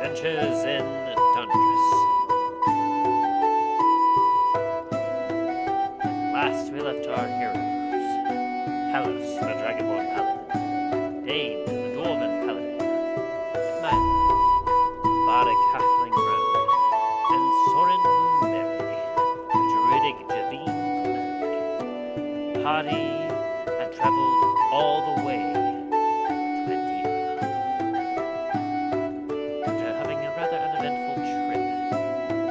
Adventures in Dundras. Last we left our heroes. Talos, the dragonborn paladin. Dain, the dwarven paladin. Milo, bardic halfling rogue. And Soren Moonberry, the druidic Javine cleric. Party had traveled all the way to Antiva. After having a rather uneventful trip,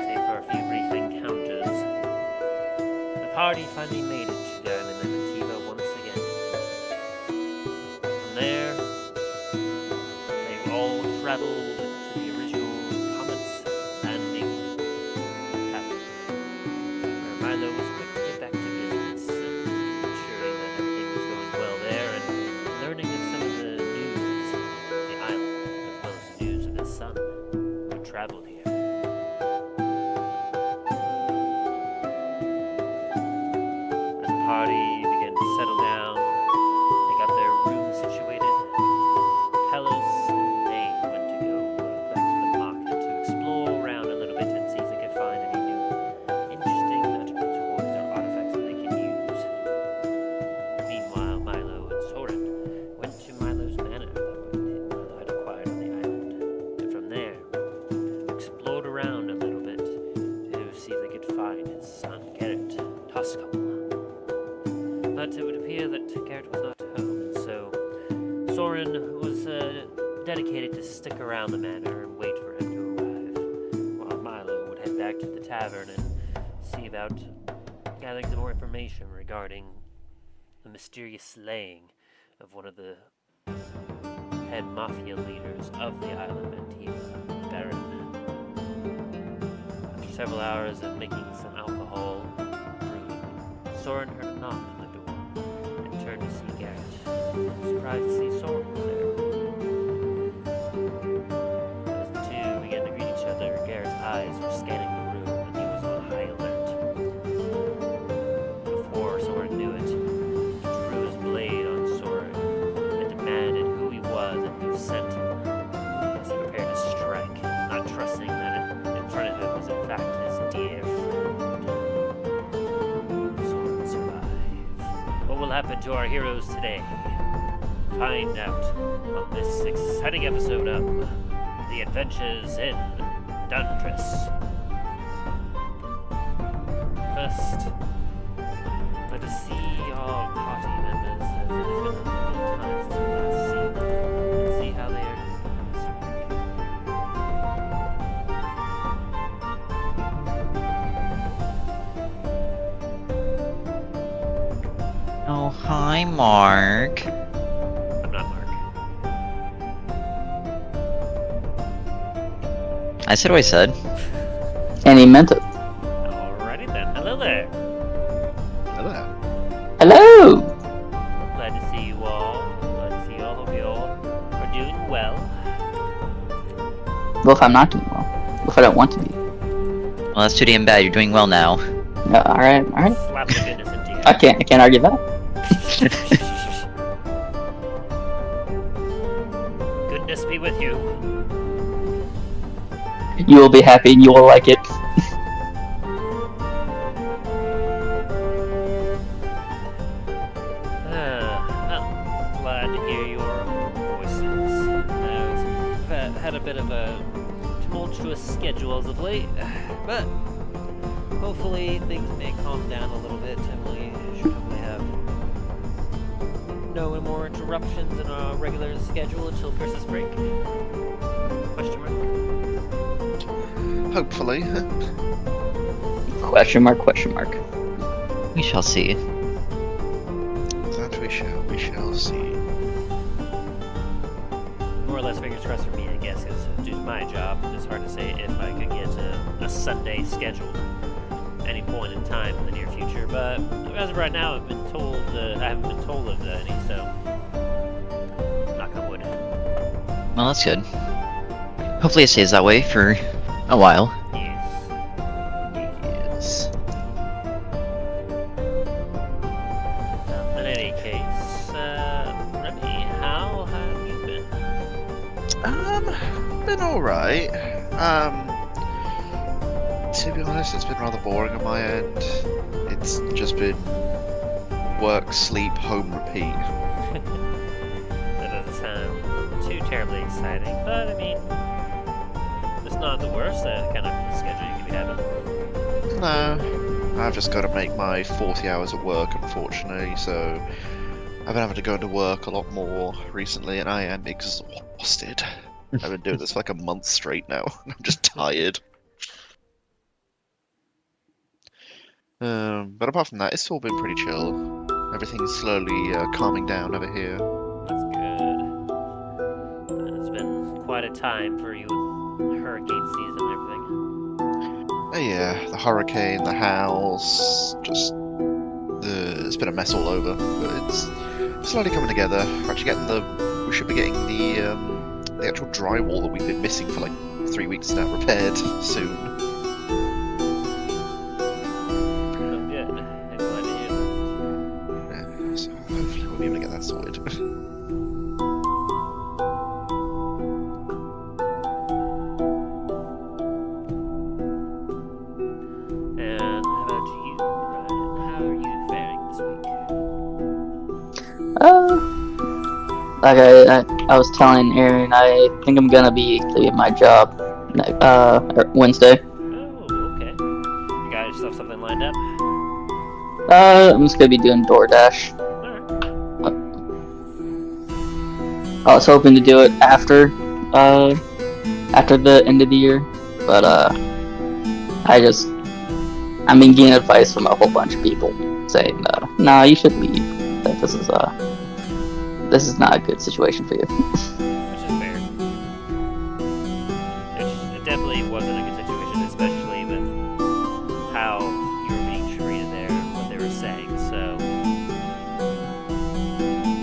save for a few brief encounters, the party finally made it to the island of Antiva once again. From there, they all traveled to the original Comet's landing Tavern, where Milo was quick to get back to business, ensuring that everything was going well there, and learning of some of the news of the island, as well as the news of his son, who traveled here. As the party began to settle down, they got their room situated. Talos and Dain went to go back to the market to explore around a little bit and see if they could find any new interesting magical toys or artifacts that they could use. Meanwhile, Milo and Soren went to Milos Manor that Milo had acquired on the island, and from there explored around a little bit to see if they could find his son Garrett, Tosco. But it would appear that Garrett was not home, and so Soren was dedicated to stick around the manor and wait for him to arrive, while Milo would head back to the tavern and see about gathering some more information regarding the mysterious slaying of one of the head Mafia leaders of the island of Antiva, Garret. After several hours of making some alcohol brewing, Soren heard a knock on the door and turned to see Garrett. Surprised to see Soren was there. As the two began to greet each other, Garrett's eyes were scanning the room and he was on high alert. Before Soren knew it, he drew his blade on Soren and demanded who he was and who sent him, as he prepared to strike, not trusting that in front of him was in fact his dear friend. Soren would survive. What will happen to our heroes today? Find out on this exciting episode of The Adventures in Dundras. First, let us see our party members, as it has been a good time since we last seen them, and see how they are doing this week. Oh, hi, Mark. I'm not Mark. I said what I said. And he meant it. Alrighty then. Hello there. Hello. Hello! Glad to see you all. Glad to see you all. Hope you all are doing well. Well, if I'm not doing well. If I don't want to be. Well, that's too damn bad. You're doing well now. Alright. Slap the goodness into you. I can't argue that. Goodness be with you. You will be happy and you will like it. Well, glad to hear your voices. I've had a bit of a tumultuous schedule as of late, but hopefully things may calm down a little bit and we should hopefully have no more interruptions in our regular schedule until Christmas break. Question mark? Hopefully. Question mark. We shall see. That we shall see. More or less fingers crossed for me, I guess, because due to my job, it's hard to say if I could get a Sunday scheduled any point in time in the near future. But as of right now, I've been told I haven't been told of any, so knock on wood. Well, that's good. Hopefully it stays that way for a while. Yes. Yes. In any case, Remy, how have you been? Been alright. alright. To be honest, it's been rather boring on my end. It's just been work, sleep, home, repeat. That doesn't sound too terribly exciting, but I mean, it's not the worst kind of schedule you could be having. No, I've just got to make my 40 hours at work, unfortunately, so I've been having to go into work a lot more recently, and I am exhausted. I've been doing this for like a month straight now, and I'm just tired. But apart from that, it's all been pretty chill. Everything's slowly calming down over here. That's good. It's been quite a time for you with hurricane season and everything. Oh yeah, the hurricane, the house, just it's been a mess all over. But it's slowly coming together. We're actually getting we should be getting the actual drywall that we've been missing for like 3 weeks now repaired soon. Oh, good. I'm glad to hear that. Yeah, so hopefully we'll be able to get that sorted. And how about you, Ryan? How are you faring this week? Like I was telling Aaron, I think I'm gonna be leaving my job Wednesday. Oh, okay. You got yourself something lined up? I'm just gonna be doing DoorDash. Alright. I was hoping to do it after the end of the year, but I'm been getting advice from a whole bunch of people saying, "No, you should leave. That this is not a good situation for you." Which is fair. It definitely wasn't a good situation, especially with how you were being treated there and what they were saying, so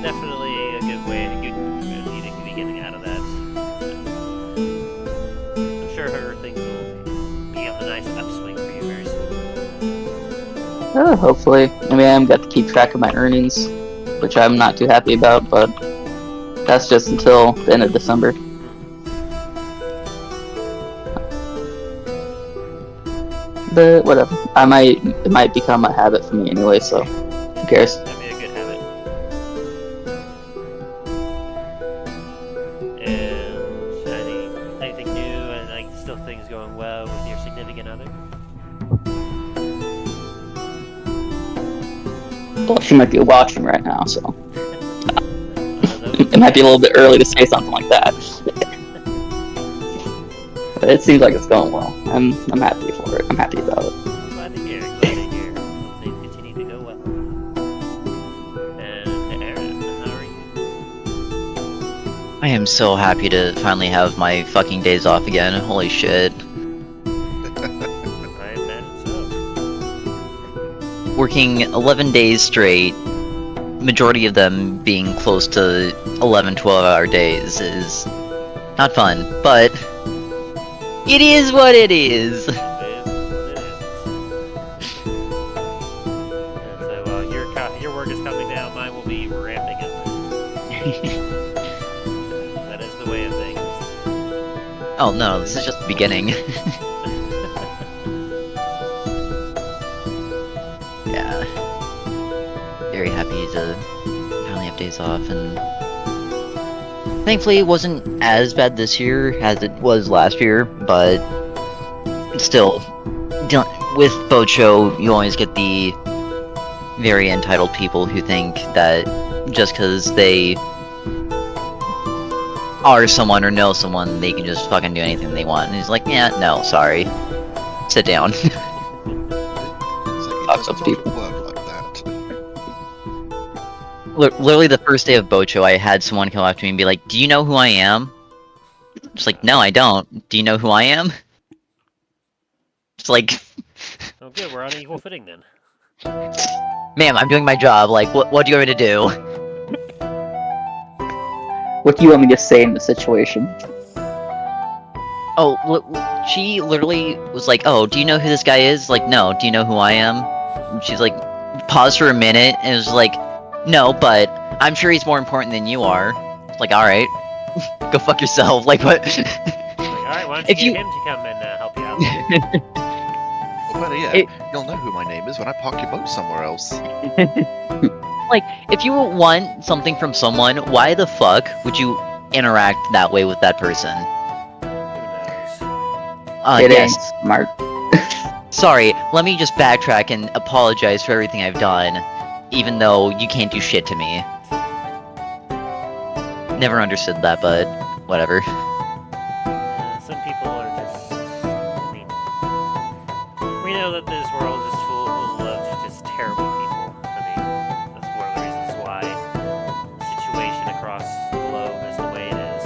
definitely a good way, a good needing to be getting out of that. I'm sure things will be on the nice upswing for you very soon. Hopefully. I mean, I've got to keep track of my earnings, which I'm not too happy about, but that's just until the end of December. But whatever. It might become a habit for me anyway, so who cares? That'd be a good habit. And anything new, and like still things going well with your significant other? Well, she might be watching right now, so it might be a little bit early to say something like that. But it seems like it's going well. I'm happy for it. I'm happy about it. Glad to hear. Glad to hear. Things continue to go well. And Aaron, how are you? I am so happy to finally have my fucking days off again. Holy shit. I imagine so. Working 11 days straight, majority of them being close to 11, 12-hour days is not fun, but it is what it is. It is what it is. And so, your work is coming down, mine will be ramping up. That is the way of things. Oh no, this is just the beginning. Yeah. Very happy to finally have days off, and thankfully it wasn't as bad this year as it was last year, but still, with boat show, you always get the very entitled people who think that just because they are someone or know someone, they can just fucking do anything they want. And he's like, yeah, no, sorry. Sit down. It's like, it Talks up doesn't people. work like that. Literally the first day of boat show, I had someone come up to me and be like, do you know who I am? Just like, no, I don't. Do you know who I am? It's like, Oh, good. We're on equal footing then. ma'am, I'm doing my job. Like, what do you want me to do? What do you want me to say in the situation? Oh, she literally was like, oh, do you know who this guy is? Like, no. Do you know who I am? And she's like, paused for a minute, and was like, no, but I'm sure he's more important than you are. It's like, alright. Go fuck yourself. Like, what? Like, alright, why don't you if get you him to come and help you out? Or better yet, It- you'll know who my name is when I park your boat somewhere else. like, if you want something from someone, why the fuck would you interact that way with that person? Who It Yes. ain't smart. Sorry, let me just backtrack and apologize for everything I've done, even though you can't do shit to me. Never understood that, but whatever. knows? Some people are just. I mean, we know that this world is full of just terrible people. I mean, that's one of the reasons why the situation across the globe is the way it is.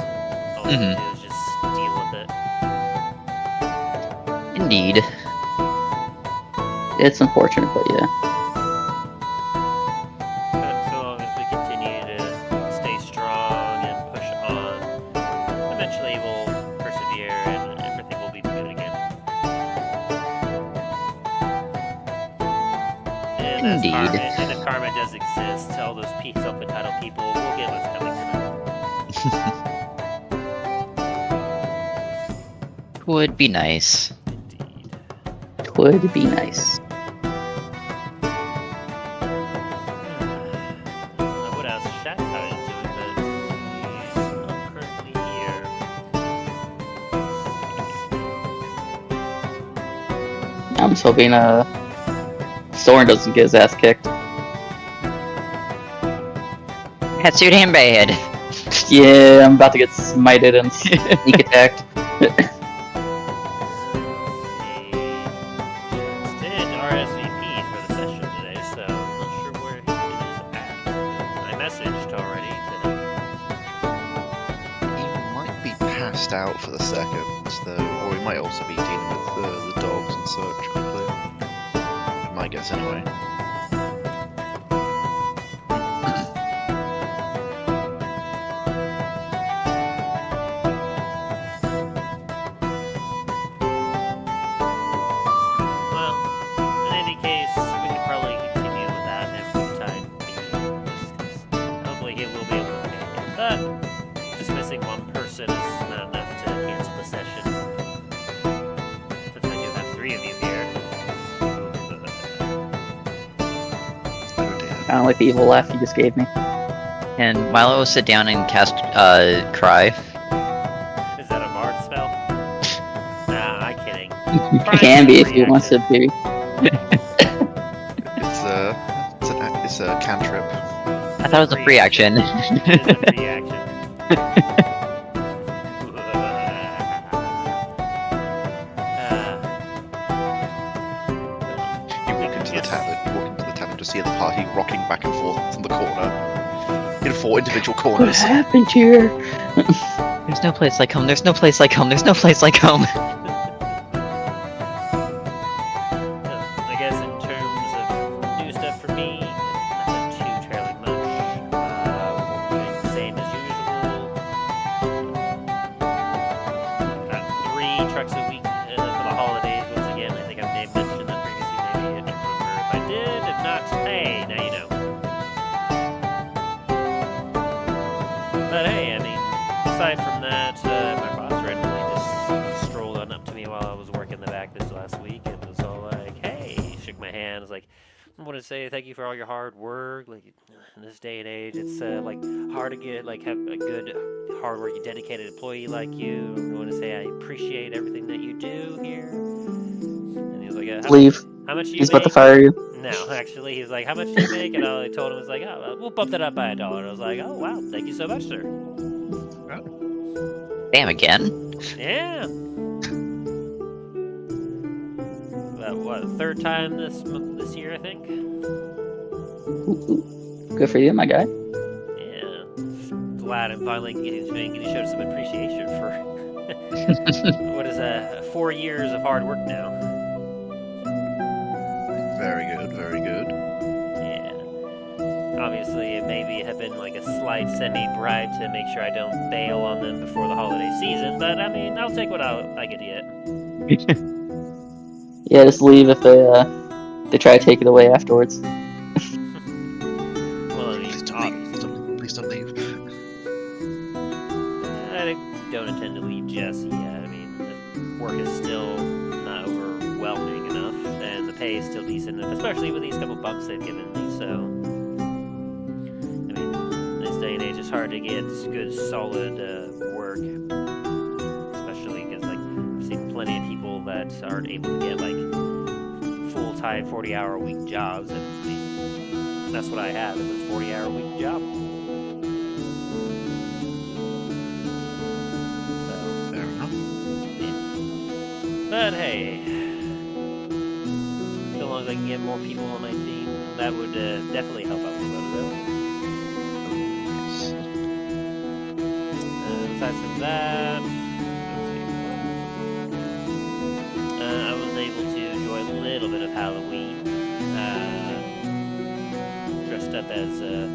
All we can do is just deal with it. Indeed. It's unfortunate, but yeah. But so long as we continue to stay strong and push on, eventually we'll persevere and everything will be good again. Indeed. And if karma does exist, all those self-entitled people will get what's coming to them. Would be nice. Indeed. Would be nice. I would ask Shat how to do it, but he's not currently here. I'm just hoping Soren doesn't get his ass kicked. Hatsuit him bad. Yeah, I'm about to get smited and sneak attacked. Did RSVP for the session today, so I'm not sure where he is at. I messaged already to him. He might be passed out for the second, though, or he might also be dealing with the dogs and such. Probably. My guess, anyway. Well, in any case, we could probably continue without him for the time being. Just 'cause hopefully he will be able to make it. But just missing one person is not enough to cancel the session. Since I do have 3 of you here. Oh dear. I don't like the evil laugh you just gave me. And Milo will sit down and cast Cry. Is that a bard spell? Nah, I'm kidding. It can be if he wants to be. It's a cantrip. I thought it was a free action. It is a free action. You walk into the tavern. You walk into the tavern to see the party rocking back and forth from the corner in 4 individual What corners. happened here? There's no place like home, there's no place like home, there's no place like home. I guess in terms of new stuff for me, nothing too terribly much. We're doing the same as usual. Got 3 trucks a week for the holidays once again. I think I may have mentioned that previously, maybe. I don't remember if I did. If not, hey, now you know. But hey, I mean, aside from that, my boss randomly just strolled on up to me while I was working the back this last week and was all like, hey, shook my hand, was like, I want to say thank you for all your hard work. Like, in this day and age, it's like hard to get, like, have a good, hard-working, dedicated employee like you. I want to say I appreciate everything that you do here. And he was like, Leave. how much do you He's make? about to fire you. No, actually, he's like, how much do you make? And I told him, it was like, oh, we'll bump that up by $1. I was like, oh, wow, thank you so much, sir. Damn again. Yeah. About, what, 3rd time this year, I think? Good for you, my guy. Yeah. Glad I'm finally getting to show some appreciation for what is 4 years of hard work now. Very good, very good. Yeah. Obviously, it maybe have been like a slight semi-bribe to make sure I don't bail on them before the holiday season, but I mean, I'll take what I get yet. Yeah, just leave if they try to take it away afterwards. Well, I mean, Please don't leave. Please don't leave. I don't intend to leave just yet. I mean, work is still not overwhelming enough, and the pay is still decent enough, especially with these couple bumps they've given me. So, I mean, this day and age, it's hard to get good, solid work, especially because like I've seen plenty of people that aren't able to get like full-time 40-hour-a-week jobs, and I mean, that's what I have, is a 40-hour-a-week job. So, Fair enough. yeah. But hey, so long as I can get more people on my team, that would definitely help out with though. Aside from that, I was able to enjoy a little bit of Halloween. Dressed up as a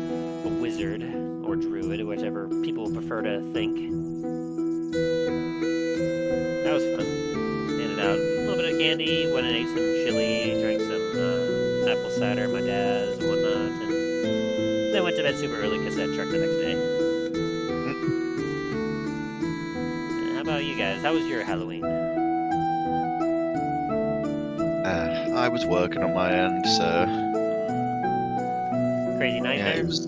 wizard or druid, whichever people prefer to think. That was fun. Handed out a little bit of candy, went and ate some chili, drank some apple cider at my dad's and whatnot, and then went to bed super early because I had church the next day. How about you guys? How was your Halloween? I was working on my end, so Crazy night yeah, there? it was.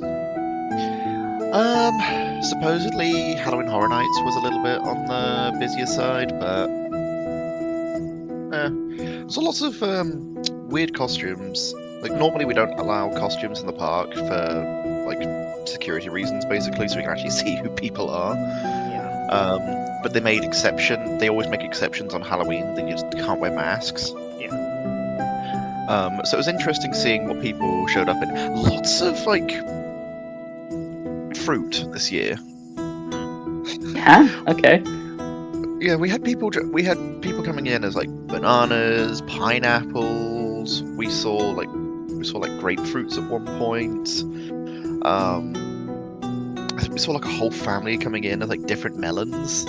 Supposedly Halloween Horror Nights was a little bit on the busier side, but there's lots of weird costumes. Like normally we don't allow costumes in the park for like security reasons, basically, so we can actually see who people are. Yeah. But they made exception. They always make exceptions on Halloween. They just can't wear masks. Yeah. So it was interesting seeing what people showed up in. Lots of like fruit this year. Yeah. Okay. Yeah, we had people coming in as like bananas, pineapples. We saw like grapefruits at one point. I think we saw like a whole family coming in as like different melons.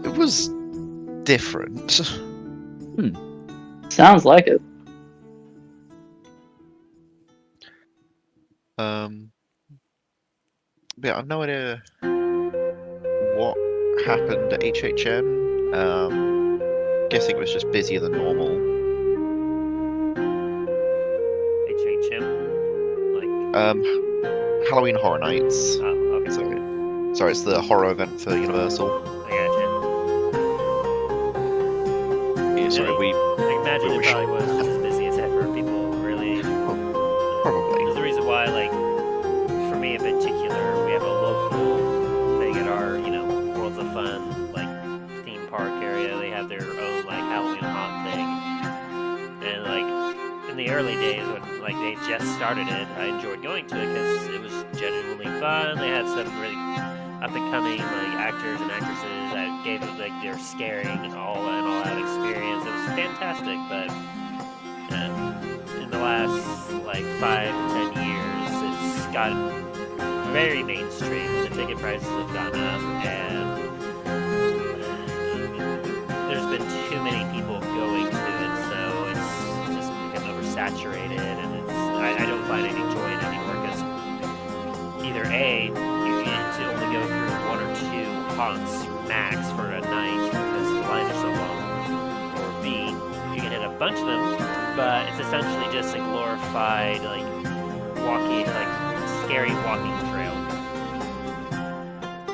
It was different. Sounds like it. But yeah, I've no idea what happened at HHN. Guessing it was just busier than normal. HHM? Like, Halloween Horror Nights. oh, okay. Sorry, it's the horror event for Universal. I gotcha. Yeah, sorry, we I imagine we it wish- probably was just as busy as ever. People really. probably. There's a reason why, like, for me in particular, we have a local thing at our, Worlds of Fun, like, theme park area. They have their own, like, Halloween haunt thing. And, like, in the early days when, like, they just started it, I enjoyed going to it because it was genuinely fun. They had some really up-and-coming, like, actors and actresses that gave it, like, their scaring all-out experience. It was fantastic, but in the last, like, 5 to 10 years, it's gotten very mainstream. The ticket prices have gone up, and there's been too many people going to it, so it's just become oversaturated, and I don't find any joy in it anymore, because either A, you get to only go through 1 or 2 haunts max for a night, because the lines are so long, or B, you can hit a bunch of them, but it's essentially just a glorified, like, scary walking trail,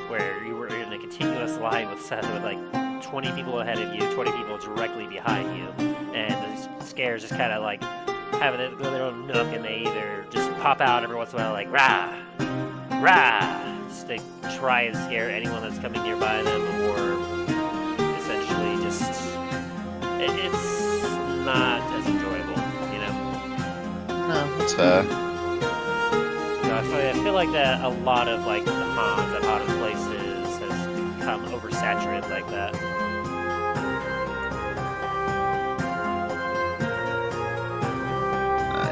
where you were in a continuous line with like 20 people ahead of you, 20 people directly behind you, and the scares just kind of like have their own nook, and they either just pop out every once in a while like rah, rah, just to try and scare anyone that's coming nearby them, or essentially just it's not as enjoyable, No, that's fair. So I feel like that a lot of like the haunts at haunted places has become oversaturated like that.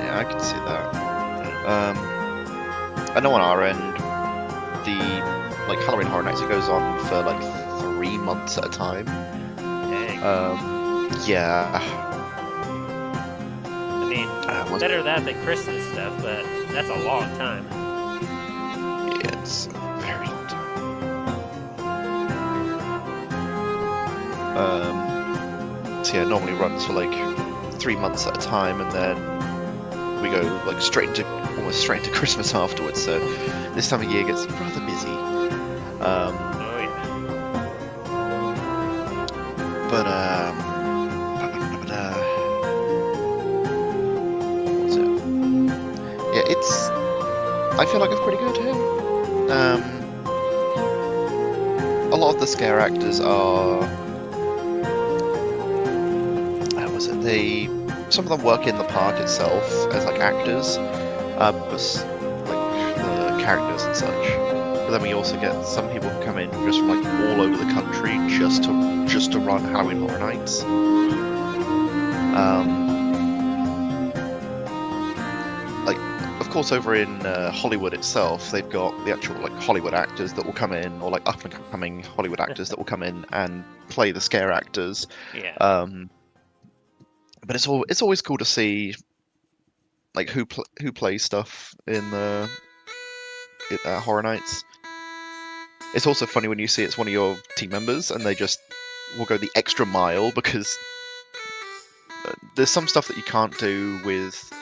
Yeah, I can see that. I know on our end, the like Halloween Horror Nights, it goes on for like 3 months at a time. Dang. Yeah. I mean, better that than Christmas stuff, but that's a long time. Yeah, it's a very long time. So yeah, it normally runs for like 3 months at a time, and then we go like almost straight into Christmas afterwards. So this time of year gets rather busy. Oh yeah. But what's it? Yeah, I feel like it's pretty good here. A lot of the scare actors are. How was it? Some of them work in the park itself as like actors, like the characters and such. But then we also get some people who come in just from like all over the country just to run Halloween Horror Nights. Like, of course, over in Hollywood itself, they've got the actual like Hollywood actors that will come in, or like up and coming Hollywood actors that will come in and play the scare actors. Yeah. But it's always cool to see like who plays stuff in Horror Nights. It's also funny when you see it's one of your team members and they just will go the extra mile, because there's some stuff that you can't do with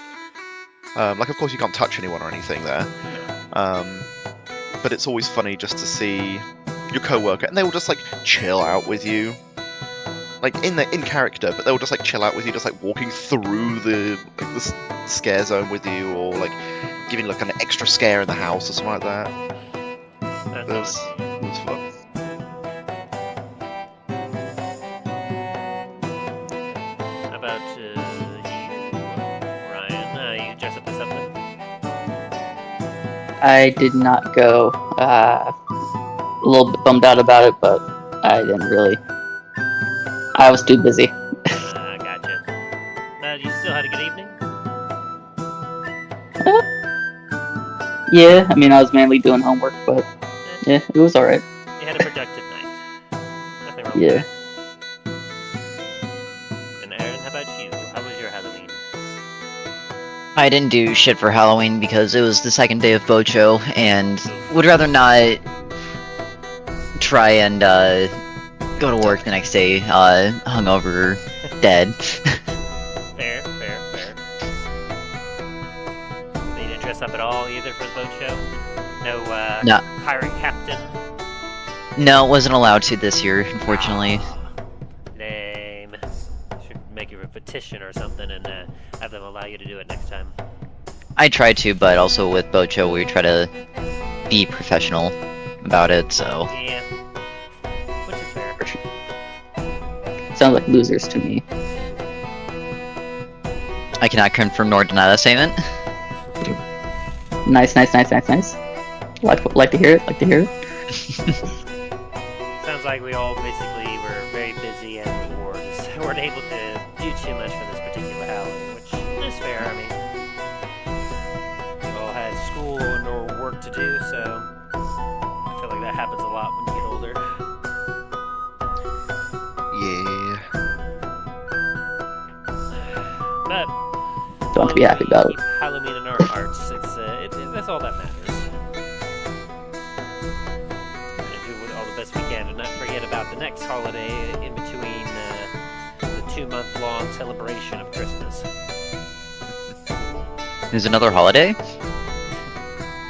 like, of course you can't touch anyone or anything there, but it's always funny just to see your co-worker and they will just like chill out with you, like in character, but they'll just like chill out with you, just like walking through the scare zone with you, or like giving like an extra scare in the house or something like that. It was fun. How about you, Ryan? You dress up as something? I did not go. A little bit bummed out about it, but I didn't really. I was too busy. Gotcha. You still had a good evening? Yeah, I mean, I was mainly doing homework, but yeah, it was alright. You had a productive night. Nothing wrong Yeah. with that. And Aaron, how about you? How was your Halloween? I didn't do shit for Halloween because it was the second day of Bocho, and would rather not try and go to work the next day hungover, dead. Fair. You didn't dress up at all either for the boat show? No, pirate captain? No, wasn't allowed to this year, unfortunately. Lame. Should make you a petition or something and have them allow you to do it next time. I tried to, but also with Bocho we try to be professional about it, so... Yeah. Which is fair. Sounds like losers to me. I cannot confirm nor deny that statement. Nice. Like to hear it. Sounds like we all basically were very busy and weren't able to do too much for this particular Halloween, which is fair. I mean, we all had school or work to do, so I feel like that happens a lot when you get older. Yeah. But Don't have to be happy about it. keep Halloween in our hearts. That's all that matters. We're gonna do all the best we can and not forget about the next holiday in between the 2-month-long celebration of Christmas. There's another holiday?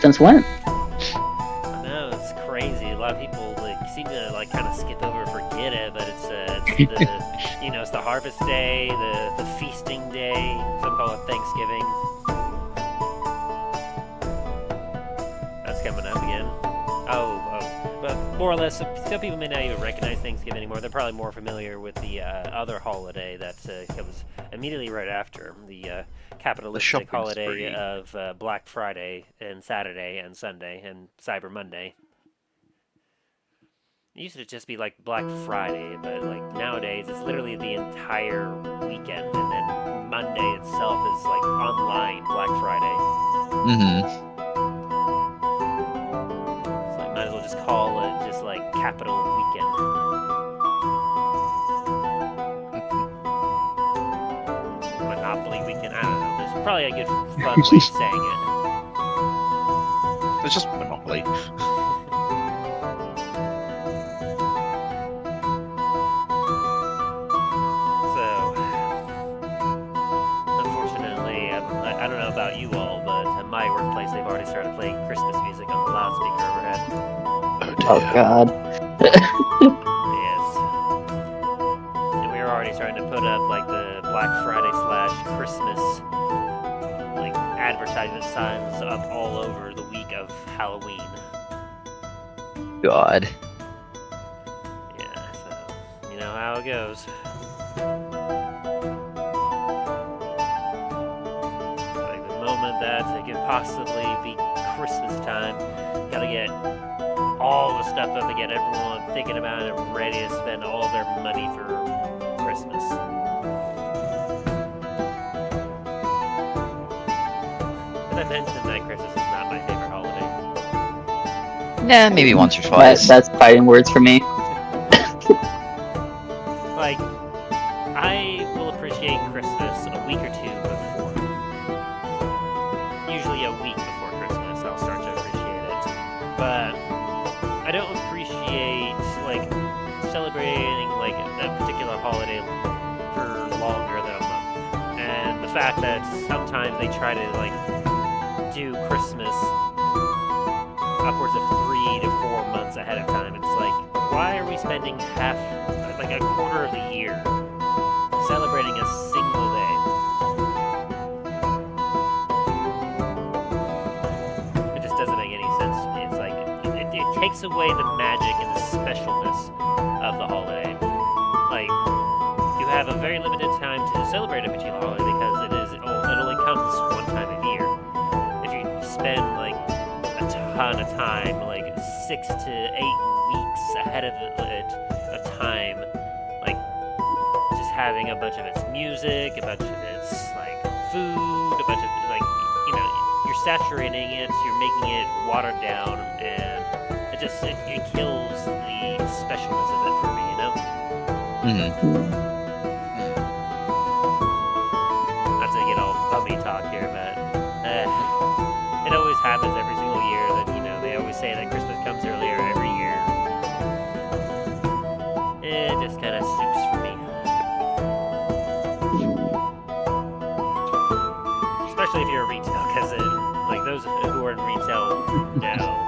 Since when? I know, it's crazy. A lot of people seem to kind of skip over, forget it, but it's the it's the harvest day, the feasting day. Some call it Thanksgiving. That's coming up again. Oh, but more or less, some people may not even recognize Thanksgiving anymore. They're probably more familiar with the other holiday that comes immediately right after the capitalistic shopping holiday spree. of Black Friday and Saturday and Sunday and Cyber Monday. It used to just be like Black Friday, but nowadays it's literally the entire weekend, and then Monday itself is online Black Friday. Mm-hmm. So might as well just call it just Capital Weekend. Monopoly Weekend. I don't know. There's probably a good fun way of saying it. It's just Monopoly. I don't know about you all, but at my workplace they've already started playing Christmas music on the loudspeaker overhead. Oh God. Yes. And we were already starting to put up like the Black Friday / Christmas like advertisement signs up all over the week of Halloween. God. Yeah, so you know how it goes. Like the moment that it could possibly be Christmas time, gotta get all the stuff up to get everyone thinking about it and ready to spend all their money for Christmas. But I mentioned that Christmas is not my favorite holiday. Nah, maybe once or twice. That's fighting words for me. Like, I will appreciate Christmas a week or two before. Usually a week before Christmas, I'll start to appreciate it. But I don't appreciate, like, celebrating, like, a particular holiday for longer than a month. And the fact that sometimes they try to, like, do Christmas upwards of 3 to 4 months ahead of time. It's like, why are we spending like a quarter of the year celebrating a single day? It just doesn't make any sense to me. It's like, it takes away the magic and the specialness of the holiday. Like, you have a very limited time to celebrate a particular holiday because it only comes one time of year. If you spend, like, a ton of time, like 6 to 8 weeks ahead of time, like just having a bunch of its music, a bunch of its like food, a bunch of like, you know, you're saturating it, you're making it watered down, and it kills the specialness of it for me, you know? Not to get all bummy talk here, but it always happens every single year that, you know, they always say that Christmas comes earlier every year. It just kind of suits for me. Especially if you're a retail, because like those who are in retail know.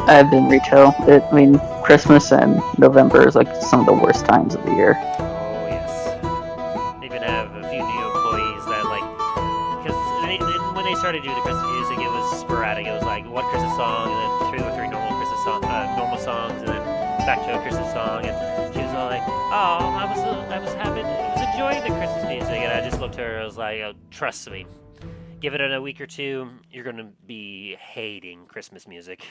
I've been retail. I mean, Christmas and November is like some of the worst times of the year. Oh, yes. They even have a few new employees that, like, because when they started doing the Christmas music, it was sporadic. It was like one Christmas song, and then 2 or 3 normal normal songs, and then back to a Christmas song. And she was all like, "Oh, I was enjoying the Christmas music." And I just looked at her. I was like, "Oh, trust me, give it a week or two, you're gonna be hating Christmas music."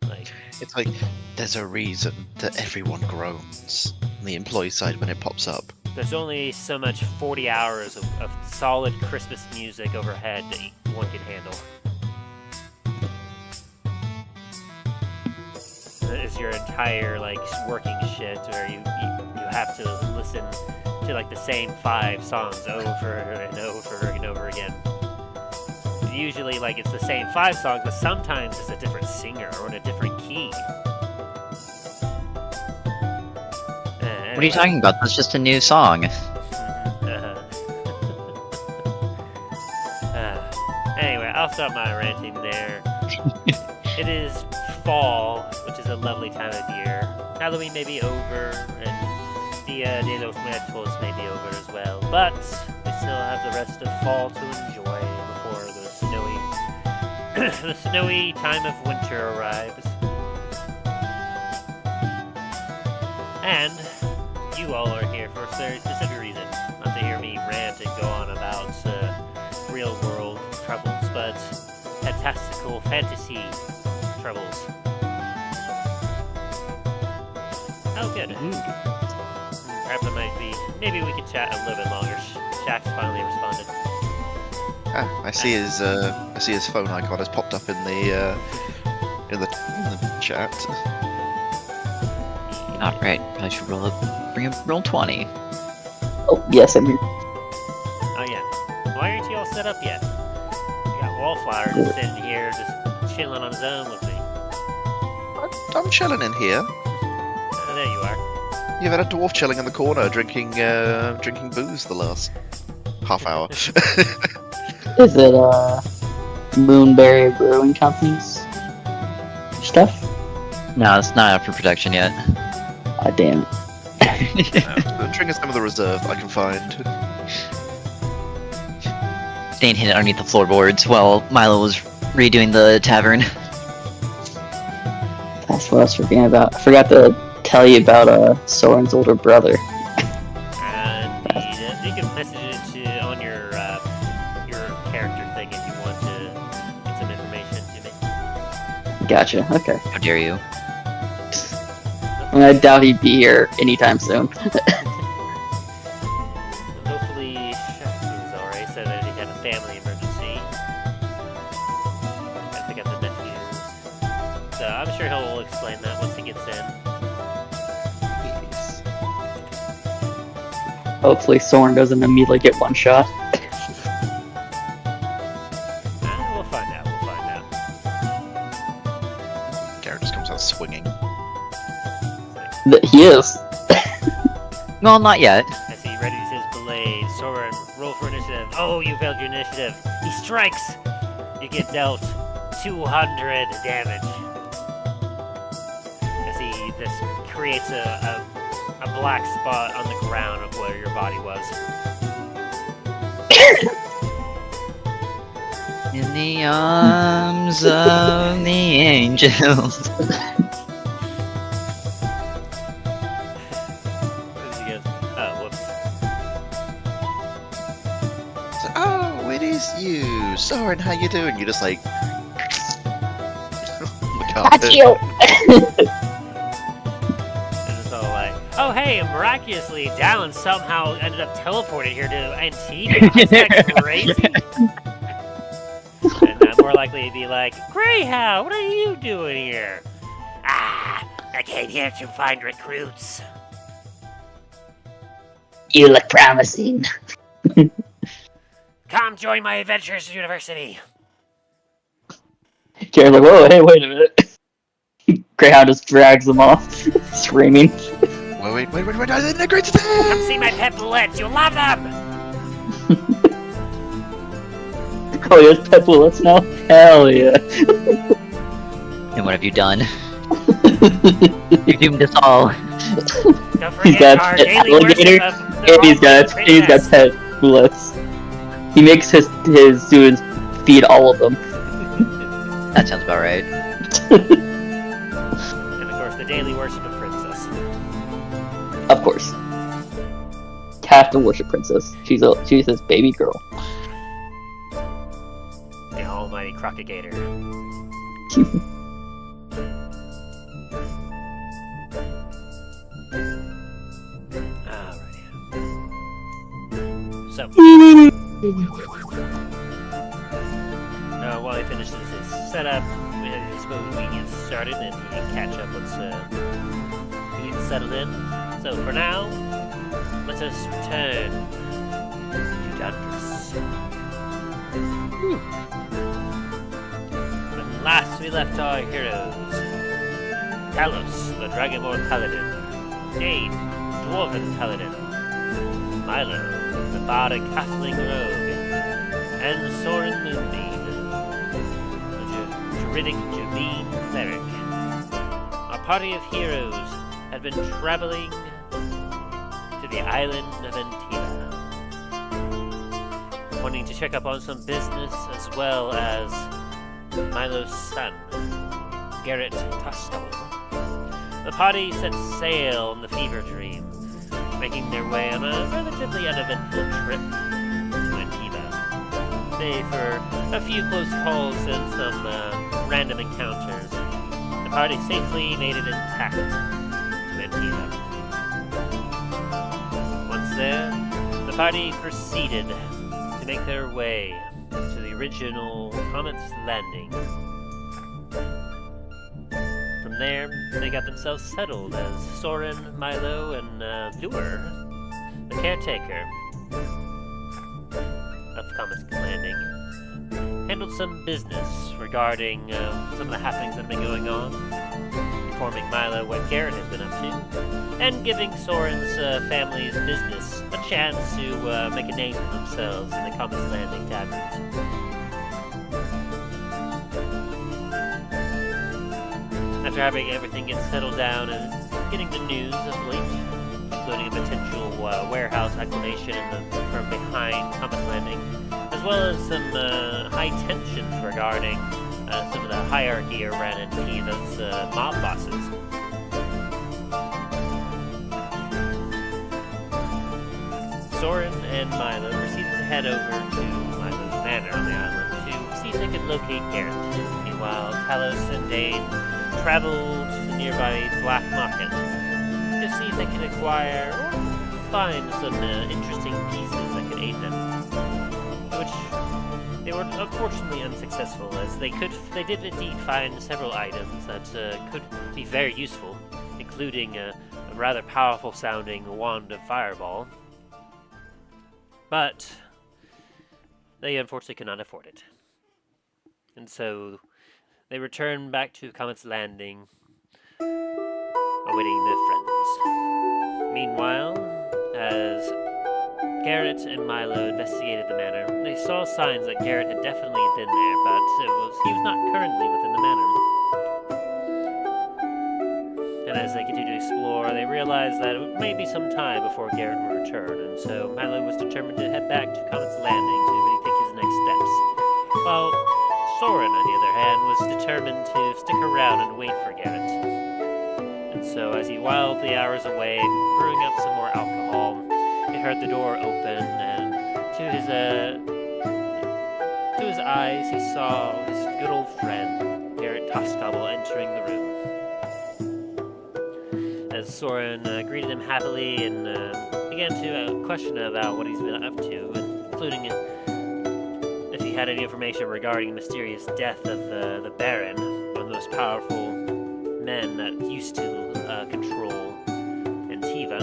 Like, It's like there's a reason that everyone groans on the employee side when it pops up. there's only so much 40 hours of solid Christmas music overhead that one can handle. Is your entire like working shift where you have to listen to like the same 5 songs over and over and over again. Usually like it's the same 5 songs, but sometimes it's a different singer or in a different key. What are you talking about? That's just a new song. Anyway, I'll stop my ranting there. It is fall, which is a lovely time of year. Halloween may be over, and the Dia de los Muertos may be over as well, but we still have the rest of fall to enjoy before the snowy time of winter arrives. And you all are here for a very specific reason, not to hear me rant and go on about real world troubles, but fantastical fantasy troubles. Oh, good. Perhaps I might be. Maybe we could chat a little bit longer. Shaq's finally responded. Ah, I see his phone icon has popped up in the chat. Alright, I should roll 20. Oh, yes, I mean, Oh yeah. Why aren't you all set up yet? We got Wallflower just sitting here, just chilling on his own with me. I'm chilling in here. Oh, there you are. You've had a dwarf chilling in the corner, drinking booze the last half hour. Is it Moonberry Brewing Company's stuff? No, it's not out for production yet. Ah, damn it. I'm drinking some of the reserve I can find. Dain hid it underneath the floorboards while Milo was redoing the tavern. That's what I was forgetting about. I forgot to tell you about Soren's older brother. And you can message it on your character thing if you want to get some information to me. Gotcha, okay. How dare you? And I doubt he'd be here anytime soon. Hopefully, Chef is alright, so that he had a family emergency. Gotta pick up the nephews. So I'm sure he'll explain that once he gets in. Hopefully Soren doesn't immediately get one shot. We'll find out, Garrett just comes out swinging. He is. Well, not yet. As he readies his blade, Soren, roll for initiative. Oh, you failed your initiative. He strikes! You get dealt 200 damage. As this creates a black spot on the ground of where your body was. In the arms of the angels. As he goes, oh, whoops. So, oh, it is you, Soren. How you doing? You just like. That's you! And it's all like, oh hey, miraculously, Dallin somehow ended up teleported here to Antiva. Isn't that crazy? And more likely to be like, Greyhound, what are you doing here? Ah, I came here to find recruits. You look promising. Come join my adventures university. Jared's like, whoa, hey, wait a minute. Greyhound just drags them off, screaming. Wait, I didn't agree to Come that! see my pet bullets, you'll love them! Oh, he has pet bullets now? Hell yeah. And what have you done? You doomed us all. Don't He's forget got our pet daily alligator, worship of the and he's got princess. pet bullets. He makes his students feed all of them. That sounds about right. And of course, the daily worship of princess. Of course. Have to worship Princess. She's his baby girl. The almighty Crocagator. Alrighty. So, while he finishes his setup, I suppose we get started and he can catch up once he gets settled in. So for now, let us return to Dundras. When last we left our heroes, Talos, the Dragonborn Paladin, Dain, Dwarven Paladin, Milo, the Bardic Halfling Rogue, and Soren Moonbeam, the Druidic Javine Cleric. Our party of heroes had been traveling to the island of Antiva, wanting to check up on some business as well as Milo's son, Garrett Tustle. The party set sail on the Fever Dream, making their way on a relatively uneventful trip to Antiva, save for a few close calls and some random encounters. The party safely made it intact to Antiva. Once there, the party proceeded to make their way to the original Comet's landing. From there, they got themselves settled as Soren, Milo, and Lure, the caretaker of Comet's landing, handled some business regarding some of the happenings that have been going on, informing Milo what Garrett has been up to, and giving Soren's family's business a chance to make a name for themselves in the Comet's Landing taverns. After having everything get settled down and getting the news of late, including a potential warehouse acclamation from behind Comet's Landing, as well as some high tensions regarding some of the hierarchy around Antiva's mob bosses. Soren and Milo proceeded to head over to Milos Manor on the island to see if they could locate Garrett. Meanwhile, Talos and Dain traveled to the nearby Black Market to see if they could acquire or find some interesting pieces that could aid them, which they were unfortunately unsuccessful, as they did indeed find several items that could be very useful, including a rather powerful sounding wand of fireball, but they unfortunately could not afford it, and so they returned back to Comet's Landing, awaiting their friends. Meanwhile, as Garrett and Milo investigated the manor, they saw signs that Garrett had definitely been there, but he was not currently within the manor. And as they continued to explore, they realized that it may be some time before Garrett would return, and so Milo was determined to head back to Comet's Landing to rethink his next steps, while Soren, on the other hand, was determined to stick around and wait for Garrett. And so, as he whiled the hours away, brewing up some more alcohol, he heard the door open, and to his eyes, he saw his good old friend, Garrett Toscobble, entering the room. As Soren greeted him happily and began to question about what he's been up to, including if he had any information regarding the mysterious death of the Baron, one of the most powerful men that used to control Antiva.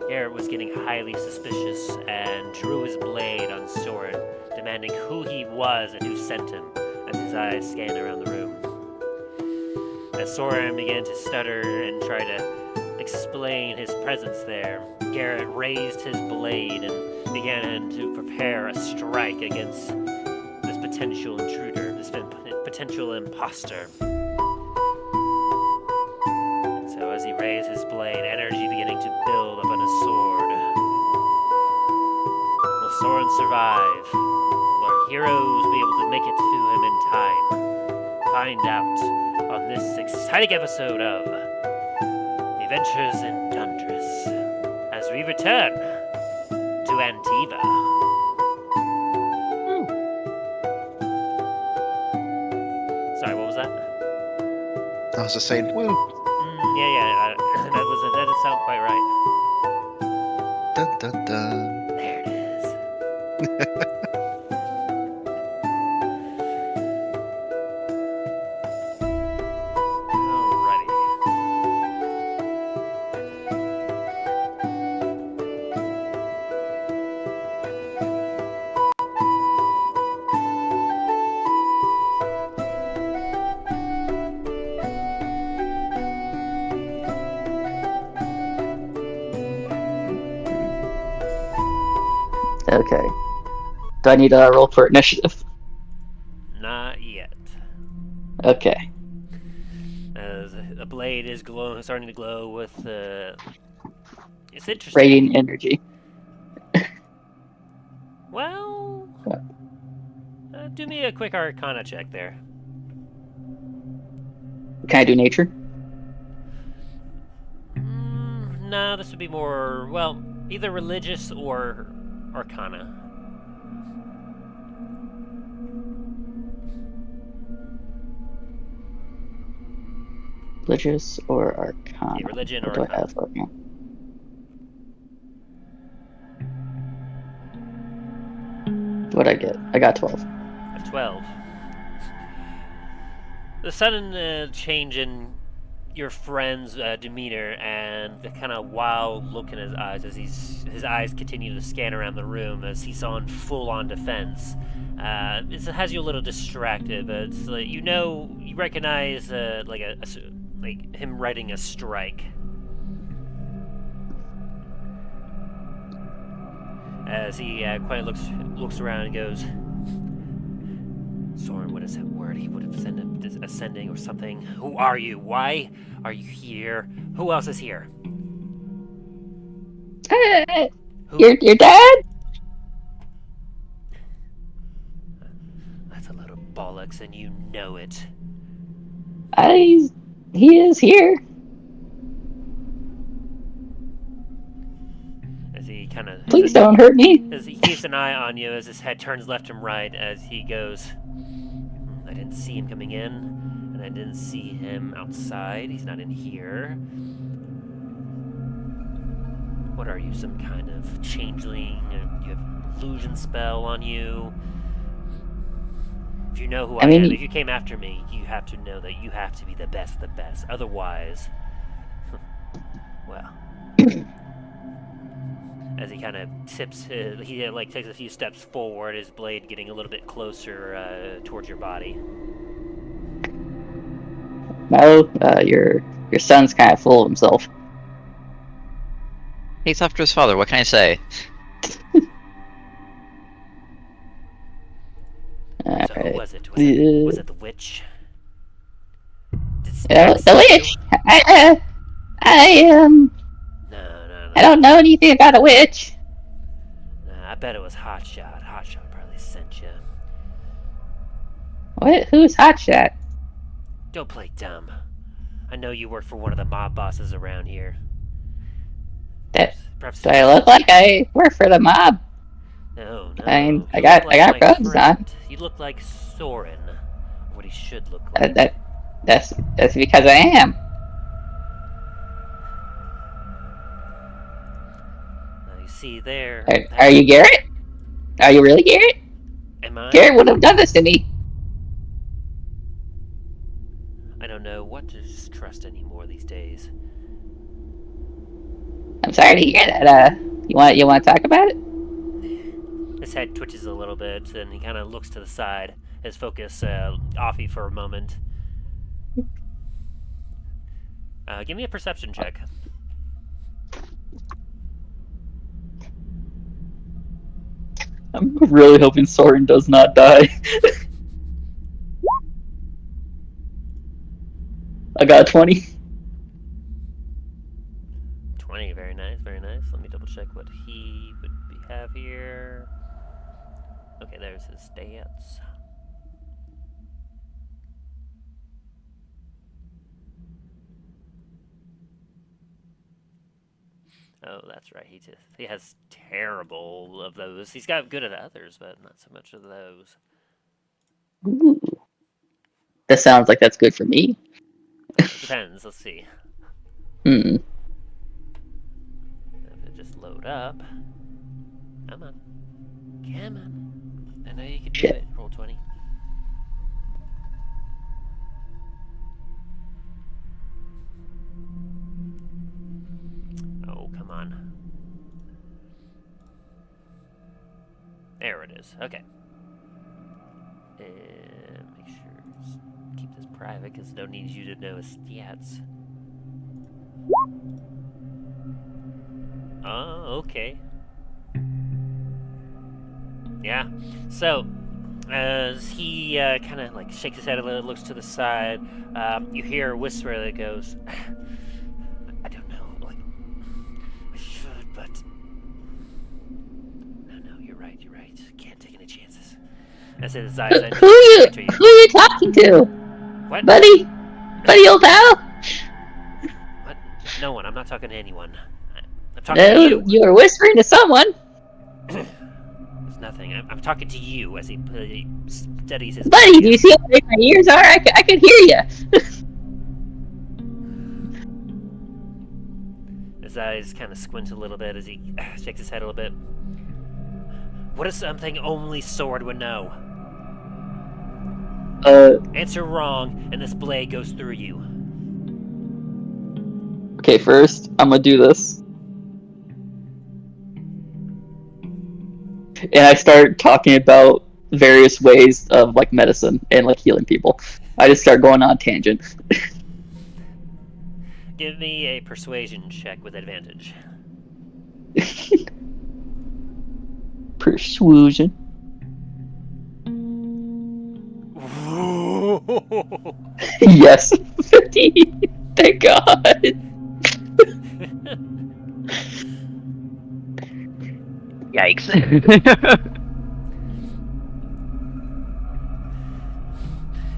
Garrett was getting highly suspicious and drew his blade on Soren, demanding who he was and who sent him, as his eyes scanned around the room. As Soren began to stutter and try to explain his presence there, Garrett raised his blade and began to prepare a strike against this potential intruder, this potential imposter. So as he raised his blade, energy beginning to build up on his sword. Will Soren survive? Will our heroes be able to make it to him in time? Find out on this exciting episode of The Adventures in Dundras, as we return to Antiva. Sorry, what was that? I was just saying, woo! Yeah, that didn't sound quite right. Dun dun dun. There it is. Okay. Do I need a roll for initiative? Not yet. Okay. As the blade is starting to glow with it's interesting. Radiant energy. Well, do me a quick Arcana check there. Can I do nature? No, this would be more, well, either religious or Arcana. Religious or Arcana? Yeah, religion or What do I Arcana. have right now? What'd I get? I got 12. A 12. The sudden change in your friend's demeanor and the kind of wild look in his eyes as his eyes continue to scan around the room as he's on full-on defense. It has you a little distracted, but it's like, you recognize like a like him writing a strike. As he quietly looks around and goes, Soren, what is that word? He would have sent him ascending or something. Who are you? Why are you here? Who else is here? Who? Your dad? That's a load of bollocks, and you know it. He is here. As he kind of... Please don't hurt me. As he keeps an eye on you, as his head turns left and right, as he goes, I didn't see him coming in, and I didn't see him outside. He's not in here. What are you, some kind of changeling? You have an illusion spell on you? If you know who I am, if you came after me, you have to know that you have to be the best of the best. Otherwise, well... As he kind of tips, he takes a few steps forward, his blade getting a little bit closer towards your body. Milo, your son's kind of full of himself. He's after his father, what can I say? So who was it? Was it the witch? The witch? No. I don't know anything about a witch. Nah, I bet it was Hotshot. Hotshot probably sent you. What? Who's Hotshot? Don't play dumb. I know you work for one of the mob bosses around here. Perhaps Do I look like I work for the mob? No. I mean, I got robes on. You look like Soren. What he should look like. That's because I am. You see there. Are you Garrett? Are you really Garrett? Am I? Garrett would have done this to me. I don't know what to trust anymore these days. I'm sorry to hear that. You want to talk about it? His head twitches a little bit, and he kind of looks to the side. His focus offy for a moment. Give me a perception check. I'm really hoping Soren does not die. I got 20. 20, very nice, very nice. Let me double check what he would have here. Okay, there's his stats. Oh, that's right. He has terrible of those. He's got good at others, but not so much of those. Ooh. That sounds like that's good for me. Depends. Let's see. Hmm. If it just load up. Come on. Come on. I know you can do it. Roll 20. Oh, come on. There it is. Okay. And make sure keep this private because no need you to know his stats. Oh, okay. Yeah. So, as he kind of like shakes his head a little, looks to the side, you hear a whisper that goes, I don't know, like, I should, but... No, you're right. Can't take any chances. I said his eyes Who are you talking to? What? Buddy old pal? What? No one. I'm not talking to anyone. I'm talking to you. You were whispering to someone. It's nothing. I'm talking to you as he steadies his... Buddy, do you see how big my ears are? I can hear you. His eyes kind of squint a little bit as he shakes his head a little bit. What is something only Sword would know? Answer wrong, and this blade goes through you. Okay, first, I'm gonna do this. And I start talking about various ways of, like, medicine and, like, healing people. I just start going on a tangent. Give me a persuasion check with advantage. Persuasion. Yes. 50. Thank God. Yikes.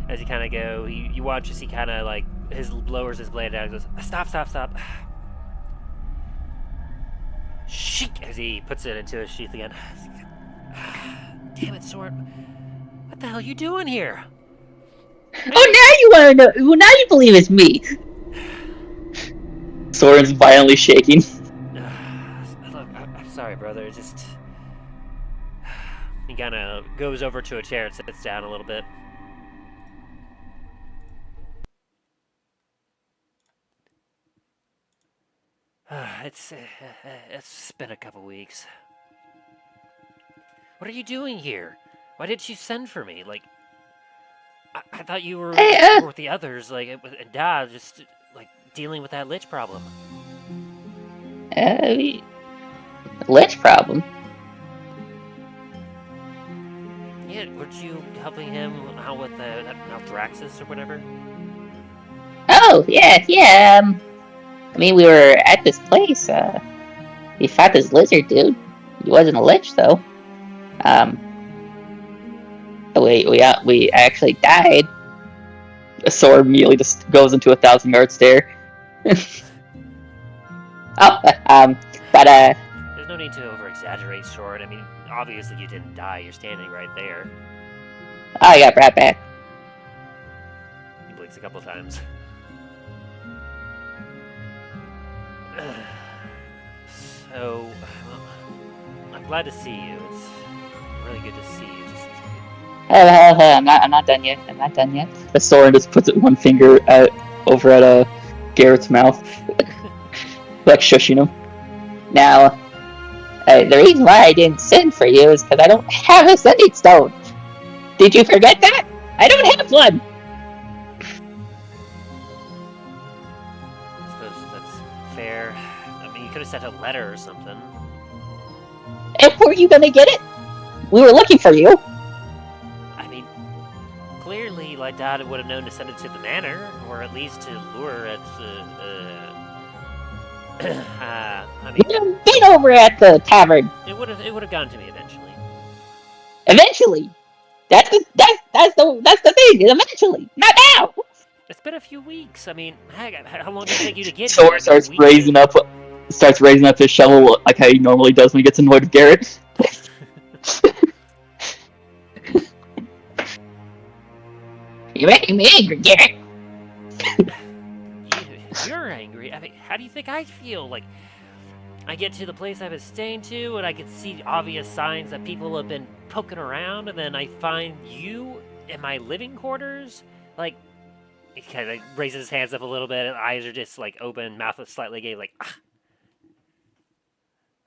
As you kind of go, you watch as he kind of like lowers his blade down and goes, stop, stop, stop. Shik! As he puts it into his sheath again. Damn it, Soren. What the hell are you doing here? Oh, now you want to know? Well, now you believe it's me. Soren's violently shaking. Look, I'm sorry, brother. Just... He kind of goes over to a chair and sits down a little bit. It's been a couple weeks. What are you doing here? Why didn't you send for me? Like, I thought you were with the others, like, with Dad, just, like, dealing with that lich problem. Lich problem? Yeah, weren't you helping him out with that Maldraxxus or whatever? Oh, yeah. I mean, we were at this place. We fought this lizard dude. He wasn't a lich, though. We actually died. The sword immediately just goes into a 1,000-yard stare. There's no need to over-exaggerate, Soren. I mean, obviously you didn't die. You're standing right there. I got brought back. He blinks a couple times. So, well, I'm glad to see you. It's really good to see you. Just... I'm not done yet. The sword just puts it one finger over at Garrett's mouth, like shushing him. Now, the reason why I didn't send for you is because I don't have a sending stone. Did you forget that? I don't have one. I suppose that's fair. I mean, you could have sent a letter or something. And were you gonna get it? We were looking for you. I mean, clearly, like, Dad would have known to send it to the manor, or at least to lure at, I mean... Get over at the tavern. It would have gone to me eventually. Eventually. That's the thing. Eventually, not now. It's been a few weeks. I mean, heck, how long did it take you to get Thor here? starts raising up his shovel like how he normally does when he gets annoyed with Garrett. You're making me angry, Garrett. You're angry. I mean, how do you think I feel? Like, I get to the place I was staying to, and I can see obvious signs that people have been poking around, and then I find you in my living quarters. Like, he kind of raises his hands up a little bit, and eyes are just, like, open, mouth is slightly gay, like, ah.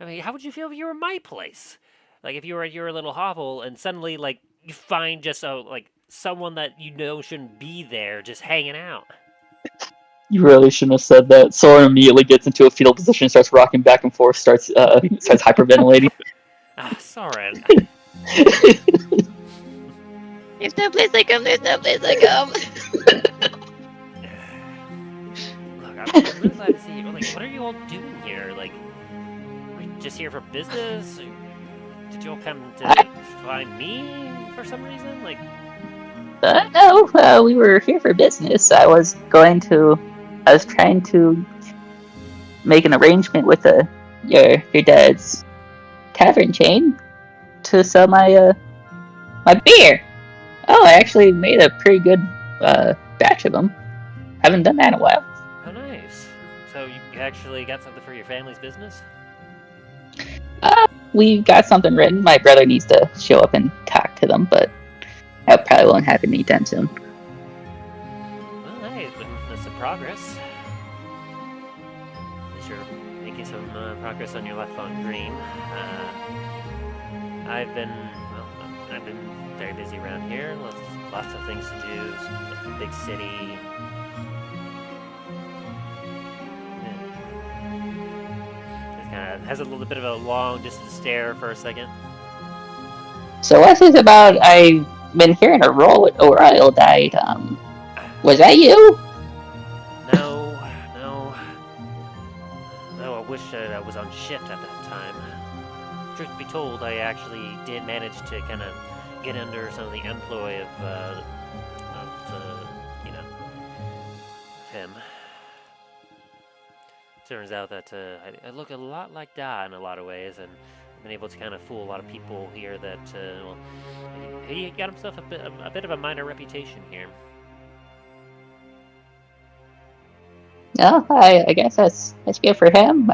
I mean, how would you feel if you were in my place? Like, if you were at your little hovel, and suddenly, like, you find just, someone that you know shouldn't be there just hanging out. You really shouldn't have said that. Soren immediately gets into a fetal position, starts rocking back and forth, starts hyperventilating. Soren. There's no place I come. Look, I'm really glad to see you. Like, what are you all doing here? Like, are you just here for business? Or did you all come to find me for some reason? Like, No, we were here for business. I was trying to make an arrangement with your dad's tavern chain to sell my beer. Oh, I actually made a pretty good batch of them. Haven't done that in a while. oh, nice. So you actually got something for your family's business? We got something written. My brother needs to show up and talk to them, but that probably won't happen anytime soon. Well, hey, that's some progress. At least you're making some progress on your lifelong dream. I've been very busy around here. Lots of things to do. Big city. has a little bit of a long distant stare for a second. So what's this about? I've been hearing a Royal died. Was that you? No. Though I wish I was on shift at that time. Truth be told, I actually did manage to kind of get under some of the employ of him. Turns out that I look a lot like Da in a lot of ways, and I've been able to kind of fool a lot of people here that, he got himself a bit of a minor reputation here. No, I guess that's good for him.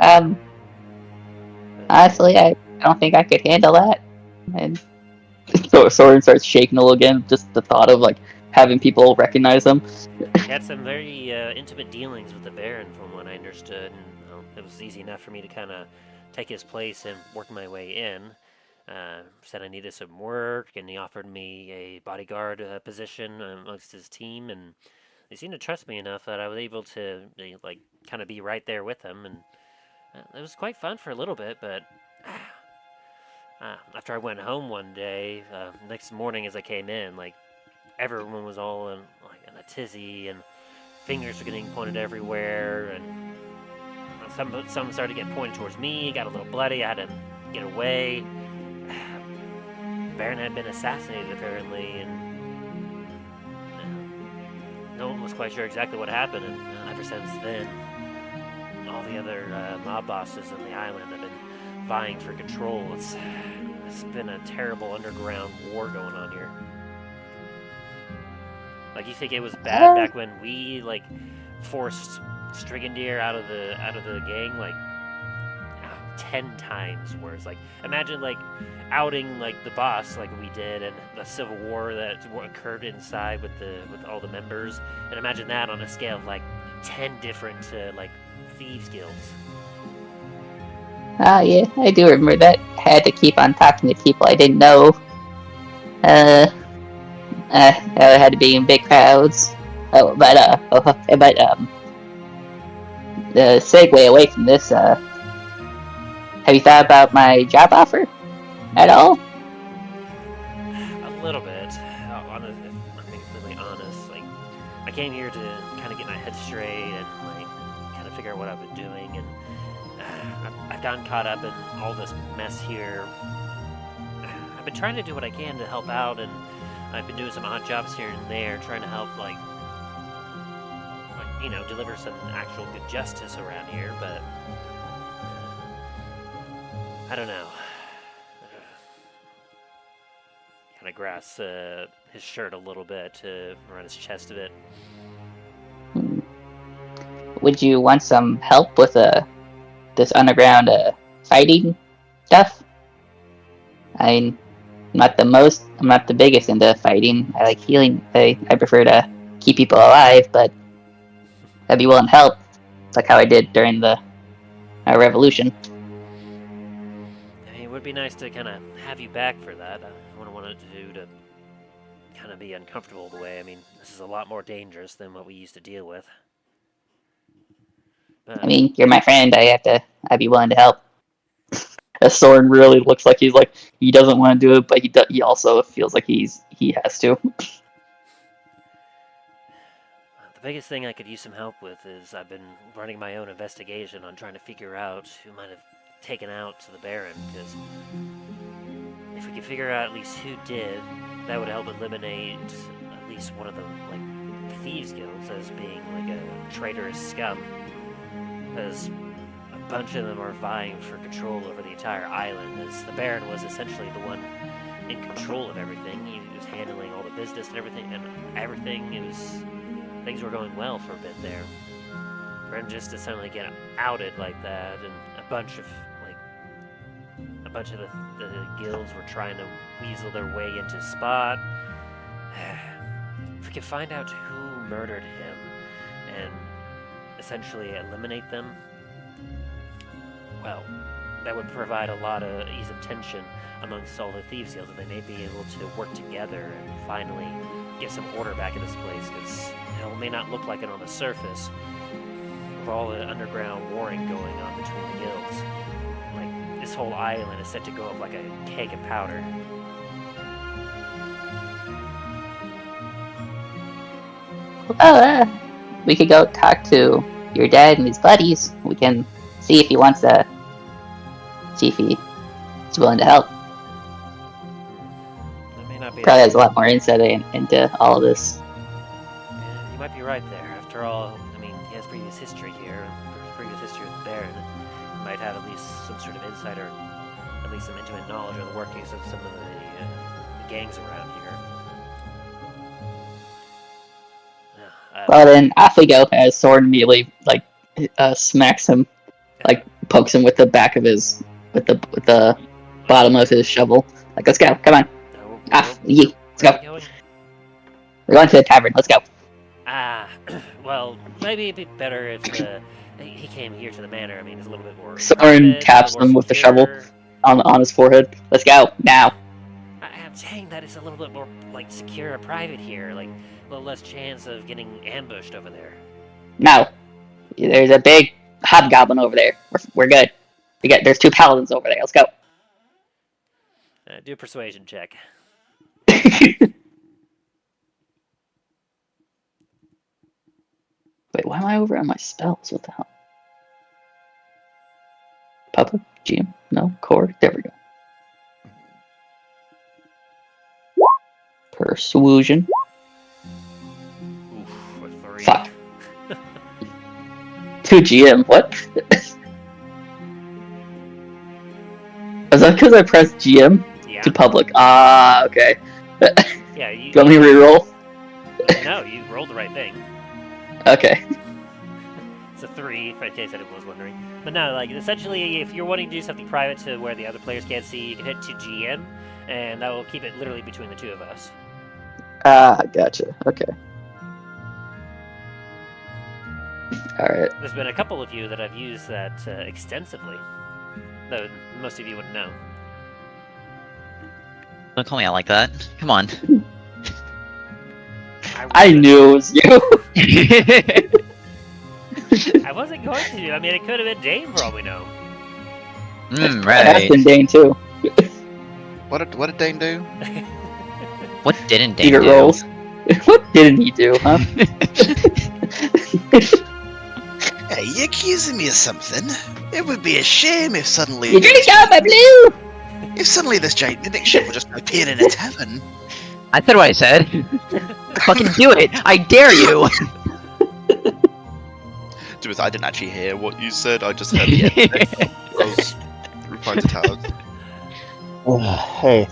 Honestly, I don't think I could handle that. And so Soren starts shaking a little again, just the thought of like having people recognize him. He had some very intimate dealings with the Baron, from what I understood, and it was easy enough for me to kind of take his place and work my way in. Said I needed some work, and he offered me a bodyguard position amongst his team, and they seemed to trust me enough that I was able to like kind of be right there with him, and it was quite fun for a little bit. But after I went home one day, next morning as I came in, like everyone was all in a tizzy, and fingers were getting pointed everywhere, and some started to get pointed towards me. Got a little bloody. I had to get away. Baron had been assassinated apparently, and no one was quite sure exactly what happened. And ever since then, all the other mob bosses on the island have been vying for control. It's been a terrible underground war going on here. Like, you think it was bad back when we like forced Strigandir out of the gang? Like 10 times worse. Like, imagine like outing like the boss like we did, and the civil war that occurred inside with all the members, and imagine that on a scale of like 10 different like thieves guilds. Yeah, I do remember that. I had to keep on talking to people I didn't know. I had to be in big crowds. But the segue away from this, have you thought about my job offer at all? A little bit. If I'm being completely honest, like, I came here to kind of get my head straight and like kind of figure out what I've been doing, and I've gotten caught up in all this mess here. I've been trying to do what I can to help out, and I've been doing some odd jobs here and there, trying to help like deliver some actual good justice around here, but I don't know. Kind of grasps his shirt a little bit, around his chest a bit. Would you want some help with this underground fighting stuff? I'm not the biggest into fighting. I like healing. I prefer to keep people alive, but I'd be willing to help. It's like how I did during the revolution. I mean, it would be nice to kind of have you back for that. I wouldn't want it to do to kind of be uncomfortable the way. I mean, this is a lot more dangerous than what we used to deal with. But, I mean, you're my friend. I'd be willing to help. Soren really looks like he doesn't want to do it, but he also feels like he has to. The biggest thing I could use some help with is I've been running my own investigation on trying to figure out who might have taken out the Baron, because if we could figure out at least who did, that would help eliminate at least one of the like thieves guilds as being like a traitorous scum, because a bunch of them are vying for control over the entire island, as the Baron was essentially the one in control of everything. He was handling all the business and everything. Things were going well for a bit there. For him just to suddenly get outed like that, and a bunch of the guilds were trying to weasel their way into spot. If we could find out who murdered him and essentially eliminate them, well, that would provide a lot of ease of tension amongst all the thieves guilds, and they may be able to work together and finally get some order back in this place, because it may not look like it on the surface with all the underground warring going on between the guilds. Like, this whole island is set to go up like a keg of powder. Well, we could go talk to your dad and his buddies. We can see if he wants to. See if he's willing to help. That may not be. Probably has a lot more insight into all of this. Yeah, you might be right there. After all, I mean, he has previous history here, previous history with the Baron. He might have at least some sort of insight or at least some intimate knowledge of the workings of some of the gangs around here. Well, then off we go. As Soren immediately smacks him, pokes him with the back of his with the bottom of his shovel. Like, let's go. Come on. Let's go. We're going to the tavern. Let's go. Well, maybe it'd be better if he came here to the manor. I mean, it's a little bit more. Soren taps him with the shovel on his forehead. Let's go now. I'm saying that it's a little bit more secure or private here, a little less chance of getting ambushed over there. No, there's a big hobgoblin over there. We're good. There's 2 paladins over there. Let's go. Do a persuasion check. Wait, why am I over on my spells? What the hell? Public? GM? No? Core? There we go. Persuasion. Oof, a 3. Fuck. 2 GM, what? Is that because I pressed GM to public? Okay. Yeah, you want me to reroll? No, you rolled the right thing. Okay. It's a 3, in case anyone was wondering. But no, essentially, if you're wanting to do something private to where the other players can't see, you can hit to GM, and that will keep it literally between the 2 of us. Gotcha. Okay. Alright. There's been a couple of you that I've used that extensively, though most of you wouldn't know. Don't call me out like that. Come on. I knew it was you. I wasn't going to. I mean, it could have been Dain for all we know. Right. That's been Dain too. What did Dain do? What didn't Dain Secret do? rolls. What didn't he do, huh? Hey, you accusing me of something? It would be a shame if suddenly... You drink out my blue! If suddenly this gigantic ship would just appear in a tavern. I said what I said. Fucking do it! I dare you! I didn't actually hear what you said, I just heard the end. I was replying to Talos. Hey.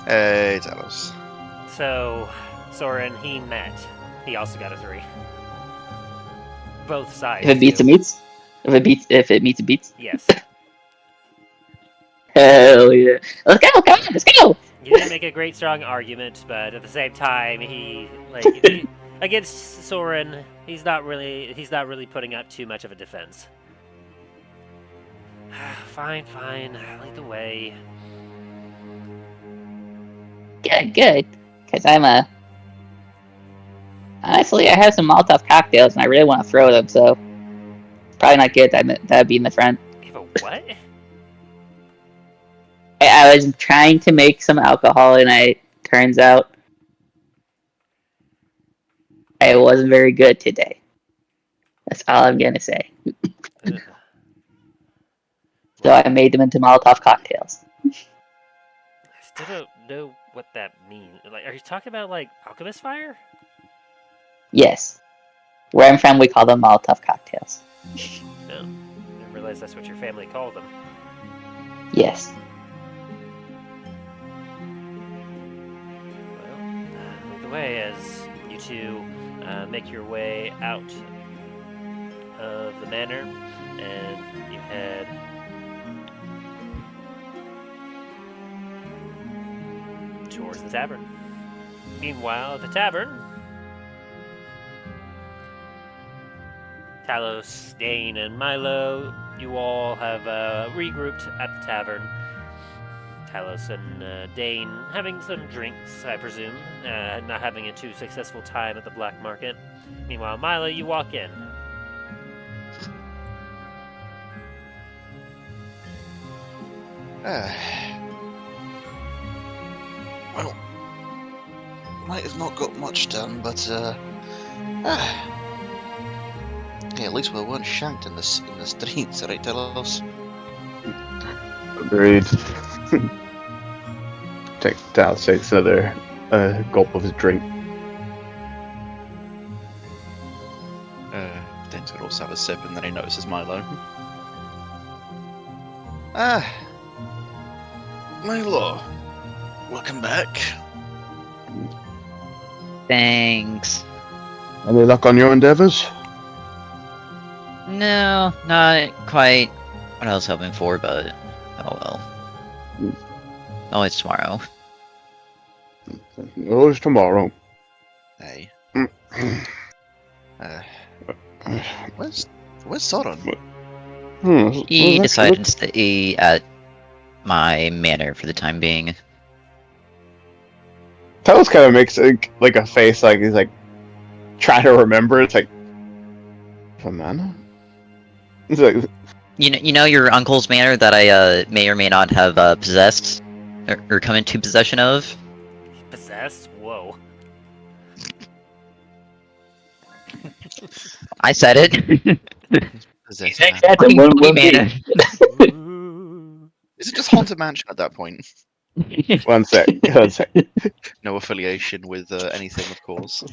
Hey, Talos. So, Soren, he met. He also got a 3. Both sides. If it beats, it meets. If it meets, it beats. Yes. Hell yeah! Let's go! Come on, let's go! You didn't make a great strong argument, but at the same time, he against Soren, he's not really putting up too much of a defense. Fine, lead the way. Good. Because honestly, I have some Molotov cocktails and I really want to throw them, so it's probably not good that'd be in the front. You have a what? I was trying to make some alcohol and turns out I wasn't very good today. That's all I'm gonna say. So I made them into Molotov cocktails. I still don't know what that means. Are you talking about alchemist fire? Yes. Where I'm from, we call them Molotov cocktails. No, I didn't realize that's what your family called them. Yes. Well, lead the way as you two make your way out of the manor, and you head towards the tavern. Meanwhile, at the tavern, Talos, Dain, and Milo, you all have regrouped at the tavern. Talos and Dain having some drinks, I presume, not having a too successful time at the black market. Meanwhile, Milo, you walk in. Well, might have not got much done, but hey, at least we weren't shanked in the streets, right, Talos? Agreed. Talos takes another gulp of his drink. Dain's gonna also have a sip, and then he notices Milo. Milo, welcome back. Thanks. Any luck on your endeavors? No, not quite what I was hoping for, but oh well. Oh, it's tomorrow. Oh, it's tomorrow. Hey. Where's Soren? He decided to stay at my manor for the time being. Talos kind of makes like a face, like he's like trying to remember. It's like, for mana. It's like, You know your uncle's manor that I may or may not have possessed or come into possession of. Possessed? Whoa. I said it. Possessed Take man. that to one Manor. Ooh. Is it just Haunted Mansion at that point? one sec. No affiliation with anything, of course.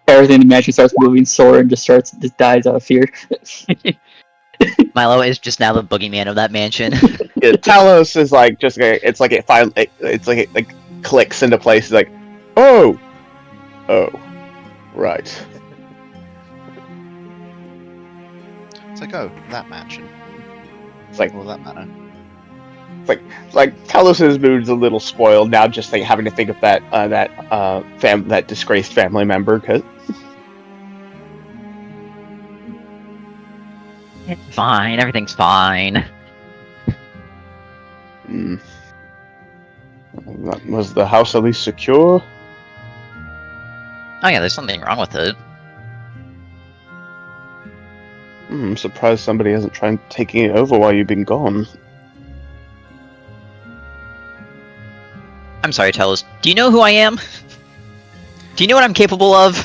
Everything in the mansion starts moving. Soren just dies out of fear. Milo is just now the boogeyman of that mansion. Yeah, Talos is like just it's like it finally it like clicks into place. It's like, oh, right. It's like, oh, that mansion. It's like Well, that manor. like Talos's mood's a little spoiled now, just like having to think of that disgraced family member. Cause It's fine. Everything's fine. Was the house at least secure? Oh yeah, there's something wrong with it. I'm surprised somebody hasn't tried taking it over while you've been gone. I'm sorry, Talos. Do you know who I am? Do you know what I'm capable of?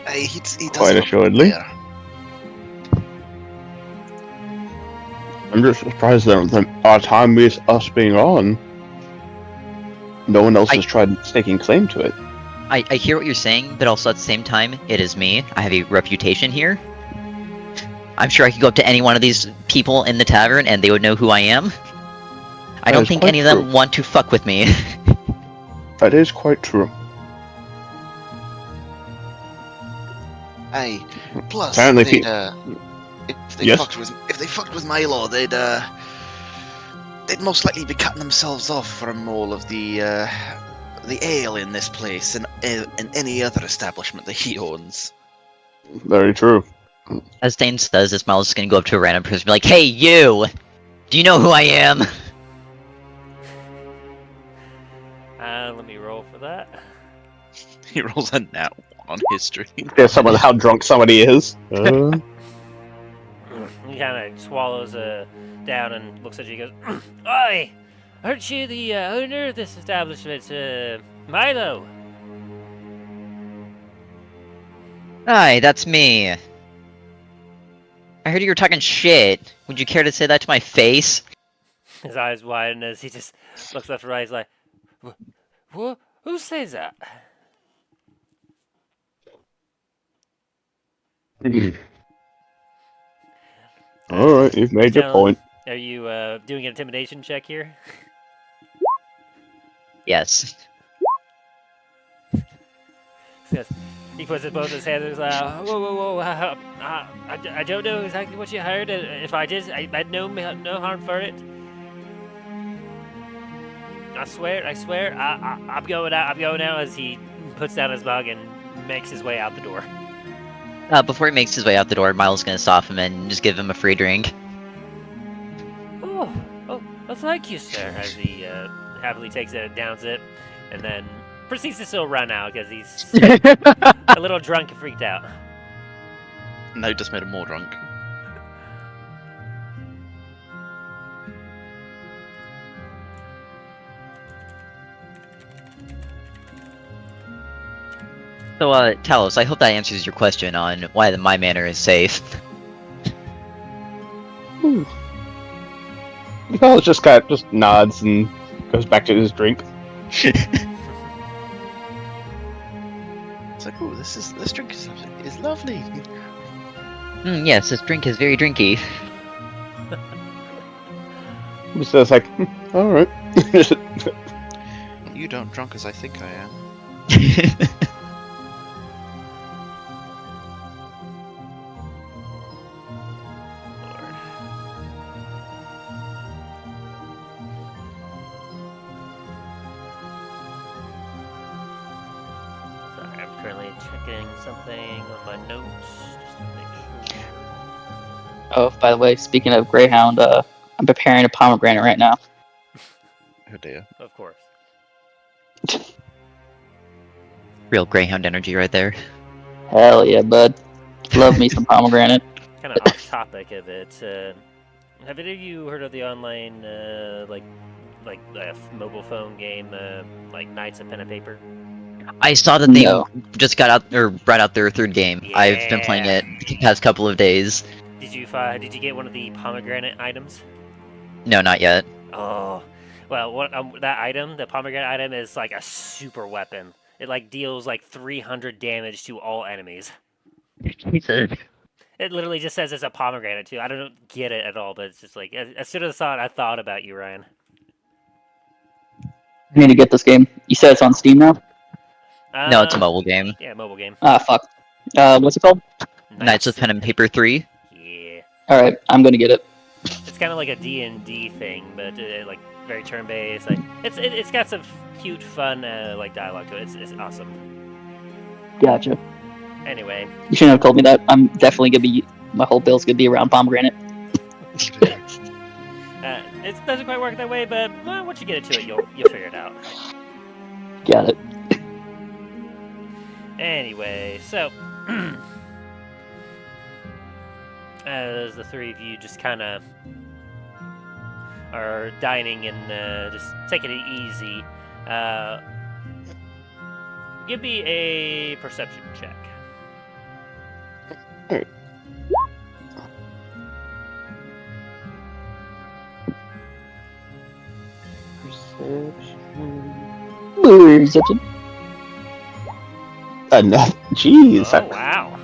Hey, he does Quite look assuredly. there. I'm just surprised that our time with us being on, no one else has tried staking claim to it. I hear what you're saying, but also at the same time, it is me. I have a reputation here. I'm sure I could go up to any one of these people in the tavern and they would know who I am. I That don't is think quite any of them true. want to fuck with me. That is quite true. Hey, plus Apparently if they Yes? fucked with Milo, they'd most likely be cutting themselves off from all of the ale in this place and any other establishment that he owns. Very true. As Dain says this, Miles is gonna go up to a random person and be like, "Hey, you! Do you know who I am?" Let me roll for that. He rolls a nat 1 on history. Yeah, someone how drunk somebody is. He kind of swallows down and looks at you and goes, "Oi! Aren't you the owner of this establishment, Milo?" Hi, that's me. I heard you were talking shit. Would you care to say that to my face? His eyes widen as he just looks left and right. He's like, Who says that?" Alright, you've made your point. Are you doing an intimidation check here? Yes. Yes. He puts both his hands and he's like, whoa. I don't know exactly what you heard. If I did, I had no harm for it. I swear. I'm going out as he puts down his mug and makes his way out the door. Before he makes his way out the door, Miles is gonna stop him and just give him a free drink. Oh, thank you, sir. As he happily takes it and downs it, and then proceeds to still run out because he's a little drunk and freaked out. No, just made him more drunk. So, Talos, I hope that answers your question on why the My Manor is safe. Carlos just kind of just nods and goes back to his drink. It's like, oh, this drink is lovely. Yes, this drink is very drinky. He says like, alright. You don't drunk as I think I am. Lord. Sorry, I'm currently checking something on my notes just to make sure. Oh, by the way, speaking of Greyhound, I'm preparing a pomegranate right now. Oh dear. Of course. Real Greyhound energy right there. Hell yeah, bud. Love me some pomegranate. Kind of off topic of it. Have any of you heard of the online mobile phone game like Knights of Pen and Paper? I saw that they No. just got out or brought out their third game. I've been playing it the past couple of days. Did you get one of the pomegranate items? No, not yet. Oh, well, that item, the pomegranate item, is like a super weapon. It like deals like 300 damage to all enemies. Jesus. It literally just says it's a pomegranate too. I don't get it at all, but it's just like as soon as I saw it, I thought about you, Ryan. I need to get this game. You said it's on Steam now? No, it's a mobile game. Yeah, mobile game. Ah, fuck. What's it called? Knights of Pen and Paper 3. Yeah, Alright, I'm gonna get it. it's kind of like a D&D thing, but like very turn-based. Like it's got some cute, fun like dialogue to it. It's awesome. Gotcha. Anyway, You shouldn't have told me that. I'm definitely gonna be... My whole bill's gonna be around pomegranate. it doesn't quite work that way, but once you get into it, you'll figure it out. Got it. Anyway, so as the three of you just kind of are dining and just taking it easy, give me a perception check. Alright. Perception. Enough. Jeez. Oh wow!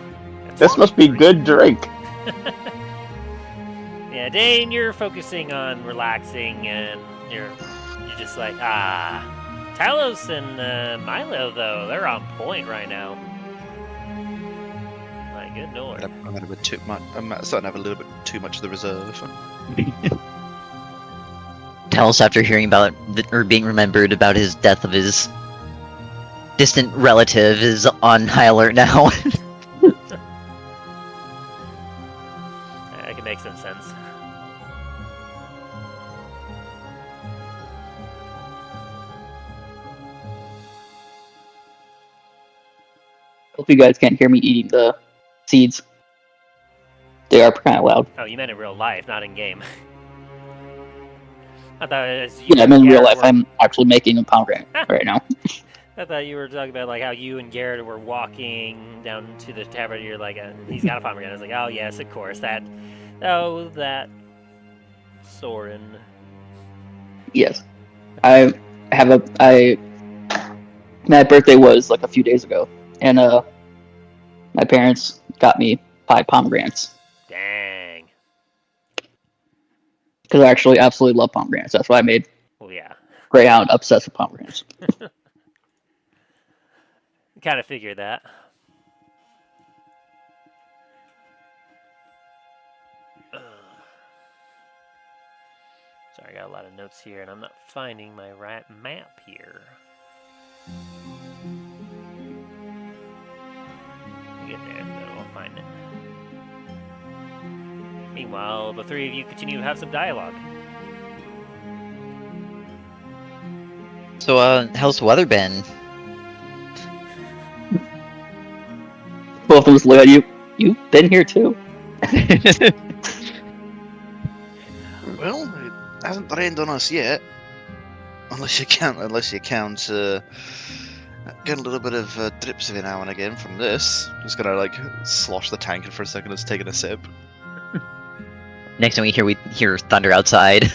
This must be good drink. Yeah, Dain, you're focusing on relaxing, and you're just like, Talos and Milo, though, they're on point right now. My good lord. I'm having a bit too much. I'm starting to have a little bit too much of the reserve. Talos, after hearing about or being remembered about his death of his distant relative, is on high alert now. That can make some sense. Hope you guys can't hear me eating the seeds. They are kind of loud. Oh, you meant in real life, not in game. I thought it was you Yeah, I'm and in real Garrett life. I'm actually making a pomegranate right now. I thought you were talking about like how you and Garrett were walking down to the tavern. You're like, he's got a pomegranate. I was like, oh yes, of course. That Soren. Yes. My birthday was like a few days ago, and my parents got me 5 pomegranates Dang. because I actually absolutely love pomegranates. That's why I made Well, yeah. Greyhound obsessed with pomegranates. Kind of figured that. Sorry, I got a lot of notes here, and I'm not finding my right map here. We'll get there, though. I'll find it. Meanwhile, the three of you continue to have some dialogue. So, how's the weather been? Both of them just look at you. You've been here too. Well, it hasn't rained on us yet, unless you count Getting a little bit of drips every now and again from this. Just gonna like slosh the tankard for a second, just taking a sip. Next time we hear thunder outside.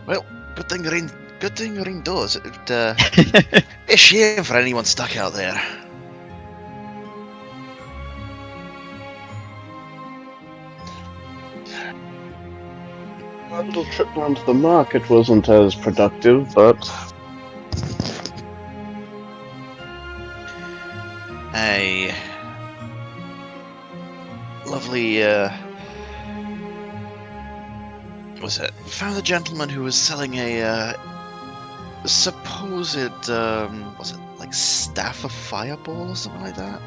Well, good thing you're indoors. It'd be a shame for anyone stuck out there. Our little trip down to the market wasn't as productive, but A lovely, was it? Found a gentleman who was selling a supposed, was it like staff of fireball or something like that?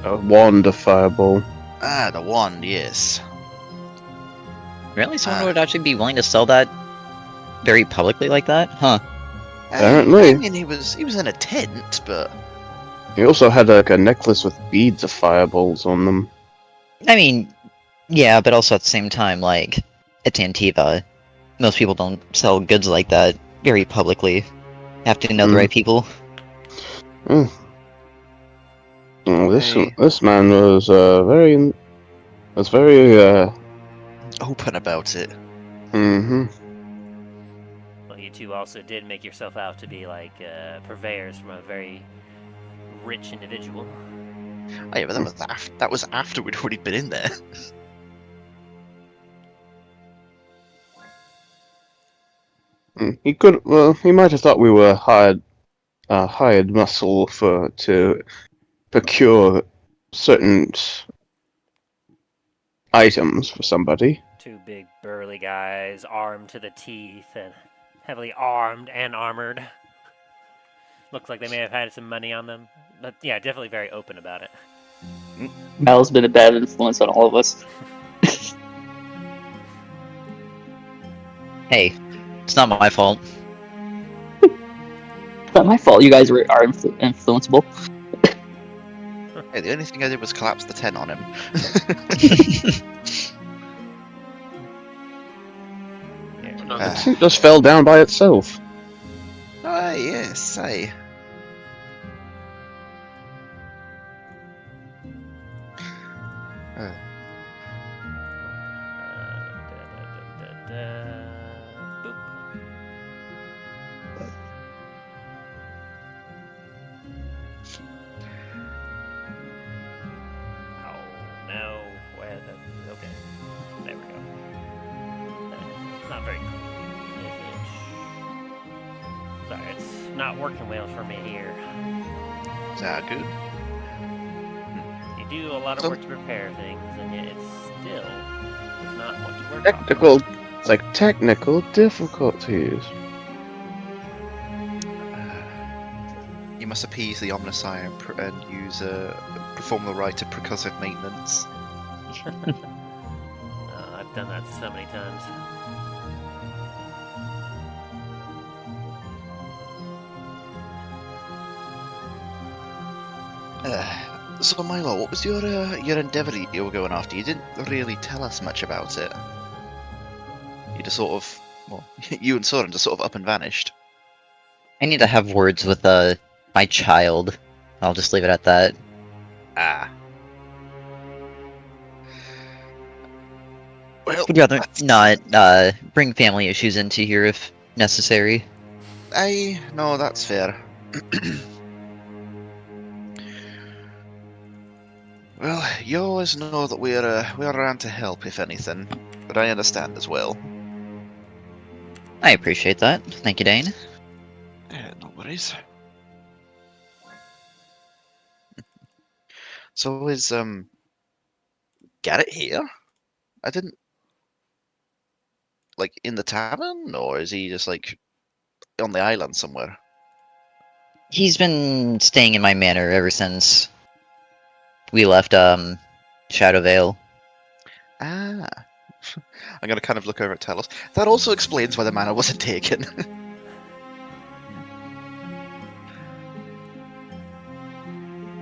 a wand of fireball. Ah, the wand, yes. Really? Someone would actually be willing to sell that very publicly like that? Huh. Apparently. I mean, he was in a tent, but He also had like a necklace with beads of fireballs on them. I mean, yeah, but also at the same time, like, it's Antiva. Most people don't sell goods like that very publicly. Have to know the right people. Oh, Hey. this man was very open about it. mm-hmm. Well, you two also did make yourself out to be like purveyors from a very rich individual. Oh yeah, but that was after we'd already been in there. He might have thought we were hired muscle to procure certain items for somebody. Two big burly guys, armed to the teeth, and heavily armed and armored. Looks like they may have had some money on them. But yeah, definitely very open about it. Mel's been a bad influence on all of us. Hey, it's not my fault. It's not my fault. You guys are influenceable. Hey, the only thing I did was collapse the tent on him. It just fell down by itself. Ah, yes, I. Boop. Oh no, where the... Okay, there we go. Not very clear. Sorry, it's not working well for me here. Is that good? You do a lot of So- work to prepare things, and yet it still does not want to work. It's like technical difficulties. You must appease the Omniscient and use perform the rite of percussive maintenance. I've done that so many times. So Milo, what was your endeavour that you were going after? You didn't really tell us much about it. You just sort of, well, you and Soren just sort of up and vanished. I need to have words with my child. I'll just leave it at that. Ah. Well, Would rather not bring family issues into here if necessary. no, that's fair. Well, you always know that we're around to help if anything, but I understand as well. I appreciate that. Thank you, Dain. No worries. So is Garrett here? I didn't like in the tavern, or is he just like on the island somewhere? He's been staying in my manor ever since we left Shadow Vale. Ah. I'm gonna kind of look over at Talos. That also explains why the manor wasn't taken.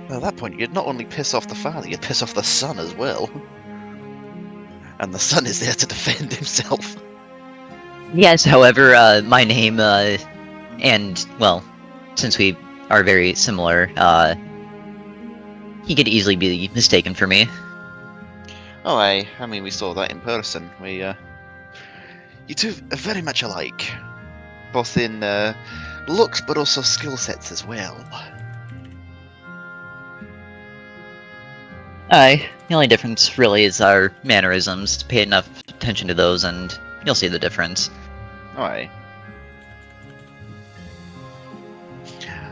Well, at that point, you'd not only piss off the father, you'd piss off the son as well. And the son is there to defend himself. Yes, however, my name And, well, since we are very similar, he could easily be mistaken for me. Oh, I mean, we saw that in person. You two are very much alike, both in looks, but also skill sets as well. Aye, the only difference really is our mannerisms. Pay enough attention to those and you'll see the difference. Aye.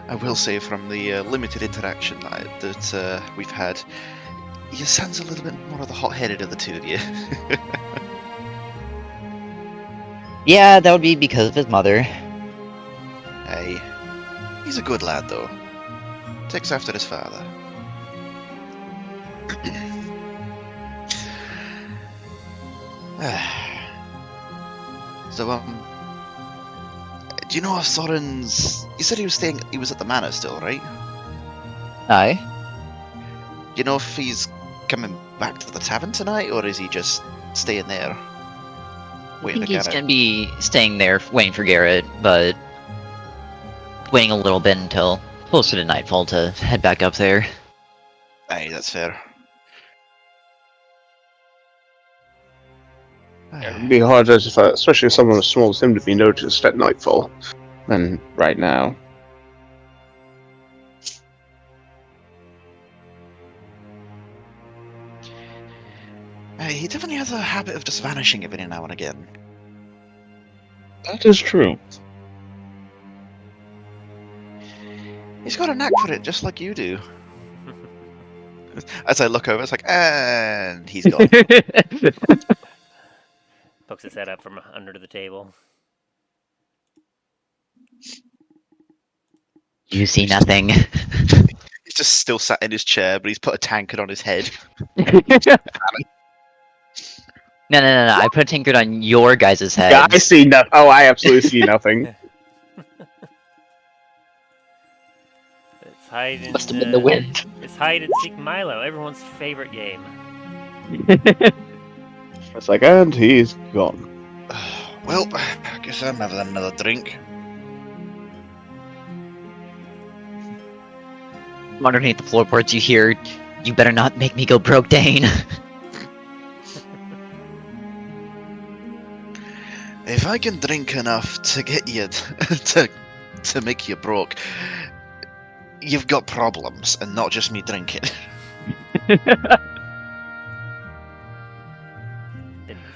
I will say from the limited interaction that we've had, your son's a little bit more of the hot-headed of the two of you. Yeah, that would be because of his mother. Hey, he's a good lad though. Takes after his father. So, do you know if Soren's... You said he was at the manor still, right? Aye. Do you know if he's coming back to the tavern tonight, or is he just staying there? I Waiting think to he's get gonna be staying there waiting for Garrett, but waiting a little bit until closer to nightfall to head back up there. Aye, that's fair. It'd be hard, as especially someone as small as him, to be noticed at nightfall than right now. He definitely has a habit of just vanishing every now and again. That is true. He's got a knack for it, just like you do. As I look over, it's like, and he's gone. Pokes his head up from under the table. You see nothing. He's just still sat in his chair, but he's put a tankard on his head. No. I put a tankard on your guys' heads. Yeah, I see nothing. Oh, I absolutely see nothing. It's hide and Must have been the wind. It's hide and seek Milo, everyone's favorite game. It's like, and he's gone. Well, I guess I'm having another drink. From underneath the floorboards, you hear, "You better not make me go broke, Dain." If I can drink enough to get you to make you broke, you've got problems, and not just me drinking. Been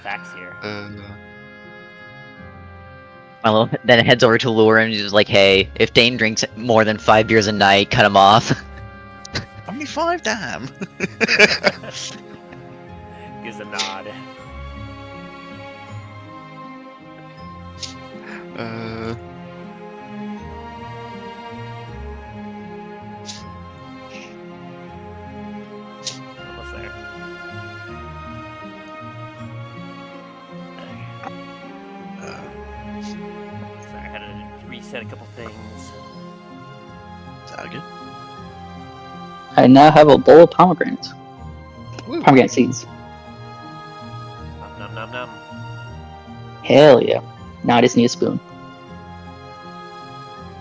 facts here. Milo then heads over to Lure and he's like, "Hey, if Dain drinks more than 5 beers a night, cut him off." Only 5, damn. Gives a nod. Almost there. Sorry, I had to reset a couple things. Is that good? I now have a bowl of pomegranates. Woo. Pomegranate seeds. Nom nom nom. Hell yeah. Now I just need a spoon.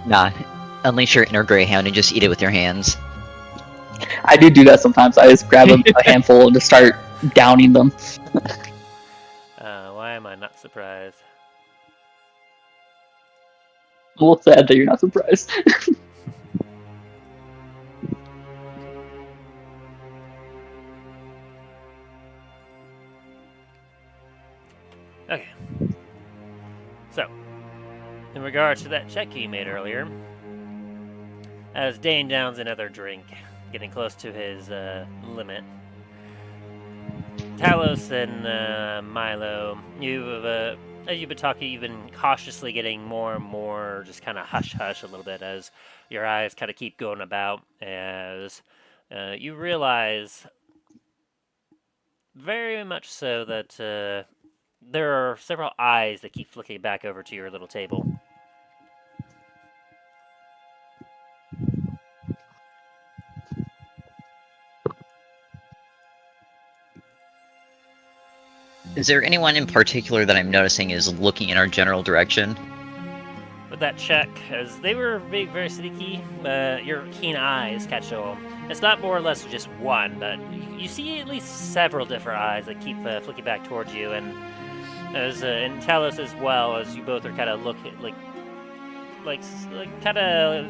Nah, unleash your inner greyhound and just eat it with your hands. I do that sometimes. I just grab a handful and just start downing them. Why am I not surprised? A little sad that you're not surprised. Okay. So, in regards to that check you made earlier, as Dain downs another drink, getting close to his limit, Talos and Milo, as you've been talking, you've been cautiously getting more and more just kind of hush-hush a little bit as your eyes kind of keep going about as you realize very much so that there are several eyes that keep flicking back over to your little table. Is there anyone in particular that I'm noticing is looking in our general direction? with that check, as they were being very sneaky. Your keen eyes catch on. It's not more or less just one, but you see at least several different eyes that keep flicking back towards you, and as and Talos as well, as you both are kind of looking like kind of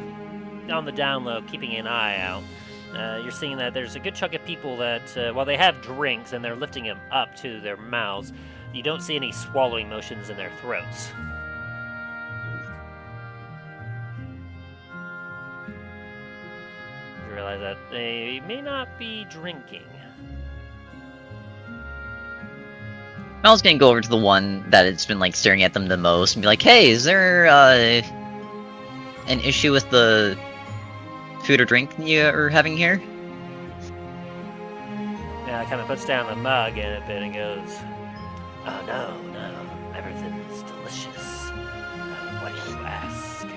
on the down low, keeping an eye out. You're seeing that there's a good chunk of people that, while they have drinks and they're lifting them up to their mouths, you don't see any swallowing motions in their throats. You realize that they may not be drinking. Mel's gonna go over to the one that has been like staring at them the most and be like, "Hey, is there an issue with the food or drink you're having here?" Now it kind of puts down the mug in a bit and goes, "Oh no, everything's delicious. Why do you ask?"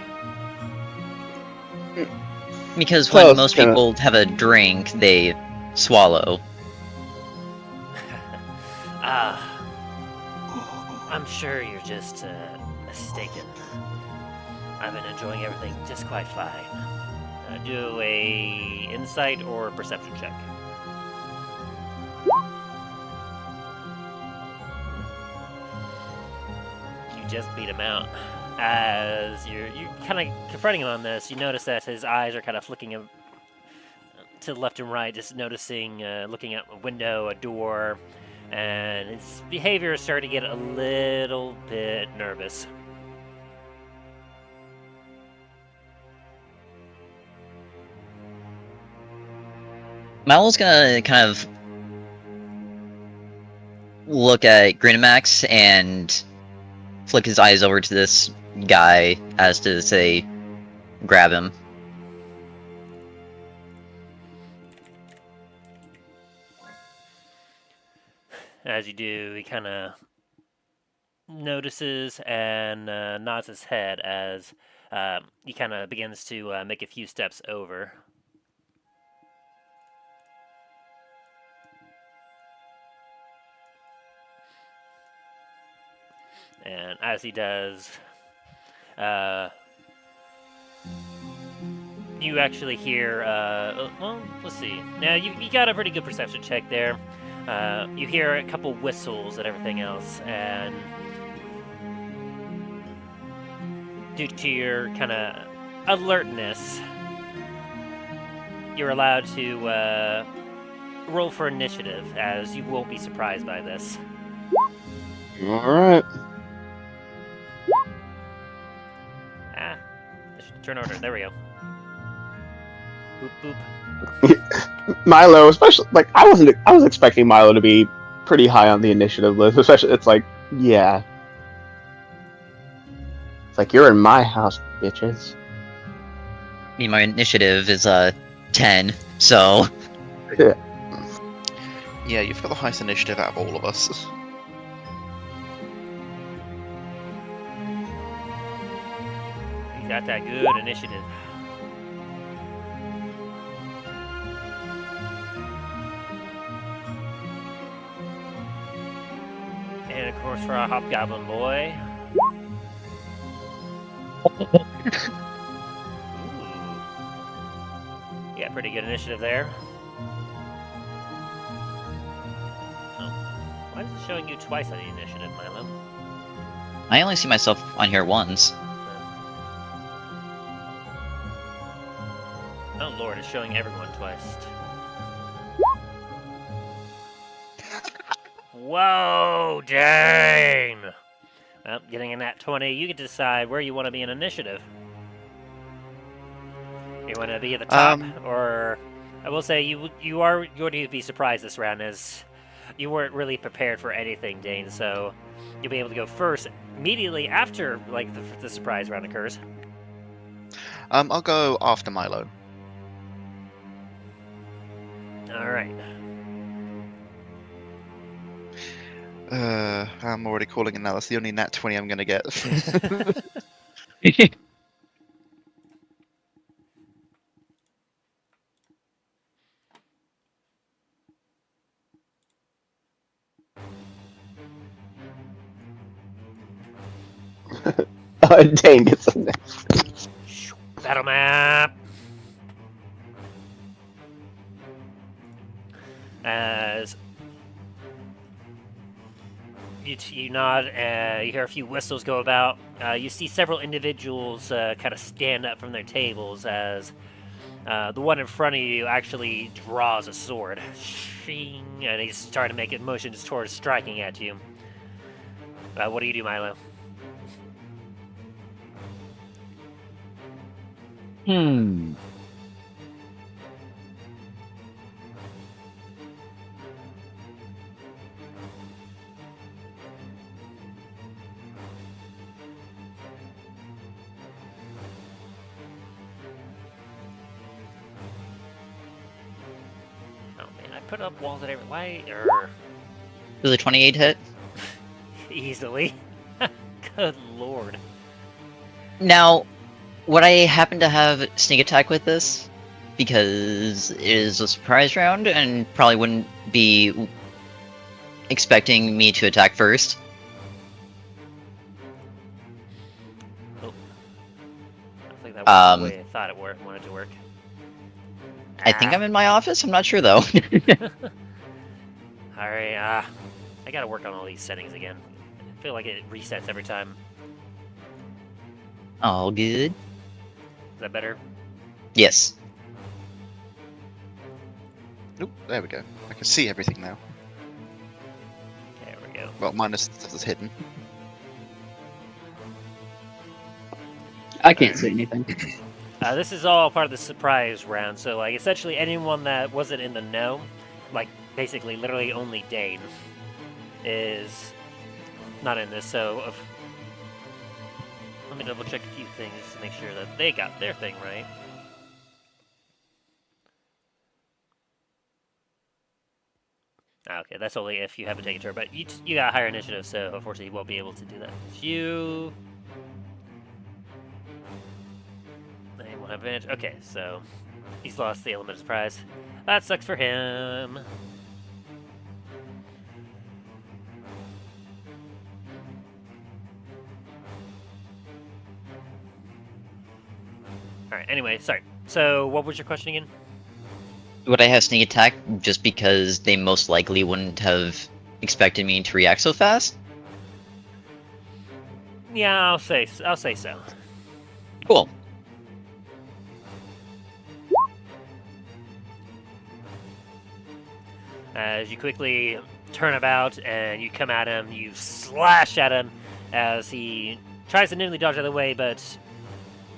Because Well, when it's most kinda- people have a drink, they swallow. I'm sure you're just mistaken. I've been enjoying everything just quite fine. Do a insight or perception check. You just beat him out. As you're kind of confronting him on this, you notice that his eyes are kind of flicking him to the left and right, just noticing, looking out a window, a door, and his behavior is starting to get a little bit nervous. Milo's gonna kind of look at Grinamax and flick his eyes over to this guy as to say, grab him. As you do, he kind of notices and nods his head as he kind of begins to make a few steps over. And as he does, you actually hear, well, let's see. Now, you got a pretty good perception check there. You hear a couple whistles and everything else, and due to your kind of alertness, you're allowed to roll for initiative, as you won't be surprised by this. Alright. Turn order. There we go. Boop boop. Milo, especially, like, I was expecting Milo to be pretty high on the initiative list, especially, it's like, yeah. It's like, you're in my house, bitches. I mean, my initiative is 10, so Yeah, you've got the highest initiative out of all of us. He's got that good initiative. And of course for our hobgoblin boy. Ooh. Yeah, pretty good initiative there. Oh, why is it showing you twice on the initiative, Milo? I only see myself on here once. Oh lord, it's showing everyone twice. Whoa, Dain! Well, getting in that 20, you can decide where you want to be in initiative. You want to be at the top, or I will say you are going to be surprised this round, as you weren't really prepared for anything, Dain. So you'll be able to go first immediately after like the surprise round occurs. I'll go after Milo. All right. I'm already calling it now. That's the only nat 20 I'm gonna get. Dain gets in there. Battle map. As you nod, you hear a few whistles go about. You see several individuals kind of stand up from their tables as the one in front of you actually draws a sword. Shing, and he's starting to make motions towards striking at you. What do you do, Milo? Oh man, I put up walls at every light, or Does a 28 hit? easily. Good lord. Now, would I happen to have sneak attack with this? Because it is a surprise round and probably wouldn't be expecting me to attack first. I don't think that worked the way I thought it wanted to work. I think I'm in my office, I'm not sure though. Alright, I gotta work on all these settings again. I feel like it resets every time. All good. Is that better? Yes. Oop, there we go. I can see everything now. There we go. Well, minus the stuff that's hidden. I can't see anything. This is all part of the surprise round, so like essentially anyone that wasn't in the know, like basically literally only Dain, is not in this. So let me double check a few things to make sure that they got their thing right. Okay, that's only if you haven't taken a turn, but you got a higher initiative, so unfortunately you won't be able to do that. You... They won't have advantage. Okay, so he's lost the element of surprise. That sucks for him. Alright, anyway, sorry. So, what was your question again? Would I have sneak attack just because they most likely wouldn't have expected me to react so fast? Yeah, I'll say so. Cool. As you quickly turn about and you come at him, you slash at him as he tries to nimbly dodge out of the way, but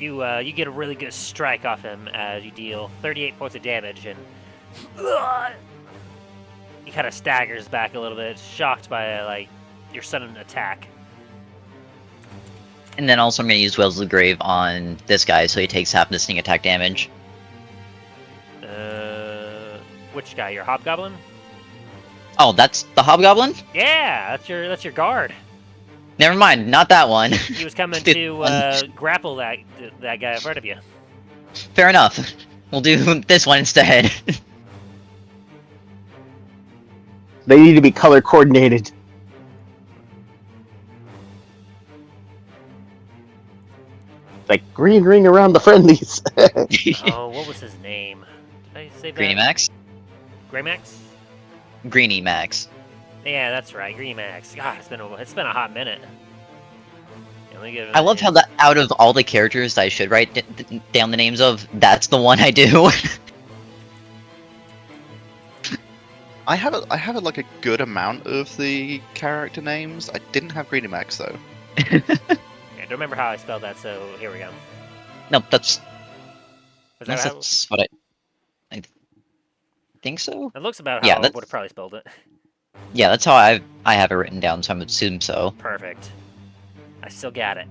you get a really good strike off him as you deal 38 points of damage, and he kind of staggers back a little bit, shocked by like your sudden attack. And then also I'm going to use Wells of the Grave on this guy so he takes half the sneak attack damage. Which guy? Your hobgoblin? Oh, that's the Hobgoblin? Yeah, that's your guard. Never mind, not that one. He was coming to grapple that guy in front of you. Fair enough. We'll do this one instead. They need to be color coordinated. Like green ring around the friendlies. Oh, what was his name? Did I say that? Greenie Max? Greymax? Greenie Max. Yeah, that's right, Greenie Max. God, it's been a hot minute. Yeah, let me give it I love how that out of all the characters that I should write down the names of, that's the one I do. I have like a good amount of the character names. I didn't have Greenie Max though. Yeah, don't remember how I spelled that, so here we go. No, that's Was that how... that's what I think so. It looks about how Yeah, I would have probably spelled it. Yeah, that's how I have it written down, so I'm assuming so. Perfect. I still got it.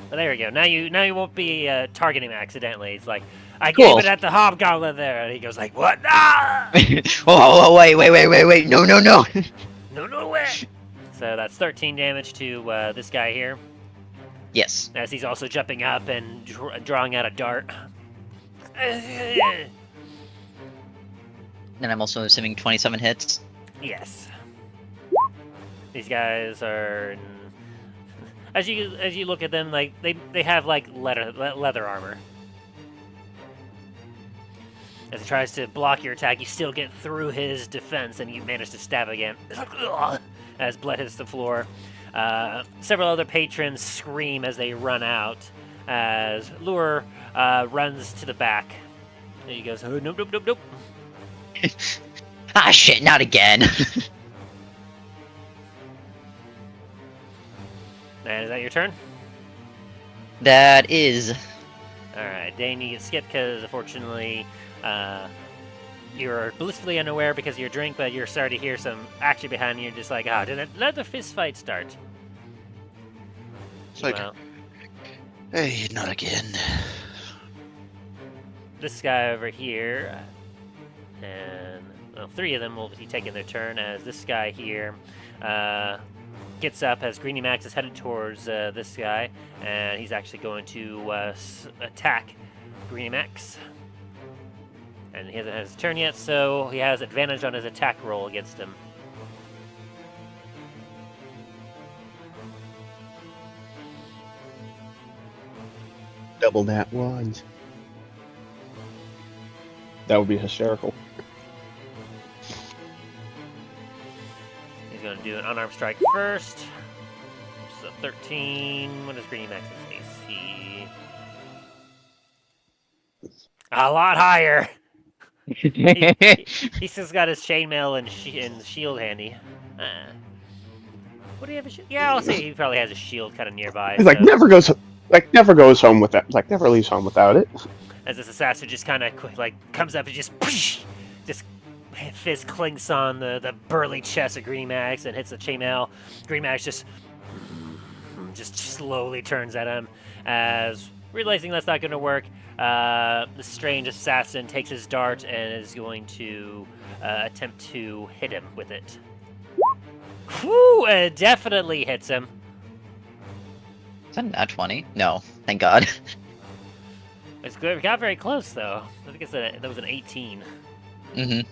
But there we go. Now you won't be targeting him accidentally. It's like, I Cool. gave it at the hobgoblin there, and he goes like, what? Ah! Oh, wait, no. No way! So that's 13 damage to this guy here, Yes. as he's also jumping up and drawing out a dart. And I'm also assuming 27 hits. Yes. These guys are... As you look at them, like they have like leather armor. As he tries to block your attack, you still get through his defense, and you manage to stab again. As blood hits the floor, several other patrons scream as they run out. As Lure runs to the back, and he goes, "Oh, nope, nope, nope, nope." Ah, shit! Not again. And is that your turn? That is. Alright, Dain, you get skipped because, unfortunately, you're blissfully unaware because of your drink, but you're starting to hear some action behind you. You're just like, did another fist fight start? It's like, Well, hey, not again. this guy over here, and, well, 3 of them will be taking their turn, as this guy here, gets up as Greeny Max is headed towards this guy, and he's actually going to attack Greeny Max. And he hasn't had his turn yet, so he has advantage on his attack roll against him. Double nat ones. That would be hysterical. He's going to do an unarmed strike first. So 13. What is Greeny Max's AC? A lot higher. He's just got his chainmail and shield handy. What do you have a shield? Yeah, I'll say he probably has a shield kind of nearby. He's like so- never goes home with that. Like never leaves home without it. As this assassin just kind of comes up and just fist clinks on the burly chest of Greeny Max and hits the chainmail. Greeny Max just slowly turns at him, as realizing that's not going to work. The strange assassin takes his dart and is going to attempt to hit him with it. Whew! It definitely hits him. Is that nat 20? No, thank God. It's good. We got very close though. I think that was an 18. Mm-hmm.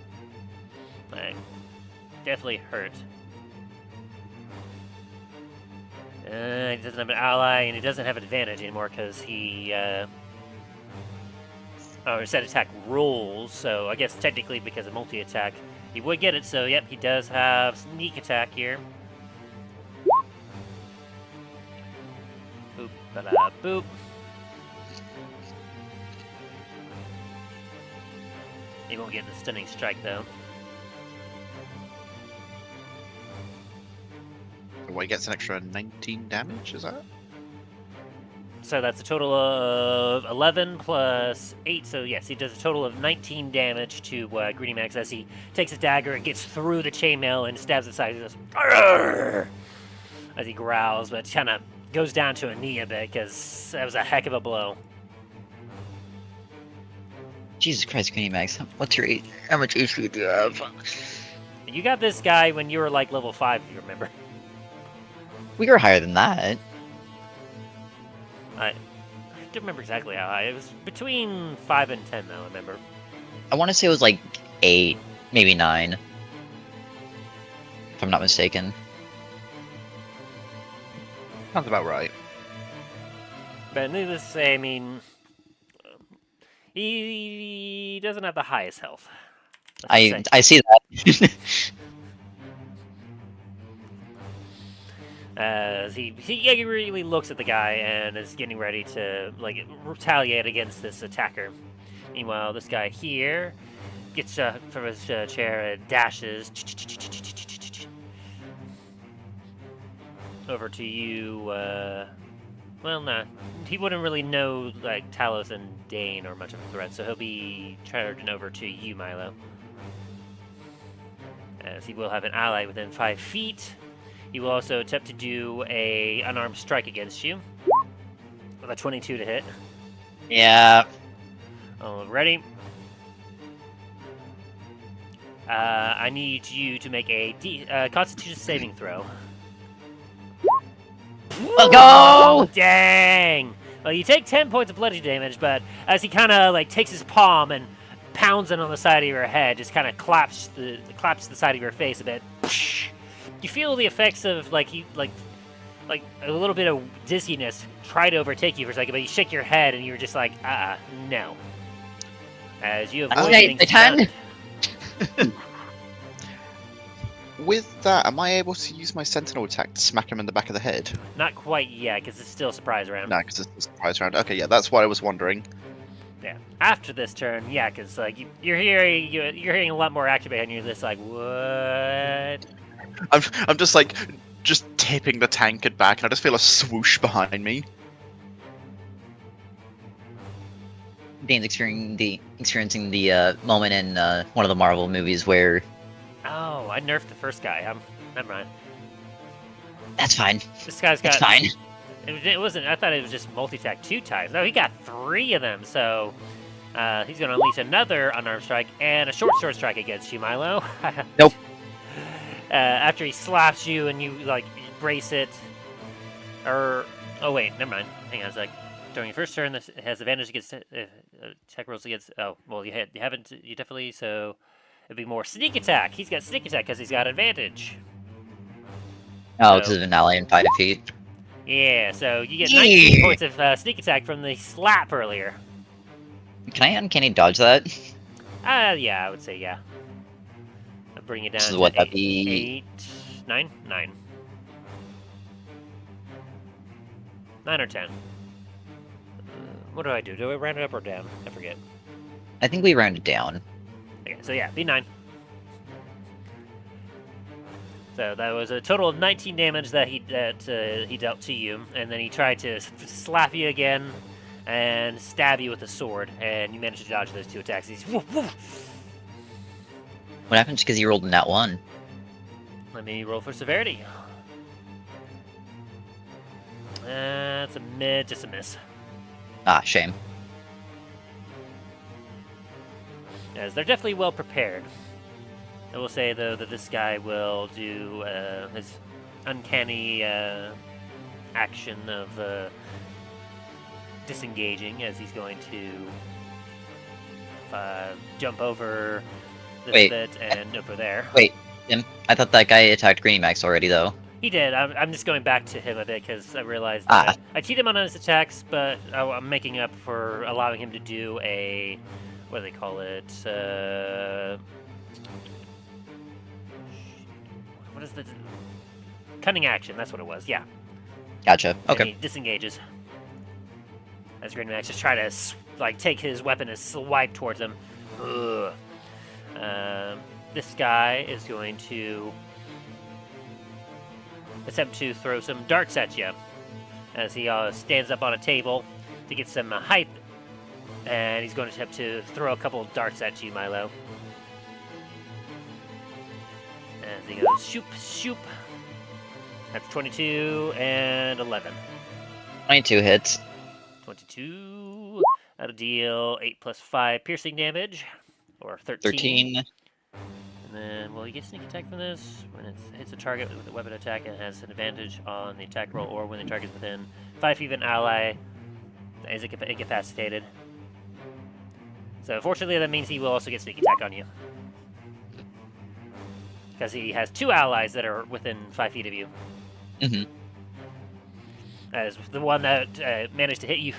Like, definitely hurt. He doesn't have an ally, and he doesn't have advantage anymore because he set attack rolls. So I guess technically because of multi-attack, he would get it. So yep, he does have sneak attack here. Boop, ba-da, boop. He won't get the stunning strike though. Well, he gets an extra 19 damage, is that? So that's a total of 11 plus 8. So yes, he does a total of 19 damage to Greeny Max as he takes a dagger and gets through the chainmail and stabs the side. He goes, "Arrgh!" As he growls, but kind of goes down to a knee a bit because that was a heck of a blow. Jesus Christ, Greeny Max. What's your how much HP do you have? You got this guy when you were like level 5, if you remember. We were higher than that. I don't remember exactly how high. It was between 5 and 10, though, I remember. I want to say it was like 8, maybe 9. If I'm not mistaken. Sounds about right. But needless to say, I mean, he doesn't have the highest health. Let's just say. I see that. As he really looks at the guy and is getting ready to retaliate against this attacker. Meanwhile, this guy here gets from his chair and dashes over to you. Well, nah, he wouldn't really know like Talos and Dain are much of a threat, so he'll be charging over to you, Milo. As he will have an ally within 5 feet. He will also attempt to do a unarmed strike against you with a 22 to hit. Yeah. Ready? I need you to make a Constitution saving throw. Let's go! Dang! Well, you take 10 points of bludgeoning damage, but as he kind of takes his palm and pounds it on the side of your head, just kind of claps the side of your face a bit. You feel the effects of like a little bit of dizziness try to overtake you for a second, but you shake your head and you're just like, no. As you avoid Okay, getting the 10. stunned. With that, am I able to use my sentinel attack to smack him in the back of the head? Not quite yet, because it's still a surprise round. No, because it's a surprise round. Okay, yeah, that's what I was wondering. Yeah. After this turn, yeah, because like you're hearing a lot more action behind you. You're just like, what? I'm just like tipping the tankard back, and I just feel a swoosh behind me. Dane's experiencing the moment in one of the Marvel movies where Oh, I nerfed the first guy. Never mind. that's fine. This guy's got. It's fine. It wasn't. I thought it was just multi-attack 2 times. No, he got 3 of them. So he's going to unleash another unarmed strike and a short sword strike against you, Milo. Nope. After he slaps you and you like brace it, or oh wait, never mind. Hang on a sec. During your first turn, this has advantage against attack rolls against. Oh well, you definitely so. It'd be more sneak attack. He's got sneak attack because he's got advantage. Oh, So- because of an ally in 5 feet. Yeah, so you get 19 Yeah. points of sneak attack from the slap earlier. Can I uncanny dodge that? Yeah, I would say yeah. I'll bring it down So to what, that'd 8, be- 9? 9. 9 or 10. What do I do? Do I round it up or down? I forget. I think we rounded down. Okay, so yeah, be 9. So that was a total of 19 damage that he dealt to you, and then he tried to slap you again and stab you with a sword, and you managed to dodge those 2 attacks. He's woof, woof. What happens because he rolled in that one? Let me roll for severity. It's a mid, just a miss. Ah, shame. As they're definitely well prepared. I will say though that this guy will do his uncanny action of disengaging, as he's going to jump over this Wait. bit and over there. Wait, Tim, I thought that guy attacked Greeny Max already, though. He did. I'm just going back to him a bit because I realized that I cheated him on his attacks, but I'm making up for allowing him to do a what do they call it? What is the cunning action? That's what it was. Yeah. Gotcha. And Okay. he disengages. As Green Max just try to take his weapon and swipe towards him. Ugh. This guy is going to attempt to throw some darts at you as he stands up on a table to get some height, and he's going to attempt to throw a couple of darts at you, Milo. As he goes shoop, shoop. That's 22 and 11. 22 hits. 22. That'll deal 8 plus 5 piercing damage, or 13. 13. And then, will he get sneak attack from this? When it hits a target with a weapon attack, it has an advantage on the attack roll, or when the target is within 5 feet of an ally, is incapacitated. So, unfortunately, that means he will also get sneak attack on you. Because he has 2 allies that are within 5 feet of you. Mm-hmm. As the one that managed to hit you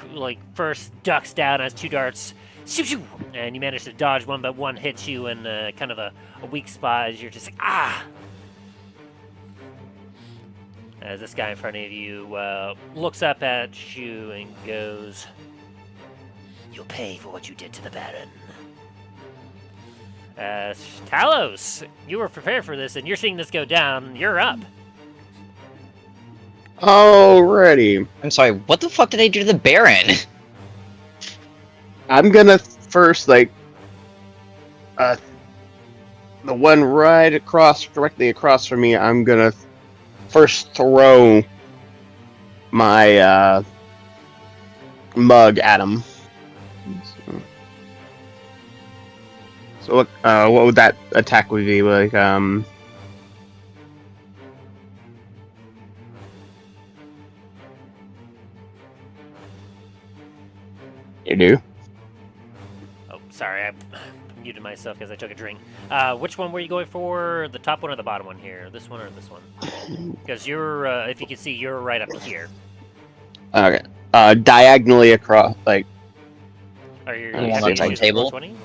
first ducks down, has 2 darts, shoo, shoo, and you manage to dodge one, but one hits you in kind of a weak spot as you're just like, ah! As this guy in front of you looks up at you and goes, "You'll pay for what you did to the Baron." Talos, you were prepared for this, and you're seeing this go down. You're up. Alrighty. I'm sorry, what the fuck did I do to the Baron? I'm gonna first, the one right across, directly across from me, I'm gonna first throw my, mug at him. So what would that attack would be like? You do? Oh, sorry, I'm muted myself because I took a drink. Which one were you going for? The top one or the bottom one here? This one or this one? Because you're, if you can see, you're right up here. Okay. Diagonally across, like. Are you On happy the to choose table? 420?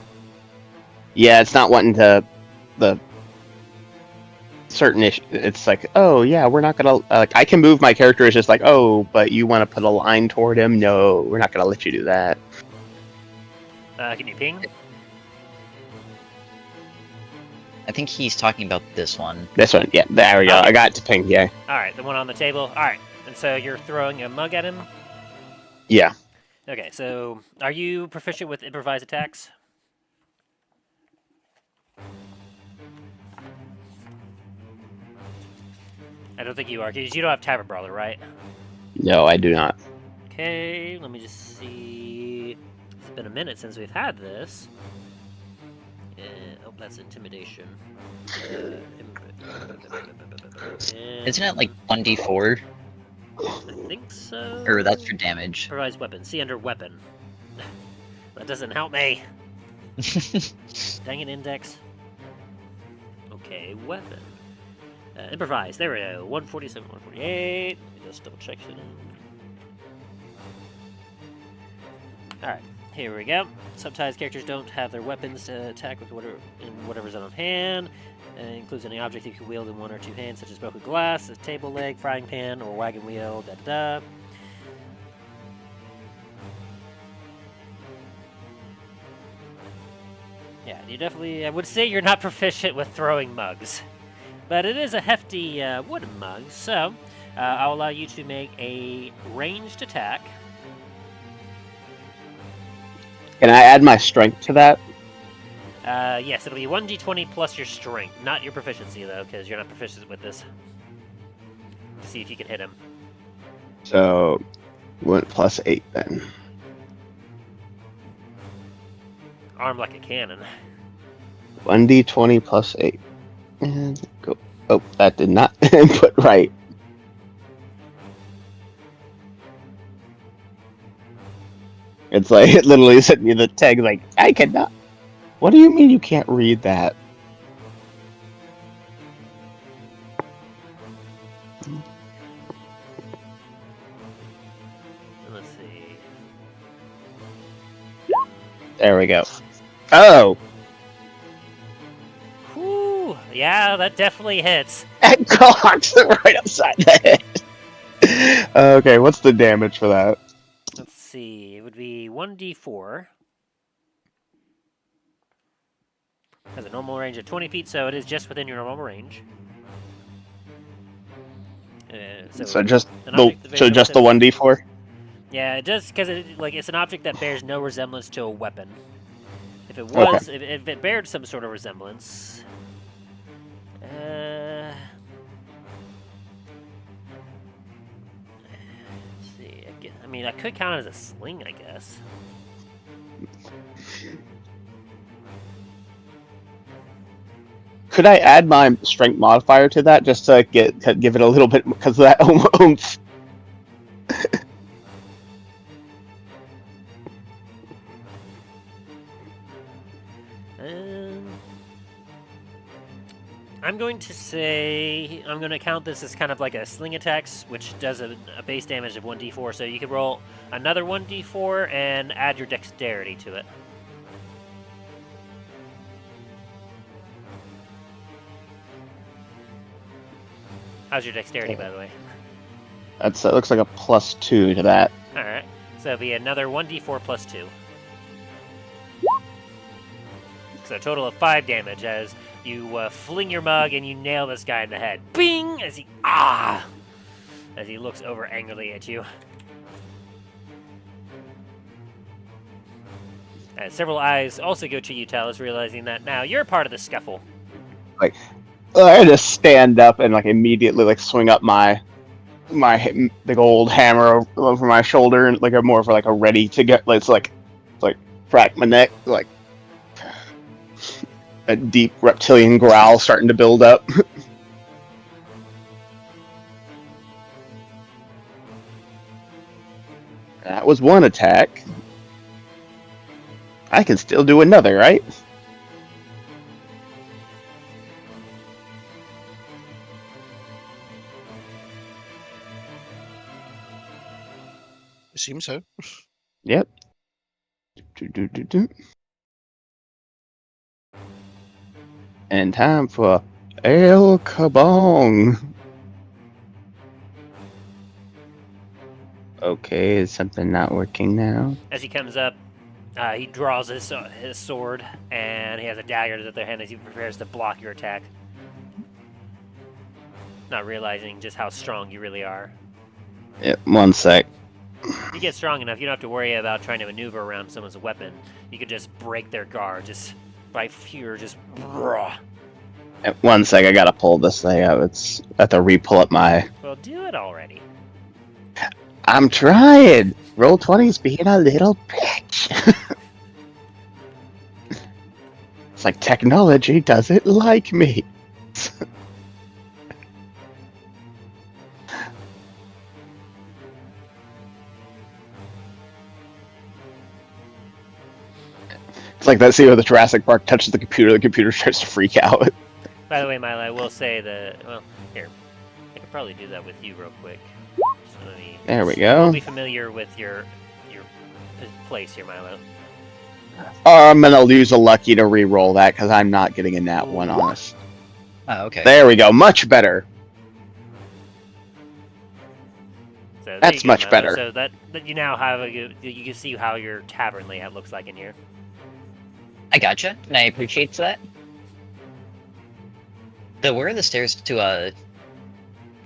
Yeah, it's not wanting to. The certain issue. It's like, oh yeah, we're not gonna. Like, I can move my character. It's just like, oh, but you want to put a line toward him? No, we're not gonna let you do that. Can you ping? I think he's talking about this one. This one, yeah, there we go. Okay. I got it to ping. Yeah, Alright, the one on the table. Alright, and so you're throwing a mug at him? yeah. Okay, so are you proficient with improvised attacks? I don't think you are, because you don't have Tavern Brawler, right? No, I do not. Okay, let me just see. It's been a minute since we've had this. Oh, that's intimidation. Isn't it like 1d4? I think so. Or that's for damage. Improvised weapon. See under weapon. That doesn't help me. Dang it, index. Okay, weapon. Improvise. There we go. 147, 148. Let me just double check it. Alright, here we go. Sometimes characters don't have their weapons to attack with whatever's on hand. Includes any object you can wield in one or two hands, such as broken glass, a table leg, frying pan, or wagon wheel, da-da-da. Yeah, you definitely, I would say you're not proficient with throwing mugs. But it is a hefty wooden mug, so I'll allow you to make a ranged attack. Can I add my strength to that? Yes, it'll be 1d20 plus your strength, not your proficiency, though, because you're not proficient with this. To see if you can hit him. So, 1 plus 8 then. Armed like a cannon. 1d20 plus 8. And go. Oh, that did not input right. It's like, it literally sent me the tag, like, I cannot. What do you mean you can't read that? Let's see. There we go. Oh! Whew, yeah, that definitely hits. That clocks right upside the head. Okay, what's the damage for that? Let's see, it would be 1d4. Has a normal range of 20 feet, so it is just within your normal range. So just an the object that bears no 1d4? Yeah, it does because it's an object that bears no resemblance to a weapon. If it was, if it bared some sort of resemblance, let's see. I mean, I could count it as a sling, I guess. Could I add my strength modifier to that just to give it a little bit because of that oomph? I'm going to say I'm going to count this as kind of like a sling attacks, which does a base damage of 1d4. So you can roll another 1d4 and add your dexterity to it. How's your dexterity, by the way? That looks like a +2 to that. All right, so it'll be another 1d4 plus 2. So a total of 5 damage as you fling your mug and you nail this guy in the head. Bing! As he looks over angrily at you. Several eyes also go to you, Talos, realizing that now you're part of the scuffle. I just stand up and immediately swing up my big old hammer over my shoulder and more of a ready to get. It's like crack my neck a deep reptilian growl starting to build up. That was one attack. I can still do another, right? Assume so. Yep. Do. And time for El Kabong. Okay, is something not working now? As he comes up, he draws his sword, and he has a dagger in the other hand as he prepares to block your attack. Not realizing just how strong you really are. Yep, 1 sec. If you get strong enough, you don't have to worry about trying to maneuver around someone's weapon. You can just break their guard, just by pure, just raw. 1 sec, I gotta pull this thing out. It's I have to re-pull up my. Well, do it already. I'm trying. Roll 20's being a little bitch. It's like technology doesn't like me. It's like that scene where the Jurassic Park touches the computer starts to freak out. By the way, Milo, I will say that, well, here, I could probably do that with you real quick. So let me, There we We'll go. be familiar with your place here, Milo. I'm gonna use a lucky to re-roll that because I'm not getting a nat 1 on us. Oh, okay. There we go, much better. So there That's you go, much Milo. better. So that you now have you can see how your tavern layout looks like in here. I gotcha, and I appreciate that. So where are the stairs to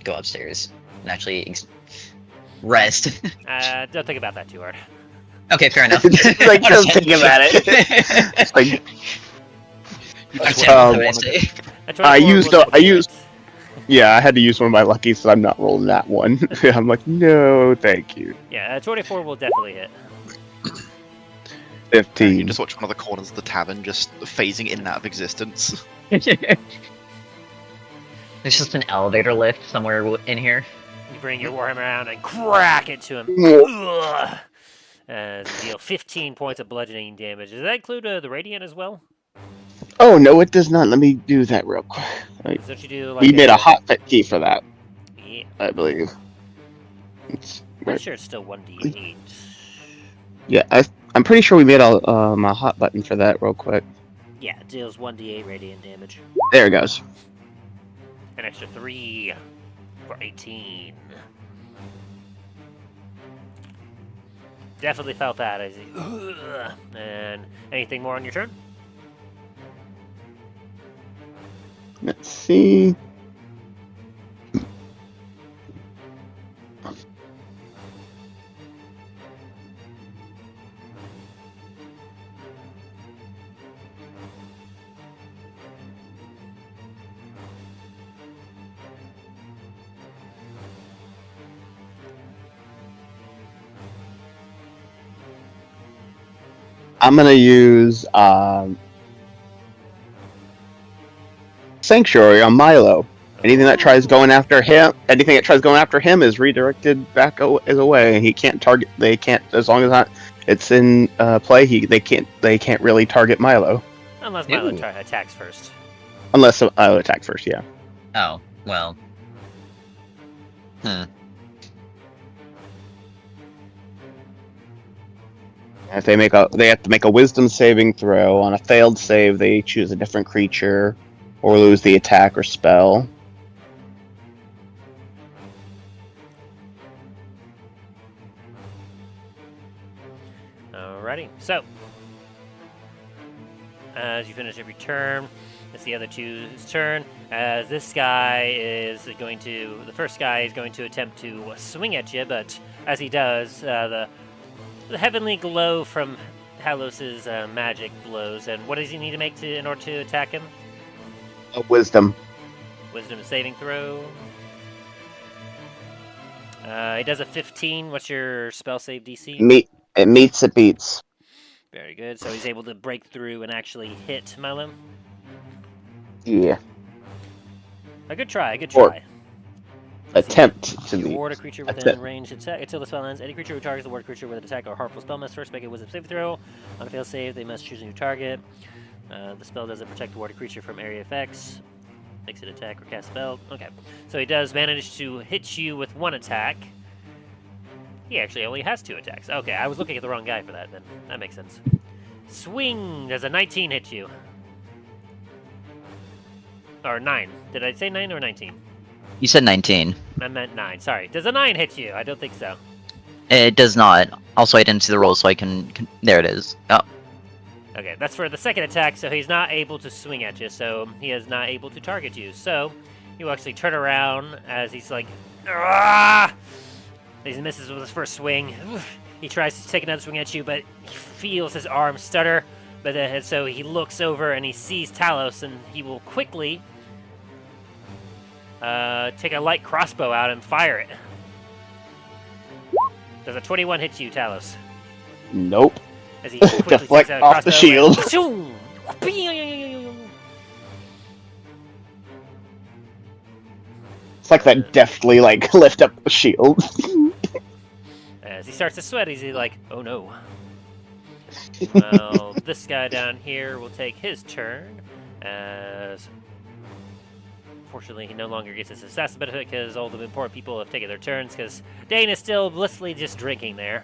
go upstairs and actually rest? Don't think about that too hard. Okay, fair enough. It's like, don't think about it. It's like, You I'm just saying, um, what would I say? A 24 used will a- I definitely used- hit. yeah, I had to use one of my luckies, so I'm not rolling that one. I'm like, no, thank you. Yeah, 24 will definitely hit. 15. You just watch one of the corners of the tavern just phasing in and out of existence. There's just an elevator lift somewhere in here. You bring your warhammer around and crack it to him. Ugh. Deal 15 points of bludgeoning damage. Does that include the radiant as well? Oh, no, it does not. Let me do that real quick. Is that what you do? Like We made a hot fit key for that, Yeah, I believe. It's, pretty sure it's still 1d8. yeah, I'm pretty sure we made a hot button for that real quick. Yeah, it deals 1d8 radiant damage. There it goes. An extra 3 for 18. Definitely felt that. I see. Ugh. And anything more on your turn? Let's see. I'm gonna use Sanctuary on Milo. Anything that tries going after him, is redirected back away. He can't target. They can't, as long as it's in play. They can't really target Milo Unless Milo Ooh. attacks first. unless Milo attacks first. Yeah. Oh, well. If they have to make a Wisdom saving throw. On a failed save, they choose a different creature, or lose the attack or spell. Alrighty, so as you finish every turn, it's the other two's turn. As this guy is going to, the first guy is going to attempt to swing at you, but as he does, the heavenly glow from Talos's magic glows. And what does he need to make in order to attack him? A Wisdom. Wisdom saving throw. He does a 15. What's your spell save DC? It meets. It beats. Very good. So he's able to break through and actually hit Milo. Yeah. A good try. A good Or- try. Attempt to You beat. ward a creature That's within it. range attack until the spell ends. Any creature who targets the ward creature with an attack or harmful spell must first make a wisdom saving throw. On a failed save, they must choose a new target. The spell doesn't protect the ward creature from area effects. Makes it attack or cast spell. Okay. So he does manage to hit you with one attack. He actually only has 2 attacks. Okay, I was looking at the wrong guy for that then. That makes sense. Swing! Does a 19 hit you? Or 9. Did I say 9 or 19? You said 19. I meant 9. Sorry. Does a 9 hit you? I don't think so. It does not. Also, I didn't see the roll, so I can... There it is. Oh. Okay, that's for the second attack, so he's not able to swing at you, so he is not able to target you. So, you actually turn around as he's like, ah! He misses with his first swing. He tries to take another swing at you, but he feels his arm stutter. But so he looks over and he sees Talos, and he will quickly take a light crossbow out and fire it. Does a 21 hit you, Talos? Nope. As he quickly Deflect takes out a off the crossbow shield. It's like that deftly like lift up the shield. As he starts to sweat, he's like, oh no. Well, this guy down here will take his turn, as fortunately he no longer gets his success benefit because all the important people have taken their turns, because Dain is still blissfully just drinking there.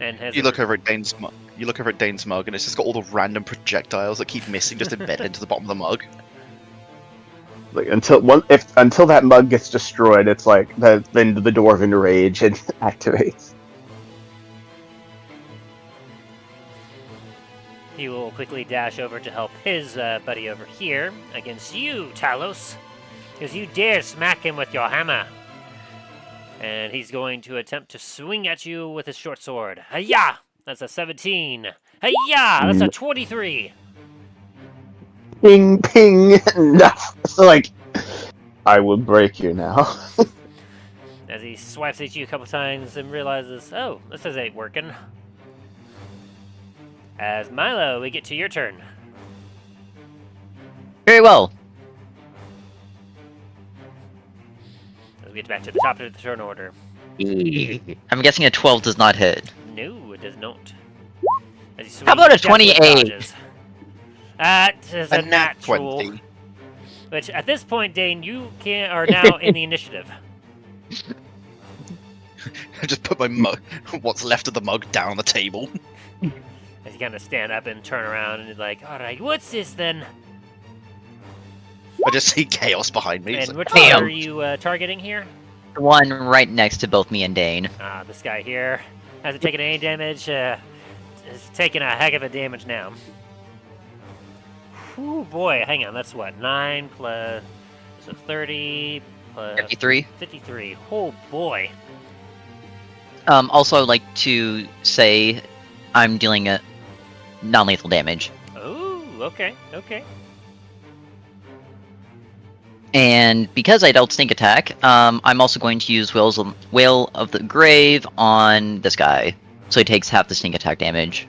And has You look over at Dane's mug. You look over at Dane's mug, and it's just got all the random projectiles that keep missing, just embedded into the bottom of the mug. Like until that mug gets destroyed, it's like then the dwarven rage and activates. He will quickly dash over to help his buddy over here against you, Talos, because you dare smack him with your hammer. And he's going to attempt to swing at you with his short sword. Hi-ya! That's a 17. Hi-ya! That's a 23. Ping, ping. That's like, I will break you now. As he swipes at you a couple times and realizes, oh, this ain't working. As Milo, we get to your turn. Very well. As we get back to the top of the turn order. I'm guessing a 12 does not hit. No, it does not. As he swings, How about a he definitely 28? dodges. That is a A nat natural. 20. Which, at this point, Dain, you are now in the initiative. I just put my mug, what's left of the mug, down on the table. As you kind of stand up and turn around and you're like, alright, what's this then? I just see chaos behind me. It's And like, which one Damn. are you targeting here? The one right next to both me and Dain. This guy here hasn't taken any damage. Is taking a heck of a damage now. Whew, boy, hang on, that's what? 9 plus... So 30 plus... 53. 53. Oh, boy. Also, I would like to say I'm dealing a non-lethal damage. Oh, okay, okay. And because I dealt sneak attack, I'm also going to use Whale of the Grave on this guy. So he takes half the sneak attack damage.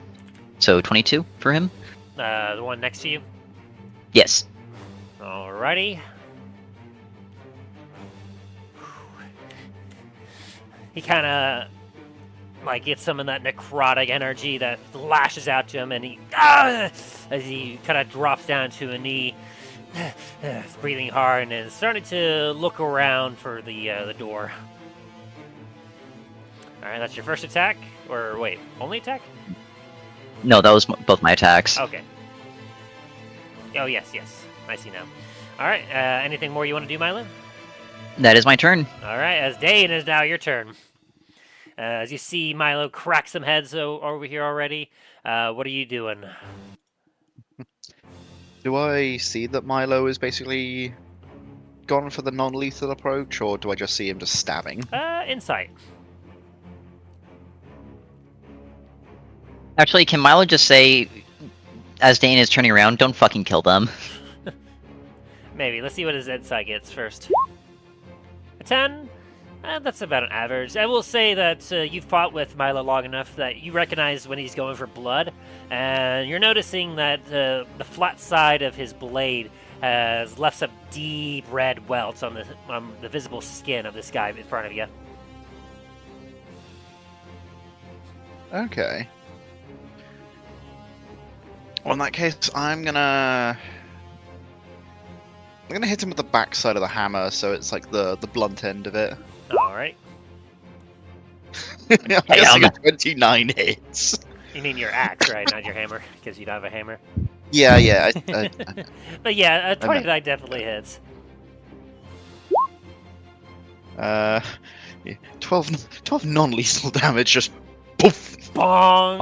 So 22 for him? The one next to you? Yes. Alrighty. He kind of like gets some of that necrotic energy that lashes out to him, and he as he kind of drops down to a knee, breathing hard, and is starting to look around for the door. All right, that's your first attack, or wait, only attack? No, that was both my attacks. Okay. Oh yes, yes, I see now. All right, anything more you want to do, Milo? That is my turn. All right, as Dain is now your turn. As you see Milo crack some heads over here already, what are you doing? do I see that Milo is basically gone for the non-lethal approach, or do I just see him just stabbing? Insight. Actually, can Milo just say, as Dain is turning around, don't fucking kill them? Maybe. Let's see what his insight gets first. A 10? That's about an average. I will say that you've fought with Milo long enough that you recognize when he's going for blood, and you're noticing that the flat side of his blade has left some deep red welts on the visible skin of this guy in front of you. Okay. Well, in that case, I'm gonna hit him with the backside of the hammer, so it's like the blunt end of it. All right. I'm guessing a 29 hits. You mean your axe, right? Not your hammer, because you don't have a hammer. Yeah. But yeah, meant- 29 definitely hits. Yeah, 12 non-lethal damage, just poof. Bong!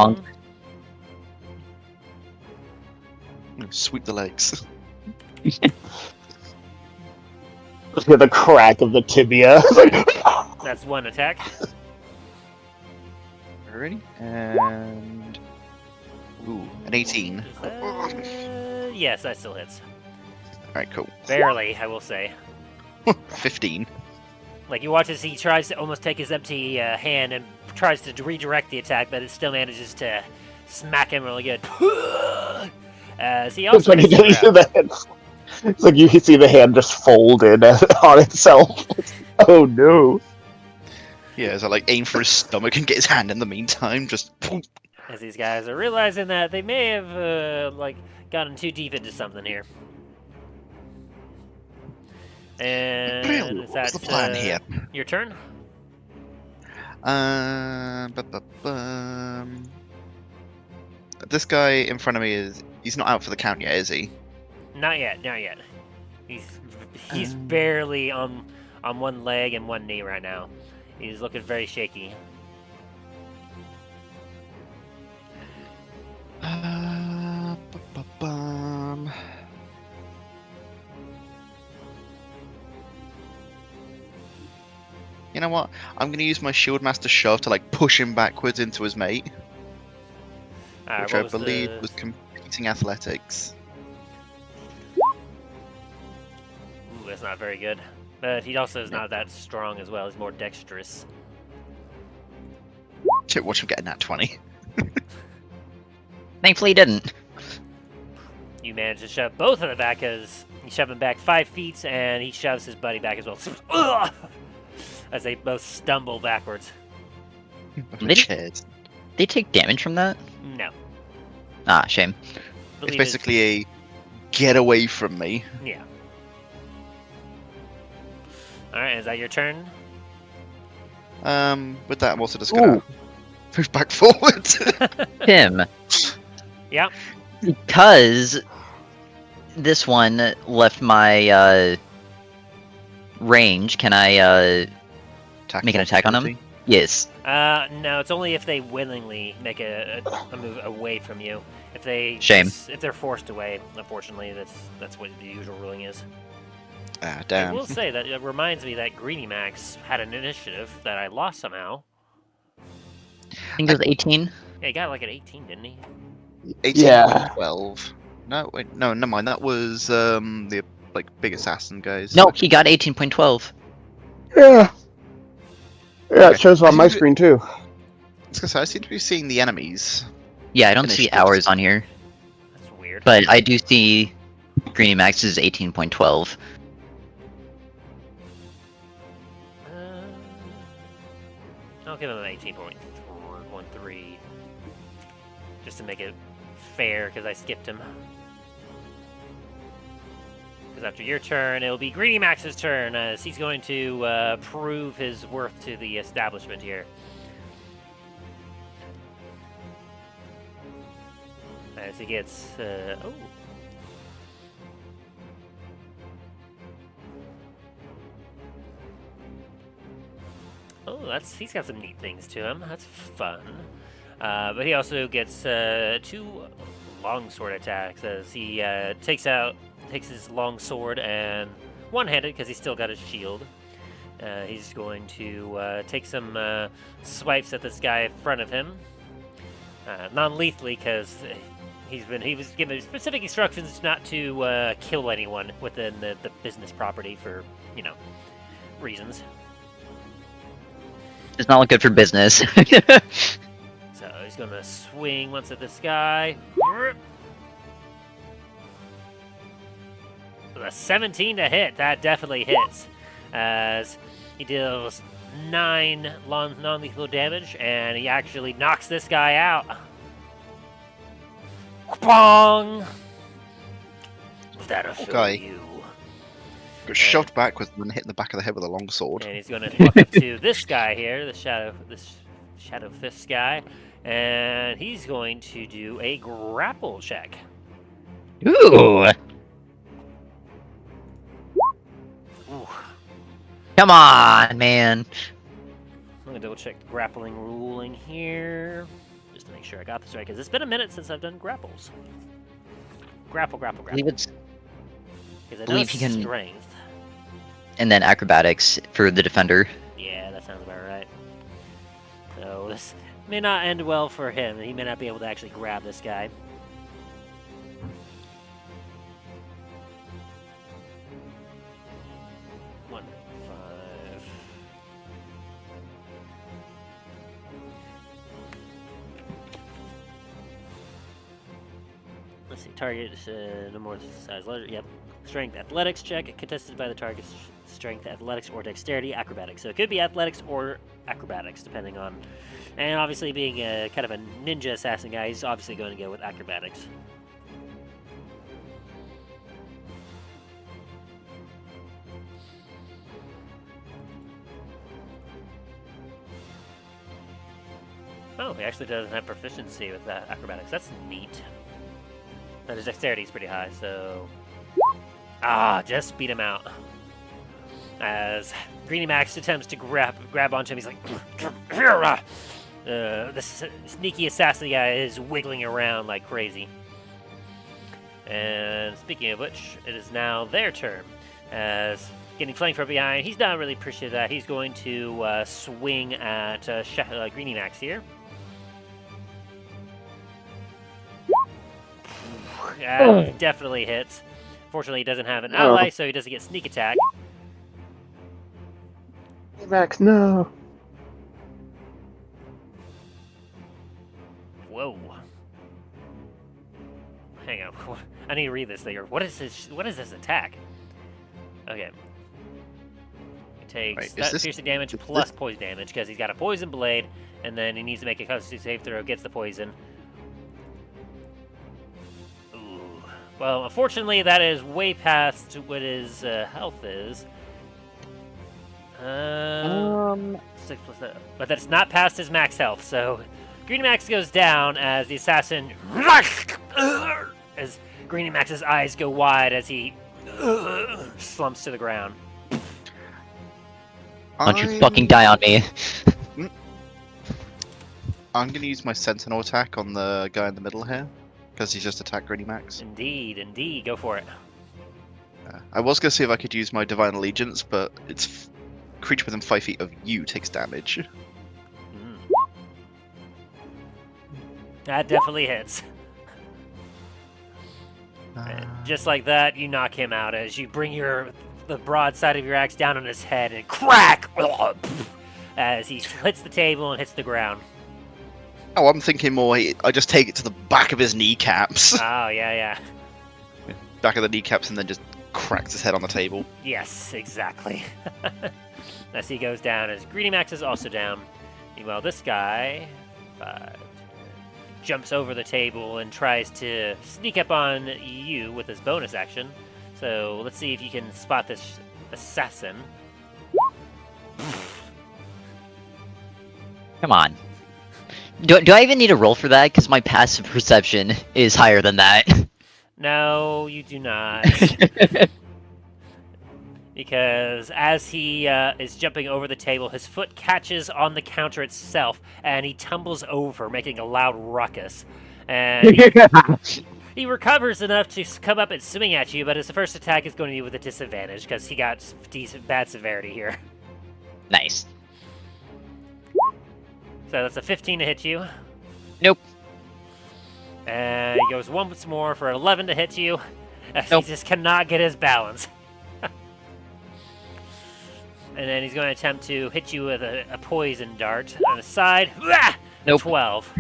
Bonk. Sweep the legs. Look at the crack of the tibia. That's one attack. Ready? And ooh, an 18. Is that... Yes, that still hits. All right, cool. Barely, I will say. 15. Like, you watch as he tries to almost take his empty hand and tries to redirect the attack, but it still manages to smack him really good. As he It's also like you hits the see ground. the hand. It's like you can see the hand just fold in on itself. Oh no! Yeah, so like aim for his stomach and get his hand in the meantime. Just poof. As these guys are realizing that they may have, like, gotten too deep into something here. And is that What's the plan here? your turn? This guy in front of me he's not out for the count yet, is he? Not yet, not yet. He's barely on one leg and one knee right now. He's looking very shaky. You know what? I'm going to use my Shieldmaster shove to like push him backwards into his mate, which I believe was competing athletics. Ooh, that's not very good. But he also is not that strong as well. He's more dexterous. Shit, watch him getting that 20. Thankfully, he didn't. You manage to shove both of them back as you shove him back 5 feet, and he shoves his buddy back as well. Ugh! As they both stumble backwards. They- Chairs. They take damage from that? No. Ah, shame. It's Believe basically a get away from me. Yeah. Alright, is that your turn? With that, I'm also just gonna move back forward. Tim. Yeah. Because this one left my range, can I make an attack on him? Yes. No, it's only if they willingly make a move away from you. If they Shame. if they're forced away, unfortunately, that's what the usual ruling is. Ah, I damn. will say that it reminds me that Greeny Max had an initiative that I lost somehow. I think it was 18. Yeah, he got like an 18, didn't he? 18 Yeah. 12. No, wait, no, never mind. That was the like big assassin guys. No, he got 18.12. Yeah. Yeah, Okay. it shows on my screen too. I was gonna say, I seem to be seeing the enemies. Yeah, I don't see Initiatives. hours on here, That's weird. but I do see Greeny Max's 18.12. I'll give him an 18.13 just to make it fair, because I skipped him. Because after your turn, it'll be Greeny Max's turn, as he's going to prove his worth to the establishment here. As he gets, oh. Oh, he's got some neat things to him. That's fun. But he also gets 2 longsword attacks as he takes his longsword and one-handed because he's still got his shield. He's going to take some swipes at this guy in front of him, non-lethally because he was given specific instructions not to kill anyone within the business property for reasons. It's not look good for business. So he's gonna swing once at this guy. With a 17 to hit, that definitely hits. As he deals 9 non-lethal damage, and he actually knocks this guy out. Bong! That'll show guy. you. Got shoved backwards and then hit in the back of the head with a long sword. And he's gonna walk up to this guy here, this Shadow Fist guy, and he's going to do a grapple check. Ooh! Ooh. Come on, man. I'm gonna double check the grappling ruling here, just to make sure I got this right, because it's been a minute since I've done grapples. Grapple. I believe it's, Because I know believe it's you can- strength. and then acrobatics for the defender. Yeah, that sounds about right. So this may not end well for him. He may not be able to actually grab this guy. One, 5. Let's see. Target no more size letter. Yep. Strength athletics check contested by the target's strength athletics or dexterity acrobatics. So it could be athletics or acrobatics depending on. And obviously being a kind of a ninja assassin guy, he's obviously going to go with acrobatics. Oh, he actually doesn't have proficiency with that acrobatics. That's neat. But his dexterity is pretty high, so... just beat him out. As Greeny Max attempts to grab onto him, he's like... this sneaky assassin guy is wiggling around like crazy. And speaking of which, it is now their turn. As getting flanked from behind, he's not really appreciative of that. He's going to swing at Greeny Max here. Definitely hits. Fortunately, he doesn't have an ally, so he doesn't get sneak attack. Max, no. Whoa. Hang on. I need to read this thing. What is this? What is this attack? Okay. He takes piercing damage plus poison damage because he's got a poison blade, and then he needs to make a constitution save throw, gets the poison. Ooh. Well, unfortunately, that is way past what his health is. 6 plus that. But that's not past his max health, so Greeny Max goes down as the assassin... as Greeny Max's eyes go wide as he slumps to the ground. Don't you fucking die on me. I'm gonna use my sentinel attack on the guy in the middle here, because he's just attacked Greeny Max. Indeed. Go for it. I was gonna see if I could use my Divine Allegiance, but it's creature within 5 feet of you takes damage. That definitely hits. And just like that, you knock him out as you bring the broad side of your axe down on his head and crack! As he hits the table and hits the ground. Oh, I'm thinking more, I just take it to the back of his kneecaps. Oh, yeah. Back of the kneecaps and then just cracks his head on the table. Yes, exactly. As he goes down, as Greeny Max is also down. Meanwhile, this guy 5, jumps over the table and tries to sneak up on you with his bonus action. So let's see if you can spot this assassin. Come on. Do I even need a roll for that? Because my passive perception is higher than that. No, you do not. Because as he is jumping over the table, his foot catches on the counter itself, and he tumbles over, making a loud ruckus. And he recovers enough to come up and swing at you, but his first attack is going to be with a disadvantage, because he got bad severity here. Nice. So that's a 15 to hit you. Nope. And he goes once more for 11 to hit you, as Nope. he just cannot get his balance. And then he's going to attempt to hit you with a poison dart on the side. Nope. 12.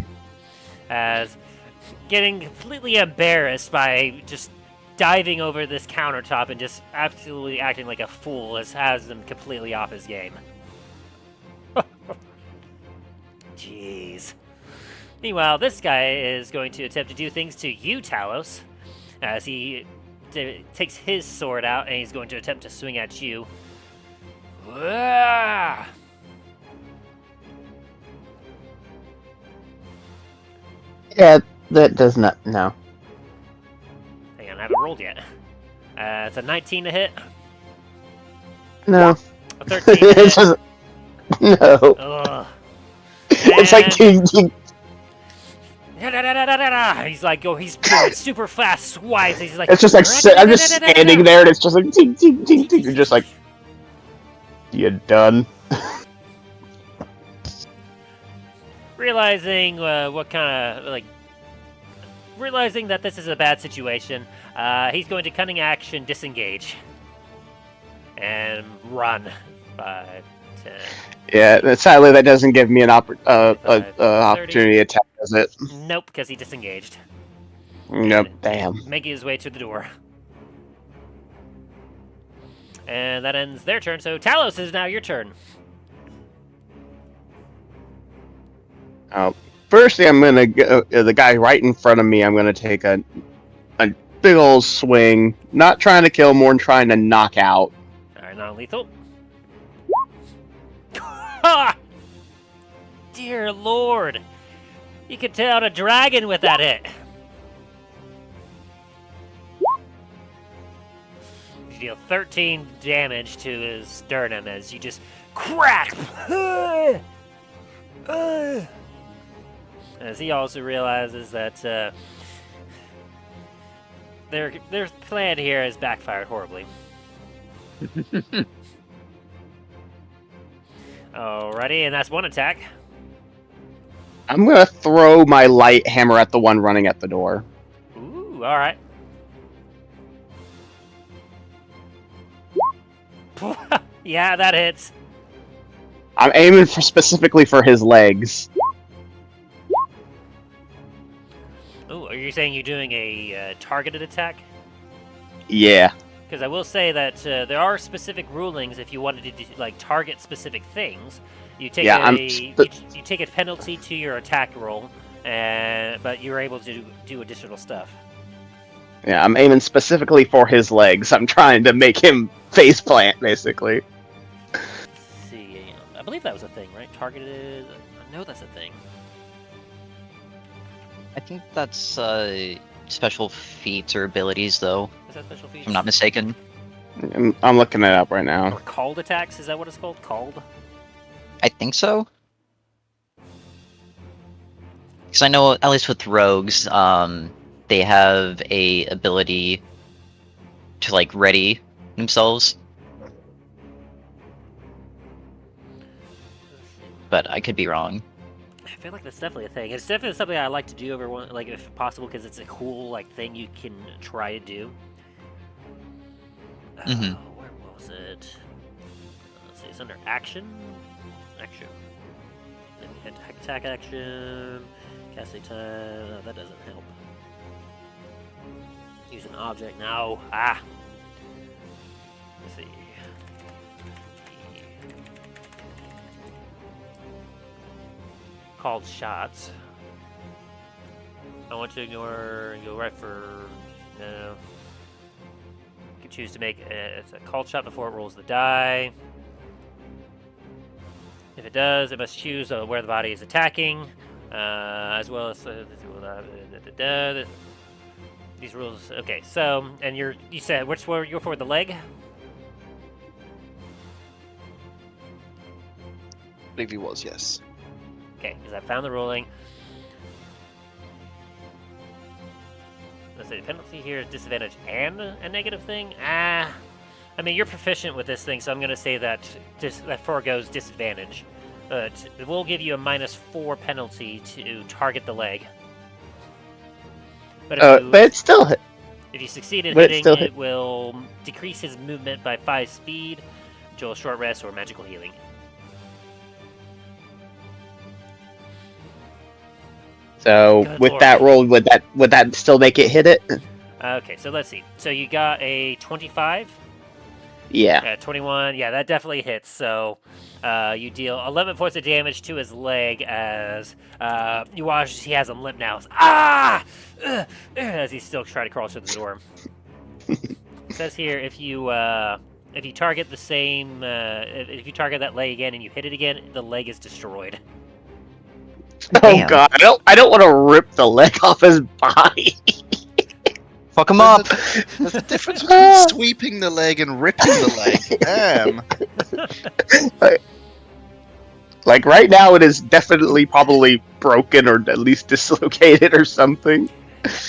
As getting completely embarrassed by just diving over this countertop and just absolutely acting like a fool has him completely off his game. Jeez. Meanwhile, this guy is going to attempt to do things to you, Talos, as he takes his sword out and he's going to attempt to swing at you. Yeah, that does not. No. Hang on, I haven't rolled yet. It's a 19 to hit. No. A 13 to hit. It's just no. Ugh. It's like He's like, he's doing super fast swipes. He's like, it's just like I'm just standing there, and it's just like ting, ting, ting, ting. You're just like, you done? realizing realizing that this is a bad situation, he's going to cunning action disengage and run. 5, 10. Yeah, sadly that doesn't give me an opportunity to attack, does it? Nope, because he disengaged. Nope. Damn. Making his way to the door. And that ends their turn, so Talos is now your turn. Firstly, I'm gonna go, the guy right in front of me. I'm gonna take a big old swing. Not trying to kill, more than trying to knock out. Alright, non-lethal. Ha! Dear Lord! You could take out a dragon with that hit. You deal 13 damage to his sternum as you just crack. As he also realizes that their plan here has backfired horribly. Alrighty, and that's one attack. I'm gonna throw my light hammer at the one running at the door. Ooh, alright. Yeah, that hits. I'm aiming specifically for his legs. Oh, are you saying you're doing a targeted attack? Yeah. Because I will say that there are specific rulings if you wanted to target specific things. You take you take a penalty to your attack roll, but you're able to do additional stuff. Yeah, I'm aiming specifically for his legs. I'm trying to make him face plant, basically. Let's see, I believe that was a thing, right? Targeted. I know that's a thing. I think that's special feats or abilities, though. Is that special feature? If I'm not mistaken. I'm looking it up right now. Or called attacks? Is that what it's called? Called? I think so. Because I know, at least with rogues, they have a ability to ready themselves. But I could be wrong. I feel like that's definitely a thing. It's definitely something I like to do if possible, because it's a cool thing you can try to do. Where was it? Let's see. It's under action. Action. Then we hit attack action. Cast a time. No, that doesn't help. Use an object. No. Ah. Let's see. Called shots. I want to ignore and go right for no. You can choose to make it's a called shot before it rolls the die. If it does, it must choose where the body is attacking, as well as these rules. Okay, so and you said which one you're for the leg? I believe he was, yes. Okay, because I found the ruling. Let's say the penalty here is disadvantage and a negative thing. I mean, you're proficient with this thing, so I'm going to say that that forgoes disadvantage. It will give you a -4 penalty to target the leg. But it still hit. If you succeed in But hitting, it will decrease his movement by 5 speed, until a short rest or magical healing. So Good with lord. that roll, would that still make it hit it? Okay, so let's see. So you got a 25. Yeah. 21. Yeah, that definitely hits. So you deal 11 points of damage to his leg as you watch he has a limp now. As he's still trying to crawl through the door. It says here if you target the same if you target that leg again and you hit it again, the leg is destroyed. Oh Damn. god, I don't want to rip the leg off his body. Fuck him up. There's a difference between sweeping the leg and ripping the leg. Damn. Like right now, it is definitely probably broken or at least dislocated or something.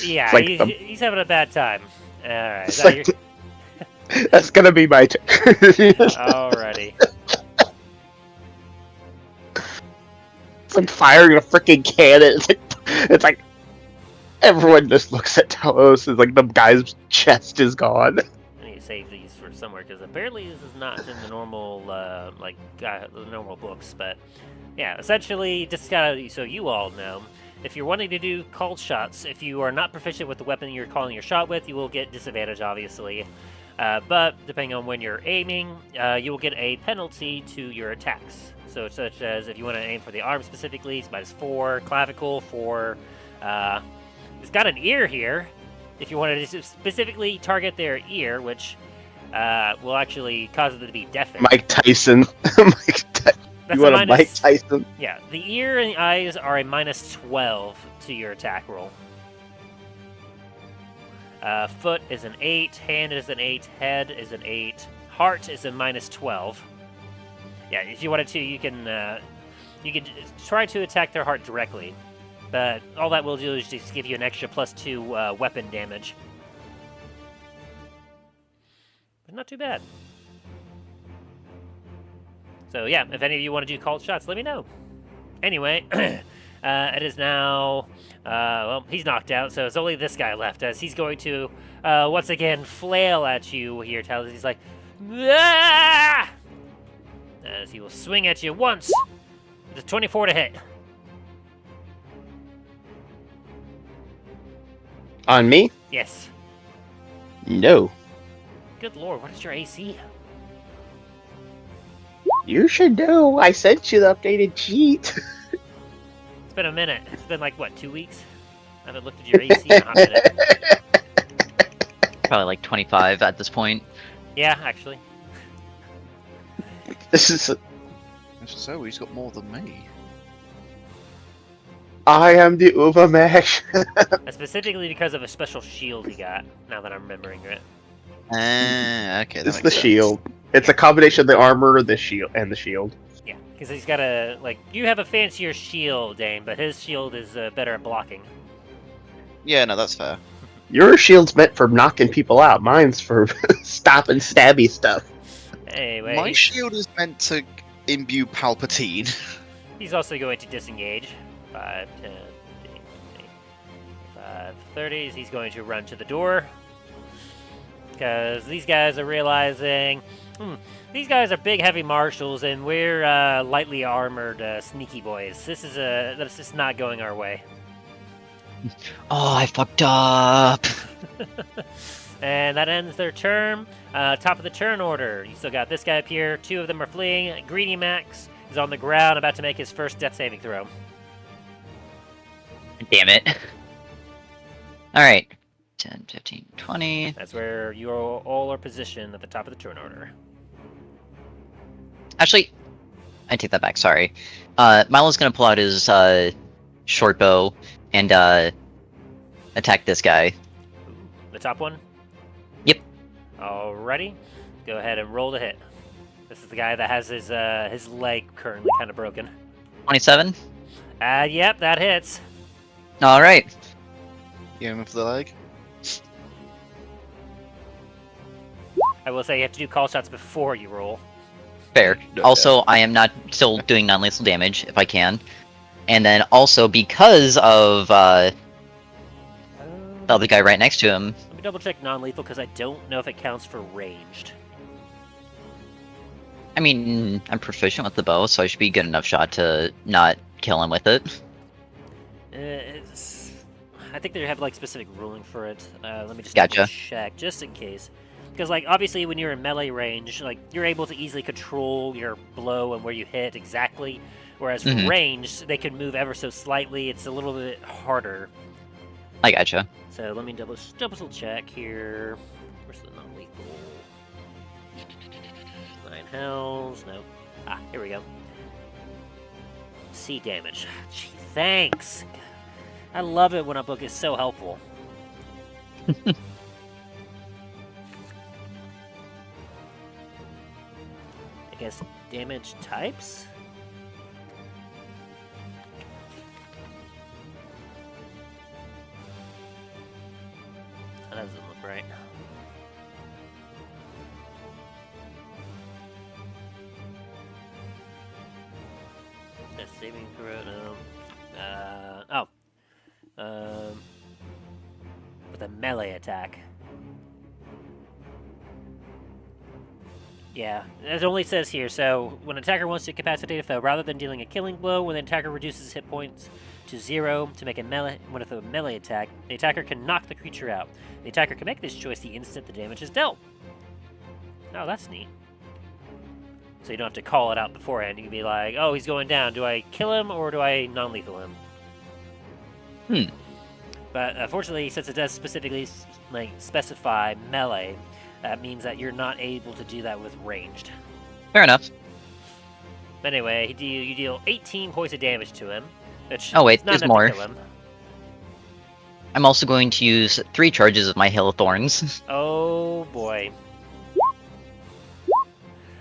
Yeah, Like he's having a bad time. Alright, It's like, that's gonna be my turn. alrighty. It's like firing a freaking cannon. It's like everyone just looks at Talos and like the guy's chest is gone. I need to save these for somewhere because apparently this is not in the normal the normal books. But yeah, essentially, just gotta so you all know, if you're wanting to do called shots, if you are not proficient with the weapon you're calling your shot with, you will get disadvantage, obviously. But depending on when you're aiming, you will get a penalty to your attacks. So such as if you want to aim for the arm specifically, it's -4, clavicle 4. It's got an ear here. If you want to specifically target their ear, which will actually cause them to be deafened. Mike Tyson. That's You want a minus- Mike Tyson? Yeah, the ear and the eyes are a -12 to your attack roll. Foot is an 8, hand is an 8, head is an 8, heart is a -12. Yeah, if you wanted to, you can try to attack their heart directly, but all that will do is just give you an extra +2 weapon damage. But not too bad. So yeah, if any of you want to do called shots, let me know. Anyway, it is now. Well, he's knocked out, so it's only this guy left, as he's going to once again flail at you here, Talos. He's like, "Ah!" As he will swing at you once. It's a 24 to hit. On me? Yes. No. Good lord, what is your AC? You should know. I sent you the updated cheat. It's been a minute. It's been like, what, 2 weeks? I haven't looked at your AC in a hot minute. Probably like 25 at this point. Yeah, actually. This is. So he's got more than me. I am the Ubermash. Specifically because of a special shield he got, now that I'm remembering it. Okay, that It's the makes sense. shield. It's a combination of the armor, the shield, and the shield. Yeah, because he's got a, like, you have a fancier shield, Dane, but his shield is better at blocking. Yeah, no, that's fair. Your shield's meant for knocking people out. Mine's for stopping stabby stuff. Anyway, My shield is meant to imbue Palpatine. he's also going to disengage. 5, 10, 15, 5, 30. He's going to run to the door. Because these guys are realizing, these guys are big, heavy marshals, and we're lightly armored, sneaky boys. That's just not going our way. Oh, I fucked up. And that ends their turn. Top of the turn order. You still got this guy up here. 2 of them are fleeing. Greedy Max is on the ground, about to make his first death saving throw. Damn it. Alright. 10, 15, 20. That's where you all are positioned at the top of the turn order. Actually, I take that back, sorry. Milo's gonna pull out his short bow and attack this guy. The top one? Yep. Alrighty. Go ahead and roll to hit. This is the guy that has his leg currently kind of broken. 27. Yep, that hits. Alright. You aim for the leg? I will say you have to do call shots before you roll. Fair. No, Also, I am not still doing non-lethal damage, if I can. And then also, because of the other guy right next to him. Let me double check non-lethal because I don't know if it counts for ranged. I mean, I'm proficient with the bow, so I should be a good enough shot to not kill him with it. I think they have like specific ruling for it. Let me just Gotcha. double check just in case. Because like obviously when you're in melee range, like you're able to easily control your blow and where you hit exactly. Whereas for ranged, they can move ever so slightly. It's a little bit harder. I gotcha. So let me double check here. Where's the non-lethal? 9 hells. Nope. Here we go. deci damage. Gee, thanks. I love it when a book is so helpful. I guess damage types? That doesn't look right. That's saving throw, no. With a melee attack. Yeah, as it only says here, so when an attacker wants to incapacitate a foe, rather than dealing a killing blow, when the attacker reduces hit points to 0 to make a melee attack, the attacker can knock the creature out. The attacker can make this choice the instant the damage is dealt. Oh, that's neat. So you don't have to call it out beforehand. You can be like, oh, he's going down. Do I kill him or do I non-lethal him? But unfortunately, since it does specifically specify melee, that means that you're not able to do that with ranged. Fair enough. But anyway, you deal 18 points of damage to him. Which Oh wait, is not there's enough more. to kill him. I'm also going to use 3 charges of my Hail of Thorns. Oh boy.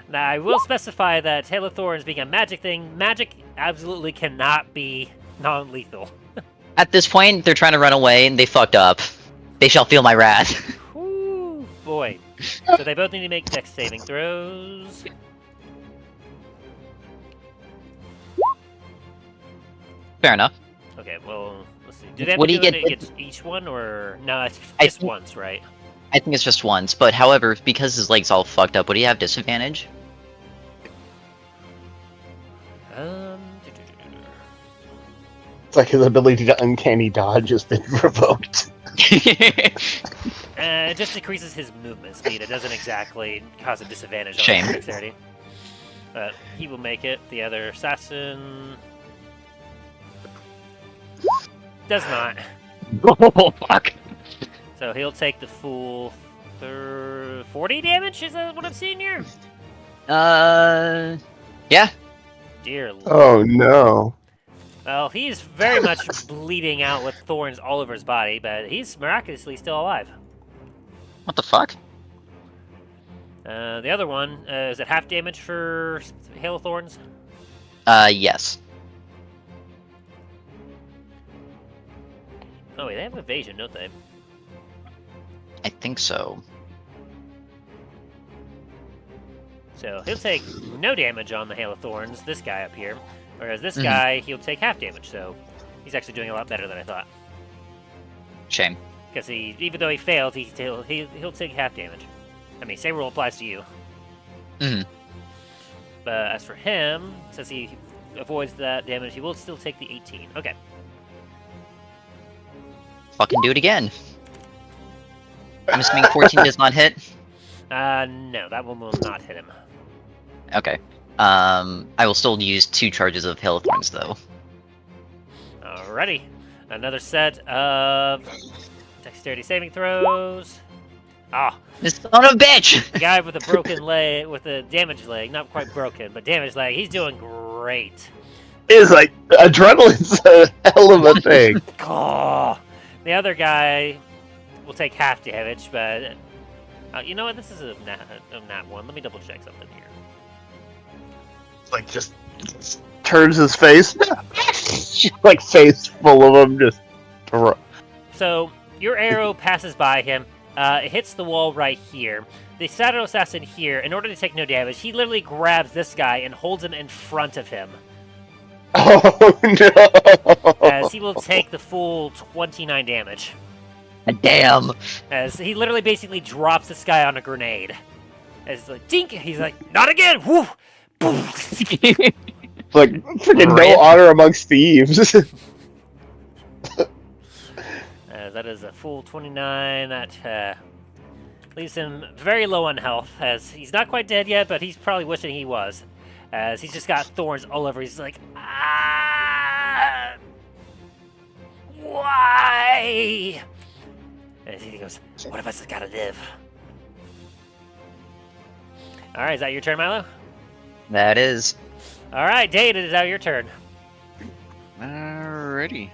Now I will specify that Hail of Thorns being a magic thing, magic absolutely cannot be non-lethal. At this point, they're trying to run away and they fucked up. They shall feel my wrath. Woo, boy. So they both need to make dex saving throws. Fair enough. Okay, well, let's see. Do they have What to do do you it get- against each one, or no? It's I just think- once, right? I think it's just once, but however, because his leg's all fucked up, would he have disadvantage? It's like his ability to uncanny dodge has been revoked. It just decreases his movement speed. It doesn't exactly cause a disadvantage on Shame. his dexterity. But he will make it. The other assassin does not. Oh fuck! So he'll take the full 40 damage. Is that what I'm seeing here? Yeah. Dear Lord. Oh no! Well, he's very much bleeding out with thorns all over his body, but he's miraculously still alive. What the fuck? The other one, is it half damage for Hail of Thorns? Yes. Oh wait, they have evasion, don't they? I think so. So he'll take no damage on the Hail of Thorns, this guy up here. Whereas this guy, he'll take half damage, so he's actually doing a lot better than I thought. Shame. Because even though he failed, he'll take half damage. I mean, same rule applies to you. Mhm. But as for him, since he avoids that damage, he will still take the 18. Okay. Fucking do it again. I'm assuming 14 does not hit. No, that one will not hit him. Okay. I will still use 2 charges of Hail of Thorns, though. Alrighty. Another set of dexterity saving throws. Ah, This son of a bitch! the guy with a broken leg, with a damaged leg, not quite broken, but damaged leg, he's doing great. It's like adrenaline's a hell of a thing. Oh, the other guy will take half damage, but you know what? This is a nat one. Let me double check something here. Like just turns his face, like face full of them. Just So your arrow passes by him. It hits the wall right here. The Shadow Assassin here, in order to take no damage, he literally grabs this guy and holds him in front of him, oh no! as he will take the full 29 damage. Damn! As he literally basically drops this guy on a grenade. As it's like, dink! He's like, not again! Woo! It's like freaking Right. no honor amongst thieves. That is a full 29. That leaves him very low on health, as he's not quite dead yet, but he's probably wishing he was. As he's just got thorns all over. He's like, ah! Why? And he goes, one of us has got to live. Alright, is that your turn, Milo? That is. Alright, Dain, it is now your turn. Alrighty.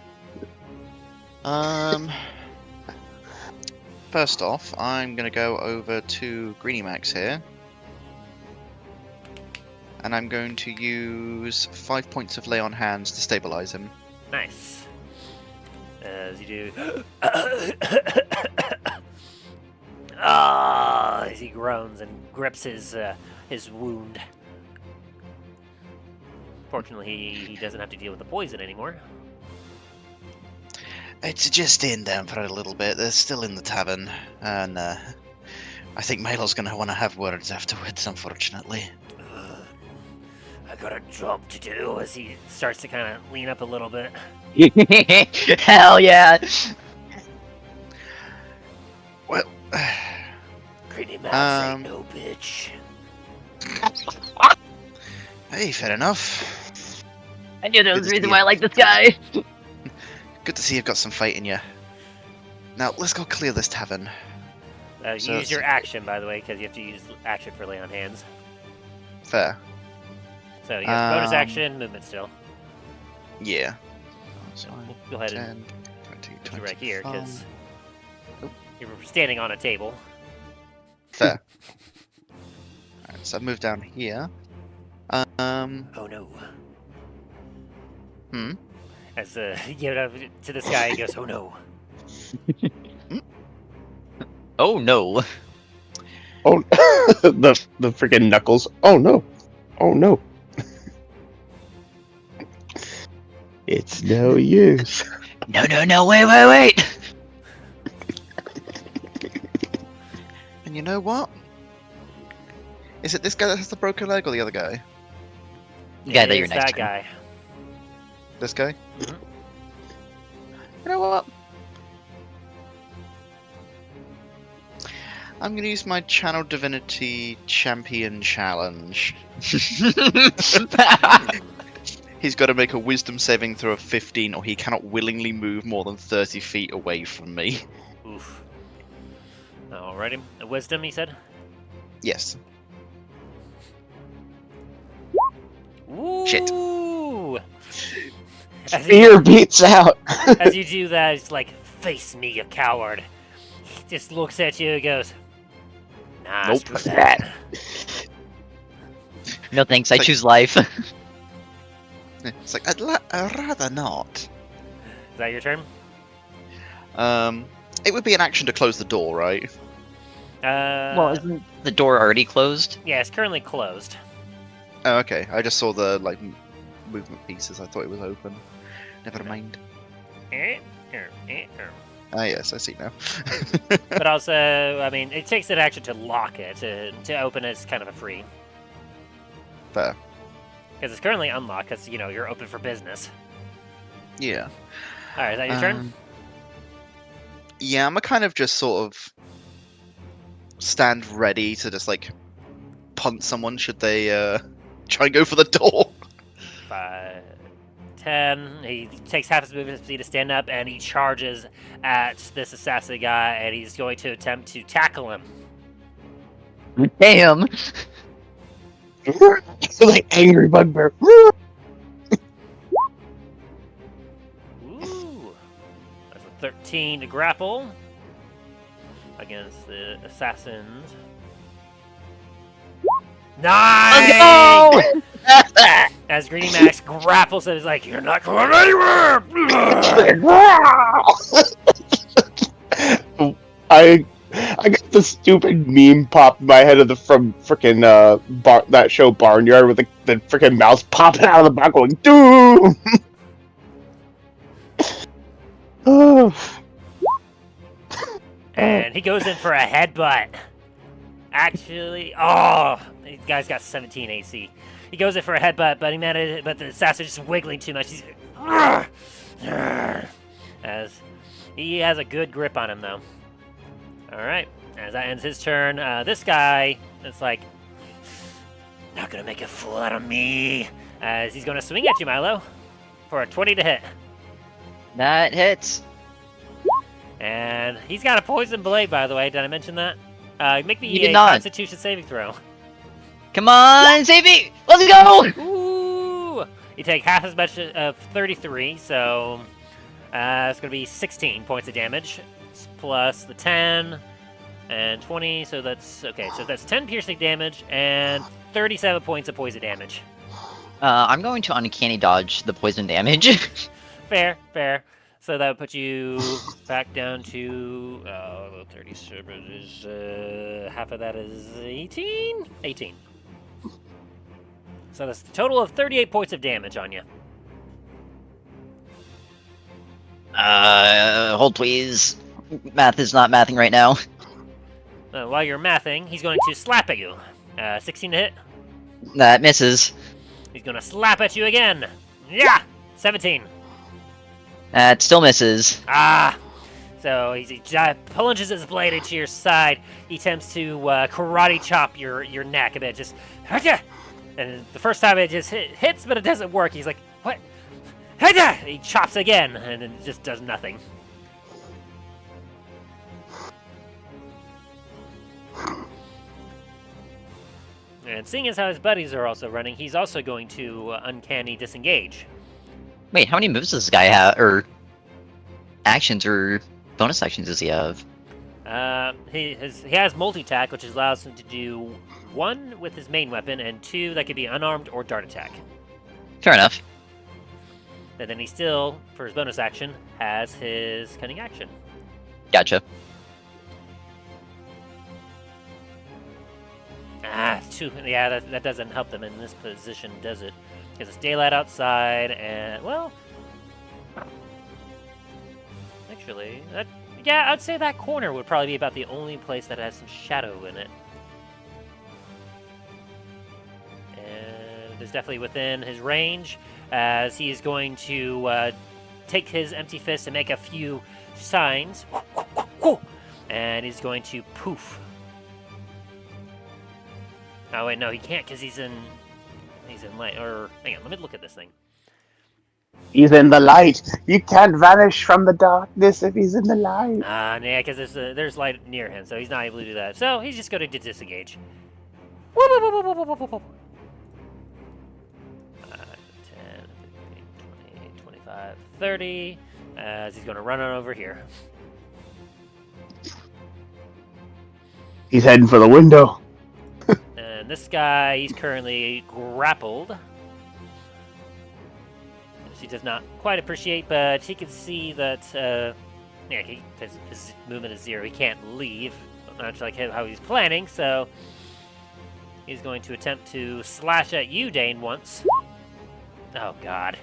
First off, I'm gonna go over to Greenie Max here. And I'm going to use 5 points of lay on hands to stabilize him. Nice. As you do. As he groans and grips his wound. Fortunately, he doesn't have to deal with the poison anymore. It's just staying down for a little bit. They're still in the tavern, and I think Milo's gonna want to have words afterwards, unfortunately. I got a job to do as he starts to kind of lean up a little bit. Hell yeah! Well, Greedy Max ain't no bitch. hey, fair enough. I knew there was Good a to reason see why I like this guy. Good to see you've got some fight in you. Now, let's go clear this tavern. Use your action, by the way, because you have to use action for lay on hands. Fair. So you have bonus action, movement still. Yeah. So go ahead 10, and 20, put you right here, because 25. you're standing on a table. Fair. Alright, so I've moved down here. Oh no. As you give it up to this guy, he goes, oh no. Oh no. Oh, the freaking knuckles. Oh no. Oh no. It's no use. No, wait! And you know what? Is it this guy that has the broken leg or the other guy? The guy It that you're is next that to. guy. This guy? Mhm. You know what? I'm gonna use my Channel Divinity Champion Challenge. He's got to make a Wisdom saving throw of 15, or he cannot willingly move more than 30 feet away from me. Oof. Alrighty. A wisdom, he said? Yes. Ooh! Shit. As Fear beats out. as you do that, it's like, face me, you coward. He just looks at you and goes, nah, Nope. screw that. No thanks, I Like- choose life. It's like, I'd rather not. Is that your turn? It would be an action to close the door, right? Well, isn't the door already closed? Yeah, it's currently closed. Oh, okay. I just saw the, like, movement pieces. I thought it was open. Never mind. Ah, yes, I see now. But also, I mean, it takes an action to lock it. To open it is kind of a free. Fair. Because it's currently unlocked, because, you know, you're open for business. Yeah. Alright, is that your turn? Yeah, I'm a kind of just sort of stand ready to just, like, punt someone should they try and go for the door. 5, 10. He takes half his movement speed to stand up, and he charges at this assassin guy, and he's going to attempt to tackle him. Damn! Like angry bugbear. Ooh! That's a 13 to grapple against the assassins. Nice! Oh As Greeny Max grapples him, he's like, "You're not going anywhere!" I got the stupid meme pop in my head of from freaking that show Barnyard with the freaking mouse popping out of the back going doom. Oh. And he goes in for a headbutt. Actually, oh, the guy's got 17 AC. He goes in for a headbutt, but but the assassin's just wiggling too much. He's as he has a good grip on him, though. All right, as that ends his turn, this guy, it's like, not gonna make a fool out of me. As he's gonna swing at you, Milo, for a 20 to hit. That hits. And he's got a poison blade, by the way. Did I mention that? Make me You did a not. Constitution saving throw. Come on, save me! Let's go! Ooh! You take half as much of 33, so It's going to be 16 points of damage, plus the 10 and 20, so that's... Okay, so that's 10 piercing damage and 37 points of poison damage. I'm going to uncanny dodge the poison damage. Fair, fair. So that would put you back down to 37 is half of that is 18? 18. So that's a total of 38 points of damage on you. Hold please. Math is not mathing right now. While you're mathing, he's going to slap at you. 16 to hit. That misses. He's going to slap at you again. Yeah! 17. That still misses. Ah! So he plunges his blade into your side. He attempts to karate chop your neck a bit. Just... And the first time it just hits, but it doesn't work. He's like, what? He chops again, and it just does nothing. And seeing as how his buddies are also running, he's also going to uncanny disengage. Wait, how many moves does this guy have? Or actions or bonus actions does he have? He has multi-attack, which allows him to do 1 with his main weapon, and 2 that could be unarmed or dart attack. Fair enough. And then he still, for his bonus action, has his cunning action. Gotcha. Yeah, that doesn't help them in this position, does it? Because it's daylight outside, and, well... Actually, yeah, I'd say that corner would probably be about the only place that has some shadow in it. And it is definitely within his range, as he is going to take his empty fist and make a few signs. And he's going to poof. Oh wait, no, he can't because he's in light. Or hang on, let me look at this thing. He's in the light. You can't vanish from the darkness if he's in the light. Yeah, because there's light near him, so he's not able to do that. So he's just going to disengage. 10, 15, 20, 25, 30. As he's going to run on over here. He's heading for the window. And this guy, he's currently grappled. Which he does not quite appreciate, but he can see that, yeah, his movement is 0. He can't leave, much like how he's planning, so he's going to attempt to slash at you, Dain, once. Oh, God.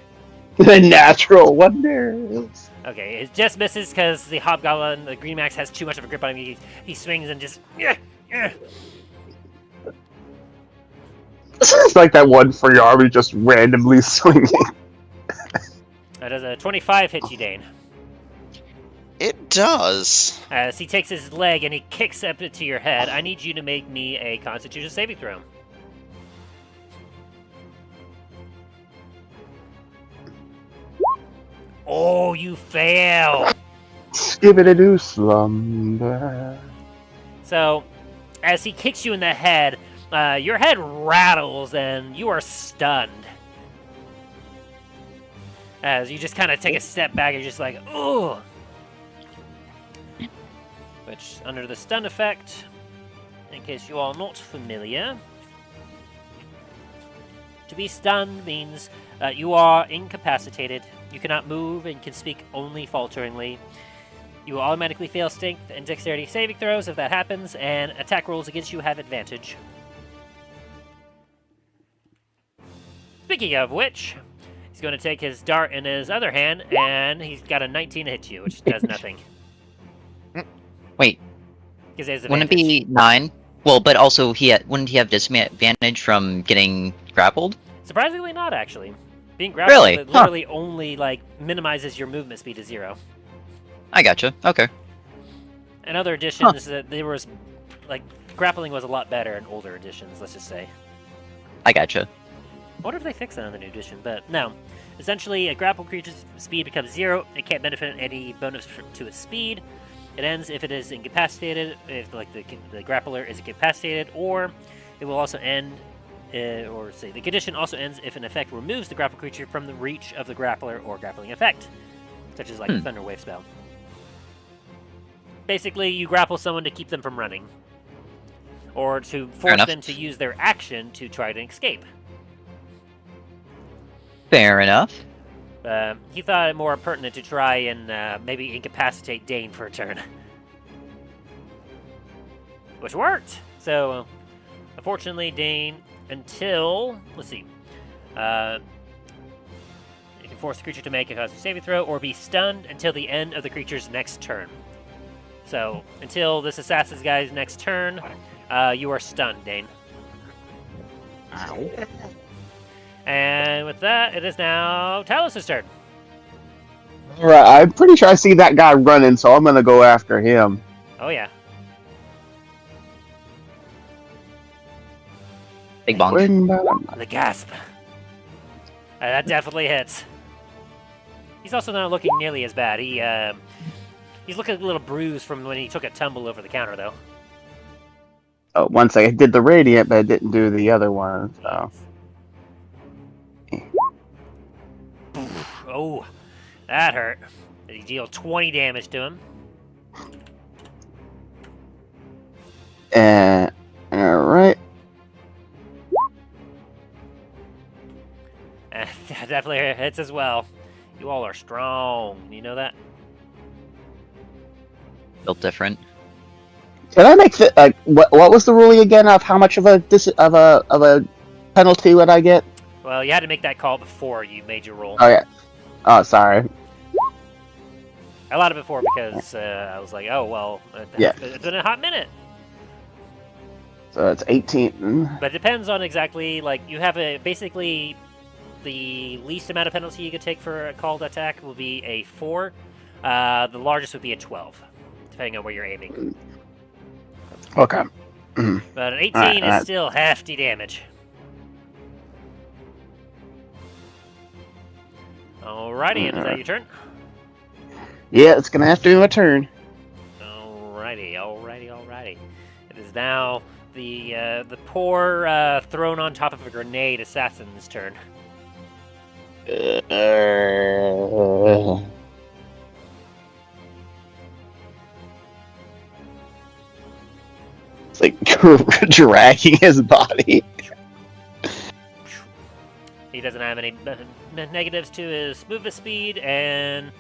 The natural wonders. Okay, it just misses because the Hobgoblin, the Green Max, has too much of a grip on him. He swings and just... It's like that one free army just randomly swinging. That does a 25 hit you, Dain. It does. As he takes his leg and he kicks up into your head, I need you to make me a Constitution saving throw. Oh, you fail! Give it a new slumber. So, as he kicks you in the head, your head rattles and you are stunned. As you just kind of take a step back and you're just like, ooh! Which, under the stun effect, in case you are not familiar, to be stunned means you are incapacitated, you cannot move, and can speak only falteringly. You will automatically fail strength and dexterity saving throws if that happens, and attack rolls against you have advantage. Speaking of which, he's going to take his dart in his other hand, and he's got a 19 to hit you, which does nothing. Wait, wouldn't it be 9? Well, but also wouldn't he have disadvantage from getting grappled? Surprisingly not, actually. Being grappled Really? literally only, like, minimizes your movement speed to 0. I gotcha. Okay. In other editions, there was, like, grappling was a lot better in older editions, let's just say. I gotcha. I wonder if they fixed that in the new edition, but no. Essentially, a grapple creature's speed becomes 0. It can't benefit any bonus to its speed. It ends if it is incapacitated, if like the grappler is incapacitated, or it will also end, or say the condition also ends if an effect removes the grapple creature from the reach of the grappler or grappling effect. such as like a Thunder Wave spell. Basically, you grapple someone to keep them from running, or to force enough. them to use their action to try to escape. Fair enough. He thought it more pertinent to try and maybe incapacitate Dain for a turn. Which worked! So, unfortunately, Dain, until... Let's see. You can force the creature to make a Constitution saving throw or be stunned until the end of the creature's next turn. So, until this assassin's guy's next turn, you are stunned, Dain. Ow. And with that, it is now Talos' turn. Alright, I'm pretty sure I see that guy running, so I'm gonna go after him. Oh, yeah. Big bonk. Bring back- The gasp. That definitely hits. He's also not looking nearly as bad. He's looking a little bruised from when he took a tumble over the counter, though. Oh, once I did the radiant, but I didn't do the other one, so. Oh, that hurt. Did he deal 20 damage to him? Alright. That definitely hits as well. You all are strong. You know that? Built different. Can I make the what was the ruling again of how much of a penalty would I get? Well, you had to make that call before you made your roll. Oh yeah. Oh, sorry. I allowed it before because I was like, oh, well, Yeah. it's been a hot minute. So it's 18. But it depends on exactly, like, you have basically the least amount of penalty you could take for a called attack will be a 4. The largest would be a 12, depending on where you're aiming. Okay. But an 18 Alright, is still hefty damage. Alrighty, and is that your turn? Yeah, it's gonna have to be my turn. Alrighty. It is now the poor thrown on top of a grenade assassin's turn. It's like dragging his body. He doesn't have any negatives to his movement speed, and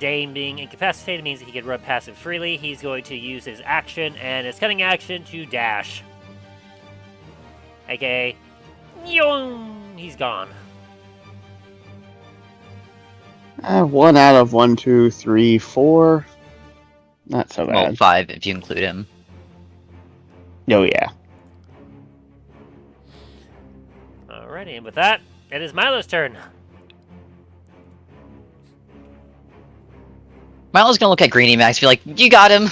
Dain being incapacitated means that he can run passive freely. He's going to use his action and his cunning action to dash. Okay, he's gone. 1 out of 1, 2, 3, 4. Not so Well, bad. 5 if you include him. Oh yeah. Alrighty, and with that, it is Milo's turn. Milo's gonna look at Greenie Max and be like, you got him!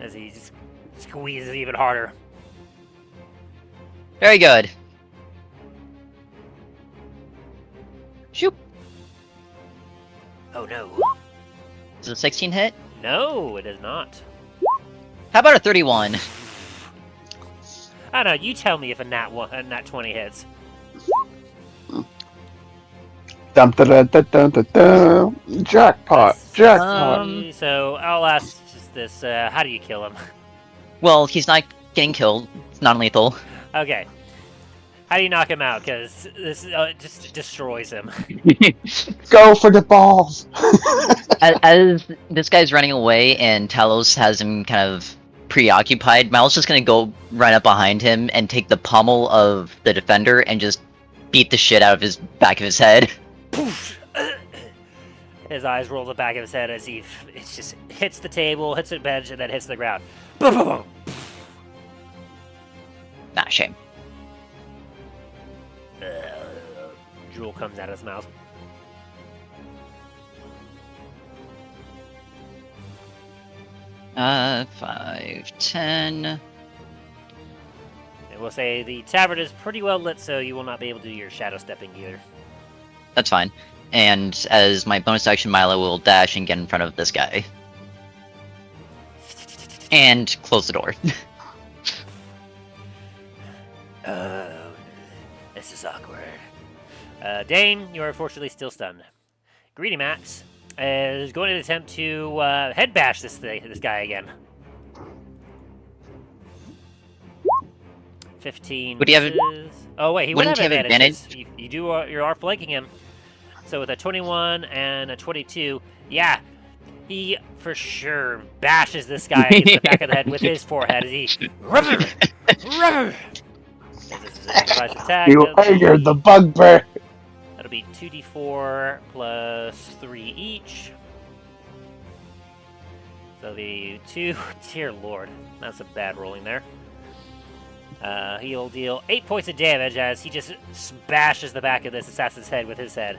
As he just squeezes even harder. Very good. Shoop! Oh no. Is it a 16 hit? No, it is not. How about a 31? I don't know, you tell me if a nat 20 hits. Dum da da da da da da. Jackpot! Jackpot! So I'll ask just this: how do you kill him? Well, he's not getting killed. It's non-lethal. Okay. How do you knock him out? Because this just destroys him. Go for the balls! As this guy's running away and Talos has him kind of preoccupied, Milo's just gonna go right up behind him and take the pommel of the defender and just beat the shit out of his back of his head. His eyes roll the back of his head as it just hits the table, hits the bench, and then hits the ground. Boom, boom, boom. Nah, shame. Drool comes out of his mouth. Uh, 5, 10. And we'll say the tavern is pretty well lit, so you will not be able to do your shadow stepping either. That's fine. And as my bonus action, Milo will dash and get in front of this guy. And close the door. Oh, this is awkward. Dain, you are unfortunately still stunned. Greedy Max is going to attempt to head bash this guy again. 15 Would he have- misses. Oh wait, he would wouldn't have he have advantages. You do. You are flanking him. So with a 21 and a 22, yeah, he for sure bashes this guy against the back of the head with his forehead as he. This is an improvised attack. You angered the bugbear. That'll be 2d4 plus 3 each. So the 2. Dear lord, that's a bad rolling there. He'll deal 8 points of damage as he just bashes the back of this assassin's head with his head.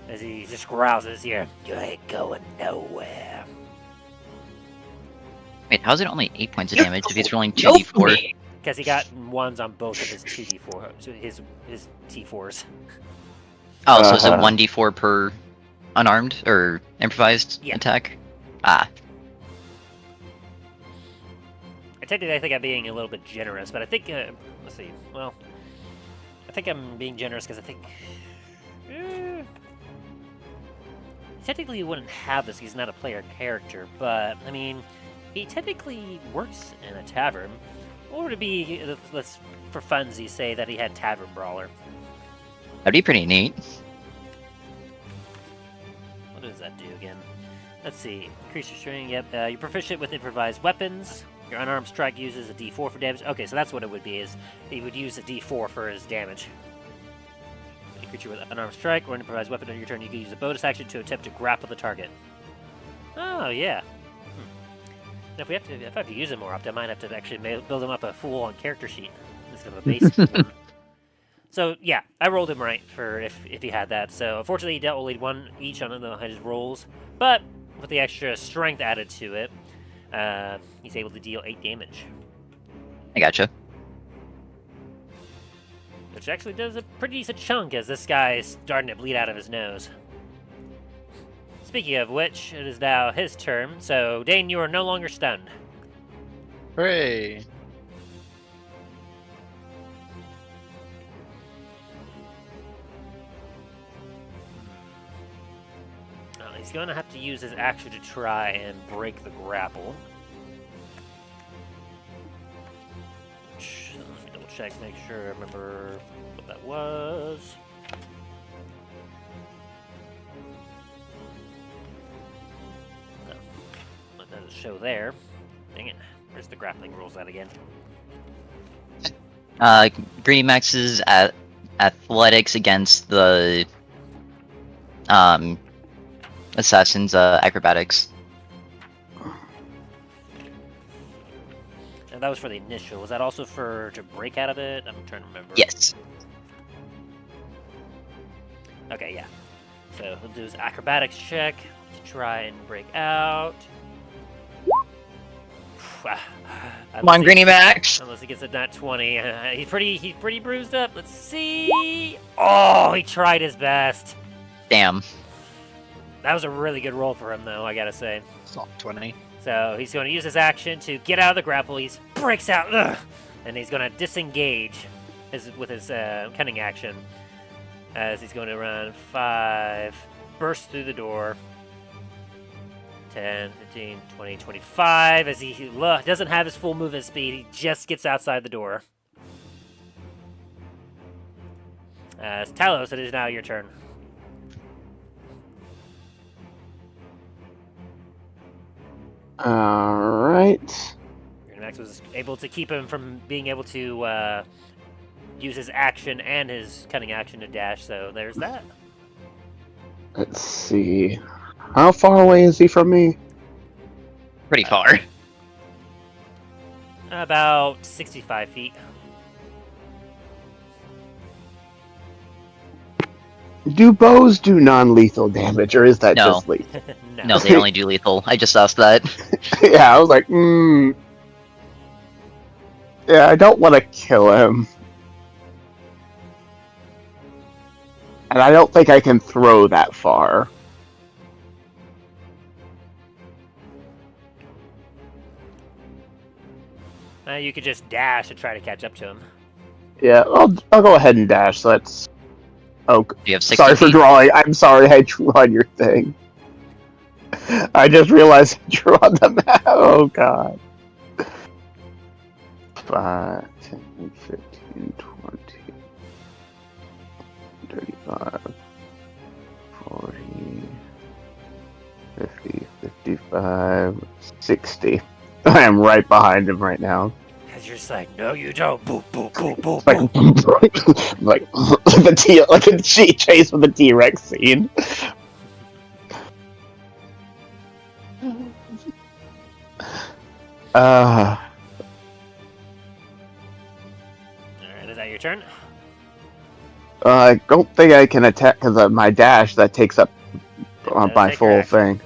As he just growls in his ear, "You ain't going nowhere." Wait, how's it only 8 points of damage if he's rolling 2d4? Because he got ones on both of his 2d4, so his t4s. Oh, so is it 1d4 per unarmed or improvised Yeah. attack? Ah, Technically, I think I'm being a little bit generous, but I think, let's see, well, I think I'm being generous because I think, technically he wouldn't have this, he's not a player character, but, I mean, he technically works in a tavern, or to be, let's, for funsies, say that he had Tavern Brawler. that'd be pretty neat. What does that do again? Let's see, increase your string, yep, you're proficient with improvised weapons. Your unarmed strike uses a d4 for damage. Okay, so that's what it would be, is he would use a d4 for his damage. A creature with unarmed strike or an improvised weapon on your turn, you can use a bonus action to attempt to grapple the target. Oh, yeah. Now, if I have to use him more often, I might have to actually build him up a full-on character sheet instead of a basic one. So, yeah, I rolled him right for if he had that. So, unfortunately, he dealt only 1 each on his rolls, but with the extra strength added to it, he's able to deal 8 damage. I gotcha. Which actually does a pretty decent chunk as this guy is starting to bleed out of his nose. Speaking of which, it is now his turn, so Dain, you are no longer stunned. Hooray! He's going to have to use his action to try and break the grapple. Let me double check, make sure I remember what that was. No, that doesn't show there. Dang it. Where's the grappling rules at again? Greedy Max's athletics against the assassin's acrobatics. And that was for the initial. Was that also to break out of it? I'm trying to remember. Yes. Okay, yeah. So he'll do his acrobatics check to try and break out. Come on, Greedy Max. Unless he gets a nat 20. He's pretty bruised up. Let's see. Oh, he tried his best. Damn. That was a really good roll for him, though, I gotta say. Soft 20. So he's going to use his action to get out of the grapple. He breaks out, and he's going to disengage with his cunning action. As he's going to run 5, burst through the door. 10, 15, 20, 25. As he doesn't have his full movement speed, he just gets outside the door. As Talos, it is now your turn. Alright. Max was able to keep him from being able to use his action and his cunning action to dash, so there's that. Let's see. How far away is he from me? Pretty far. About 65 feet. Do bows do non-lethal damage, or is that No. just lethal? No, they only do lethal. I just asked that. Yeah, I was like, yeah, I don't want to kill him. And I don't think I can throw that far. You could just dash to try to catch up to him. Yeah, I'll go ahead and dash. So that's Oh, Do you have 60 sorry for feet? drawing. I'm sorry I drew on your thing. I just realized I drew on the map. Oh god. 5, 10, 15, 20, 35, 40, 50, 55, 60. I am right behind him right now. Because you're just like, no, you don't. Boop, boop, boop, boop, Like, boop. like like a chase with the T-Rex scene. Alright, is that your turn? I don't think I can attack because of my dash. That takes up my Take your full action. thing.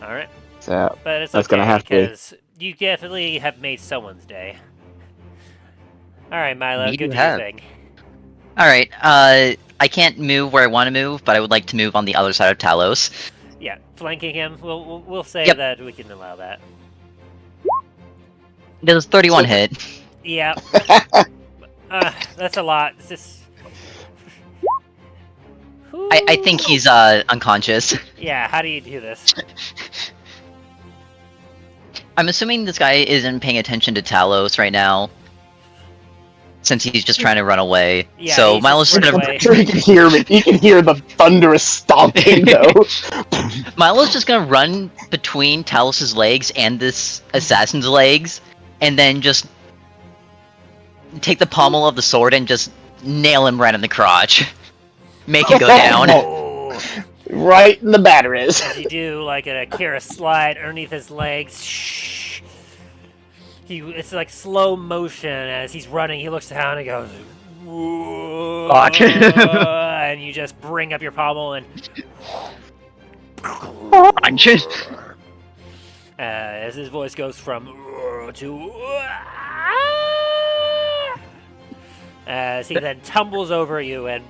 Alright. So But it's That's okay, gonna have to be. because you definitely have made someone's day. Alright, Milo, Indeed go you do your have. thing. Alright, I can't move where I want to move, but I would like to move on the other side of Talos. Yeah, flanking him. We'll say Yep. that we can allow that. Does 31 hit. Yeah. That's a lot. It's just... I think he's unconscious. Yeah, how do you do this? I'm assuming this guy isn't paying attention to Talos right now, since he's just trying to run away. Yeah, So he's Milo's just just running gonna away. I'm sure he can hear me. He can hear the thunderous stomping though. Milo's just gonna run between Talos's legs and this assassin's legs, and then just take the pommel of the sword and just nail him right in the crotch. Make him go down. Oh. Right in the batteries. As you do like an Akira slide underneath his legs. Shh. It's like slow motion as he's running. He looks down and goes, Fuck. and you just bring up your pommel and as his voice goes from to as he then tumbles over you and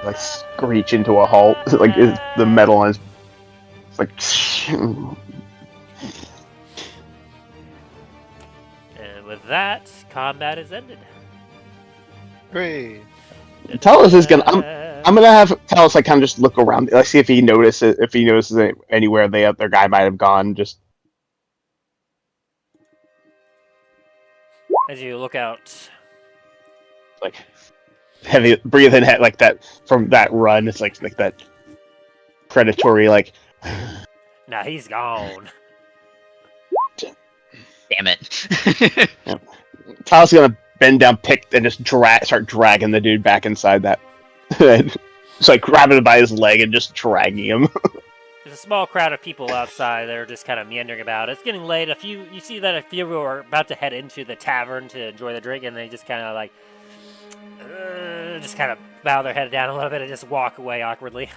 Like screech into a halt. Like the metal on his. It's like. and with that, combat is ended. Hooray! Talos is gonna. I'm gonna have Talos like kind of just look around. Let's see if he notices. If he notices anywhere the other guy might have gone. Just As you look out, like heavy breathing like that from that run. It's like that predatory like. now he's gone. Damn it. Talos is gonna bend down, pick, and just start dragging the dude back inside that. Just like grabbing him by his leg and just dragging him. There's a small crowd of people outside that are just kind of meandering about. It's getting late. You see that a few are about to head into the tavern to enjoy the drink, and they just kind of like, just kind of bow their head down a little bit and just walk away awkwardly.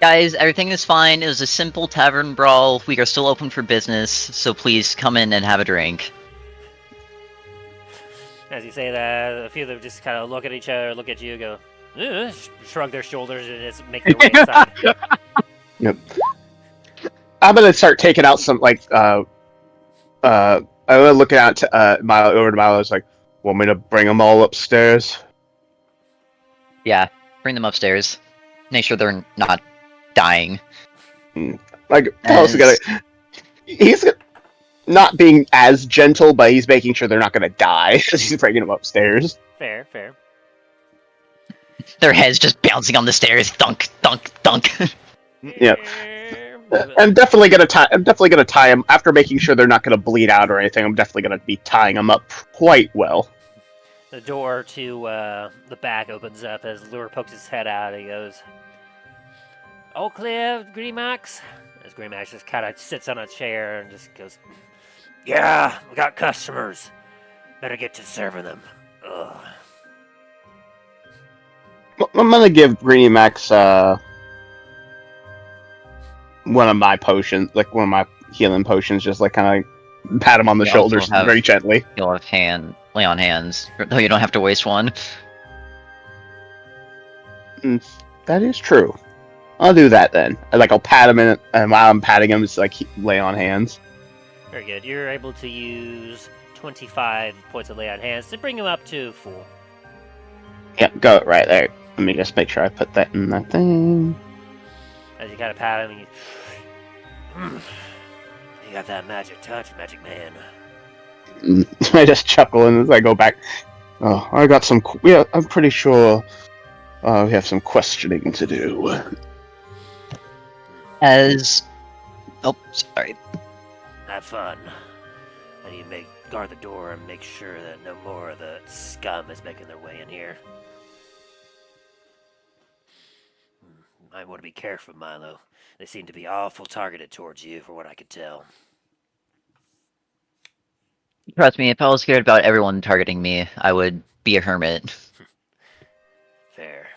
Guys, everything is fine. It was a simple tavern brawl. We are still open for business, so please come in and have a drink. As you say that, a few of them just kind of look at each other, look at you, go, shrug their shoulders, and just make their way inside. Yep. I'm gonna start taking out some like I'm gonna look out Milo over to Milo. It's like, want me to bring them all upstairs? Yeah, bring them upstairs. Make sure they're not dying. Like Talos is gonna. He's not being as gentle, but he's making sure they're not gonna die. He's bringing them upstairs. Fair, fair. Their heads just bouncing on the stairs. Thunk, thunk, thunk. Yeah. I'm definitely gonna tie him after making sure they're not gonna bleed out or anything. I'm definitely gonna be tying them up quite well. The door to the back opens up as Lure pokes his head out and he goes, "All clear, Greenmax?" As Greenmax just kind of sits on a chair and just goes, "Yeah, we got customers. Better get to serving them." Ugh. I'm gonna give Greeny Max one of my potions, like one of my healing potions, just like kind of pat him on the You shoulders also have- very gently. You'll have lay on hands, though you don't have to waste one. That is true. I'll do that then. Like I'll pat him in, and while I'm patting him, it's like lay on hands. Very good. You're able to use 25 points of lay on hands to bring him up to full. Yep, go right there. Let me just make sure I put that in that thing. As you kind of pat him, you got that magic touch, magic man. I just chuckle and as I go back. Oh, I got some. Yeah, I'm pretty sure we have some questioning to do. As... Oh, sorry. Have fun. I need to guard the door and make sure that no more of the scum is making their way in here. I want to be careful, Milo. They seem to be awful targeted towards you, for what I could tell. Trust me, if I was scared about everyone targeting me, I would be a hermit. Fair.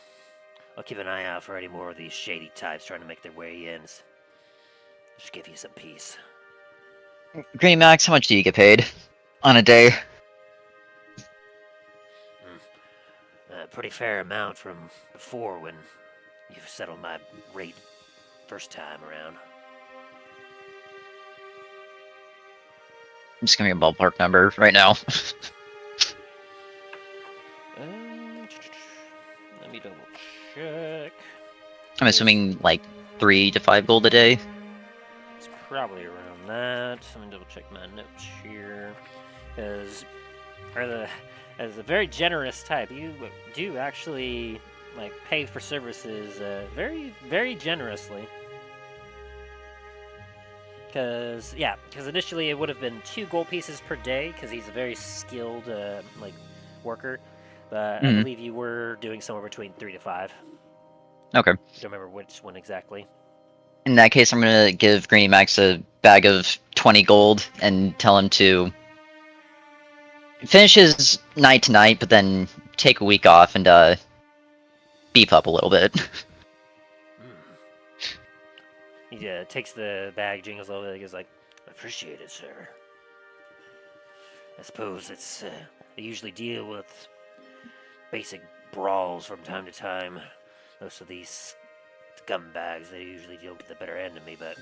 I'll keep an eye out for any more of these shady types trying to make their way in. Just give you some peace. Green Max, how much do you get paid on a day? A pretty fair amount from before when you've settled my rate first time around. I'm just giving a ballpark number right now. Let me double check. I'm assuming like 3 to 5 gold a day. It's probably around that. Let me double check my notes here. Because as a very generous type, you do actually pay for services very, very generously. Because initially it would have been 2 gold pieces per day, because he's a very skilled worker. But I believe you were doing somewhere between 3 to 5. Okay. Don't remember which one exactly. In that case, I'm gonna give Greeny Max a bag of 20 gold and tell him to finish his night tonight, but then take a week off and beef up a little bit. He takes the bag, jingles a little bit, and goes like, "Appreciate it, sir. I suppose it's I usually deal with basic brawls from time to time. Most of these scumbags, they usually deal with the better end of me, but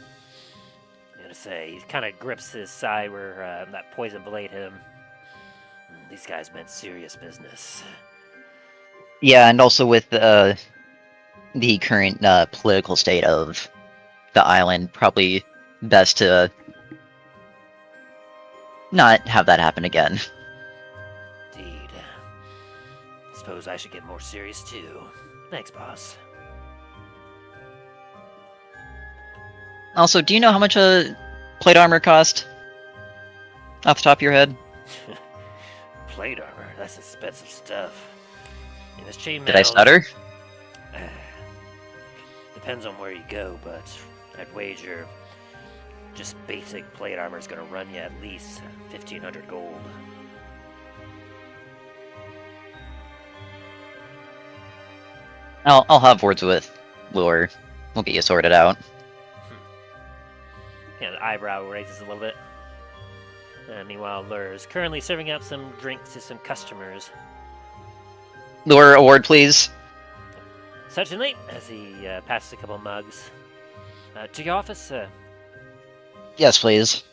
I'm gonna say, he kind of grips his side where that poison blade hit him. These guys meant serious business." Yeah, and also with the current political state of the island, probably best to not have that happen again. Indeed. Suppose I should get more serious too. Thanks, boss. Also, do you know how much a plate armor cost? Off the top of your head? Plate armor, that's expensive stuff. In this chain Did I stutter? Depends on where you go, but I'd wager just basic plate armor is going to run you at least 1,500 gold. I'll have words with Lure. We'll get you sorted out. Yeah, the eyebrow raises a little bit. Meanwhile, Lure is currently serving up some drinks to some customers. Lure, a word, please. Certainly, as he passes a couple mugs. To your office, Yes, please.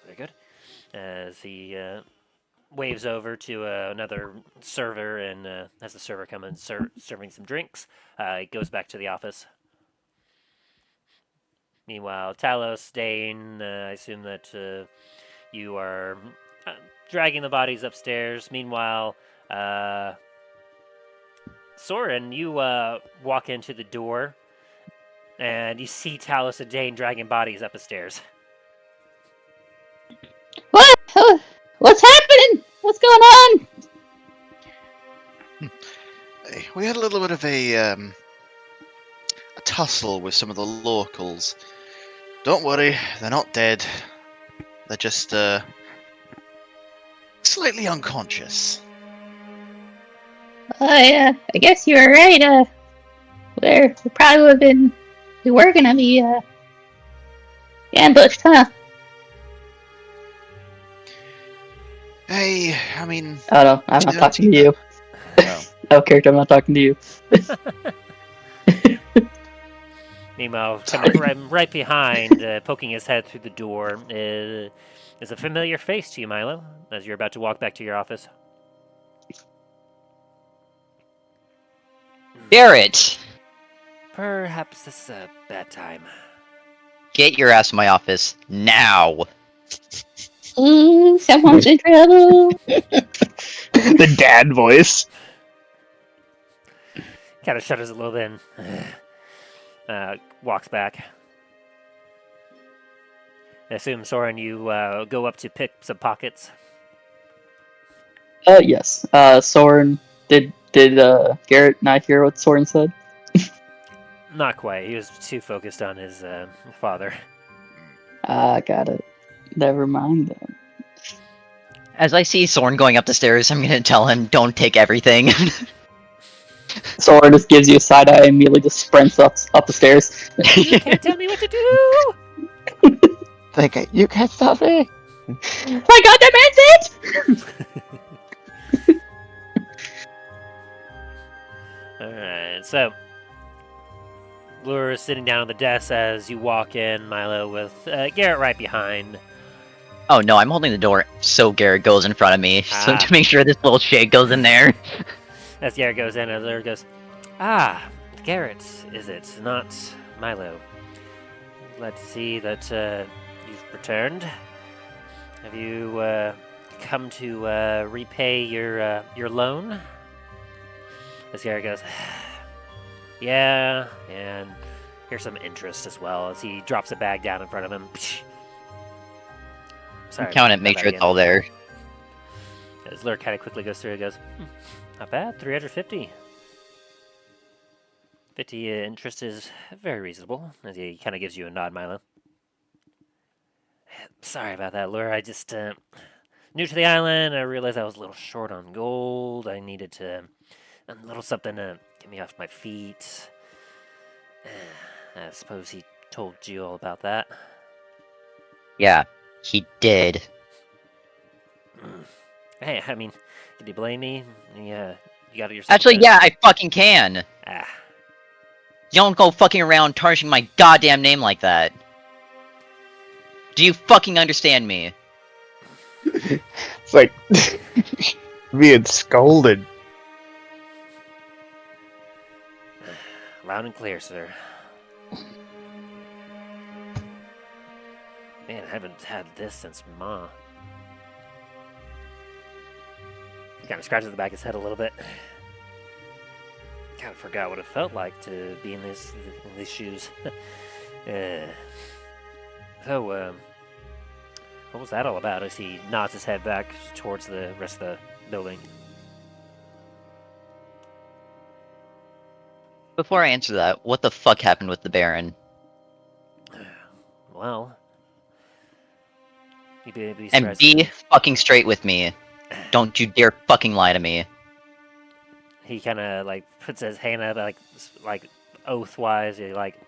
very good. As he waves over to another server and has the server come and serving some drinks, he goes back to the office. Meanwhile, Talos, Dain, I assume that you are dragging the bodies upstairs. Meanwhile, Soren, you walk into the door, and you see Talos and Dain dragging bodies up the stairs. What? What's happening? What's going on? We had a little bit of a tussle with some of the locals. Don't worry, they're not dead. They're just slightly unconscious. I guess you were right. We probably would have been. We were gonna be ambushed, huh? Hey, I mean... Oh no, I'm not talking to you. No. Oh, character, I'm not talking to you. Meanwhile, coming right behind, poking his head through the door, is a familiar face to you, Milo, as you're about to walk back to your office. Garrett! Perhaps this is a bad time. Get your ass in my office now! Ooh, someone's in trouble. The dad voice. Kind of shudders a little bit and walks back. I assume, Soren, you go up to pick some pockets. Yes. Soren, did Garrett not hear what Soren said? Not quite. He was too focused on his father. Got it. Never mind then. As I see Soren going up the stairs, I'm gonna tell him, don't take everything. Soren just gives you a side eye and immediately just sprints up the stairs. You can't tell me what to do! Like, you can't stop me. My god, that man's it! Alright, so Lure is sitting down on the desk as you walk in, Milo, with Garrett right behind. Oh no, I'm holding the door so Garrett goes in front of me, so to make sure this little shit goes in there. As Garrett goes in, Lure goes, "Ah, Garrett, is it? Not Milo. Glad to see that you've returned. Have you come to repay your loan?" As Garrett goes, "Yeah, and here's some interest as well," as he drops a bag down in front of him. Sorry, Count it, make sure it's all there. As Lure kind of quickly goes through, he goes, "Not bad, 350. 50 interest is very reasonable," as he kind of gives you a nod, Milo. "Sorry about that, Lure. I just, new to the island, I realized I was a little short on gold. I needed to, a little something to get me off my feet. I suppose he told you all about that." Yeah, he did. Hey, I mean, did you blame me? Yeah, you got it yourself. Actually, yeah, I fucking can. Ah. You don't go fucking around tarnishing my goddamn name like that. Do you fucking understand me? It's like being scolded. Loud and clear, sir. Man, I haven't had this since Ma. He kind of scratches the back of his head a little bit. Kind of forgot what it felt like to be in these shoes. So, what was that all about? As he nods his head back towards the rest of the building. Before I answer that, what the fuck happened with the Baron? Well, you'd be And surprised. be fucking straight with me. Don't you dare fucking lie to me. He kind of like puts his hand up, like oath-wise. Like,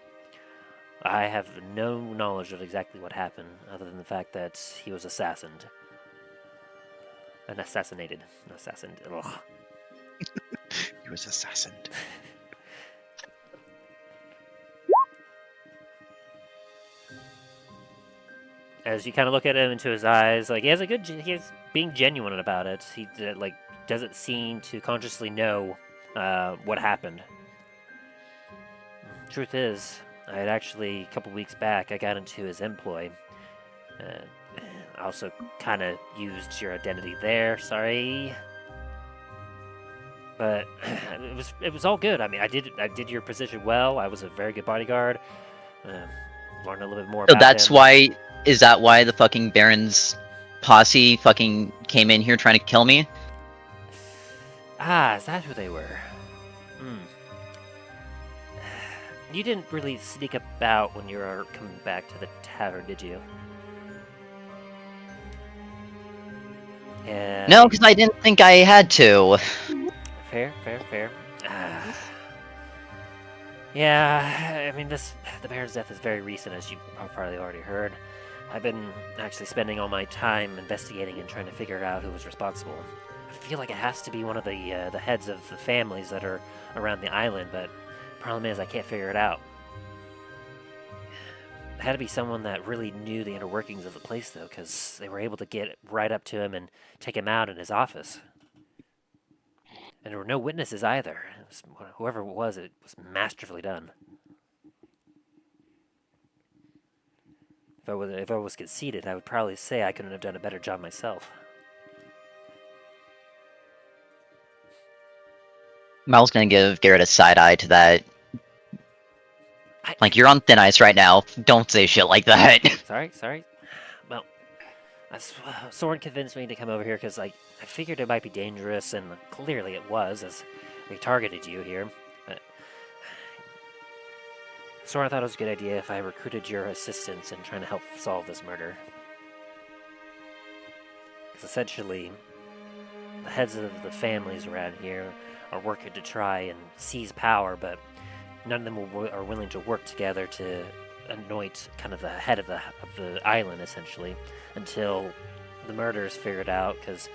I have no knowledge of exactly what happened, other than the fact that he was assassinated. Ugh. He was assassinated. As you kind of look at him into his eyes, like he's being genuine about it. He like doesn't seem to consciously know what happened. Truth is, I had actually a couple weeks back I got into his employ. I also kind of used your identity there. Sorry, but it was all good. I mean, I did your position well. I was a very good bodyguard. Learned a little bit more So about that's him. why. Is that why the fucking Baron's posse fucking came in here trying to kill me? Ah, is that who they were? You didn't really sneak about when you were coming back to the tavern, did you? Yeah. No, because I didn't think I had to. Fair. Yeah, I mean, the Baron's death is very recent, as you probably already heard. I've been actually spending all my time investigating and trying to figure out who was responsible. I feel like it has to be one of the heads of the families that are around the island, but the problem is I can't figure it out. It had to be someone that really knew the inner workings of the place, though, because they were able to get right up to him and take him out in his office. And there were no witnesses either. Whoever it was masterfully done. If I was conceited, I would probably say I couldn't have done a better job myself. Miles gonna give Garrett a side eye to that. Like, you're on thin ice right now. Don't say shit like that. Sorry. Well, Soren convinced me to come over here because I figured it might be dangerous, and clearly it was, as we targeted you here. But Soren thought it was a good idea if I recruited your assistance in trying to help solve this murder. Because essentially, the heads of the families around here are working to try and seize power, but none of them are willing to work together to anoint kind of the head of the island, essentially, until the murder is figured out, because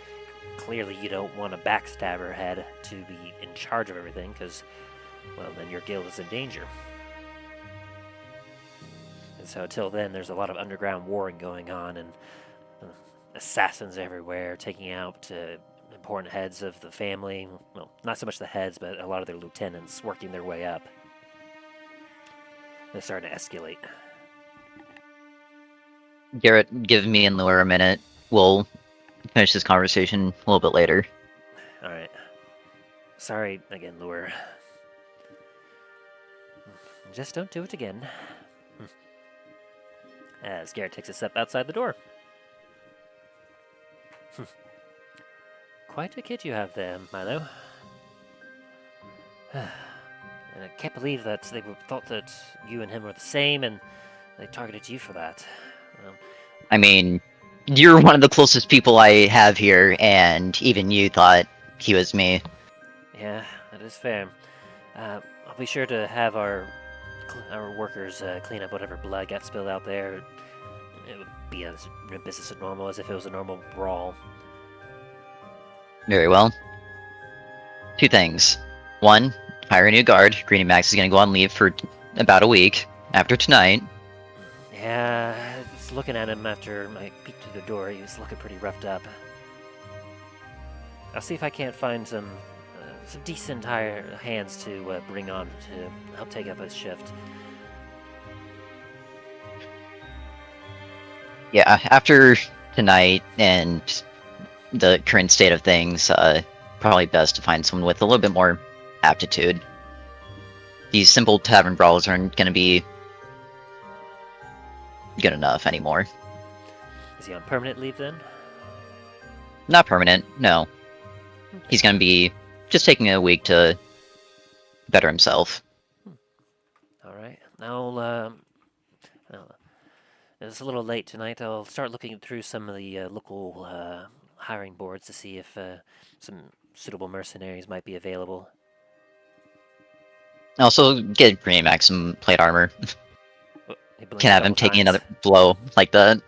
clearly you don't want a backstabber head to be in charge of everything, because, well, then your guild is in danger. And so until then, there's a lot of underground warring going on, and assassins everywhere, taking out important heads of the family. Well, not so much the heads, but a lot of their lieutenants working their way up. They're starting to escalate. Garrett, give me and Lure a minute. We'll finish this conversation a little bit later. Alright. Sorry again, Lure. Just don't do it again. As Garrett takes a step outside the door. Quite a kid you have there, Milo. And I can't believe that they thought that you and him were the same, and they targeted you for that. I mean, you're one of the closest people I have here, and even you thought he was me. Yeah, that is fair. I'll be sure to have our workers clean up whatever blood got spilled out there. It would be as business as normal as if it was a normal brawl. Very well. Two things. One, hire a new guard. Greeny Max is gonna go on leave for about a week after tonight. Yeah, just looking at him after I peeked through the door, he was looking pretty roughed up. I'll see if I can't find some decent hands to bring on to help take up his shift. Yeah, after tonight and the current state of things, probably best to find someone with a little bit more aptitude. These simple tavern brawls aren't going to be good enough anymore. Is he on permanent leave then? Not permanent, no. He's going to be just taking a week to better himself. Alright, it's a little late tonight. I'll start looking through some of the local hiring boards to see if some suitable mercenaries might be available. Also, get Greeny Max some plate armor. He blinked Can a have him couple taking times. another blow like that.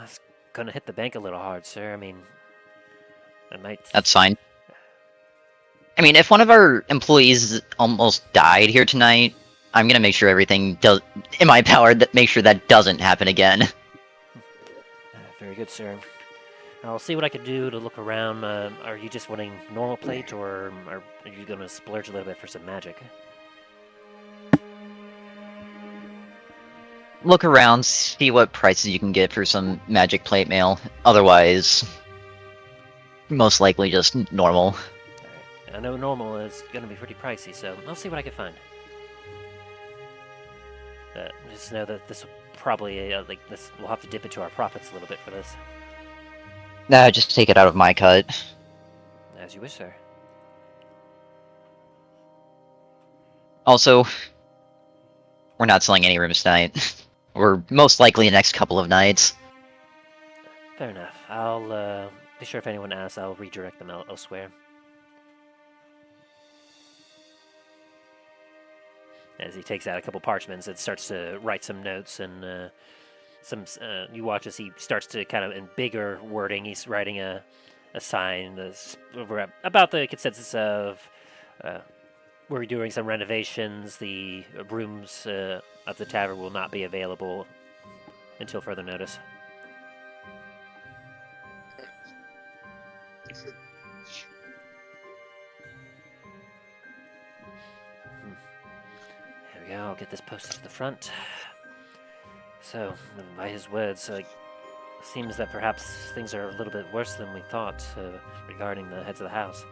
It's gonna hit the bank a little hard, sir. I mean, I might... That's fine. I mean, if one of our employees almost died here tonight, I'm gonna make sure everything does in my power that make sure that doesn't happen again. Very good, sir. I'll see what I can do to look around. Are you just wanting normal plate, or are you going to splurge a little bit for some magic? Look around, see what prices you can get for some magic plate mail. Otherwise, most likely just normal. Alright. I know normal is going to be pretty pricey, so I'll see what I can find. Just know that this will probably, we'll have to dip into our profits a little bit for this. Nah, just take it out of my cut. As you wish, sir. Also, we're not selling any rooms tonight. We're most likely the next couple of nights. Fair enough. I'll be sure if anyone asks, I'll redirect them elsewhere. As he takes out a couple parchments and starts to write some notes, and you watch as he starts to kind of, in bigger wording, he's writing a sign about the consensus of we're doing some renovations. The rooms of the tavern will not be available until further notice. There we go. I'll get this posted to the front. So, by his words, seems that perhaps things are a little bit worse than we thought regarding the heads of the house.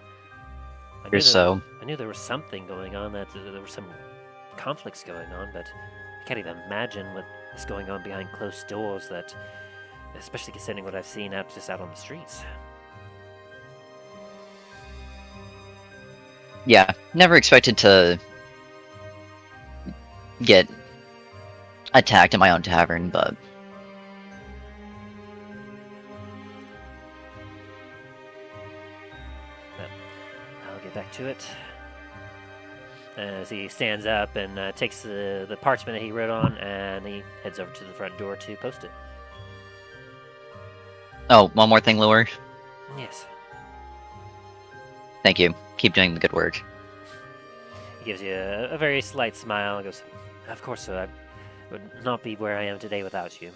Here's so. I knew there was something going on, that there were some conflicts going on, but I can't even imagine what is going on behind closed doors, that, especially considering what I've seen out on the streets. Yeah, never expected to get attacked in my own tavern, but I'll get back to it. As he stands up and takes the parchment that he wrote on, and he heads over to the front door to post it. oh, one more thing, Lure. Yes. Thank you. Keep doing the good work. He gives you a very slight smile and goes, "Of course, sir. I would not be where I am today without you.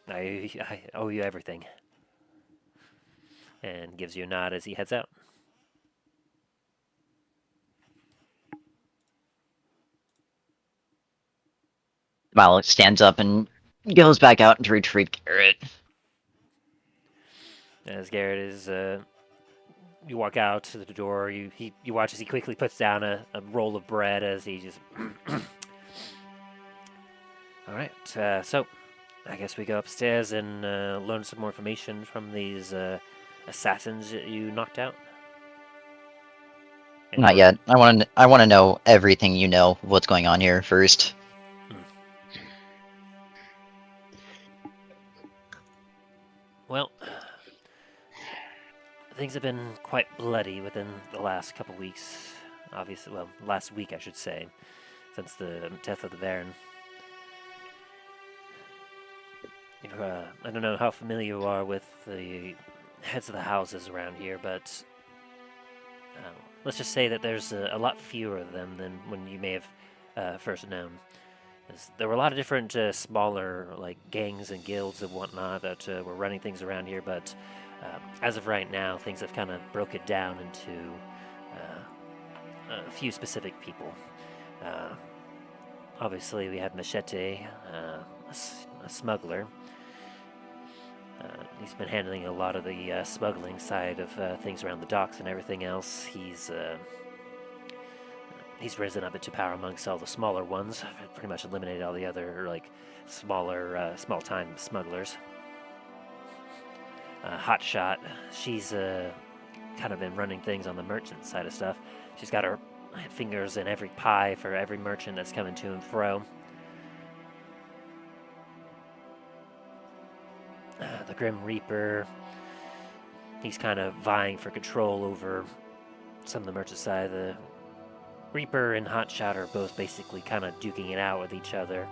I owe you everything." And gives you a nod as he heads out. Milo stands up and goes back out to retrieve Garrett. As Garrett is, you walk out to the door. You watch as he quickly puts down a roll of bread as he just. All right, so I guess we go upstairs and learn some more information from these assassins that you knocked out. Not yet. I want to know everything you know of what's going on here first. Well, things have been quite bloody within the last couple weeks. Obviously, well, last week I should say, since the death of the Baron. I don't know how familiar you are with the heads of the houses around here, but let's just say that there's a lot fewer of them than when you may have first known. There were a lot of different smaller gangs and guilds and whatnot that were running things around here, but as of right now, things have kind of broken down into a few specific people. Obviously, we have Machete, a smuggler. He's been handling a lot of the smuggling side of things around the docks and everything else. He's risen up into power amongst all the smaller ones. Pretty much eliminated all the other smaller, small-time smugglers. Hotshot, she's kind of been running things on the merchant side of stuff. She's got her fingers in every pie for every merchant that's coming to and fro. The Grim Reaper, he's kind of vying for control over some of the merchant side. The Reaper and Hotshot are both basically kind of duking it out with each other.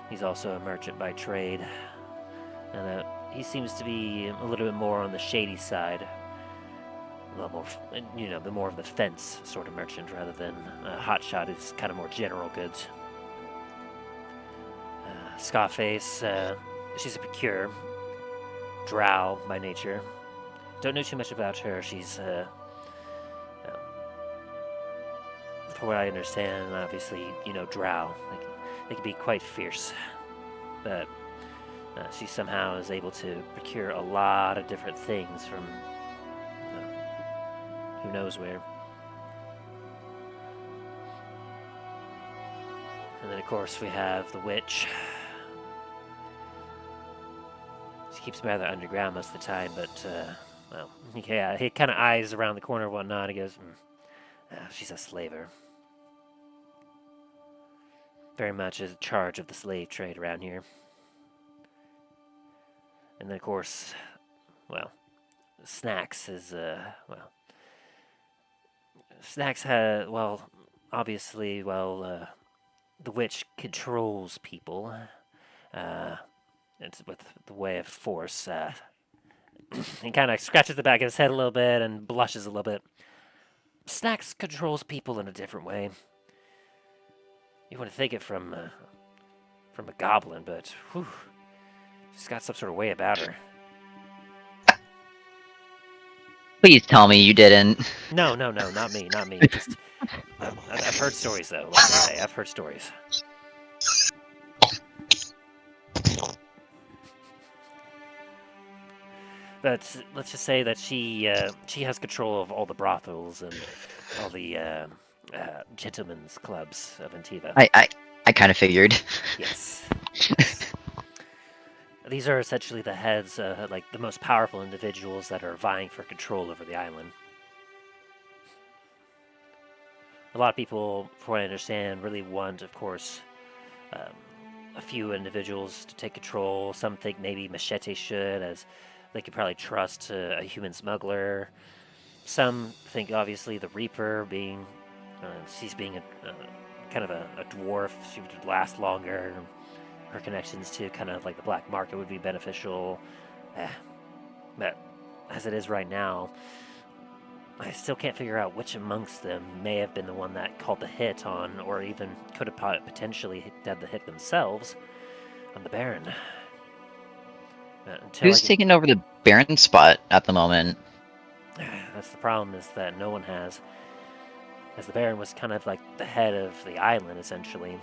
He's also a merchant by trade, and he seems to be a little bit more on the shady side. A lot more, the more of the fence sort of merchant rather than Hotshot is kind of more general goods. Scarface, she's a procure, drow by nature. Don't know too much about her. She's, from what I understand, obviously, drow. They can be quite fierce, but she somehow is able to procure a lot of different things from who knows where. And then, of course, we have the witch. She keeps rather underground most of the time, but, yeah, he kind of eyes around the corner and whatnot. He goes, she's a slaver. Very much in charge of the slave trade around here. And then, of course, Snacks is, Snacks has, obviously, the witch controls people. It's with the way of force. He kind of scratches the back of his head a little bit and blushes a little bit. Snacks controls people in a different way. You wouldn't think it from a goblin, but whew, she's got some sort of way about her. Please tell me you didn't. No, not me. Just I've heard stories though. Let's just say I've heard stories. But let's just say that she has control of all the brothels and all the gentlemen's clubs of Antiva. I kind of figured. Yes. These are essentially the heads, like the most powerful individuals that are vying for control over the island. A lot of people, from what I understand, really want, of course, a few individuals to take control. Some think maybe Machete should, as they could probably trust a human smuggler. Some think, obviously, the Reaper being, she's being a kind of a dwarf, she would last longer. Her connections to kind of like the black market would be beneficial. But as it is right now, I still can't figure out which amongst them may have been the one that called the hit on, or even could have potentially done the hit themselves on the Baron. Who's taking over the Baron spot at the moment? That's the problem, is that no one has. As the Baron was kind of like the head of the island, essentially.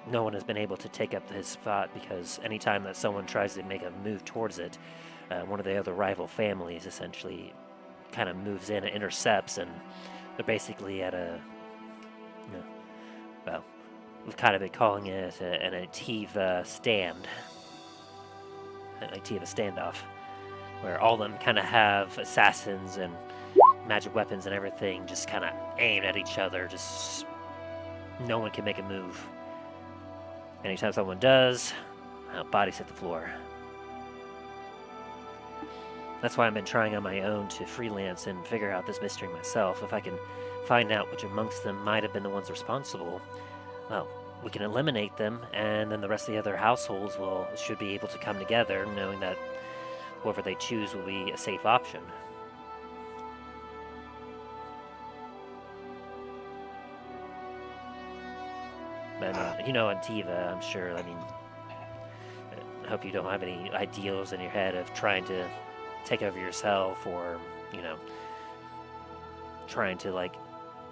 No one has been able to take up his spot, because anytime that someone tries to make a move towards it, one of the other rival families essentially kind of moves in and intercepts, and they're basically at a, well, we've kind of been calling it an Antiva stand. An Antiva standoff, where all of them kind of have assassins and magic weapons and everything just kind of aimed at each other. Just no one can make a move. Anytime someone does, bodies hit the floor. That's why I've been trying on my own to freelance and figure out this mystery myself. If I can find out which amongst them might have been the ones responsible, well, we can eliminate them, and then the rest of the other households should be able to come together, knowing that whoever they choose will be a safe option. But, you know, Antiva, I'm sure, I mean, I hope you don't have any ideals in your head of trying to take over yourself, or, you know, trying to, like,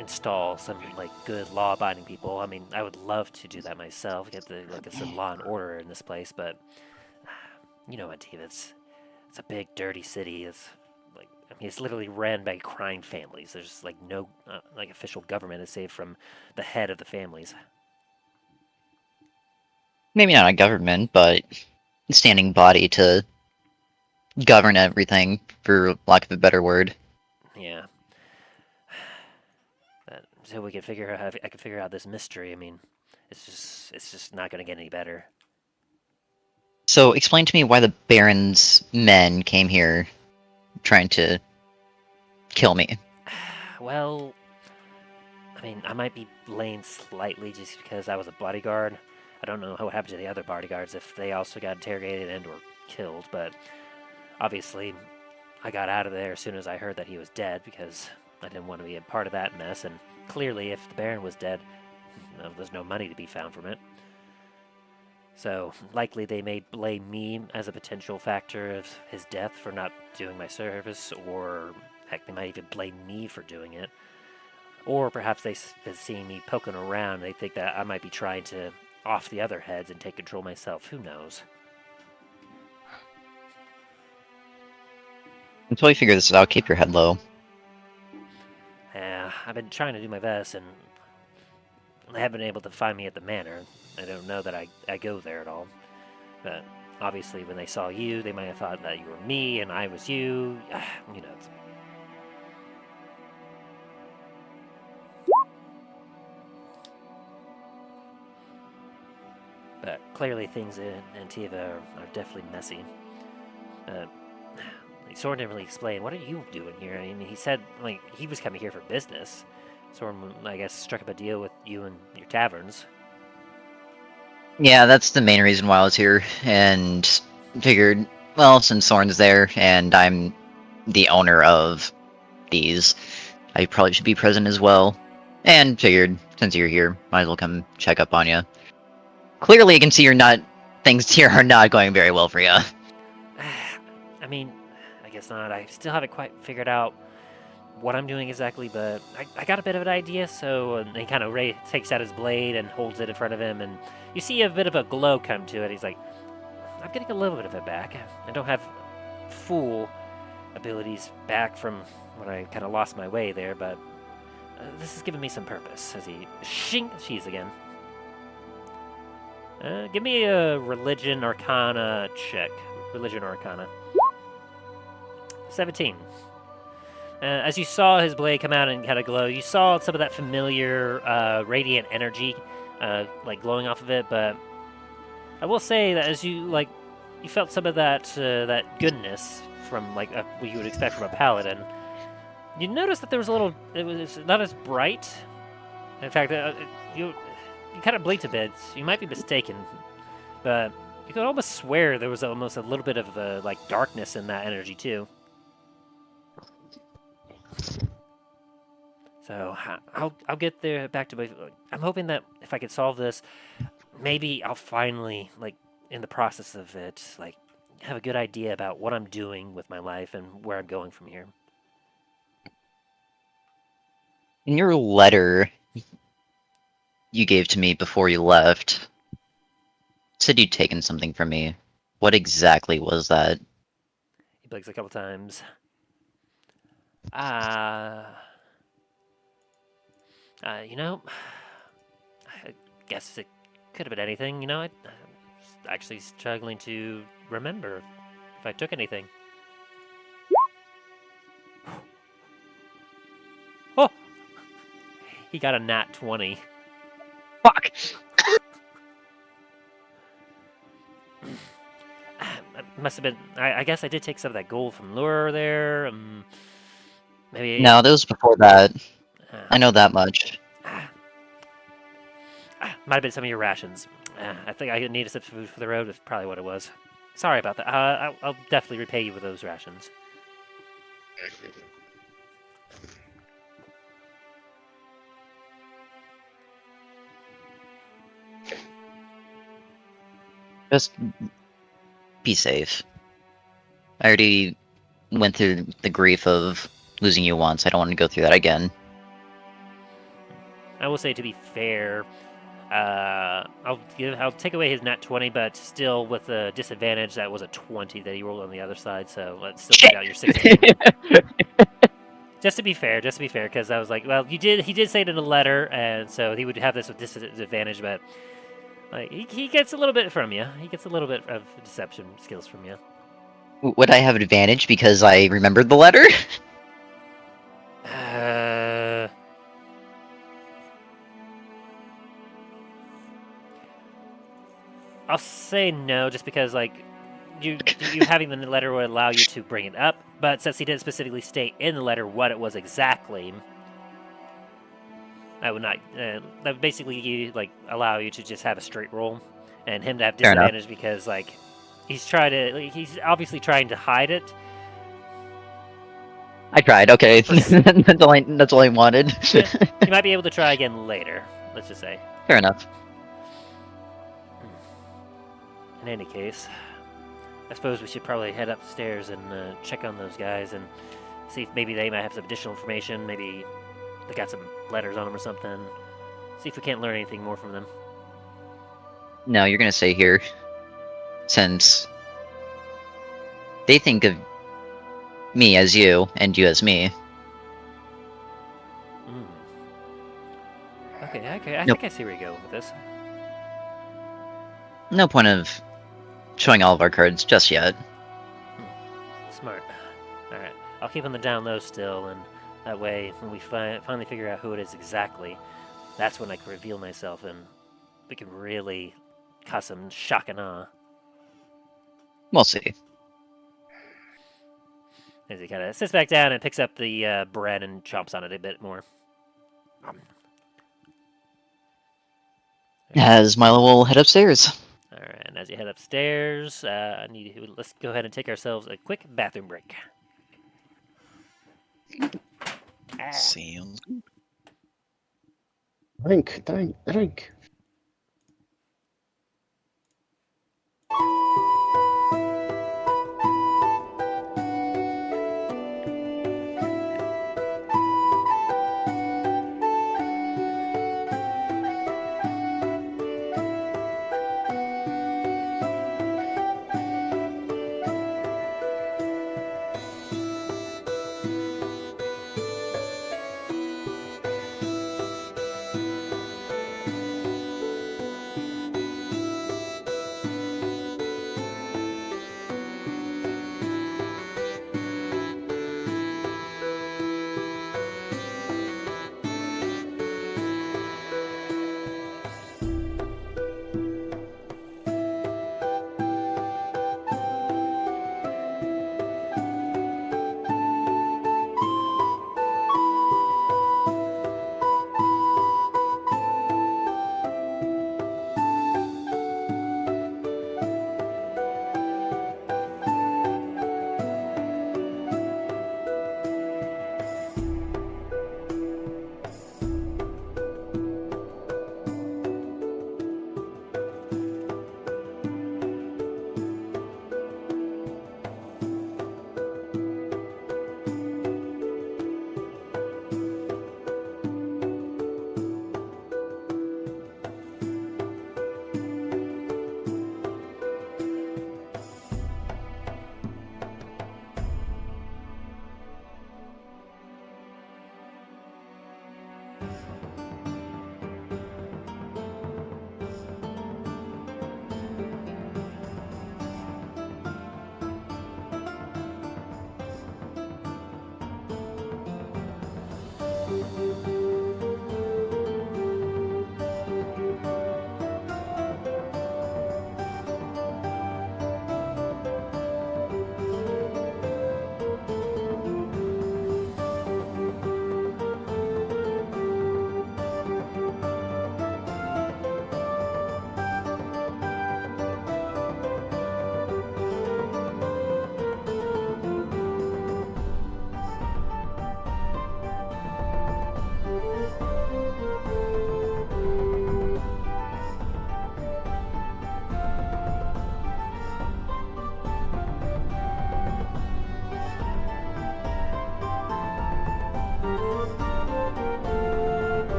install some, like, good law-abiding people. I mean, I would love to do that myself, get some law and order in this place, but, you know, Antiva, it's a big, dirty city. It's, like, I mean, it's literally ran by crime families. There's, like, no, like, official government aside from the head of the families. Maybe not a government, but a standing body to govern everything, for lack of a better word. Yeah. So we can figure out I can figure out this mystery. I mean, it's just not going to get any better. So explain to me why the Baron's men came here trying to kill me. Well, I mean, I might be blamed slightly just because I was a bodyguard. I don't know what happened to the other bodyguards, if they also got interrogated and or killed, but obviously I got out of there as soon as I heard that he was dead, because I didn't want to be a part of that mess, and clearly if the Baron was dead, there's no money to be found from it. So likely they may blame me as a potential factor of his death for not doing my service, or heck, they might even blame me for doing it. Or perhaps they've seen me poking around, they think that I might be trying to off the other heads and take control myself. Who knows? Until you figure this out, keep your head low. Yeah, I've been trying to do my best, and they haven't been able to find me at the manor. I don't know that I go there at all. But obviously when they saw you, they might have thought that you were me and I was you. You know. But clearly things in Antiva are definitely messy. Soren didn't really explain, what are you doing here? I mean, he said, like, he was coming here for business. Soren, I guess, struck up a deal with you and your taverns. Yeah, that's the main reason why I was here, and figured, well, since Soren's there, and I'm the owner of these, I probably should be present as well. And figured, since you're here, might as well come check up on you. Clearly, I can see things here are not going very well for you. I mean, I guess not. I still haven't quite figured out what I'm doing exactly, but I got a bit of an idea. So he kind of takes out his blade and holds it in front of him, and you see a bit of a glow come to it. He's like, I'm getting a little bit of it back. I don't have full abilities back from when I kind of lost my way there, but this is giving me some purpose. As he she's again. Give me a religion arcana check. Religion or arcana. 17. As you saw his blade come out and kind of glow, you saw some of that familiar radiant energy, like glowing off of it. But I will say that as you you felt some of that goodness from what you would expect from a paladin. You noticed that there was a little. It was not as bright. In fact, you kind of blinked a bit. You might be mistaken, but you could almost swear there was almost a little bit of darkness in that energy too. So I'll get there back to my. I'm hoping that if I could solve this, maybe I'll finally in the process of it have a good idea about what I'm doing with my life and where I'm going from here. In your letter you gave to me before you left, it said you'd taken something from me. What exactly was that? He blinks a couple times. You know, I guess it could have been anything. You know, I'm actually struggling to remember if I took anything. Oh! He got a nat 20. Fuck! Must have been. I guess I did take some of that gold from Lure there. Maybe. No, that was before that. I know that much. Might have been some of your rations. I think I needed some food for the road. That's probably what it was. Sorry about that. I'll definitely repay you with those rations. Just be safe. I already went through the grief of losing you once. I don't want to go through that again. I will say, to be fair, I'll take away his nat 20, but still with a disadvantage, that was a 20 that he rolled on the other side. So let's still take out your 16. Just to be fair, because I was like, well, he did say it in a letter, and so he would have this with disadvantage, but he gets a little bit from you. He gets a little bit of deception skills from you. Would I have an advantage because I remembered the letter? I'll say no, just because you having the letter would allow you to bring it up, but since he didn't specifically state in the letter what it was exactly, I would not. That would basically allow you to just have a straight roll, and him to have disadvantage because he's obviously trying to hide it. I tried. Okay, that's all I wanted. You might be able to try again later. Let's just say. Fair enough. In any case, I suppose we should probably head upstairs and check on those guys and see if maybe they might have some additional information. Maybe they got some letters on them or something. See if we can't learn anything more from them. No, you're gonna stay here. Since they think of me as you, and you as me. Okay, I think I see where you go with this. No point of showing all of our cards just yet. Smart. Alright, I'll keep on the down low still, and that way, when we finally figure out who it is exactly, that's when I can reveal myself, and we can really cause some shock and awe. We'll see. As he kind of sits back down and picks up the bread and chomps on it a bit more. As Milo will head upstairs. Alright, and as you head upstairs, let's go ahead and take ourselves a quick bathroom break. Sounds good. Drink, drink, drink.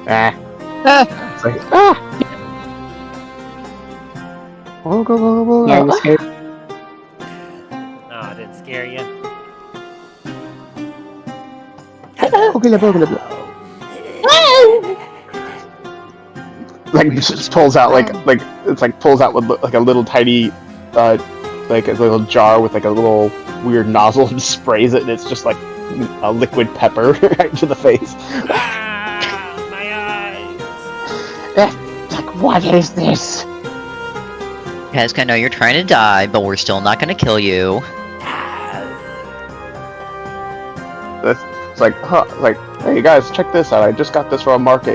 Ah. It's like, Oh, go. Yeah, I was scared. No, I didn't scare you. Like just pulls out like it's like pulls out with like a little tiny like a little jar with like a little weird nozzle and sprays it, and it's just like a liquid pepper right to the face. Ah, my eyes. Like, what is this? Guys, I know you're trying to die, but we're still not gonna kill you. It's like, like, hey guys, check this out. I just got this from a market.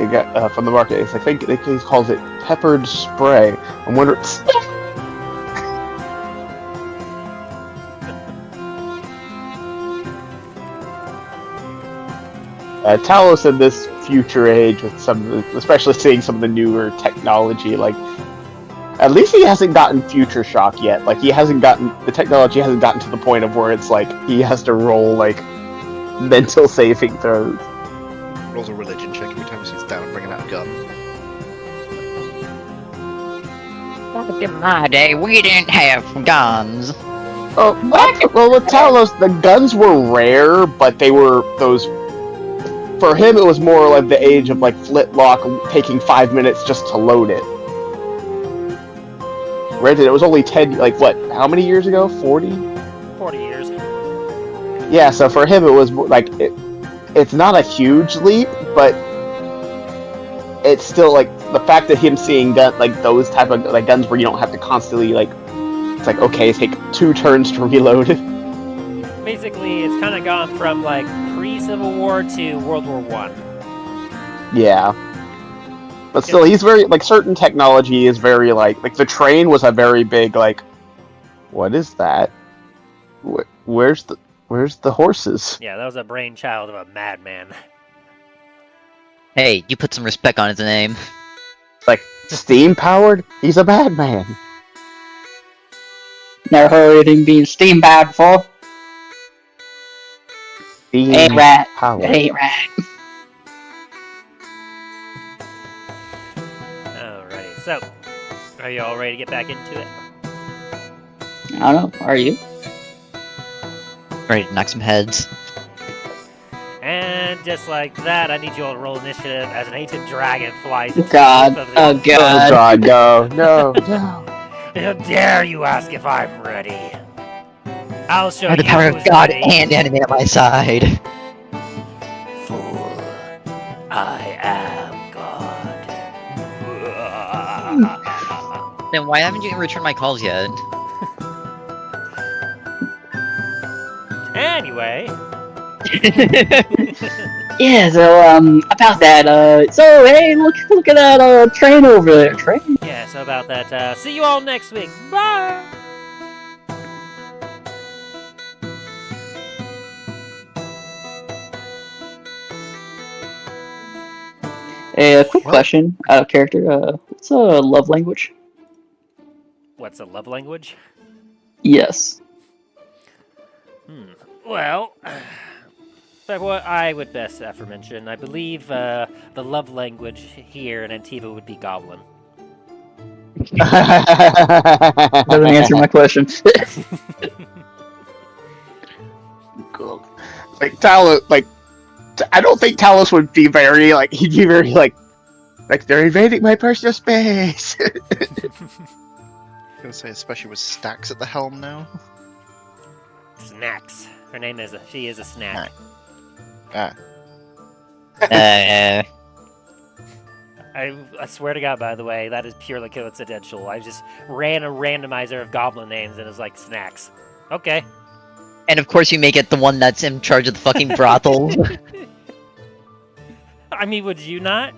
From the market. It's like he calls it peppered spray. I'm wondering. Talos in this future age, with especially seeing some of the newer technology, like at least he hasn't gotten future shock yet. Like the technology hasn't gotten to the point of where it's like he has to roll like mental saving throws. Rolls a religion check every time he sits down and bringing out a gun. Back in my day, we didn't have guns. Oh, well, with Talos, the guns were rare, but they were those. For him, it was more like the age of like flintlock, taking 5 minutes just to load it. Granted, it was only 10. Like what? How many years ago? 40. 40 years. Yeah, so for him, it was like it's not a huge leap, but it's still like the fact that him seeing like those type of like guns where you don't have to constantly like it's like okay, take 2 turns to reload. Basically, it's kind of gone from like pre-Civil War to World War One. Yeah, but still, he's very like certain technology is very like the train was a very big like. What is that? Where's the horses? Yeah, that was a brainchild of a madman. Hey, you put some respect on his name. Like steam powered? He's a bad man. Never heard of him being steam powered before. Steam Ain't right. powered. It ain't right. Alrighty, so are you all ready to get back into it? I don't know. Are you? Ready to knock some heads. And just like that, I need you all to roll initiative as an ancient dragon flies. Oh into God. the roof of the- Oh God. Oh God, no. How dare you ask if I'm ready? I'll show I have the you power who's of God ready. and enemy at my side. Fool, I am God. Then why haven't you returned my calls yet? Anyway, Yeah. So about that. So hey, look at that train over there. Train. yeah, so about that, see you all next week. Bye! A quick question out of character. What's a love language? What's a love language? Yes. Well, but what I would best aforemention, I believe the love language here in Antiva would be Goblin. Doesn't answer my question. Cool. Like Talos, like I don't think Talos would be very like he'd be very like they're invading my personal space. I was gonna say, especially with Stacks at the helm now. Snacks. Her name is she is a snack. Ah. Uh, I swear to God, by the way, that is purely coincidental. I just ran a randomizer of goblin names and it was like snacks. Okay. and of course you make it the one that's in charge of the fucking brothel. I mean, would you not?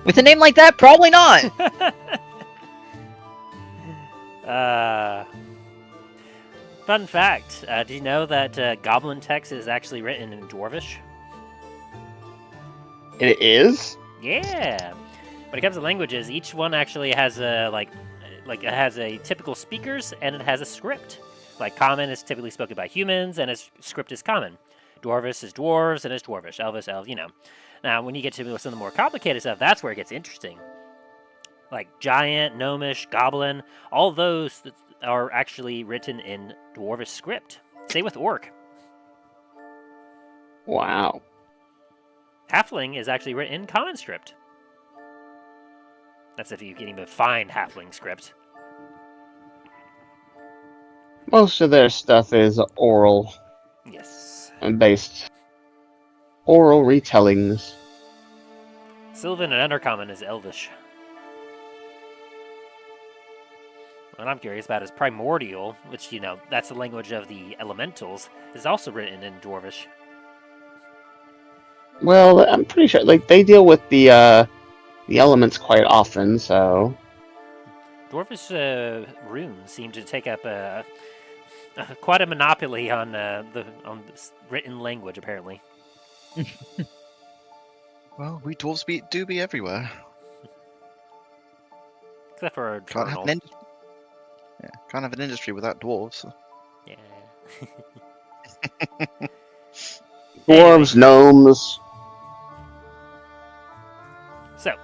With a name like that, probably not. Fun fact. Do you know that goblin text is actually written in Dwarvish? It is? Yeah. When it comes to languages, each one actually has a like it has a typical speakers and it has a script. Like, common is typically spoken by humans, and its script is common. Dwarvish is dwarves, and it's dwarvish. Elvish, elves, Now, when you get to some of the more complicated stuff, that's where it gets interesting. Like giant, gnomish, goblin, all those are actually written in dwarvish script. Same with orc. Wow. Halfling is actually written in common script. That's if you can even find halfling script. Most of their stuff is oral Yes. and based. Oral retellings. Sylvan and Undercommon is Elvish. What I'm curious about is Primordial, which, that's the language of the elementals, is also written in Dwarvish. Well, I'm pretty sure they deal with the elements quite often, so Dwarvish runes seem to take up quite a monopoly on this written language, apparently. Well, we dwarves do be everywhere. Except for Can't have Journal. an industry. Yeah, can't have an industry without dwarves. So. Yeah. dwarves, gnomes. So,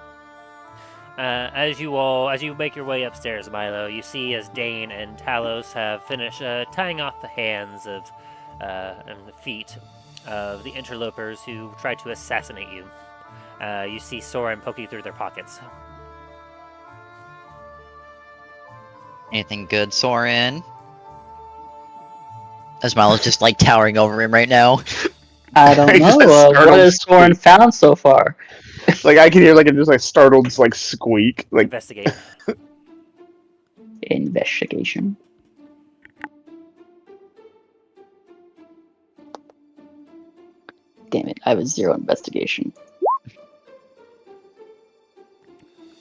as you make your way upstairs, Milo, you see as Dain and Talos have finished tying off the hands of and the feet of the interlopers who tried to assassinate you. You see Soren poking through their pockets. Anything good, Soren? As Milo's just like towering over him right now. I don't Just know. a What startled has Soren found so far? Like I can hear a startled squeak. Like Investigate. Investigation. Damn it! I have a 0 investigation.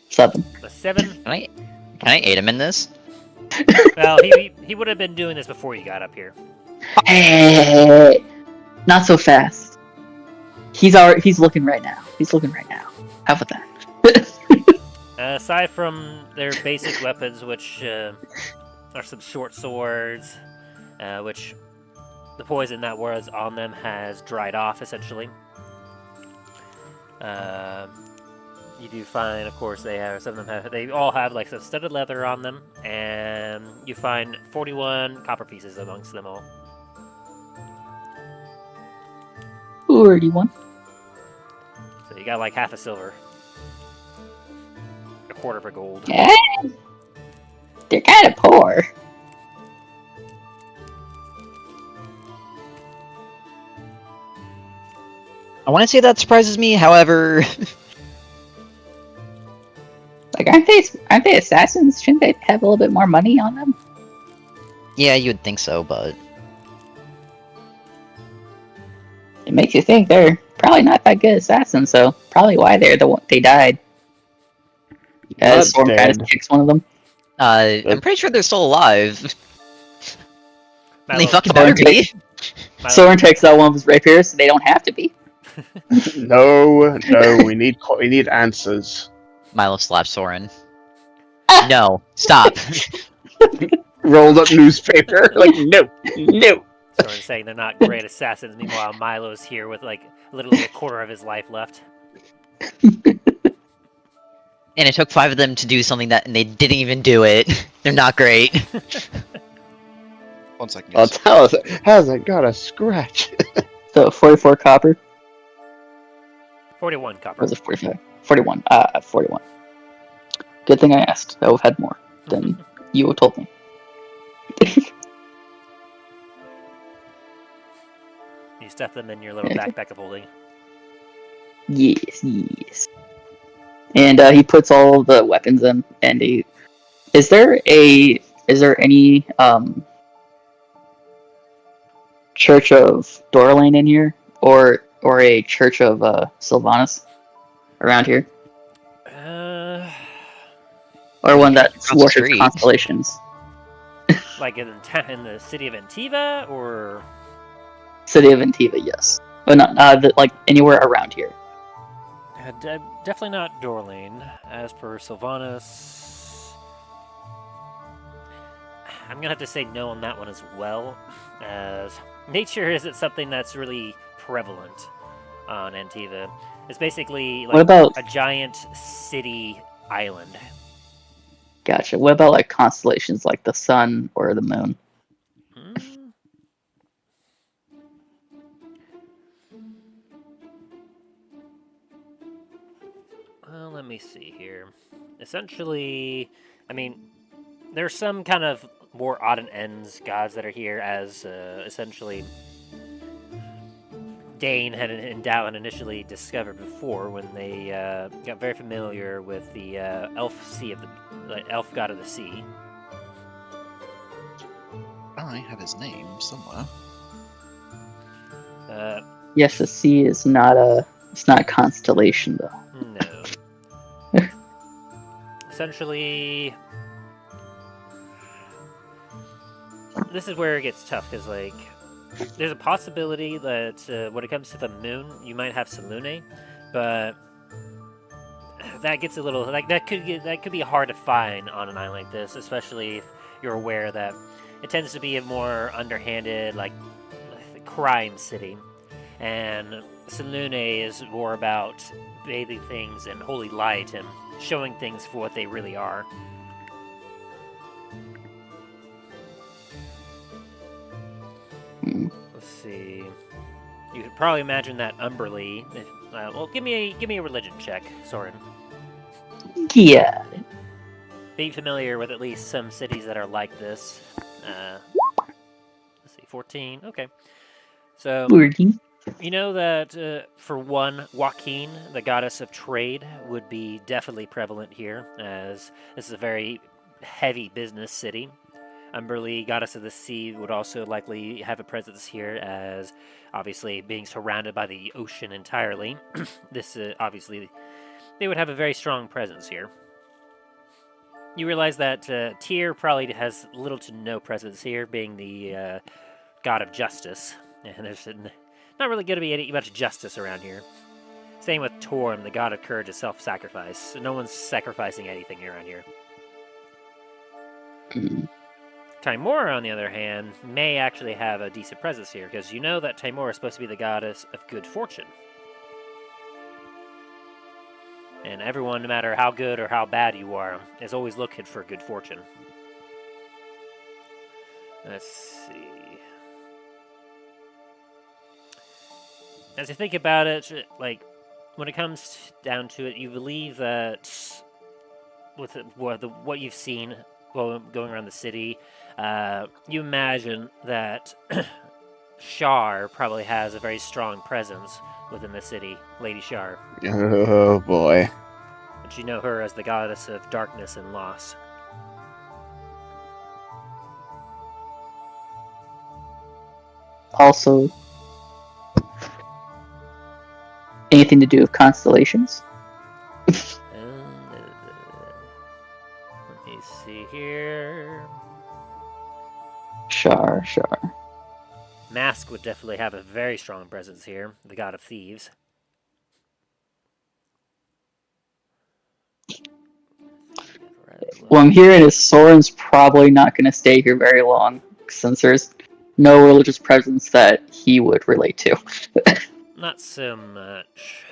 7. The 7. Can I aid him in this? Well, he would have been doing this before you got up here. Hey, not so fast. He's looking right now. How about that? Aside from their basic weapons, which are some short swords, which the poison that was on them has dried off, essentially. You do find, of course, they all have some studded leather on them, and you find 41 copper pieces amongst them all. 41. So you got half a silver, a quarter of a gold. Yeah, they're kind of poor. I want to say that surprises me, however... Aren't they assassins? Shouldn't they have a little bit more money on them? yeah, you would think so, but... It makes you think they're probably not that good assassins, so probably why they died. Not Soren kind dead. of kicks one of them. I'm pretty sure they're still alive. They Milo, fucking better be. Soren takes out one of his rapiers, so they don't have to be. no, we need answers. Milo slaps Soren. No, stop. Rolled up newspaper. No. Soren saying they're not great assassins. Meanwhile, Milo's here with literally a quarter of his life left. And it took 5 of them to do something and they didn't even do it. They're not great. 1 second. I'll Yes. tell us. Hasn't got a scratch. So 44 copper. 41 Or copper. was it 45? 41. 41. Good thing I asked. I would have had more than you would told me. You stuff them in your little backpack of holding. Yes. And he puts all the weapons in, and is there any Church of Dorlane in here, or a Church of Sylvanas around here, or one that Across the worships street. constellations? Like in the city of Antiva, or City of Antiva, yes, but not anywhere around here. definitely not Dorlane. As for Sylvanas, I'm gonna have to say no on that one as well, as nature isn't something that's really prevalent on Antiva. It's basically What like about? a giant city island. Gotcha. What about like constellations, like the sun or the moon? Hmm. Well, let me see here. Essentially, I mean, there's some kind of more odd and ends gods that are here, as essentially Dain had initially discovered before when they got very familiar with the elf god of the sea. I have his name somewhere. Yes, the sea is not a. It's not a constellation though. No. Essentially, this is where it gets tough, because, like, there's a possibility that when it comes to the moon, you might have Selune, but that gets a little, like, that could be hard to find on an island like this, especially if you're aware that it tends to be a more underhanded, like, crime city, and Selune is more about bathing things in holy light and showing things for what they really are. Let's see. You could probably imagine that Umberly. Well, give me a religion check, Soren. Yeah. Be familiar with at least some cities that are like this. Let's see, 14. Okay. So Lordy. you know that for one, Joaquin, the goddess of trade, would be definitely prevalent here, as this is a very heavy business city. Umberly, goddess of the sea, would also likely have a presence here, as obviously being surrounded by the ocean entirely. This obviously, they would have a very strong presence here. You realize that Tyr probably has little to no presence here, being the god of justice, and there's not really going to be much justice around here. Same with Torm, the god of courage and self-sacrifice. No one's sacrificing anything around here. Timora, on the other hand, may actually have a decent presence here, because you know that Timora is supposed to be the goddess of good fortune. And everyone, no matter how good or how bad you are, is always looking for good fortune. Let's see. As you think about it, like, when it comes down to it, you believe that with what you've seen going around the city, you imagine that Shar probably has a very strong presence within the city, Lady Shar. Oh boy. But you know her as the goddess of darkness and loss. Also, anything to do with constellations? Let me see here. Shar. Mask would definitely have a very strong presence here, the god of thieves. What I'm hearing is Soren's probably not going to stay here very long, since there's no religious presence that he would relate to. Not so much.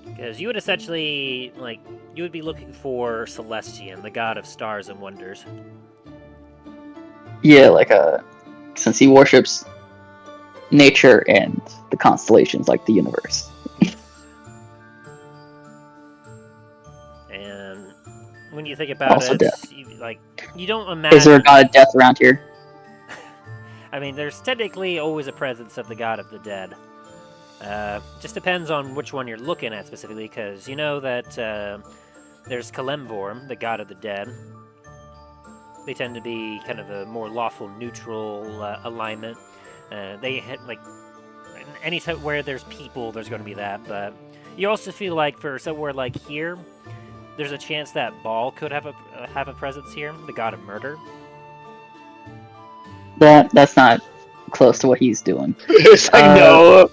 Because you would essentially, like, you would be looking for Celestian, the god of stars and wonders. Yeah, like since he worships nature and the constellations, like the universe. And when you think about Also it, death. you don't imagine. Is there a god of death around here? I mean, there's technically always a presence of the god of the dead. Just depends on which one you're looking at specifically, because you know that there's Kalemvorm, the god of the dead. They tend to be kind of a more lawful, neutral alignment. They hit, like, any time where there's people, there's going to be that. But you also feel like for somewhere like here, there's a chance that Baal could have a presence here, the god of murder. That's not close to what he's doing. It's like, no.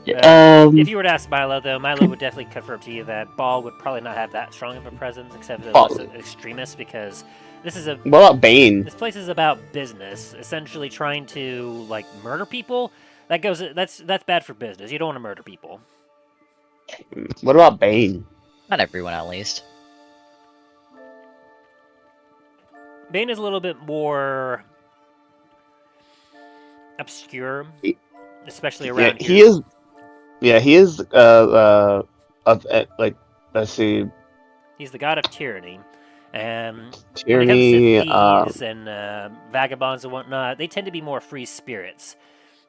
If you were to ask Milo, though, Milo would definitely confirm to you that Ball would probably not have that strong of a presence, except as Ball. an extremist, because this is a What about Bane? this place is about business, essentially trying to like murder people. That's bad for business. You don't want to murder people. What about Bane? Not everyone, at least. Bane is a little bit more obscure, especially around Yeah, here. he is. Yeah, he is. Like, let's see, He's the god of tyranny, and when it tyranny. comes to thieves and vagabonds and whatnot, they tend to be more free spirits.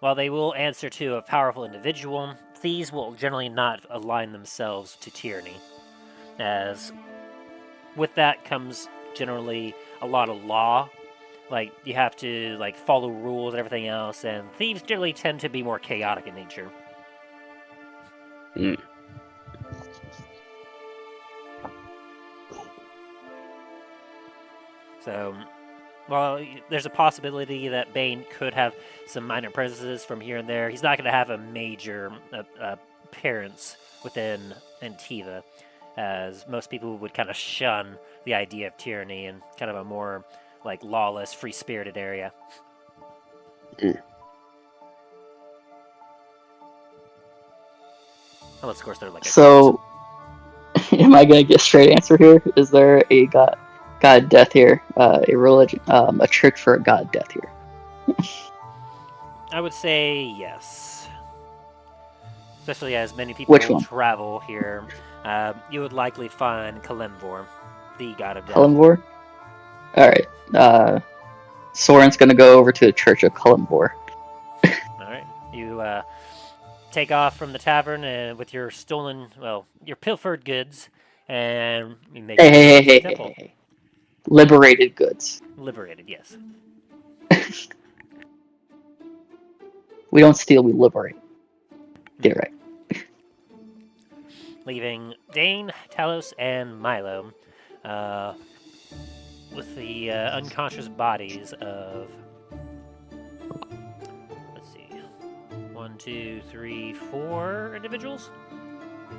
While they will answer to a powerful individual, thieves will generally not align themselves to tyranny, as with that comes generally a lot of law. Like, you have to like follow rules and everything else, and thieves generally tend to be more chaotic in nature. So, well, there's a possibility that Bane could have some minor presences from here and there. He's not going to have a major appearance within Antiva, as most people would kind of shun the idea of tyranny in kind of a more like lawless, free-spirited area. Unless, of course, they're like a So, am I gonna get a straight answer here? Is there a god death here? A religion, a church for a god death here? I would say yes. Especially as many people Which one? travel here, you would likely find Kalimvor, the god of death. Kalimvor? Alright. Soren's gonna go over to the Church of Kalimvor. Alright. You take off from the tavern with your stolen, your pilfered goods, and you make it to the temple. Hey. Liberated goods. Liberated, yes. We don't steal, we liberate. Get right. Leaving Dain, Talos, and Milo with the unconscious bodies of, let's see, 1, 2, 3, 4 individuals?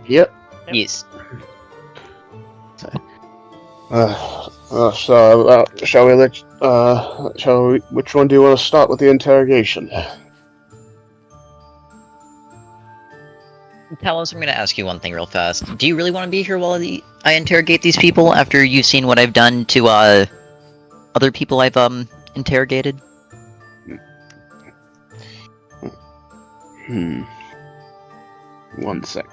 Yep. Yes. Shall we which one do you want to start with the interrogation? Talos, I'm going to ask you one thing real fast. Do you really want to be here while I interrogate these people after you've seen what I've done to other people I've interrogated? One sec.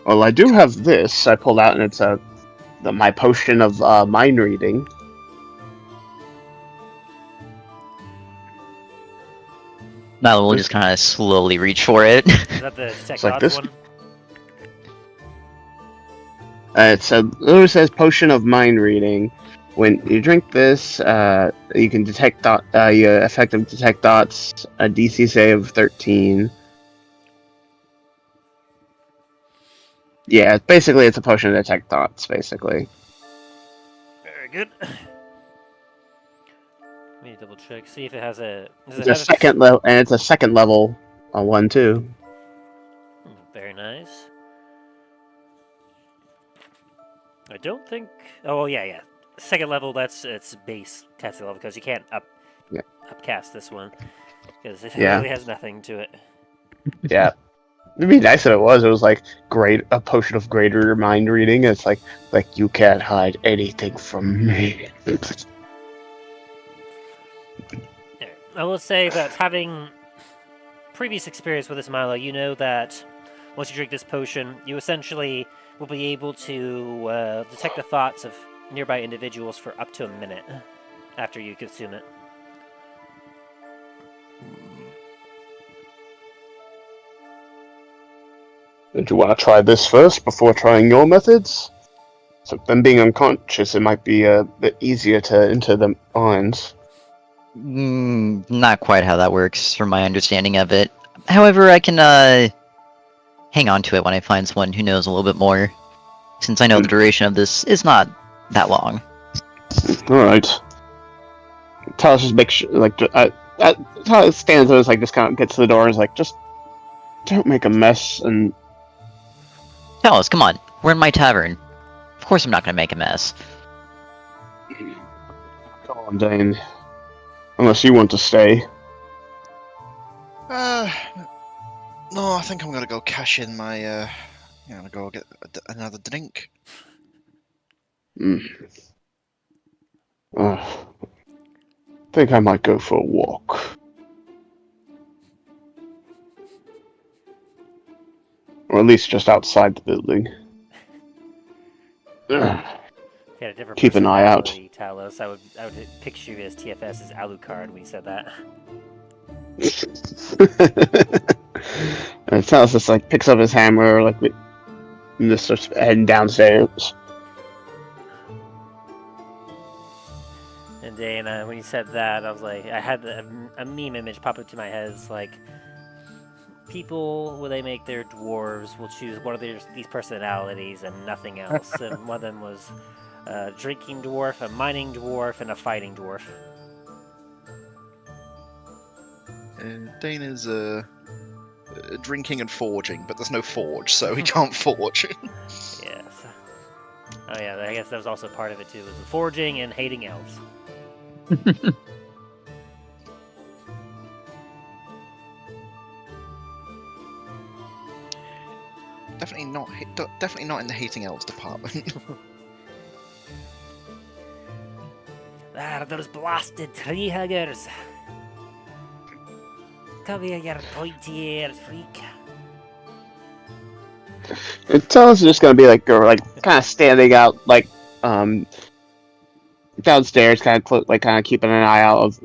Well, I do have this. I pulled out, and it's my potion of mind reading. Milo will just kind of slowly reach for it. Is that the detect like odds this. one? It says potion of mind reading. When you drink this, you can detect you effective detect thoughts. A DC save of 13. Yeah, basically it's a potion to detect thoughts. Basically. Very good. Let me double check, see if it has a. Does it It's a have second level, and it's a second level one too. Very nice. I don't think. Oh yeah. Second level. That's its base casting level because you can't upcast this one because it really has nothing to it. Yeah. It'd be nice if it was. It was like a potion of greater mind reading. It's like you can't hide anything from me. I will say that having previous experience with this Milo, you know that once you drink this potion, you essentially will be able to detect the thoughts of nearby individuals for up to a minute after you consume it. Did you want to try this first before trying your methods? So them being unconscious, it might be a bit easier to enter the minds. Not quite how that works, from my understanding of it. However, I can hang on to it when I find someone who knows a little bit more, since I know the duration of this is not that long. Alright. Talos just makes sure, like, Talos stands there, like, just kind of gets to the door and is like, just don't make a mess. And Talos, come on. We're in my tavern. Of course I'm not gonna make a mess. Talos and Dain, unless you want to stay. No, I think I'm gonna go cash in my. I'm gonna go get another drink. Think I might go for a walk. Or at least just outside the building. If you had a different Keep an eye out. personality, Talos, I would picture you as TFS's Alucard when you said that. And Talos just like picks up his hammer, like, and just starts heading downstairs. And Dana, when you said that, I was like, I had a meme image pop into my head. It's like, people, when they make their dwarves, will choose one of these personalities and nothing else. And one of them was a drinking dwarf, a mining dwarf, and a fighting dwarf. Dane is drinking and forging, but there's no forge, so he can't forge. Yes. Oh yeah, I guess that was also part of it too, was the forging and hating elves. Definitely not in the hating elves department. There, those blasted tree huggers. Come here, you pointy-eared freak. And Talos is just gonna be like, kind of standing out, like, downstairs, kind of keeping an eye out of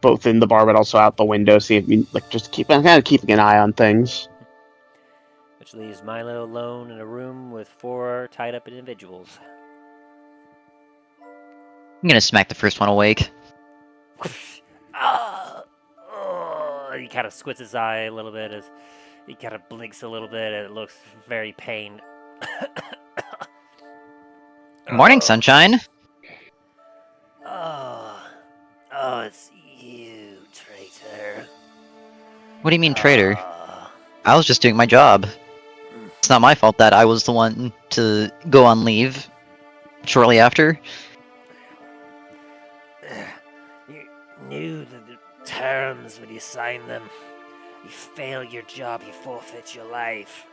both in the bar, but also out the window, see if you like just keeping an eye on things. Which leaves Milo alone in a room with 4 tied up individuals. I'm gonna smack the first one awake. He kind of squints his eye a little bit as he kind of blinks a little bit and it looks very pained. Morning, sunshine. Oh, it's you, traitor. What do you mean, traitor? I was just doing my job. It's not my fault that I was the one to go on leave shortly after. You knew the terms when you signed them. You fail your job, you forfeit your life.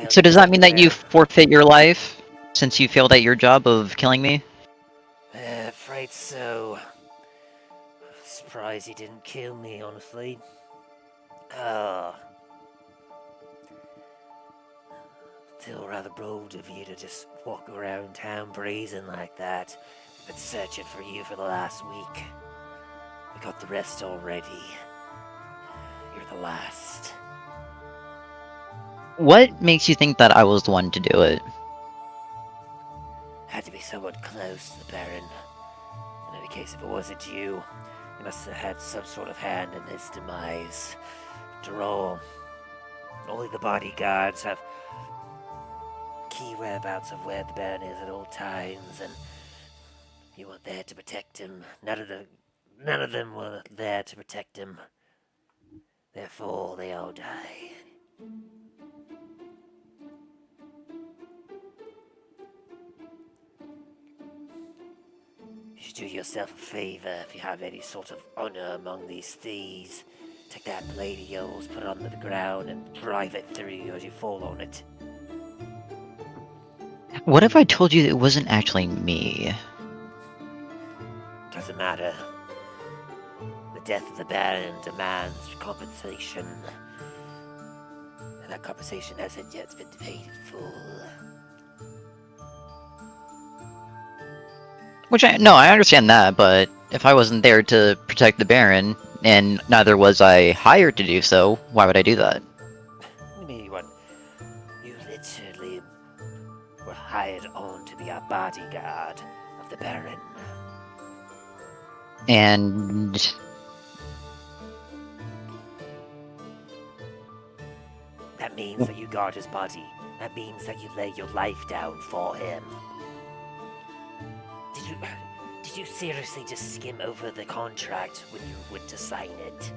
So does that mean that you forfeit your life, since you failed at your job of killing me? Afraid so. Surprised you didn't kill me, honestly. Still rather bold of you to just walk around town brazen like that. I've been searching for you for the last week. We got the rest already. You're the last. What makes you think that I was the one to do it? Had to be somewhat close to the Baron. In any case, if it wasn't you, you must have had some sort of hand in his demise. After all, only the bodyguards have key whereabouts of where the Baron is at all times, and you weren't there to protect him. None of them were there to protect him. Therefore, they all die. You should do yourself a favor if you have any sort of honor among these thieves. Take that blade of yours, put it onto the ground, and drive it through you as you fall on it. What if I told you it wasn't actually me? Doesn't matter. The death of the Baron demands compensation. And that compensation hasn't yet been paid in full. I understand that, but if I wasn't there to protect the Baron, and neither was I hired to do so, why would I do that? You literally were hired on to be a bodyguard of the Baron. And... That means that you guard his body. That means that you lay your life down for him. seriously just skim over the contract when you went to sign it?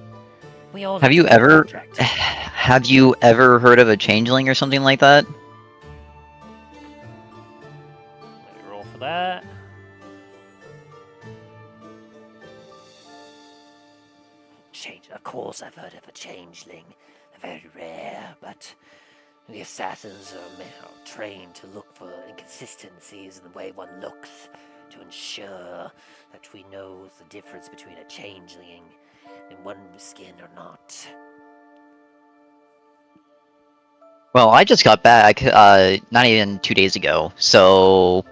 We all Have looked you at the ever contract. have you ever heard of a changeling or something like that? Let me roll for that. Of course I've heard of a changeling. They're very rare, but the assassins are trained to look for inconsistencies in the way one looks to ensure that we know the difference between a changeling and one with skin or not. Well, I just got back, not even 2 days ago, so...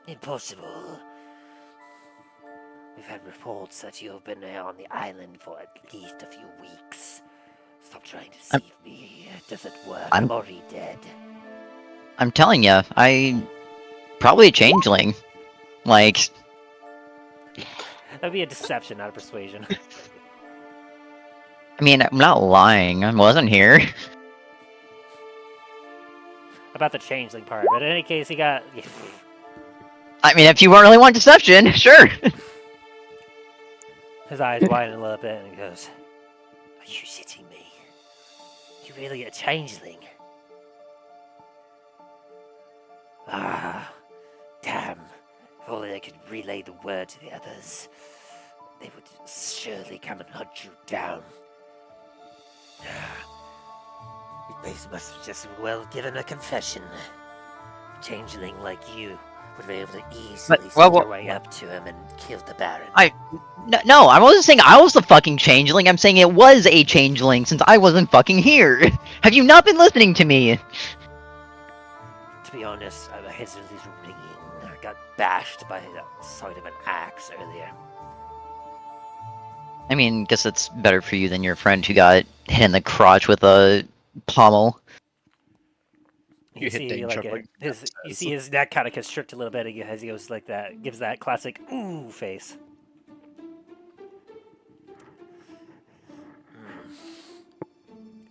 Impossible. We've had reports that you've been on the island for at least a few weeks. Stop trying to deceive me. It doesn't work. I'm already dead. I'm telling you, I... probably a changeling. Like, That'd be a deception, not a persuasion. I mean, I'm not lying, I wasn't here. About the changeling part, but in any case, he got... I mean, if you really want deception, sure. His eyes widen a little bit, and he goes, "Are you shitting me? You really a changeling?" Ah, damn. If only I could relay the word to the others, they would surely come and hunt you down. You must have just well given a confession. A changeling like you would be able to easily sneak your way up to him and kill the Baron. No, I wasn't saying I was the fucking changeling, I'm saying it was a changeling, since I wasn't fucking here. Have you not been listening to me? To be honest, my head's really ringing. I got bashed by the side of an axe earlier. I mean, guess it's better for you than your friend who got hit in the crotch with a pommel. You see, like you see his neck kind of constrict a little bit as he goes like that, gives that classic ooh face.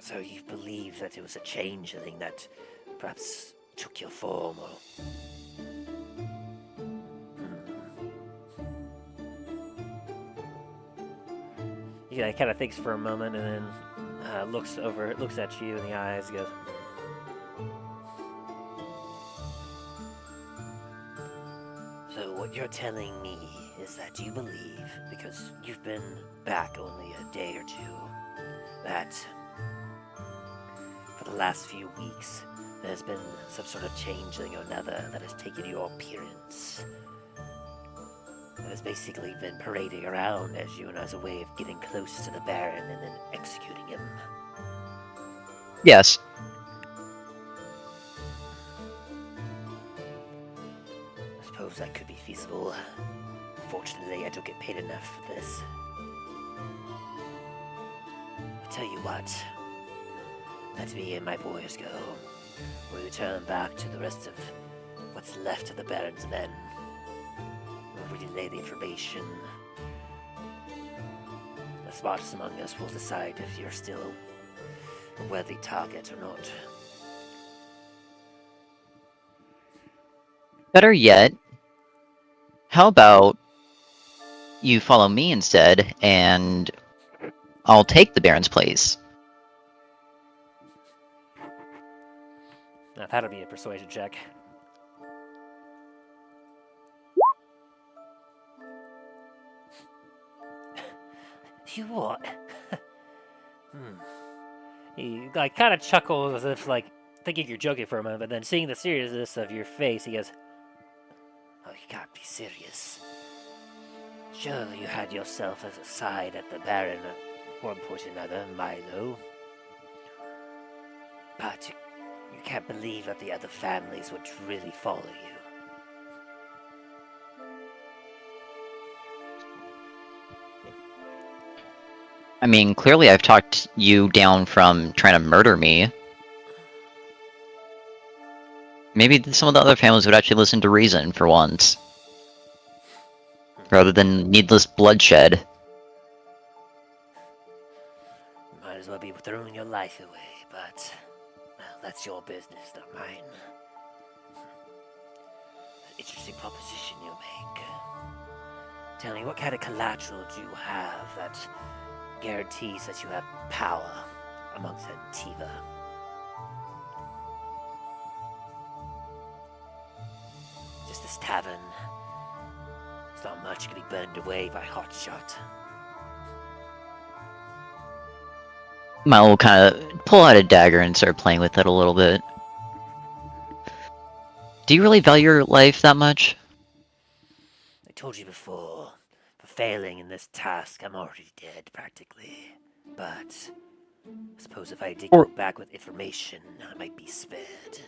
So you believe that it was a changeling that perhaps took your form, or... He kind of thinks for a moment and then looks at you in the eyes, and goes, "So what you're telling me is that you believe, because you've been back only a day or two, that for the last few weeks there's been some sort of changeling or another that has taken your appearance, that has basically been parading around as you and as a way of getting close to the Baron and then executing him." Yes. I suppose that could be feasible. Fortunately, I don't get paid enough for this. I'll tell you what. Let me and my boys go. We return back to the rest of what's left of the Baron's men. We'll relay the information. The smartest among us will decide if you're still a worthy target or not. Better yet, how about you follow me instead, and I'll take the Baron's place. Now that'll be a persuasion check. You what? He kind of chuckles as if thinking you're joking for a moment, but then seeing the seriousness of your face, he goes, "Oh, you can't be serious. Surely you had yourself as a side at the Baron at one point or another, Milo. But you can't believe that the other families would really follow you." I mean, clearly I've talked you down from trying to murder me. Maybe some of the other families would actually listen to reason for once. Rather than needless bloodshed. Might as well be throwing your life away, but... well, that's your business, not mine. Interesting proposition you make. Tell me, what kind of collateral do you have that guarantees that you have power amongst Antiva? Just this tavern. It's not much can be burned away by hot shot. Milo will kind of pull out a dagger and start playing with it a little bit. Do you really value your life that much? I told you before, for failing in this task, I'm already dead, practically. But I suppose if I did go back with information, I might be spared.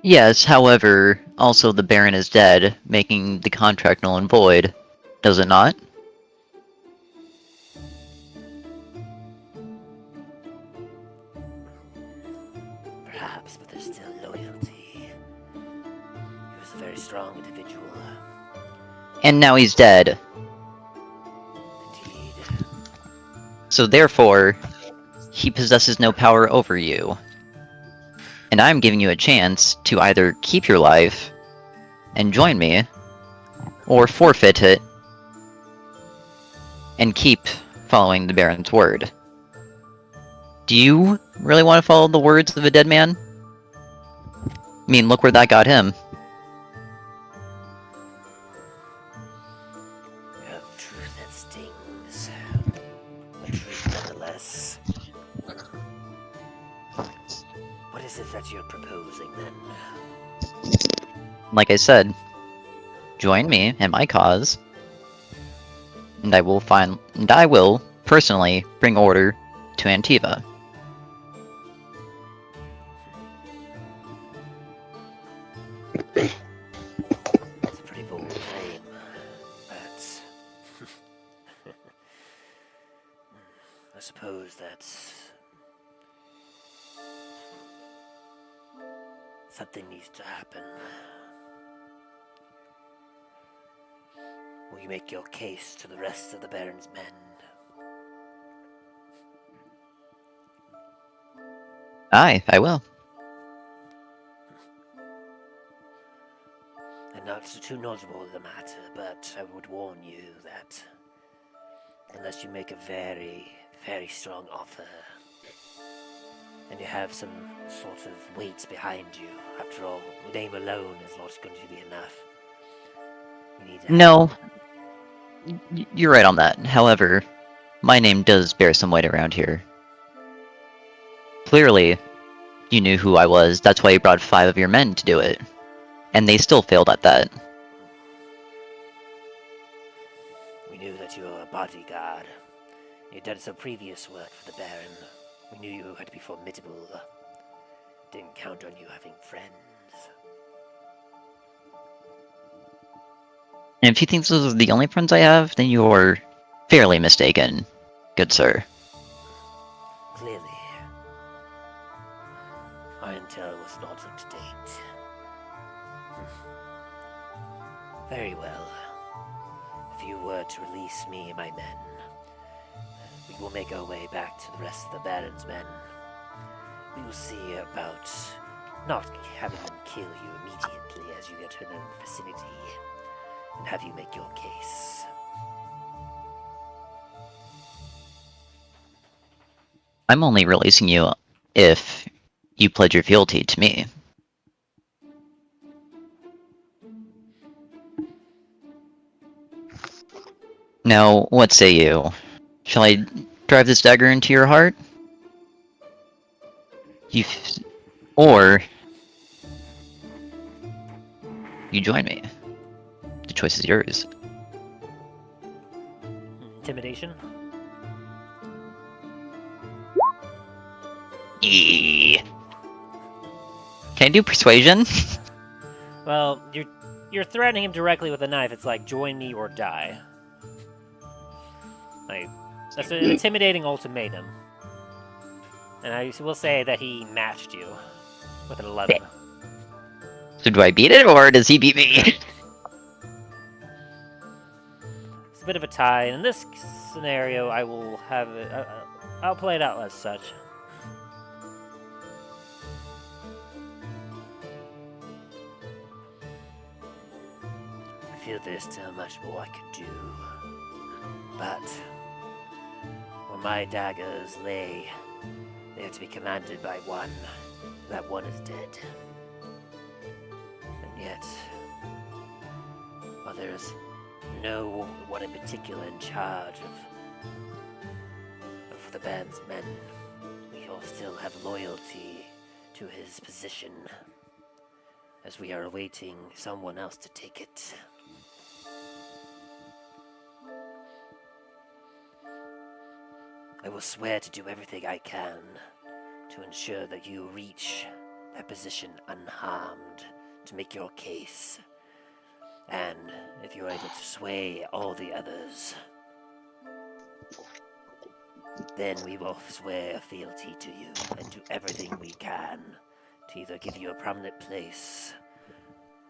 Yes, however, also the Baron is dead, making the contract null and void. Does it not? Perhaps, but there's still loyalty. He was a very strong individual. And now he's dead. Indeed. So therefore, he possesses no power over you. And I'm giving you a chance to either keep your life and join me, or forfeit it and keep following the Baron's word. Do you really want to follow the words of a dead man? I mean, look where that got him. You have truth that stings, but truth nonetheless. What is it that you're proposing then? Like I said, join me in my cause, and I will personally bring order to Antiva. It's a pretty bold claim, but I suppose that's something needs to happen. Will you make your case to the rest of the Baron's men? Aye, I will. I'm not too knowledgeable of the matter, but I would warn you that unless you make a very, very strong offer, and you have some sort of weight behind you, after all, name alone is not going to be enough. You need to No, you're right on that. However, my name does bear some weight around here. Clearly, you knew who I was. That's why you brought 5 of your men to do it. And they still failed at that. We knew that you were a bodyguard. You'd done some previous work for the Baron. We knew you had to be formidable. Didn't count on you having friends. And if you think those are the only friends I have, then you're fairly mistaken, good sir. Clearly, our intel was not up to date. Very well. If you were to release me and my men, we will make our way back to the rest of the Baron's men. We will see about not having them kill you immediately as you get to the vicinity, and have you make your case. I'm only releasing you if you pledge your fealty to me. Now, what say you? Shall I drive this dagger into your heart? Or you join me. The choice is yours. Intimidation? Can I do persuasion? Well, you're threatening him directly with a knife. It's like, join me or die. Like, that's an intimidating ultimatum. And I will say that he matched you with an 11. So do I beat it, or does he beat me? It's a bit of a tie, and in this scenario, I will have it. I'll play it out as such. feel there's still much more I could do. But where my daggers lay, they are to be commanded by one. That one is dead. And yet, while there is no one in particular in charge of the band's men, we all still have loyalty to his position, as we are awaiting someone else to take it. I will swear to do everything I can to ensure that you reach that position unharmed, to make your case. And if you're able to sway all the others, then we will swear fealty to you and do everything we can to either give you a prominent place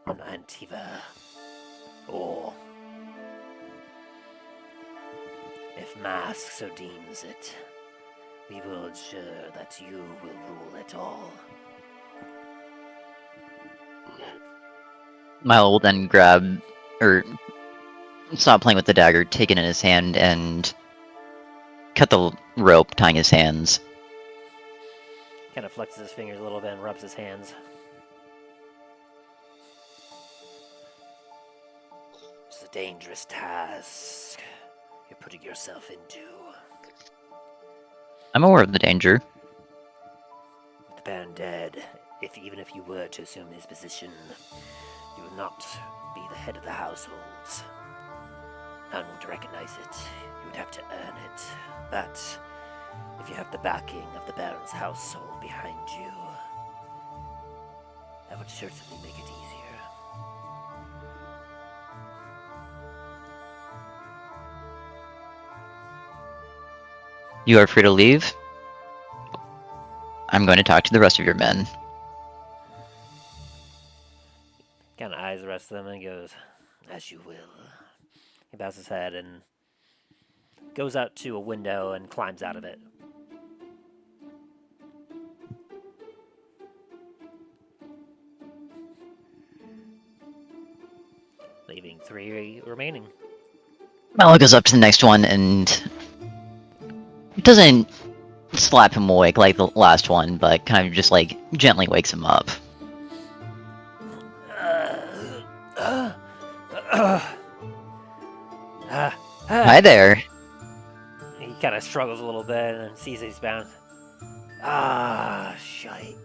on Antiva, or, if Mask so deems it, we will ensure that you will rule it all. Milo will then grab, or stop playing with the dagger, take it in his hand, and cut the rope tying his hands. Kind of flexes his fingers a little bit and rubs his hands. It's a dangerous task you're putting yourself into. I'm aware of the danger. With the band dead, even if you were to assume his position, you would not be the head of the households. None would recognize it. You would have to earn it. But if you have the backing of the Baron's household behind you, that would certainly make it easier. You are free to leave. I'm going to talk to the rest of your men. Kind of eyes the rest of them and goes, "As you will." He bows his head and goes out to a window and climbs out of it. Leaving 3 remaining. Milo goes up to the next one and doesn't slap him awake like the last one, but kind of just like gently wakes him up. Hi there. He kind of struggles a little bit and then sees he's bound. Ah, shite.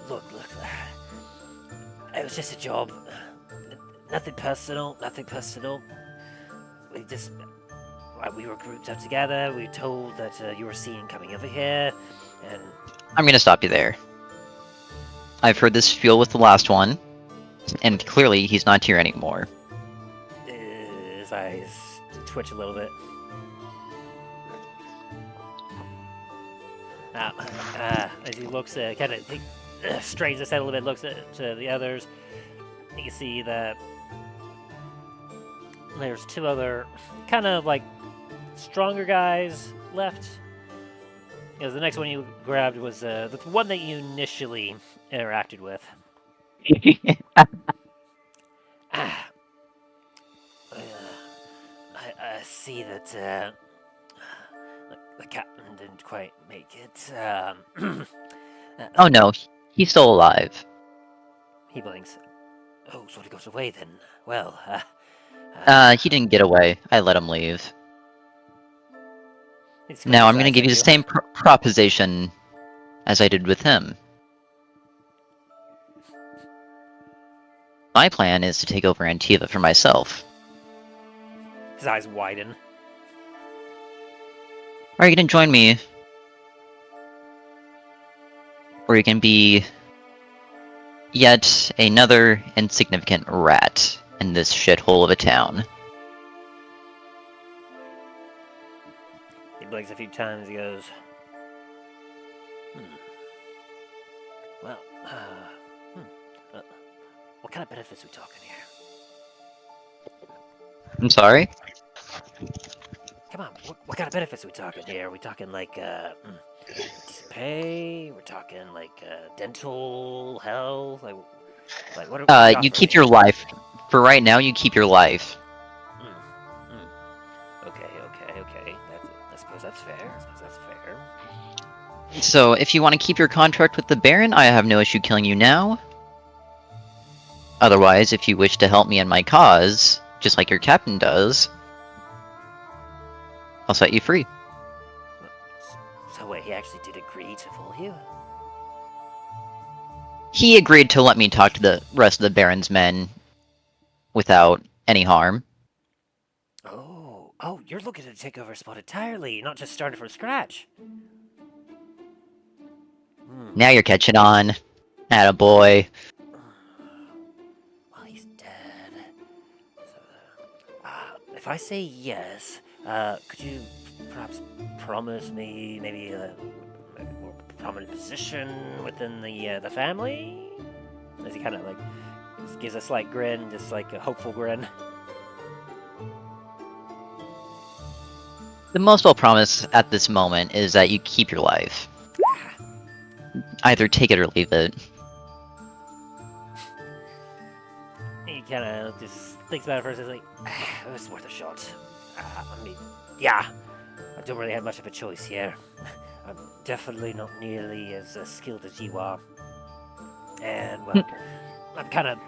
Look. It was just a job. Nothing personal. We were grouped up together. We were told that you were seen coming over here, and I'm gonna stop you there. I've heard this spiel with the last one, and clearly he's not here anymore. his eyes twitch a little bit. As he looks, kind of straightens his head a little bit, looks at the others. You can see that there's 2 other kind of like stronger guys left. Because the next one you grabbed was the one that you initially interacted with. I see that the captain didn't quite make it. Oh no, he's still alive. He blinks. Oh, so he goes away then. Well, He didn't get away. I let him leave. it's Now I'm nice gonna give you the to same proposition as I did with him. My plan is to take over Antiva for myself. His eyes widen. Or you can join me. Or you can be yet another insignificant rat in this shithole of a town. He blinks a few times. He goes, Well, what kind of benefits are we talking here? I'm sorry? Come on, what kind of benefits are we talking here? Are we talking like decent pay? We're talking like dental, health, like what? Are we You keep offering? your life. For right now, you keep your life. Okay. I suppose that's fair. So, if you want to keep your contract with the Baron, I have no issue killing you now. Otherwise, if you wish to help me in my cause, just like your captain does, I'll set you free. So wait, he actually did agree to fool you? He agreed to let me talk to the rest of the Baron's men without any harm. Oh, you're looking to take over a spot entirely, not just starting from scratch. Now you're catching on. Attaboy. Well, he's dead. So, if I say yes, could you perhaps promise me maybe a more prominent position within the family? As he kind of like just gives a slight grin, just like a hopeful grin. The most I'll promise at this moment is that you keep your life. Either take it or leave it. He kind of just thinks about it for a second, like, it's worth a shot. I mean, yeah, I don't really have much of a choice here. I'm definitely not nearly as skilled as you are. And, well, I'm kind of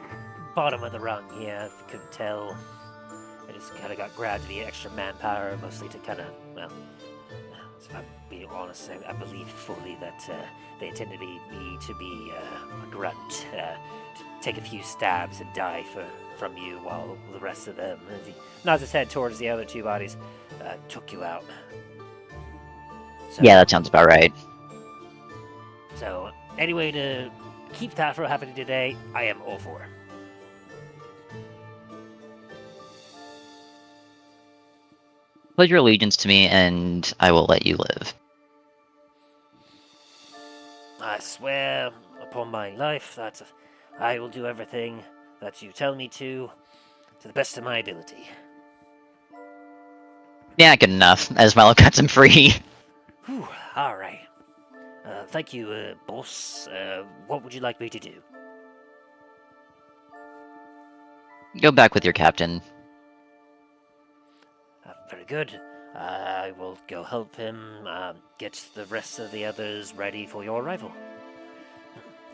bottom of the rung here, if you couldn't tell. I just kind of got grabbed to the extra manpower, mostly to kind of, well, if I'm being honest, I believe fully that they intended me to be a grunt, to take a few stabs and die from you, while the rest of them, as he nods his head towards the other two bodies, took you out. So, Yeah, that sounds about right. So, any way to keep that from happening today, I am all for. Pledge your allegiance to me, and I will let you live. I swear upon my life that I will do everything that you tell me to the best of my ability. Yeah, good enough, as Milo cuts him free. Whew, all right. Thank you, boss. What would you like me to do? Go back with your captain. Very good. I will go help him get the rest of the others ready for your arrival.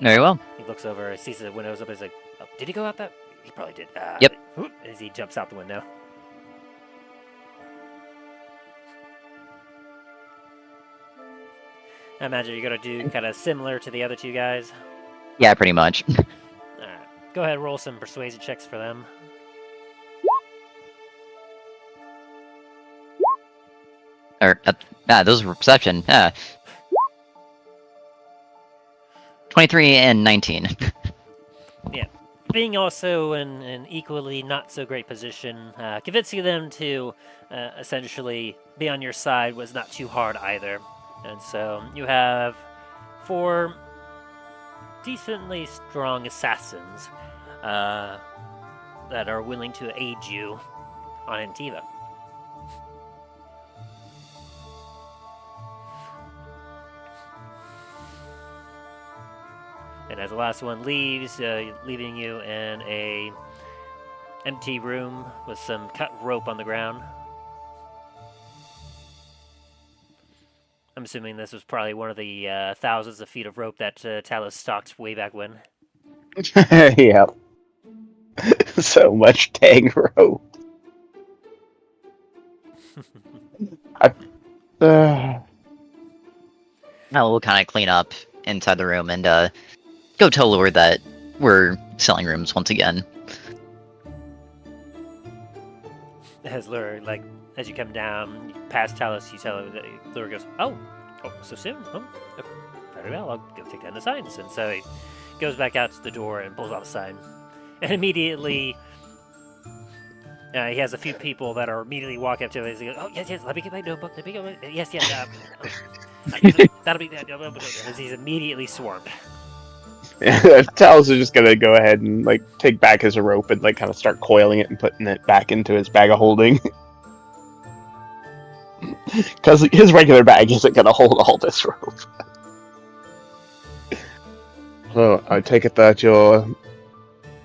Very well. He looks over, sees the windows up, and he's like, oh, did he go out that? He probably did. Yep. As he jumps out the window. I imagine you're going to do kind of similar to the other two guys. Yeah, pretty much. Alright. Go ahead and roll some persuasion checks for them. Those were perception. 23 and 19. Being also in an equally not so great position, convincing them to essentially be on your side was not too hard either. And so you have 4 decently strong assassins that are willing to aid you on Antiva. And as the last one leaves, leaving you in a empty room with some cut rope on the ground. I'm assuming this was probably one of the thousands of feet of rope that Talos stalked way back when. Yep. So much dang rope. Now we'll kind of clean up inside the room and go tell Lure that we're selling rooms once again. As Lure, as you come down, you pass Talos, you tell her that Lure goes, oh, so soon? Oh, very well, I'll go take down the signs. And so he goes back out to the door and pulls off a sign. And immediately, he has a few people that are immediately walking up to him. He goes, oh, yes, let me get my notebook. Yes, that'll be that. As he's immediately swarmed. Talos is just gonna go ahead and take back his rope and kind of start coiling it and putting it back into his bag of holding. Because his regular bag isn't gonna hold all this rope. So, I take it that your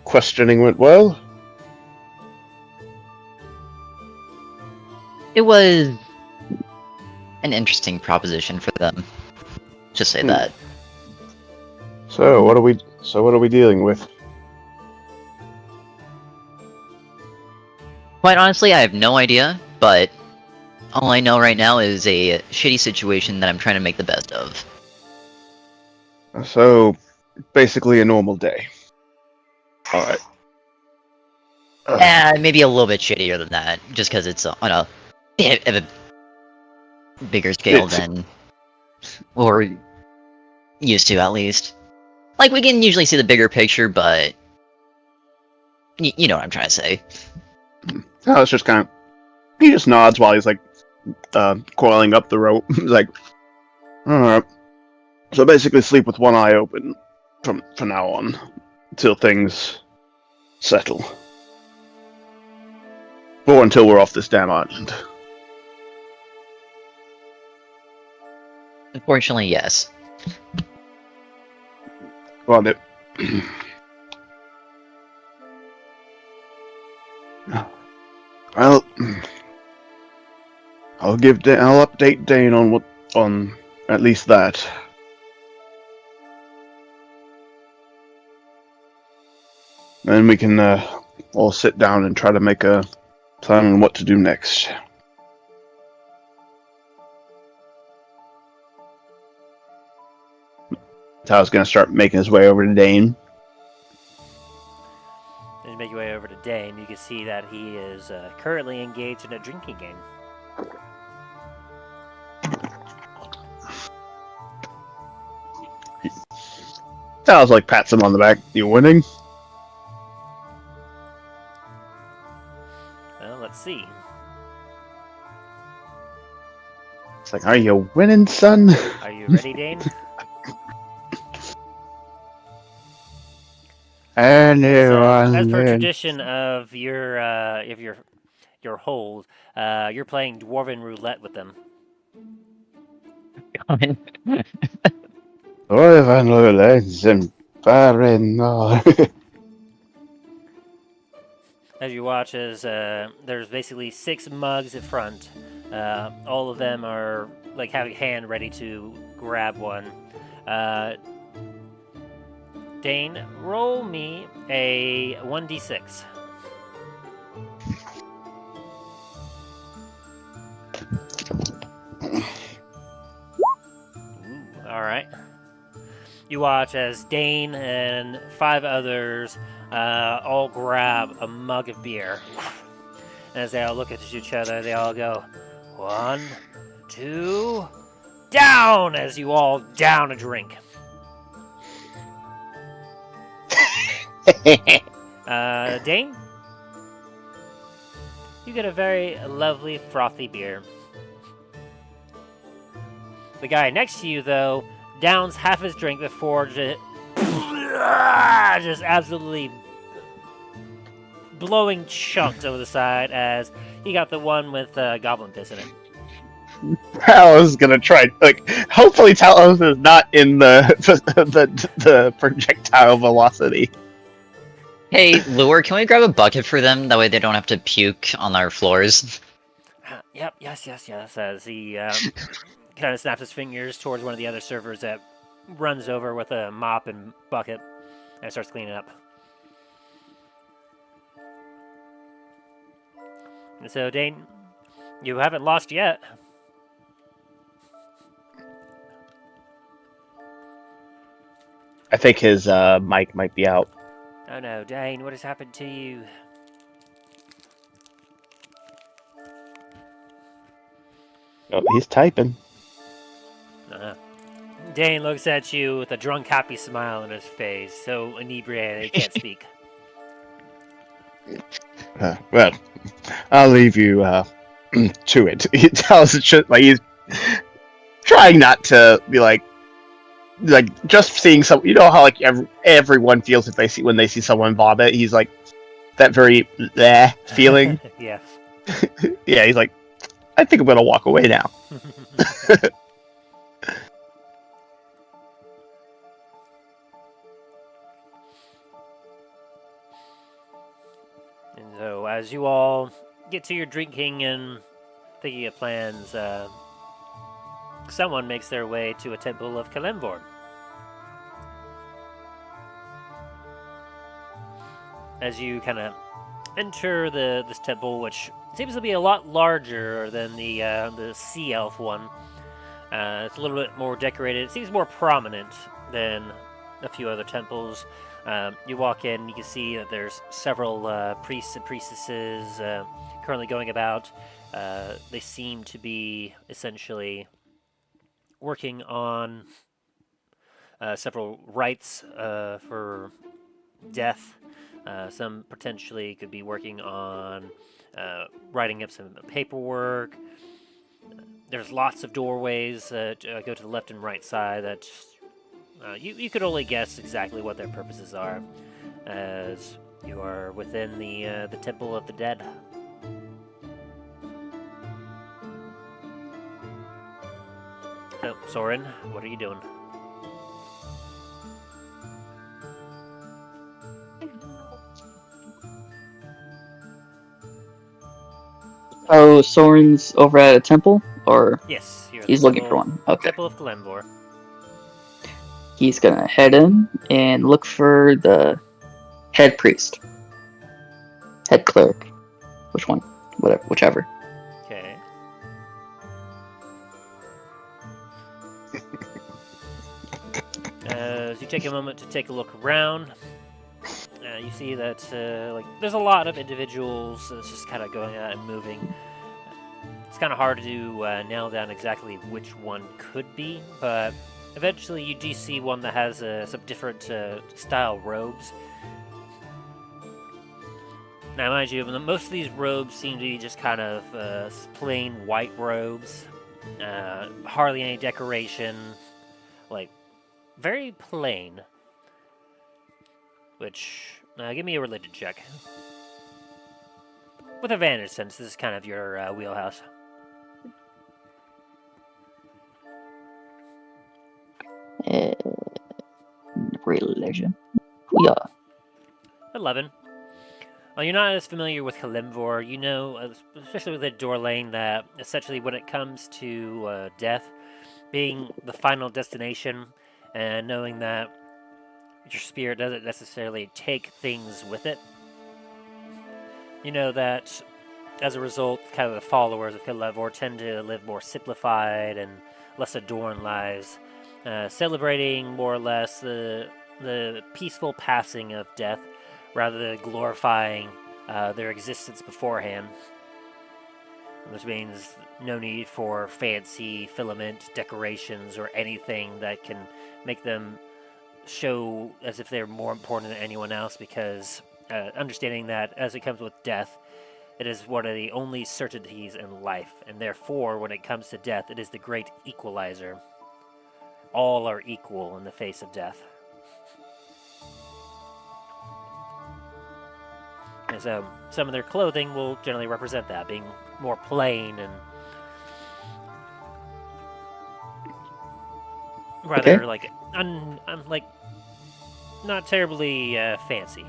questioning went well? It was an interesting proposition for them. Just say that. So, what are we dealing with? Quite honestly, I have no idea, but all I know right now is a shitty situation that I'm trying to make the best of. So, basically a normal day. Alright. Maybe a little bit shittier than that, just because it's on a bit of a bigger scale than we're used to, at least. Like, we can usually see the bigger picture, but you know what I'm trying to say. Oh, it's just kind of... He just nods while he's, like, coiling up the rope. He's like, alright. So basically sleep with one eye open from now on, until things settle. Or until we're off this damn island. Unfortunately, yes. Well, well, I'll update Dain on at least that. Then we can all sit down and try to make a plan on what to do next. Tao's gonna start making his way over to Dain. As you make your way over to Dain, you can see that he is currently engaged in a drinking game. Tao's like pats him on the back. You winning? Well, let's see. It's like, are you winning, son? Are you ready, Dain? As per tradition of your hold, you're playing Dwarven Roulette with them. As you watch, as there's basically 6 mugs in front. All of them are like having a hand ready to grab one. Dain, roll me a 1d6. All right. You watch as Dain and 5 others all grab a mug of beer. And as they all look at each other, they all go, 1, 2, down! As you all down a drink. Dain, you get a very lovely frothy beer. The guy next to you, though, downs half his drink before just absolutely blowing chunks over the side as he got the one with goblin piss in it. Talos is gonna try, like, hopefully Talos is not in the projectile velocity. Hey, Lure, can we grab a bucket for them? That way they don't have to puke on our floors. Yep, yes, as he kind of snaps his fingers towards one of the other servers that runs over with a mop and bucket and starts cleaning up. And so, Dain, you haven't lost yet. I think his mic might be out. Oh no, Dain, what has happened to you? Oh, he's typing. Dain looks at you with a drunk, happy smile on his face, so inebriated he can't speak. Well, I'll leave you to it. He tells it just like he's trying not to be like just seeing some. You know how like everyone feels if when they see someone vomit. He's like that very bleh feeling. Yeah. Yeah, he's like, I think I'm gonna walk away now. as you all get to your drinking and thinking of plans, someone makes their way to a temple of Kalimvor. As you kind of enter this temple, which seems to be a lot larger than the sea elf one. It's a little bit more decorated. It seems more prominent than a few other temples. You walk in, you can see that there's several priests and priestesses currently going about. They seem to be essentially working on several rites for death. Some potentially could be working on writing up some paperwork. There's lots of doorways that go to the left and right side that you could only guess exactly what their purposes are, as you are within the Temple of the Dead. So, Soren, what are you doing? Oh, Soren's over at a temple, or Yes, you're at he's the looking for Temple- one. Okay. Temple of Kalimvor. He's gonna head in and look for the head priest, head cleric, whichever. Okay. As you take a moment to take a look around, you see that there's a lot of individuals that's just kind of going out and moving. It's kind of hard to nail down exactly which one could be, but eventually you do see one that has some different style robes. Now, mind you, most of these robes seem to be just kind of plain white robes. Hardly any decoration. Like, very plain. Which, give me a religion check. With advantage, since this is kind of your wheelhouse. Religion. Yeah. 11. Well, you're not as familiar with Kalimvor. You know, especially with the door lane, that essentially when it comes to death being the final destination, and knowing that your spirit doesn't necessarily take things with it, you know that as a result, kind of the followers of Kalimvor tend to live more simplified and less adorned lives, celebrating more or less the peaceful passing of death, rather than glorifying their existence beforehand. Which means no need for fancy filament decorations or anything that can make them show as if they're more important than anyone else, because understanding that as it comes with death, it is one of the only certainties in life, and therefore when it comes to death, it is the great equalizer. All are equal in the face of death. And so some of their clothing will generally represent that, being more plain and rather Okay. like like not terribly fancy.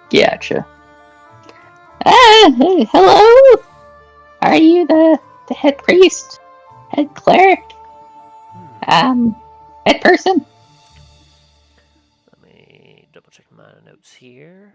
Gotcha. Hello. Are you the head priest, head cleric, head person? Let me double check my notes here.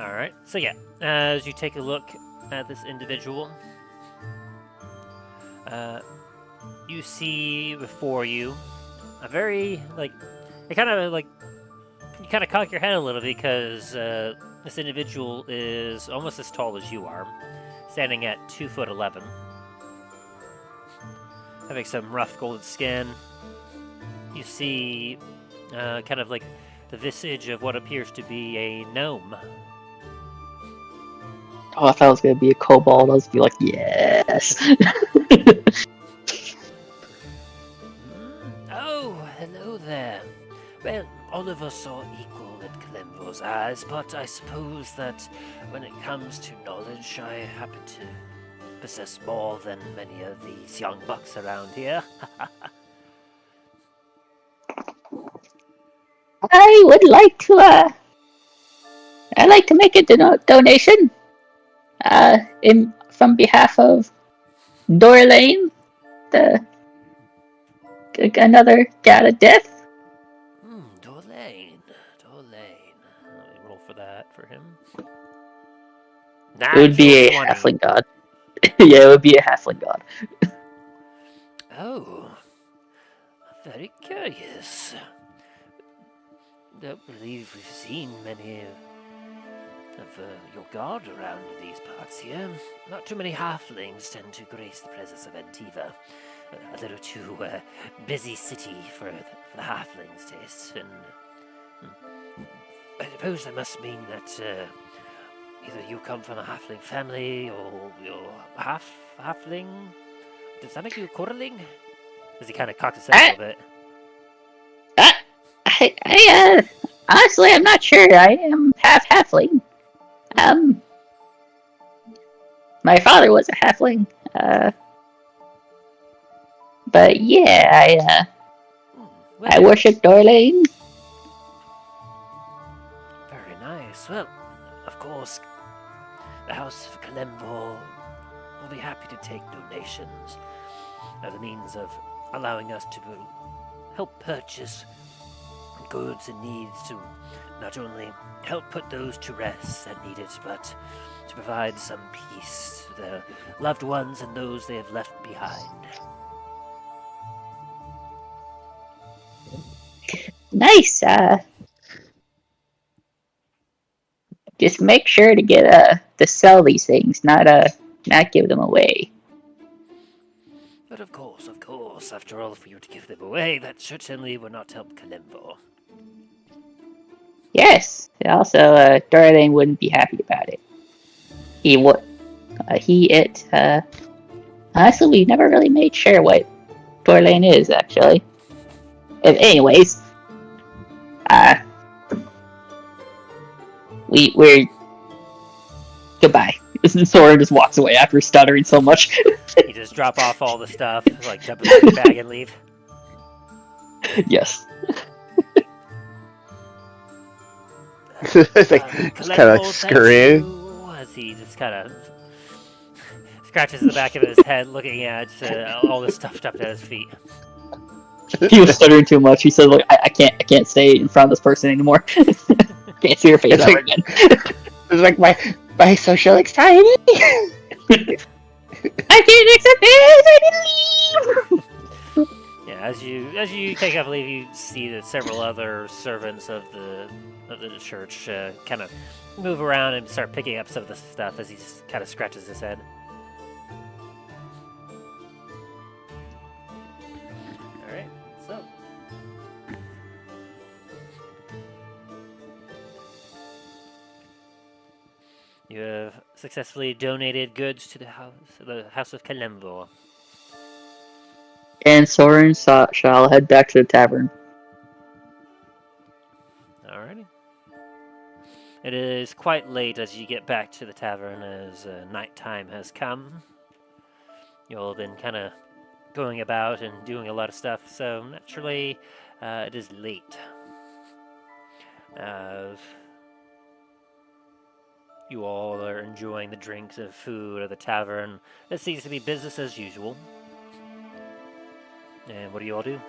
Alright, so yeah, as you take a look at this individual, you see before you a very, you kind of cock your head a little because this individual is almost as tall as you are, standing at 2'11". having some rough golden skin. You see kind of like the visage of what appears to be a gnome. Oh, I thought it was gonna be a kobold. I was gonna be like, yes. Oh, hello there. Well, all of us are equal in Kalembor's eyes, but I suppose that when it comes to knowledge, I happen to possess more than many of these young bucks around here. I would like to. I'd like to make a donation. From behalf of Dorlane, the another god of death. Dorlane. Let me roll for that for him. It would be a Natural 20. halfling god. Yeah, it would be a halfling god. Oh, very curious. Don't believe we've seen many of your guard around these parts here. Not too many halflings tend to grace the presence of Antiva. A little too busy city for the halflings' taste, and I suppose that must mean that either you come from a halfling family or you're halfling. Does that make you a quarterling? Does he kind of cock his head a little bit? Honestly, I'm not sure. I am half halfling. My father was a halfling. But yeah, I Well, worship Dorlane. very nice. Well, of course, the House of Kalembor will be happy to take donations as a means of allowing us to help purchase goods and needs to not only help put those to rest that need it, but to provide some peace to their loved ones and those they have left behind. Nice. Just make sure to get to sell these things, not give them away. But of course, after all, for you to give them away, that certainly will not help Kalembor. Yes. Also, Dorlane wouldn't be happy about it. Honestly, we never really made sure what Dorlane is, actually. Anyways, we're goodbye. Soren just walks away after stuttering so much. You just drop off all the stuff, like dump it in your bag and leave. Yes. It's like just kind of like scurrying. As he just kind of scratches the back of his head, looking at all the stuff stuffed at his feet. He was stuttering too much. He said, "Look, I can't stay in front of this person anymore. Can't see her face It's ever like- again." It's like my social anxiety. I can't accept this. I need to leave. Yeah, as you take up leave, you see that several other servants of the church kind of move around and start picking up some of the stuff as he just kind of scratches his head. All right, so you have successfully donated goods to the House of Kalembor. And Soren shall head back to the tavern. Alrighty. It is quite late as you get back to the tavern as nighttime has come. You'll have been kind of going about and doing a lot of stuff, so naturally it is late. You all are enjoying the drinks and food of the tavern. It seems to be business as usual. And what do you all do?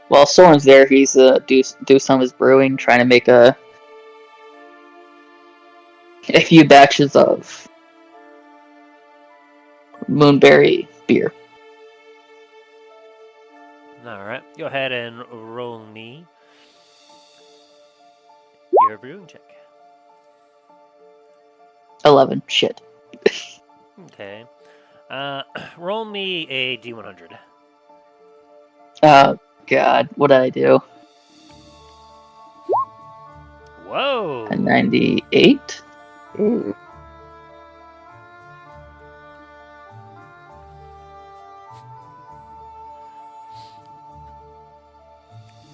While Soren's there, he's do some of his brewing, trying to make a few batches of moonberry beer. Alright, go ahead and roll me your brewing check. 11. Shit. Okay. Roll me a D100. Oh, God. What did I do? Whoa! A 98? Ooh.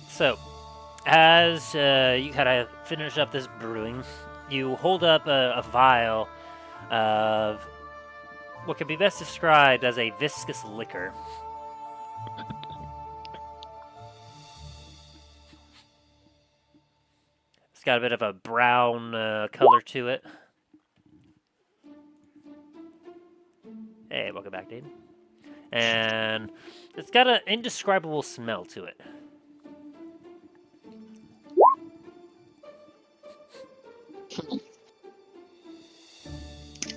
So, as you kind of finish up this brewing, you hold up a vial of what could be best described as a viscous liquor. It's got a bit of a brown color to it. Hey, welcome back, Dane. And it's got an indescribable smell to it.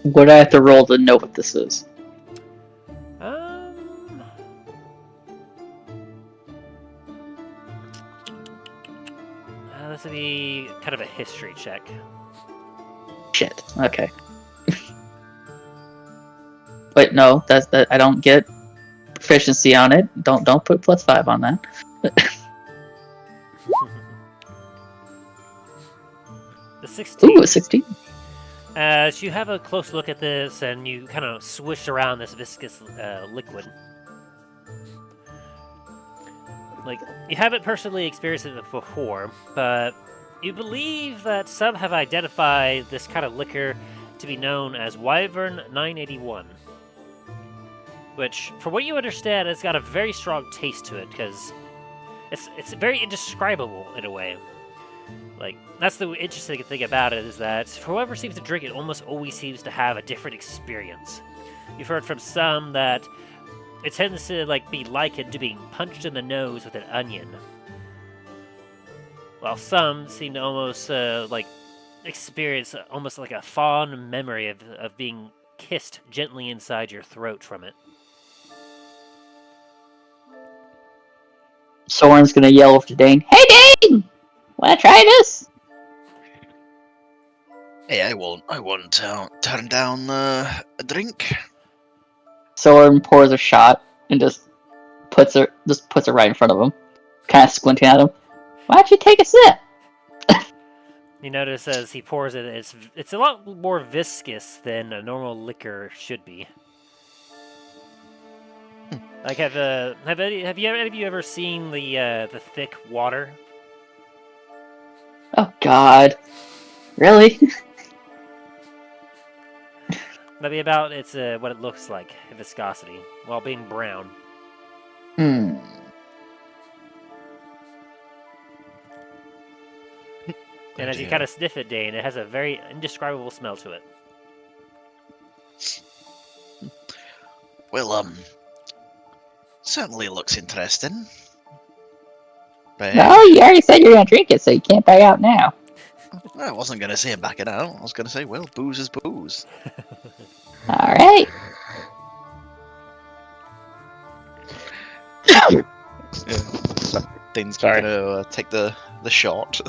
What do I have to roll to know what this is? This would be kind of a history check. Shit. Okay. Wait, no, that's that. I don't get proficiency on it. Don't put +5 on that. The 16. Ooh, a 16. As you have a close look at this and you kind of swish around this viscous liquid. Like, you haven't personally experienced it before, but you believe that some have identified this kind of liquor to be known as Wyvern 981. Which, for what you understand, it's got a very strong taste to it, because it's very indescribable in a way. Like, that's the interesting thing about it, is that whoever seems to drink it almost always seems to have a different experience. You've heard from some that it tends to be likened to being punched in the nose with an onion. While some seem to almost experience almost like a fond memory of being kissed gently inside your throat from it. Soren's gonna yell over to Dain. Hey, Dain! Wanna try this? Hey, I won't turn down a drink. Soren pours a shot and just puts it right in front of him, kind of squinting at him. Why don't you take a sip? You notice as he pours it, it's a lot more viscous than a normal liquor should be. Like, have any of you ever seen the thick water? Oh God, really? That'd be about what it looks like, viscosity, while being brown. Hmm. And as you kind of sniff it, Dane, it has a very indescribable smell to it. Well, certainly looks interesting. But No, you already said you're gonna drink it, so you can't back out now. I wasn't gonna say back it out. I was gonna say, well, booze is booze. All right. Dane's Sorry. gonna take the shot.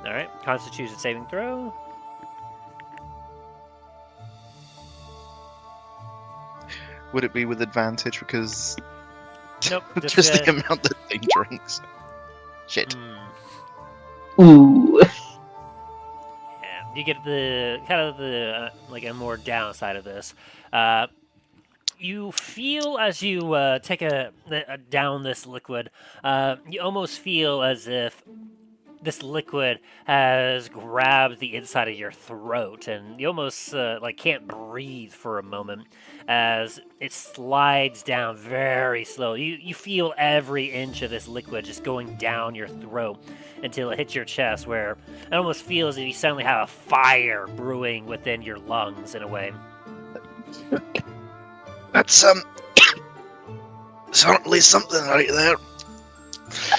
All right, Constitution saving throw. Would it be with advantage because Nope. just the amount that Dane drinks? Shit. Ooh. Yeah, you get the a more downside of this. You feel as you take a down this liquid, you almost feel as if this liquid has grabbed the inside of your throat, and you almost can't breathe for a moment as it slides down very slow. You feel every inch of this liquid just going down your throat until it hits your chest, where it almost feels as if you suddenly have a fire brewing within your lungs in a way. That's certainly something right there.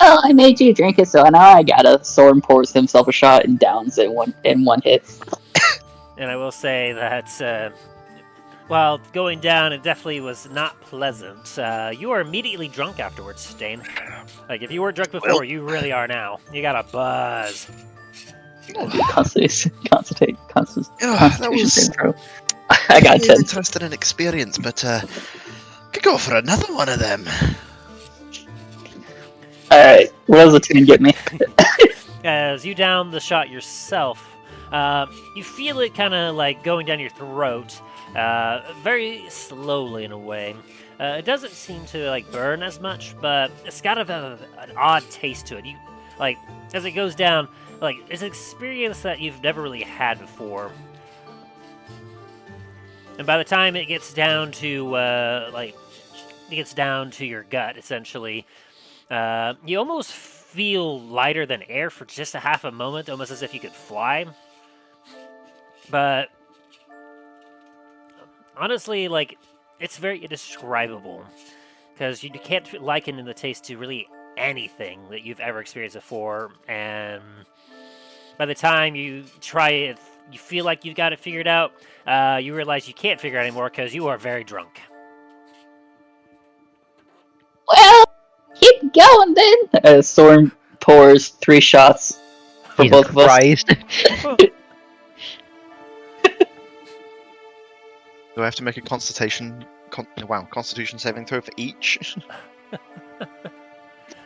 Oh, I made you drink it, so now I gotta. Soren pours himself a shot and downs it in one hit. And I will say that while going down, it definitely was not pleasant. You are immediately drunk afterwards, Dane. Like, if you were drunk before, Well- you really are now. You got a buzz. Constitution that was saving throw. I got really 10. interesting and experience, but could go for another one of them. Alright, what does the 10 get me? As you down the shot yourself, you feel it kind of like going down your throat, very slowly in a way. It doesn't seem to like burn as much, but it's got an odd taste to it. You like as it goes down, like it's an experience that you've never really had before. And by the time it gets down to your gut, essentially, you almost feel lighter than air for just a half a moment, almost as if you could fly. But honestly, like, it's very indescribable because you can't liken in the taste to really anything that you've ever experienced before. And by the time you try it, you feel like you've got it figured out. You realize you can't figure it out anymore because you are very drunk. Well, keep going then. As Soren pours 3 shots for Jesus both of us. Christ. Do I have to make a constitution saving throw for each?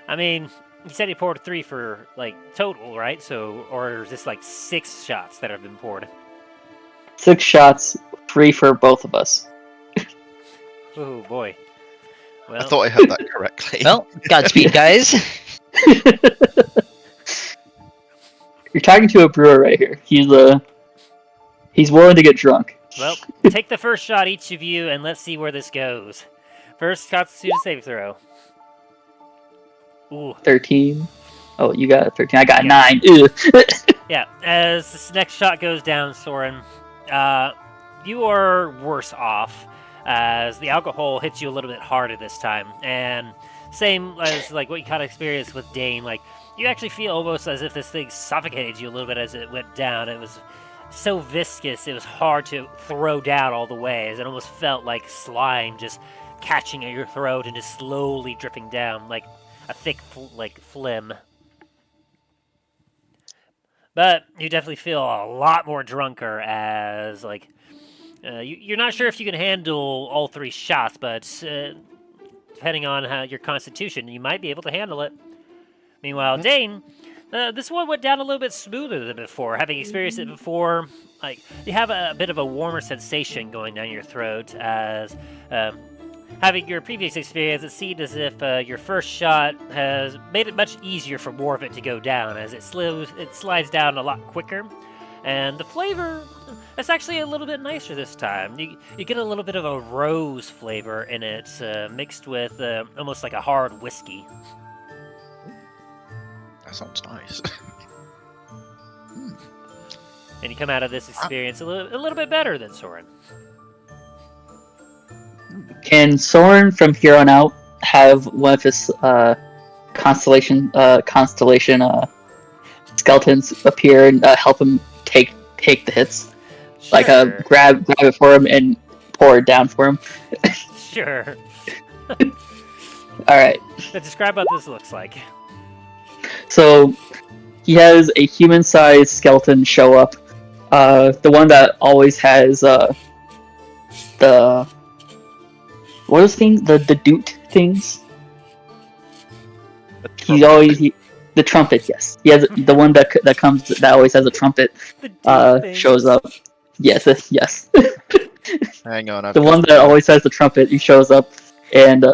I mean, you said he poured 3 for, like, total, right? So, or is this, like, 6 shots that have been poured? 6 shots, 3 for both of us. Oh, boy. Well, I thought I heard that correctly. Well, Godspeed, guys. You're talking to a brewer right here. He's willing to get drunk. well, take the first shot, each of you, and let's see where this goes. First Constitution saving throw. Ooh. 13. Oh, you got a 13. I got Yeah. 9. Ew. Yeah, as this next shot goes down, Soren, you are worse off as the alcohol hits you a little bit harder this time. And same as like what you kind of experienced with Dain, like you actually feel almost as if this thing suffocated you a little bit as it went down. It was so viscous, it was hard to throw down all the way, as it almost felt like slime just catching at your throat and just slowly dripping down like a thick phlegm. But you definitely feel a lot more drunker as, like, you're not sure if you can handle all 3 shots, but depending on how your constitution, you might be able to handle it. Meanwhile, Dain, this one went down a little bit smoother than before. Having experienced it before, like, you have a bit of a warmer sensation going down your throat as... having your previous experience, it seemed as if your first shot has made it much easier for more of it to go down, as it slides down a lot quicker. And the flavor, it's actually a little bit nicer this time. You get a little bit of a rose flavor in it, mixed with almost like a hard whiskey. That sounds nice. And you come out of this experience a little bit better than Soren. Can Soren from here on out have one of his constellation skeletons appear and help him take the hits? Sure. Like grab it for him and pour it down for him. Sure. Alright. Now describe what this looks like. So he has a human-sized skeleton show up. The one that always has the what are those things? The doot things. The trumpet. Yes, he has the one that always has a trumpet. Shows up. Yes. Hang on. The one that always has the trumpet. He shows up and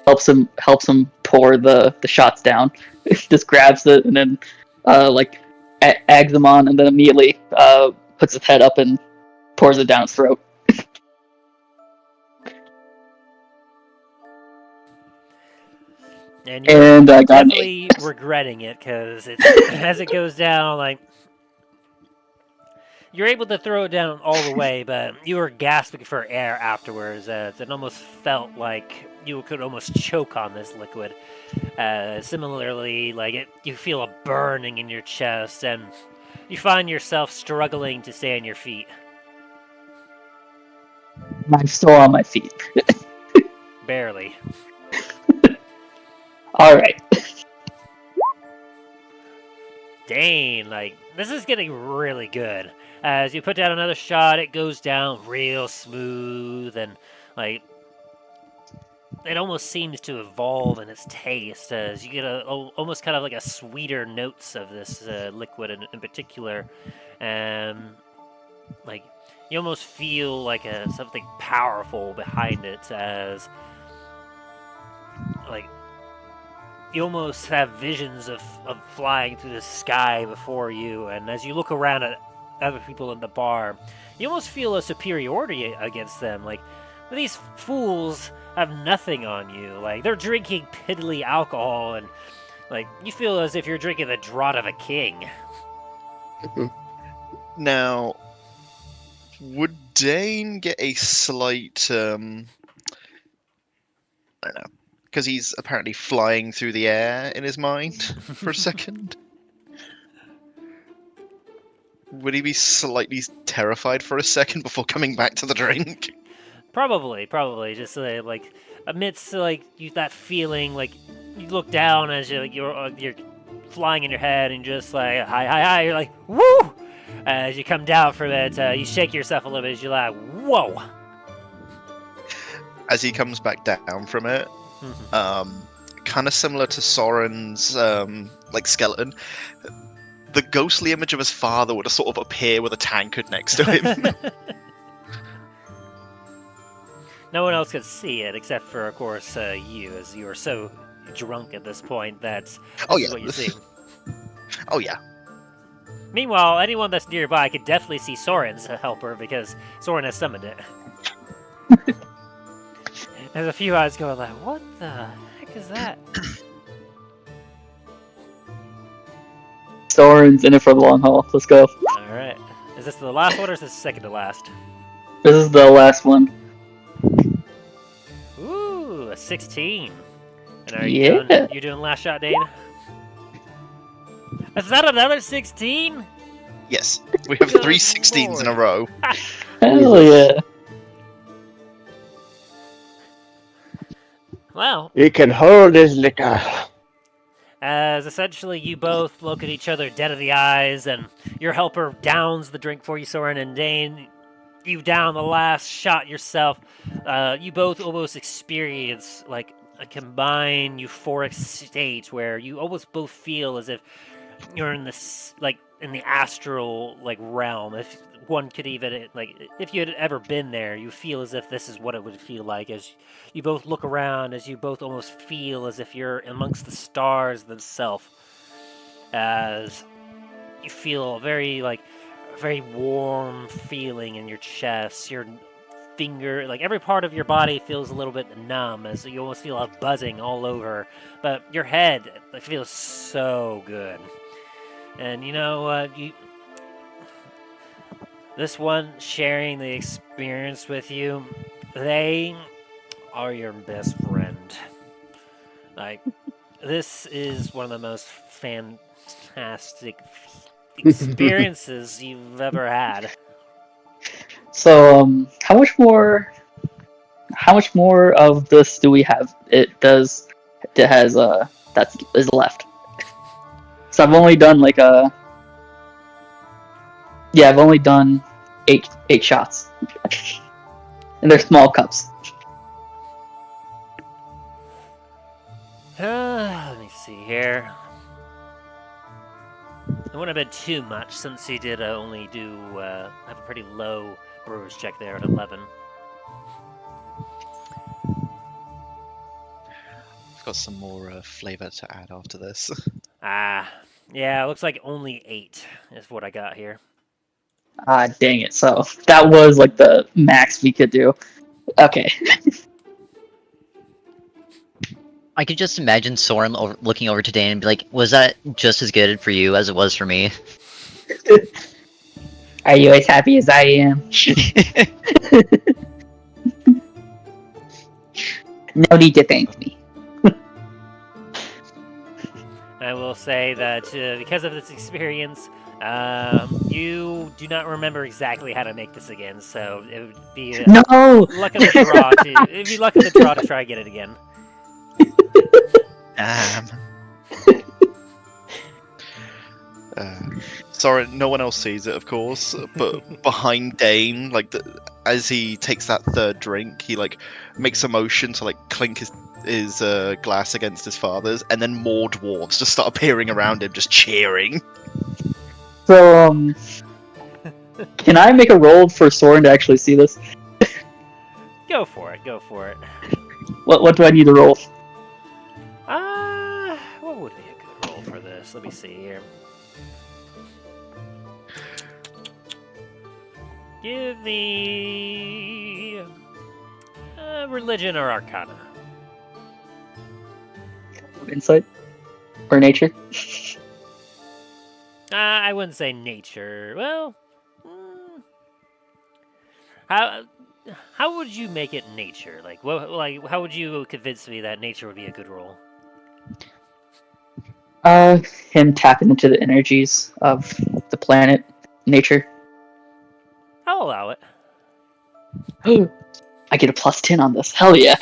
helps him pour the shots down. Just grabs it and then eggs him on, and then immediately puts his head up and pours it down his throat. And you're And I got an definitely regretting it because as it goes down, like you're able to throw it down all the way, but you were gasping for air afterwards. It almost felt like you could almost choke on this liquid. Similarly, you feel a burning in your chest, and you find yourself struggling to stay on your feet. I'm still on my feet. Barely. Alright. Dain, like, this is getting really good. As you put down another shot, it goes down real smooth, and, like, it almost seems to evolve in its taste as you get almost kind of like a sweeter notes of this liquid in particular. Like, you almost feel like something powerful behind it as, like, you almost have visions of flying through the sky before you, and as you look around at other people in the bar, you almost feel a superiority against them. Like, these fools have nothing on you. Like, they're drinking piddly alcohol, and, like, you feel as if you're drinking the draught of a king. Now, would Dane get a slight, I don't know, because he's apparently flying through the air in his mind for a second? Would he be slightly terrified for a second before coming back to the drink? Probably. Just like amidst like that feeling, like you look down as you're flying in your head and just like hi. You're like woo. As you come down from it, you shake yourself a little bit as you're like whoa. As he comes back down from it, kind of similar to Soren's like skeleton. The ghostly image of his father would have sort of appear with a tankard next to him. No one else could see it except for, of course, you, as you are so drunk at this point that this is what you see. Oh yeah. Meanwhile, anyone that's nearby could definitely see Soren's helper because Soren has summoned it. There's a few eyes going like, what the heck is that? Soren's in it for the long haul. Let's go. Alright. Is this the last one or is this second to last? This is the last one. Ooh, a 16. And are you doing last shot, Dane? Is that another 16? Yes. We have Good 3 16s in a row. Hell yeah. Wow. He can hold his liquor. As essentially you both look at each other dead in the eyes, and your helper downs the drink for you, Soren, and Dane, you down the last shot yourself. You both almost experience like a combined euphoric state where you almost both feel as if you're in this like in the astral like realm. If one could even like if you had ever been there, you feel as if this is what it would feel like as you both look around, as you both almost feel as if you're amongst the stars themselves, as you feel a very warm feeling in your chest. Your finger, like every part of your body feels a little bit numb as you almost feel a buzzing all over, but your head feels so good. And you know, this one sharing the experience with you, they are your best friend. Like, this is one of the most fantastic experiences you've ever had. So, how much more of this do we have? It has that is left. So I've only done I've only done eight shots, and they're small cups. Let me see here. It wouldn't have been too much since you did only have a pretty low brewers check there at 11. I've got some more flavor to add after this. Yeah, it looks like only 8 is what I got here. Ah, dang it. So that was like the max we could do. Okay. I could just imagine Soren looking over to Dane and be like, was that just as good for you as it was for me? Are you as happy as I am? No need to thank me. I will say that because of this experience, you do not remember exactly how to make this again, so it would be No! luck of the draw it'd be luck of the draw to try and get it again. Sorry, no one else sees it, of course. But behind Dain, as he takes that third drink, he makes a motion to clink his glass against his father's, and then more dwarves just start appearing around him, just cheering. So, can I make a roll for Soren to actually see this? Go for it. Go for it. What do I need to roll? What would be a good roll for this? Let me see here. Give me religion or arcana. Insight? Or nature? I wouldn't say nature. Well, how would you make it nature? How would you convince me that nature would be a good roll? Him tapping into the energies of the planet, nature. I'll allow it. I get a +10 on this. Hell yeah!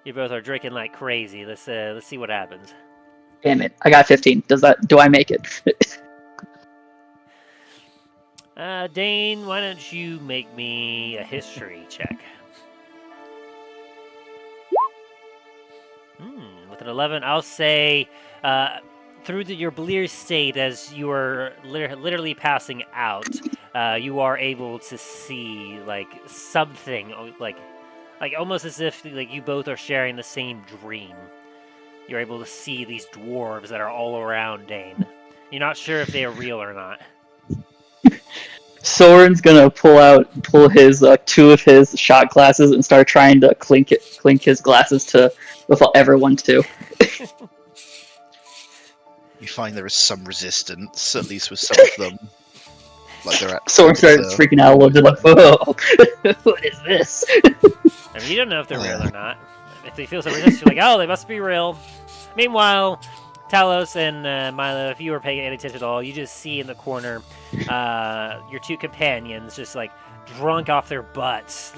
You both are drinking like crazy. Let's see what happens. Damn it! I got 15. Do I make it? Dain, why don't you make me a history check? With an 11, I'll say, through your blear state, as you are literally passing out, you are able to see something like almost as if you both are sharing the same dream. You're able to see these dwarves that are all around Dain. You're not sure if they are real or not. Soren's gonna pull his 2 of his shot glasses and start trying to clink his glasses to with everyone too. You find there is some resistance, at least with some of them. They're at. Soren starts freaking out a little bit, whoa, what is this? I mean, you don't know if they're real or not. If they feel so resistant, you're like, oh, they must be real. Meanwhile, Talos and Milo, if you were paying any attention at all, you just see in the corner your 2 companions just drunk off their butts,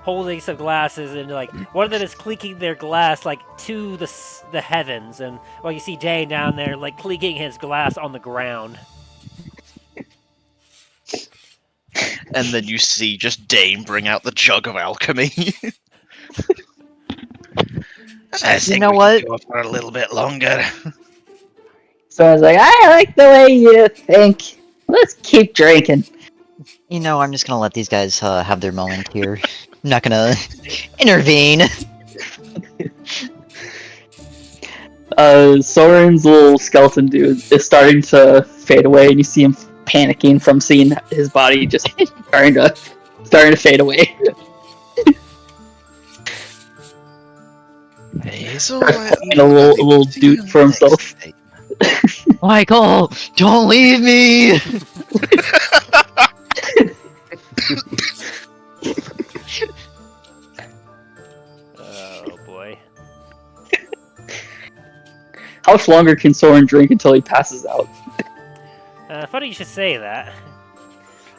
holding some glasses, and one of them is clinking their glass to the heavens, and you see Dain down there clinking his glass on the ground. And then you see just Dain bring out the jug of alchemy. I think know we what? can go for a little bit longer. Soren's like, I like the way you think. Let's keep drinking. I'm just gonna let these guys have their moment here. I'm not gonna intervene. Soren's little skeleton dude is starting to fade away, and you see him panicking from seeing his body just starting to fade away. It's alright. A little dude for himself. Michael, don't leave me! Oh boy. How much longer can Soren drink until he passes out? Funny you should say that.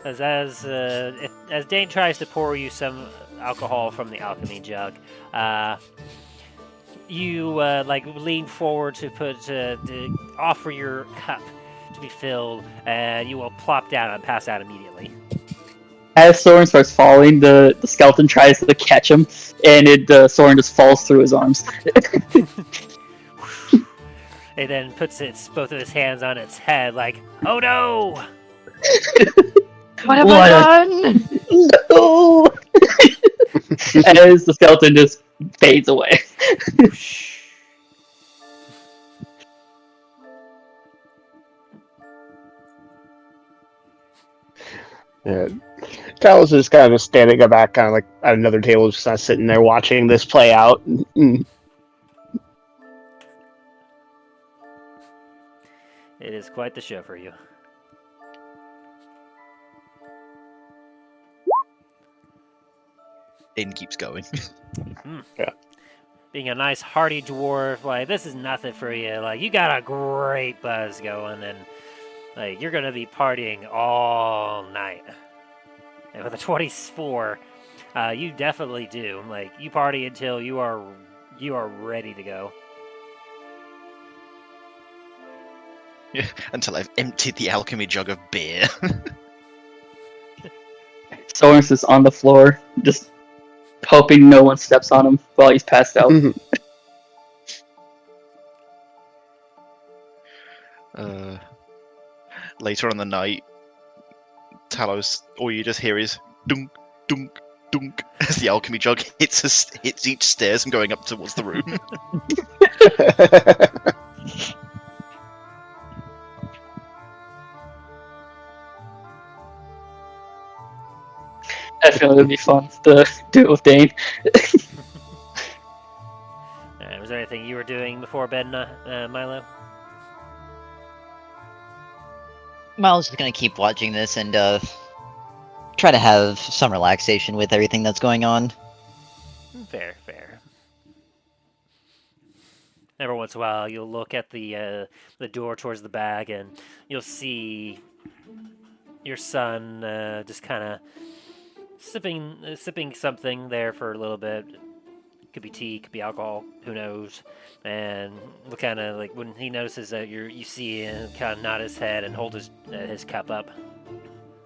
As Dain tries to pour you some alcohol from the alchemy jug, you lean forward to offer your cup to be filled, and you will plop down and pass out immediately. As Soren starts falling, the skeleton tries to catch him, and Soren just falls through his arms. It then puts both of his hands on its head, oh no! What have I done? No! As the skeleton just fades away. Yeah. Talos is kind of just standing back, kind of at another table, just kind of sitting there watching this play out. It is quite the show for you. Dain keeps going. Yeah. Being a nice hearty dwarf, this is nothing for you. You got a great buzz going, and you're gonna be partying all night. And with a 24, you definitely do. You party until you are ready to go. Until I've emptied the alchemy jug of beer. Soren's just on the floor, just hoping no one steps on him while he's passed out. Later on the night, Talos, all you just hear is dunk, dunk, dunk as the alchemy jug hits each stairs and going up towards the room. Definitely would be fun to do it with Dain. Was there anything you were doing before bed, Milo? Miles is gonna keep watching this and try to have some relaxation with everything that's going on. Fair. Every once in a while, you'll look at the door towards the bag, and you'll see your son just kind of sipping something there for a little bit. Could be tea, could be alcohol, who knows? And kind of like when he notices that you see him kind of nod his head and hold his cup up.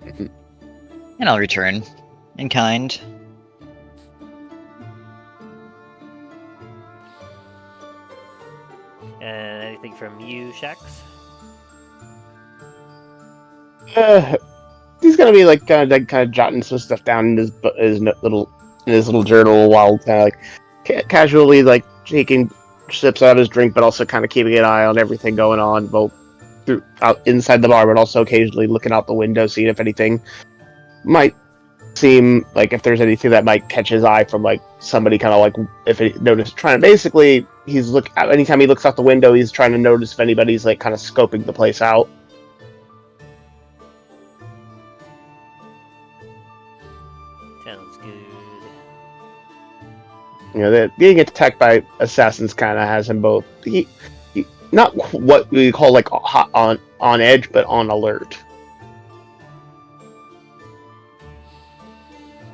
And I'll return in kind. And anything from you, Shax? He's gonna be like kind of jotting some stuff down in his little journal while kind of like casually like taking sips out of his drink, but also kind of keeping an eye on everything going on, both out inside the bar, but also occasionally looking out the window, seeing if anything might seem like if there's anything that might catch his eye from like somebody kind of like if he noticed trying to basically anytime he looks out the window, he's trying to notice if anybody's like kind of scoping the place out. Sounds good. You know, that being attacked by assassins kind of has him both. He not what we call like hot on edge, but on alert.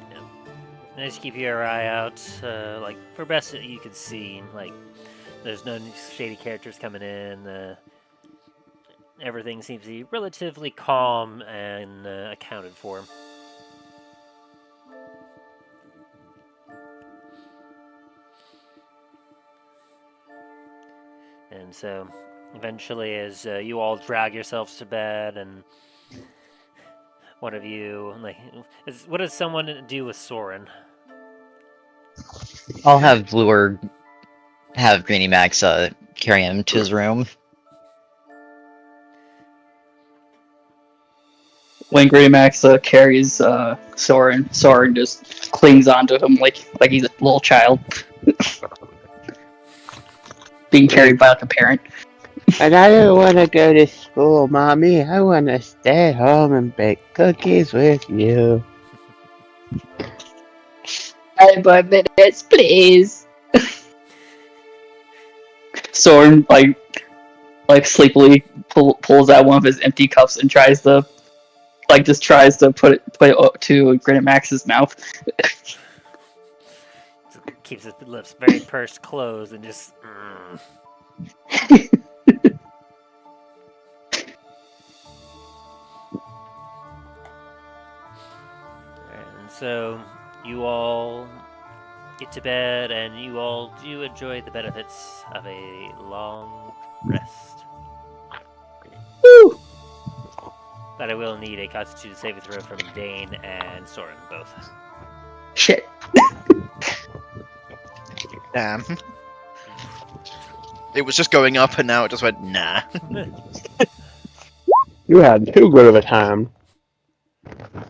Yeah. And just keep your eye out, like for best that you can see. Like, there's no shady characters coming in. Everything seems to be relatively calm and accounted for. And so, eventually, as you all drag yourselves to bed, and one of you, like, what does someone do with Soren? I'll have Lure have Greenie Max carry him to his room. When Greymax carries Soren just clings onto him like he's a little child. Being carried by like a parent. And I don't want to go to school, Mommy. I want to stay home and bake cookies with you. 5 more minutes, please. Soren like sleepily pulls out one of his empty cups and tries to put it to Granite Max's mouth. Keeps his lips very pursed closed and just. And so you all get to bed, and you all do enjoy the benefits of a long rest. Woo! But I will need a Constitution saving throw from Dain and Soren, both. Shit. Damn. It was just going up, and now it just went nah. You had too good of a time.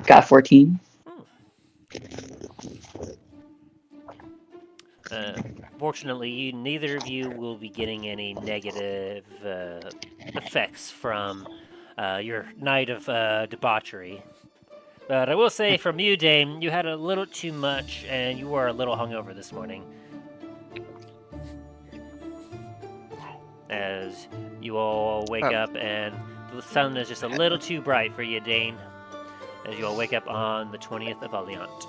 Got 14. Fortunately, neither of you will be getting any negative effects from your night of debauchery. But I will say, from you, Dame, you had a little too much, and you were a little hungover this morning. As you all wake up, and the sun is just a little too bright for you, Dane. As you all wake up on the 20th of Alliant.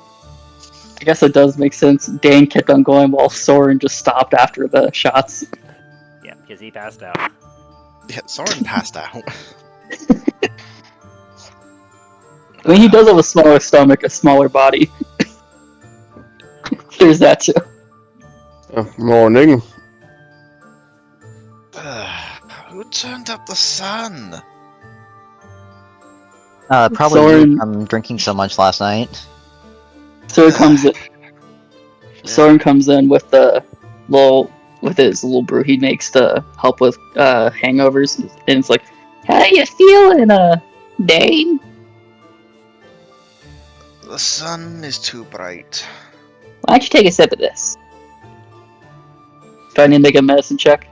I guess it does make sense. Dain kept on going while Soren just stopped after the shots. Yeah, because he passed out. Yeah, Soren passed out. I mean, he does have a smaller stomach, a smaller body. There's that too. Morning. Who turned up the sun? Probably Soren- you from drinking so much last night. Soren comes in, Yeah. Soren comes in with his little brew he makes to help with hangovers, and it's like, "How you feeling, Dain?" The sun is too bright. Why don't you take a sip of this? Do I need to make a medicine check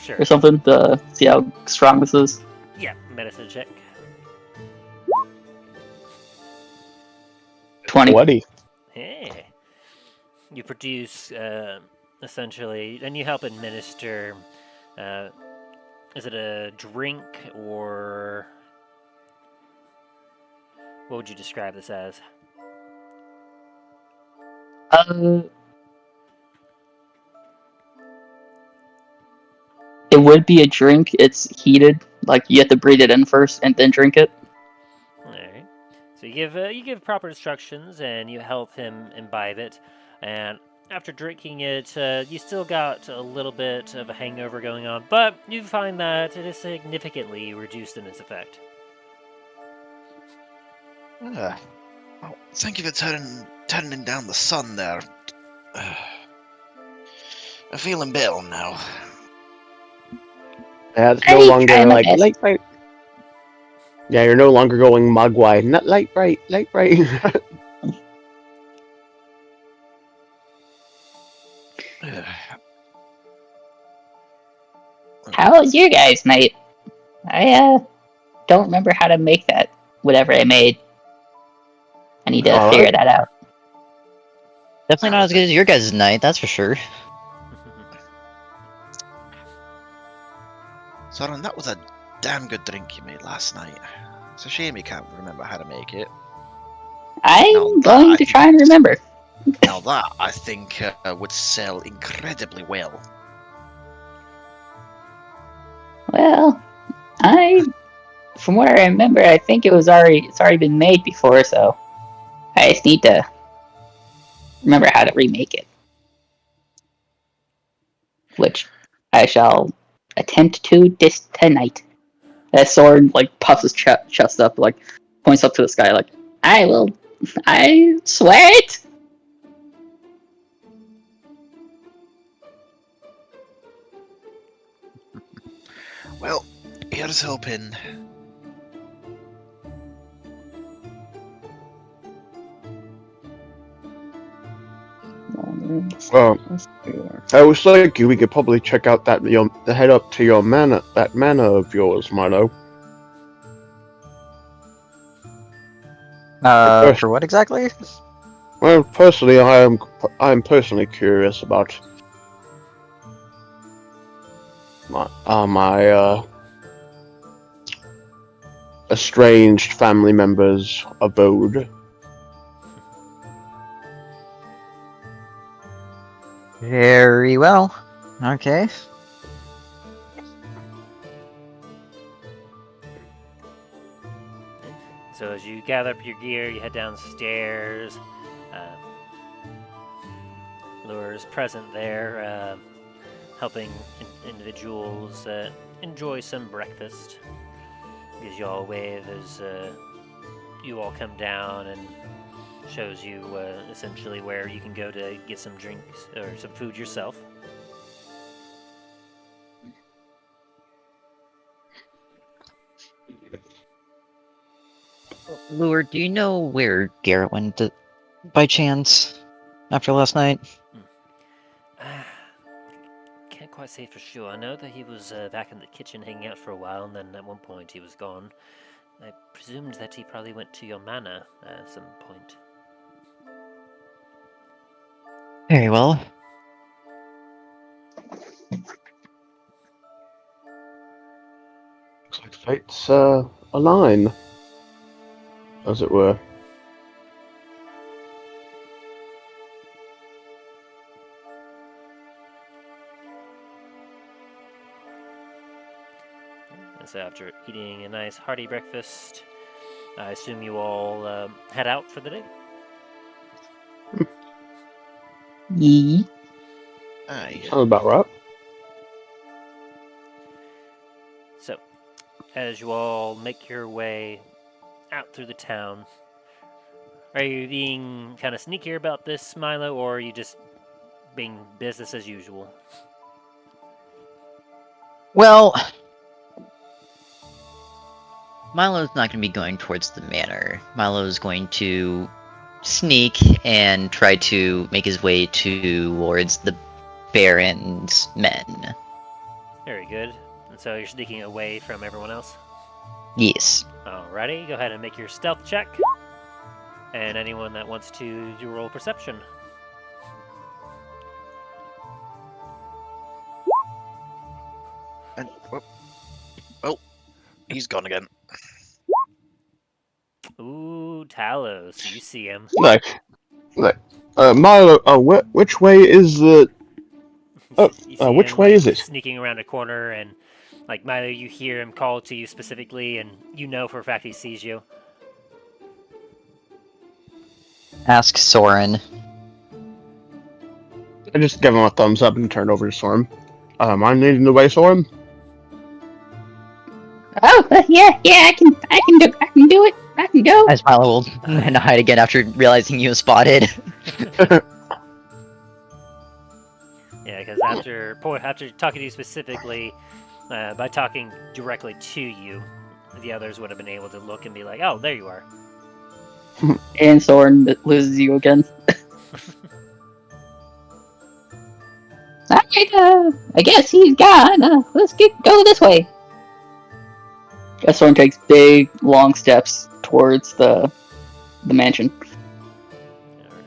Sure. or something to see how strong this is? Yeah, medicine check. 20. Bloody. Hey. You produce, essentially, and you help administer, is it a drink or what would you describe this as? It would be a drink. It's heated. Like, you have to breathe it in first and then drink it. Alright. So you give proper instructions and you help him imbibe it, and after drinking it, you still got a little bit of a hangover going on, but you find that it is significantly reduced in its effect. Well, thank you for turning down the sun there. I'm feeling better now. Yeah, it's I no longer try my like best. light bright. Yeah, you're no longer going mugwai. Not light bright, light bright. How was your guys' night? I don't remember how to make that whatever I made. I need to All figure right. that out. Definitely not as good as your guys' night, that's for sure. Soren, that was a damn good drink you made last night. It's a shame you can't remember how to make it. I'm that I going to think- try and remember. Now that, I think, would sell incredibly well. Well, from what I remember, I think it's already been made before, so I just need to remember how to remake it, which I shall attempt to this tonight. As Soren puffs his chest up, points up to the sky, I swear it. Well, here's hoping. Well, I was thinking we could probably check out the head up to your manor, that manor of yours, Milo. For what exactly? Well, personally, I'm personally curious about my estranged family member's abode. Very well. Okay. So as you gather up your gear, you head downstairs. Lure is present there, helping individuals enjoy some breakfast. Gives you all a wave as you all come down and shows you essentially where you can go to get some drinks or some food yourself. Lure, do you know where Garrett went by chance after last night? Can't quite say for sure. I know that he was back in the kitchen hanging out for a while, and then at one point he was gone. I presumed that he probably went to your manor at some point. Very well. Looks like fates align, as it were. So after eating a nice hearty breakfast, I assume you all head out for the day? Yee. Aye. Sounds about right. So, as you all make your way out through the town, are you being kind of sneakier about this, Milo, or are you just being business as usual? Well, Milo's not going to be going towards the manor. Milo's going to sneak and try to make his way towards the Baron's men. Very good. And so you're sneaking away from everyone else? Yes. Alrighty, go ahead and make your stealth check. And anyone that wants to do roll perception. And well, he's gone again. Ooh, Talos, you see him. Milo, which way is the? You see which him, way is it? sneaking around a corner, and like Milo, you hear him call to you specifically, and you know for a fact he sees you. Ask Soren. I just give him a thumbs up and turn over to Soren. I'm leading the way, Soren. Oh, yeah, I can do it. I can go. As Milo will hide again after realizing you was spotted. Yeah, because after talking to you specifically, by talking directly to you, the others would have been able to look and be like, "Oh, there you are." And Soren loses you again. Alright, I guess he's gone. Let's go this way. Soren takes big, long steps towards the mansion. Alright.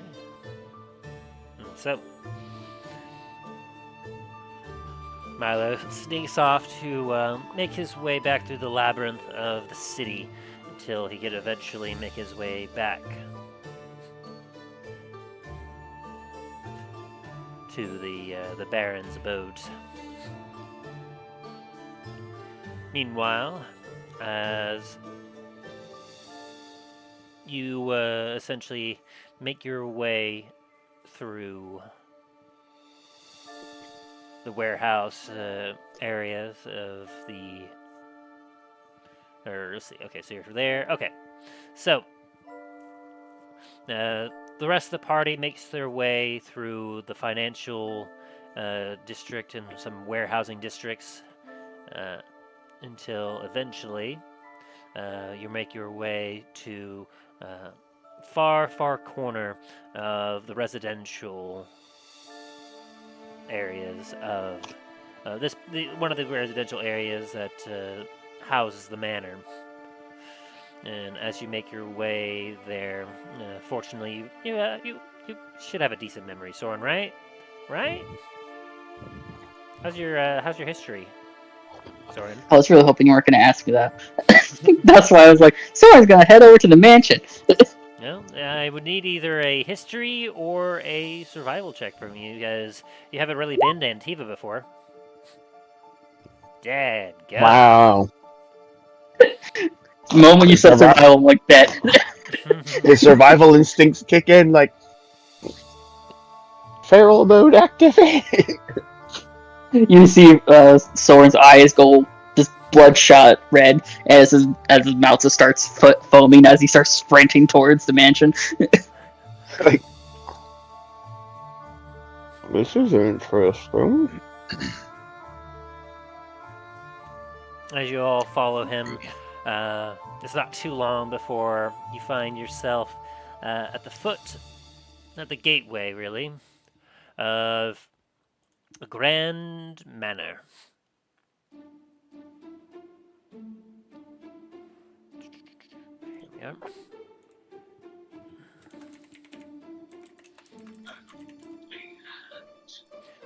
So, Milo sneaks off to make his way back through the labyrinth of the city until he could eventually make his way back to the Baron's abode. Meanwhile, as you essentially make your way through the warehouse areas of the... Or, let's see, okay, so you're there. Okay, so the rest of the party makes their way through the financial district and some warehousing districts until eventually you make your way to far corner of the residential areas of one of the residential areas that houses the manor. And as you make your way there, fortunately, you should have a decent memory, Soren, right? Right? How's your history, Soren? I was really hoping you weren't going to ask me that. That's why I was like, Soren's going to head over to the mansion. Well, I would need either a history or a survival check from you, because you haven't really been to Antiva before. Dad, God. Wow. The moment you said survival, I'm like that. The survival instincts kick in, like feral mode activate. You see Soren's eyes go just bloodshot red as his mouth just starts foaming as he starts sprinting towards the mansion. Like, this is interesting. As you all follow him, it's not too long before you find yourself at the gateway, really, of a grand manor. Here we are.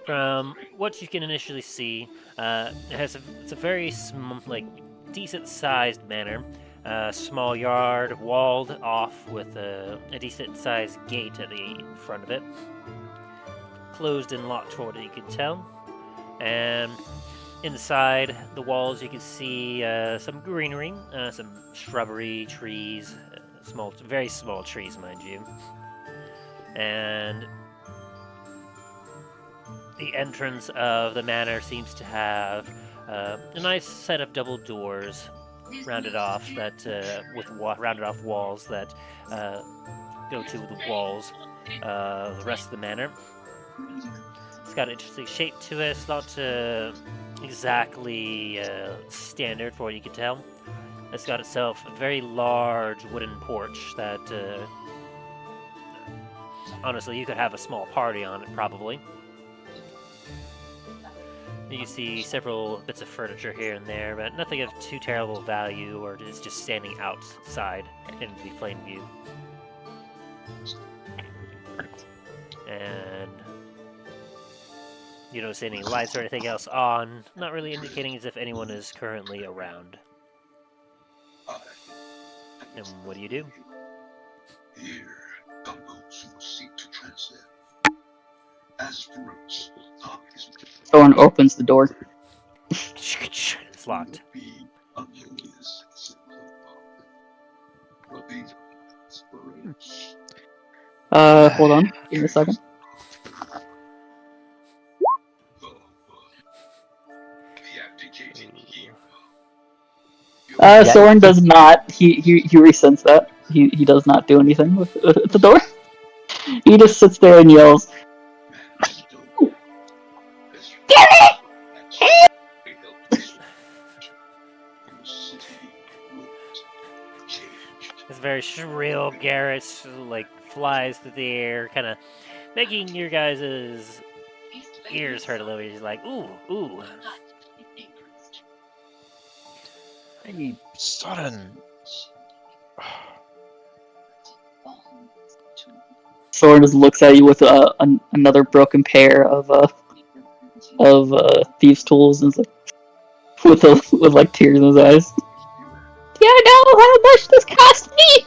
From what you can initially see, it's a very decent-sized manor. Small yard, walled off with a decent-sized gate at the front of it. Closed and locked for what you can tell. And Inside the walls, you can see some greenery, some shrubbery, trees, very small trees, mind you. And the entrance of the manor seems to have a nice set of double doors, rounded off rounded off walls that go to the walls of the rest of the manor. It's got an interesting shape to it. It's not exactly standard for what you can tell. It's got itself a very large wooden porch that honestly you could have a small party on it probably. You can see several bits of furniture here and there, but nothing of too terrible value, or it's just standing outside in the plain view. And you don't see any lights or anything else on, not really indicating as if anyone is currently around. And what do you do? Here come those who seek to transcend. As brutes, Soren opens the door. It's locked. Hold on. Give me a second. Soren does not. He resents that. He does not do anything with the door. He just sits there and yells, "Garrett! This very shrill Garret flies through the air, kind of making your guys' ears hurt a little bit. He's like, ooh, ooh. Hey, Soren. Soren just looks at you with another broken pair of thieves' tools and is like, with tears in his eyes. Do you know how much this cost me?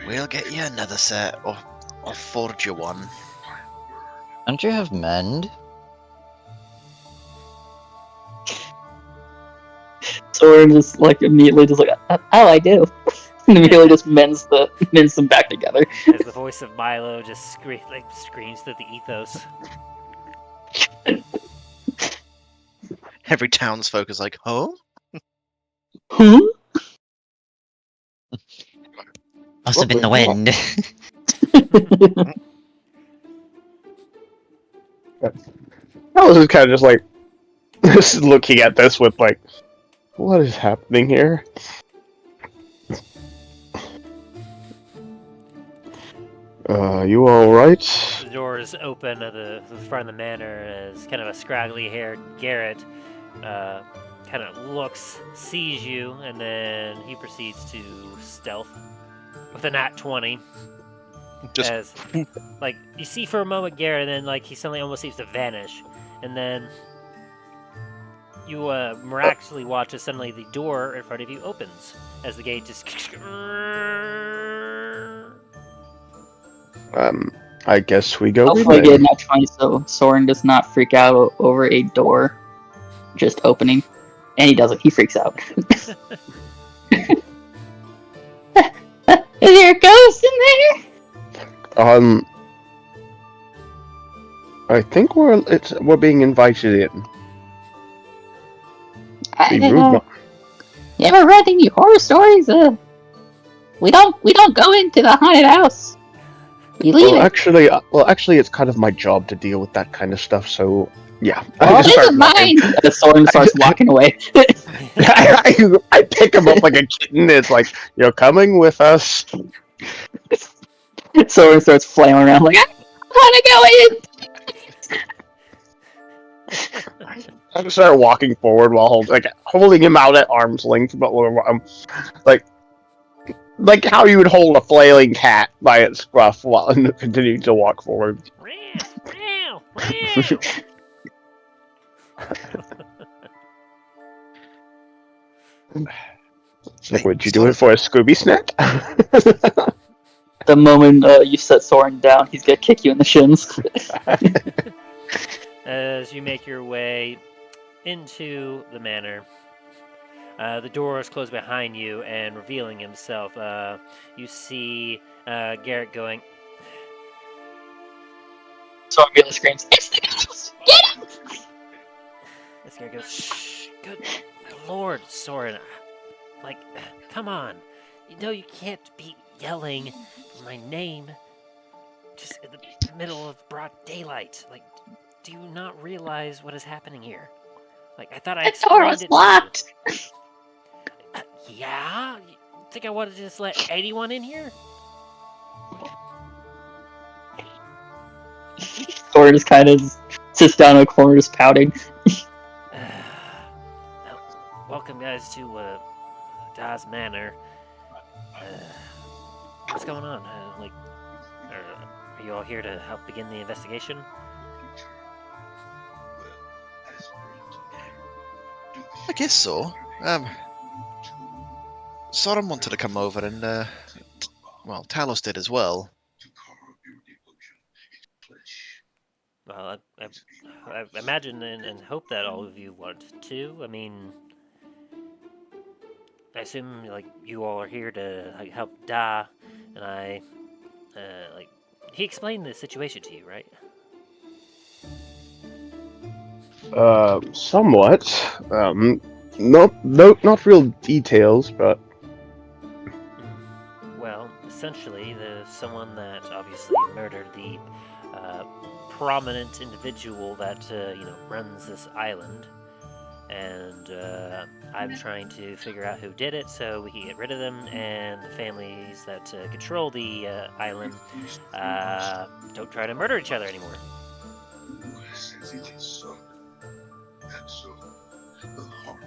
We'll get you another set, or forge you one. Don't you have mend? Soren just immediately just oh, I do. And immediately just mends them back together. As the voice of Milo just screams through the ethos. Every townsfolk is like, huh? Huh? Must have been the wind. I was just kind of just looking at this with what is happening here? You alright? The doors open at the front of the manor as kind of a scraggly-haired Garrett kind of sees you, and then he proceeds to stealth with a nat 20. As, you see for a moment Garrett, and then he suddenly almost seems to vanish, and then you miraculously watch as suddenly the door in front of you opens as the gate just. I guess we go. Hopefully, get nat 20 so Soren does not freak out over a door just opening, and he doesn't. He freaks out. Is there a ghost in there? I think we're being invited in. You ever read any horror stories? We don't go into the haunted house. We leave it. Actually, it's kind of my job to deal with that kind of stuff. So yeah. This is mine. Soren starts walking away. I pick him up like a kitten. It's like, you're coming with us. Soren starts flailing around like, I want to go in. I just start walking forward while holding him out at arm's length, but like how you would hold a flailing cat by its scruff while continuing to walk forward. Would you do it for a Scooby snack? The moment you set Soren down, he's gonna kick you in the shins. As you make your way into the manor, the door is closed behind you, and revealing himself, you see Garrett going, So Milo screams, "It's the ghost! Get him!" this guy goes, shh, good Lord, Soren, like, come on. You know you can't be yelling my name just in the middle of broad daylight. Like, do you not realize what is happening here? Like, I thought I The door explained was it locked. to you. Yeah? You think I wanted to just let anyone in here? Soren just kind of sits down in a corner, just pouting. Welcome, guys, to Daz Manor. What's going on? Are you all here to help begin the investigation? I guess so. Soren wanted to come over and, well, Talos did as well. Well, I imagine and hope that all of you want to. I mean, I assume like you all are here to like help Da, and like he explained the situation to you, right? Somewhat. Not real details, but Well, essentially, there's someone that obviously murdered the prominent individual that runs this island, and I'm trying to figure out who did it so we can get rid of them, and the families that control the island don't try to murder each other anymore.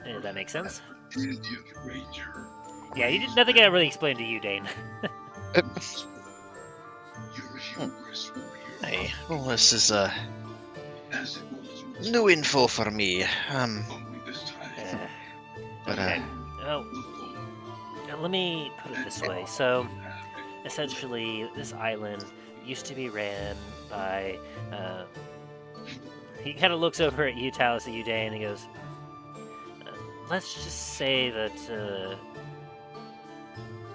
Did that make sense? Yeah, nothing I really explained to you, Dane. Hey, well, this is new info for me. Okay. Well, let me put it this way. So, essentially, this island used to be ran by. He kind of looks over at you, Talos, at you, Dane, and he goes, let's just say that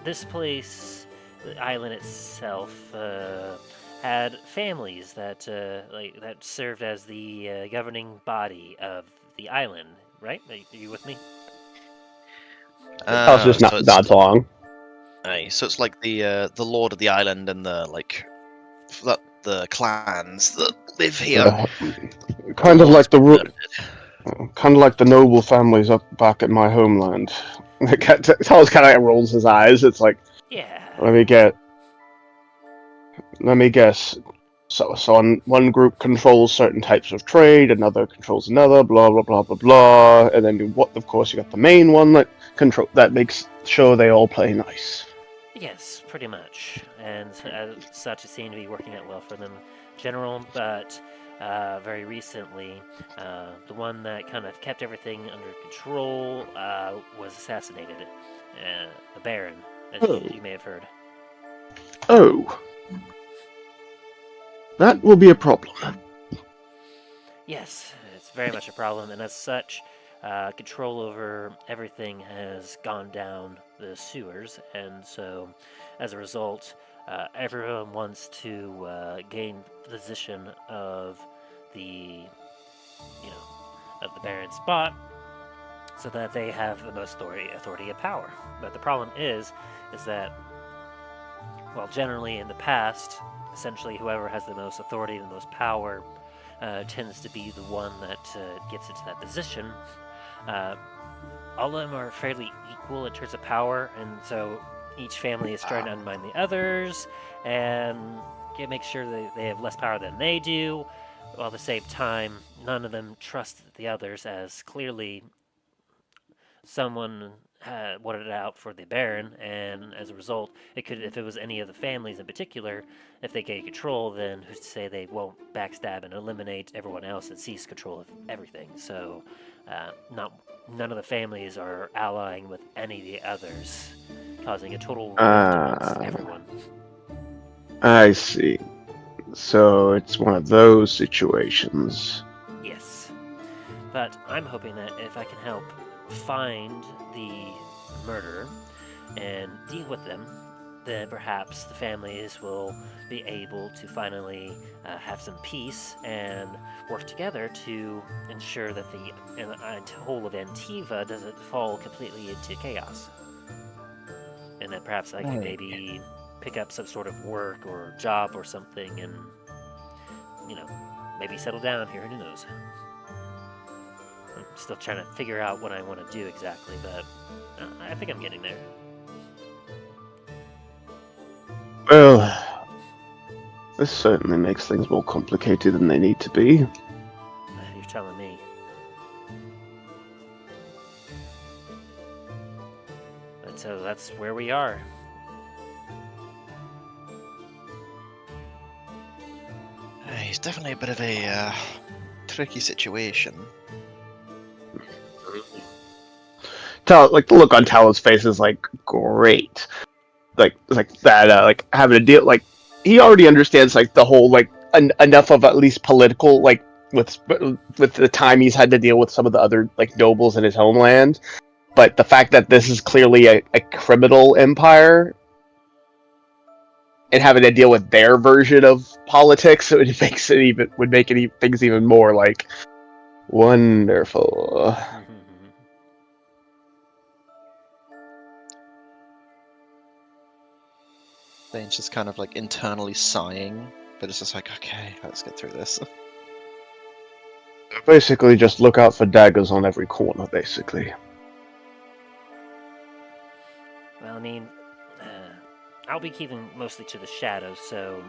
this place, the island itself, had families that that served as the governing body of the island. Right? Are you with me? Talos just nods along. Aye, so it's like the lord of the island and the clans that live here. Kind of like the noble families up back at my homeland. Talos kind of rolls his eyes. It's like, Yeah. let me guess. So one group controls certain types of trade, another controls another, blah blah blah blah blah, and then of course you got the main one that makes sure they all play nice. Yes, pretty much. And as such, it seemed to be working out well for them, general. But very recently, the one that kind of kept everything under control was assassinated. The Baron, as you may have heard. Oh. That will be a problem. Yes, it's very much a problem, and as such, control over everything has gone down the sewers, and so, as a result, everyone wants to gain position of the, of the Baron's spot, so that they have the most authority and power. But the problem is that, well, generally in the past, essentially whoever has the most authority, the most power, tends to be the one that gets into that position. All of them are fairly equal in terms of power, and so each family is trying to undermine the others and make sure that they have less power than they do, while at the same time, none of them trust the others, as clearly someone wanted it out for the Baron, and as a result, if it was any of the families in particular, if they gain control, then who's to say they won't backstab and eliminate everyone else and seize control of everything? So, none of the families are allying with any of the others, causing a total rift amongst everyone. I see. So it's one of those situations. But I'm hoping that if I can help find the murderer and deal with them, then perhaps the families will be able to finally have some peace and work together to ensure that the whole of Antiva doesn't fall completely into chaos. And that perhaps I can maybe pick up some sort of work or job or something and, maybe settle down here, who knows. I'm still trying to figure out what I want to do exactly, but I think I'm getting there. Well, this certainly makes things more complicated than they need to be. You're telling me. And so that's where we are. He's definitely a bit of a tricky situation. The look on Talos' face is like great. Like that. Like having to deal. Like he already understands like the whole like enough of at least political like with the time he's had to deal with some of the other like nobles in his homeland. But the fact that this is clearly a criminal empire and having to deal with their version of politics, it would make things even more like wonderful. Dane's just kind of like internally sighing, but it's just like, okay, let's get through this. Basically, just look out for daggers on every corner, basically. Well, I mean, I'll be keeping mostly to the shadows, so,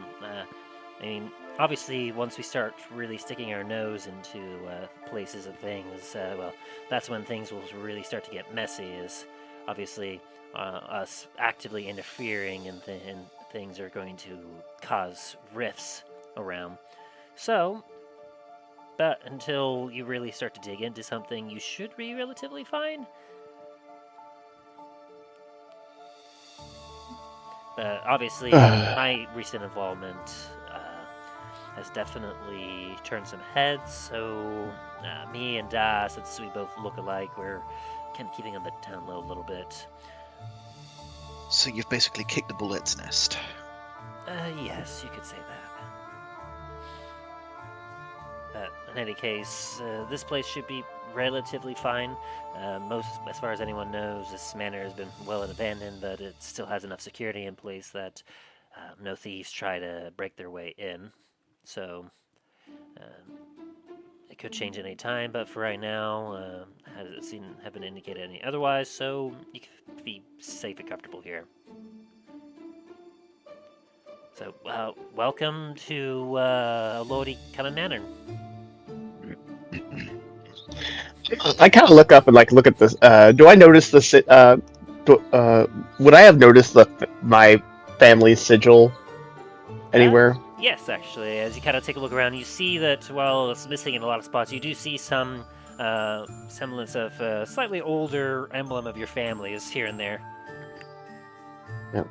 obviously, once we start really sticking our nose into places and things, well, that's when things will really start to get messy, is obviously us actively interfering and things are going to cause rifts around. So, but until you really start to dig into something, you should be relatively fine. Obviously, my recent involvement has definitely turned some heads, so me and Da, since we both look alike, we're kind of keeping on the down low a little bit. So you've basically kicked the bullet's nest. Yes, you could say that. In any case, this place should be relatively fine. As far as anyone knows, this manor has been well abandoned, but it still has enough security in place that no thieves try to break their way in. So it could change any time, but for right now, haven't indicated any otherwise. So you can be safe and comfortable here. So welcome to Lodi Comet Manor. I kind of look up and look at this. Do I notice this? Would I have noticed my family's sigil anywhere? Yes, actually. As you kind of take a look around, you see that while it's missing in a lot of spots, you do see some semblance of a slightly older emblem of your family is here and there. Yeah.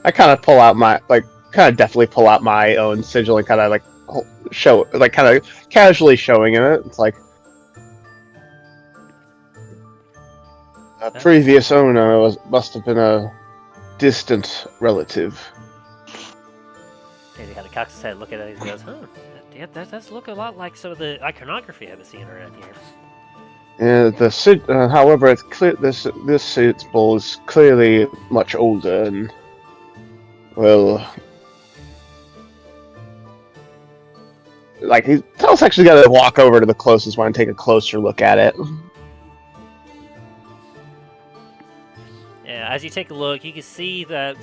I kind of definitely pull out my own sigil and kind of show, kind of casually showing it. It's like. A previous owner must have been a distant relative. And he kind of cocks his head, look at it, and he goes, yeah, that does look a lot like some of the iconography I've been seeing around here. Yeah, however, it's clear this symbol is clearly much older, and well, Talos actually got to walk over to the closest one and take a closer look at it. Yeah, as you take a look, you can see that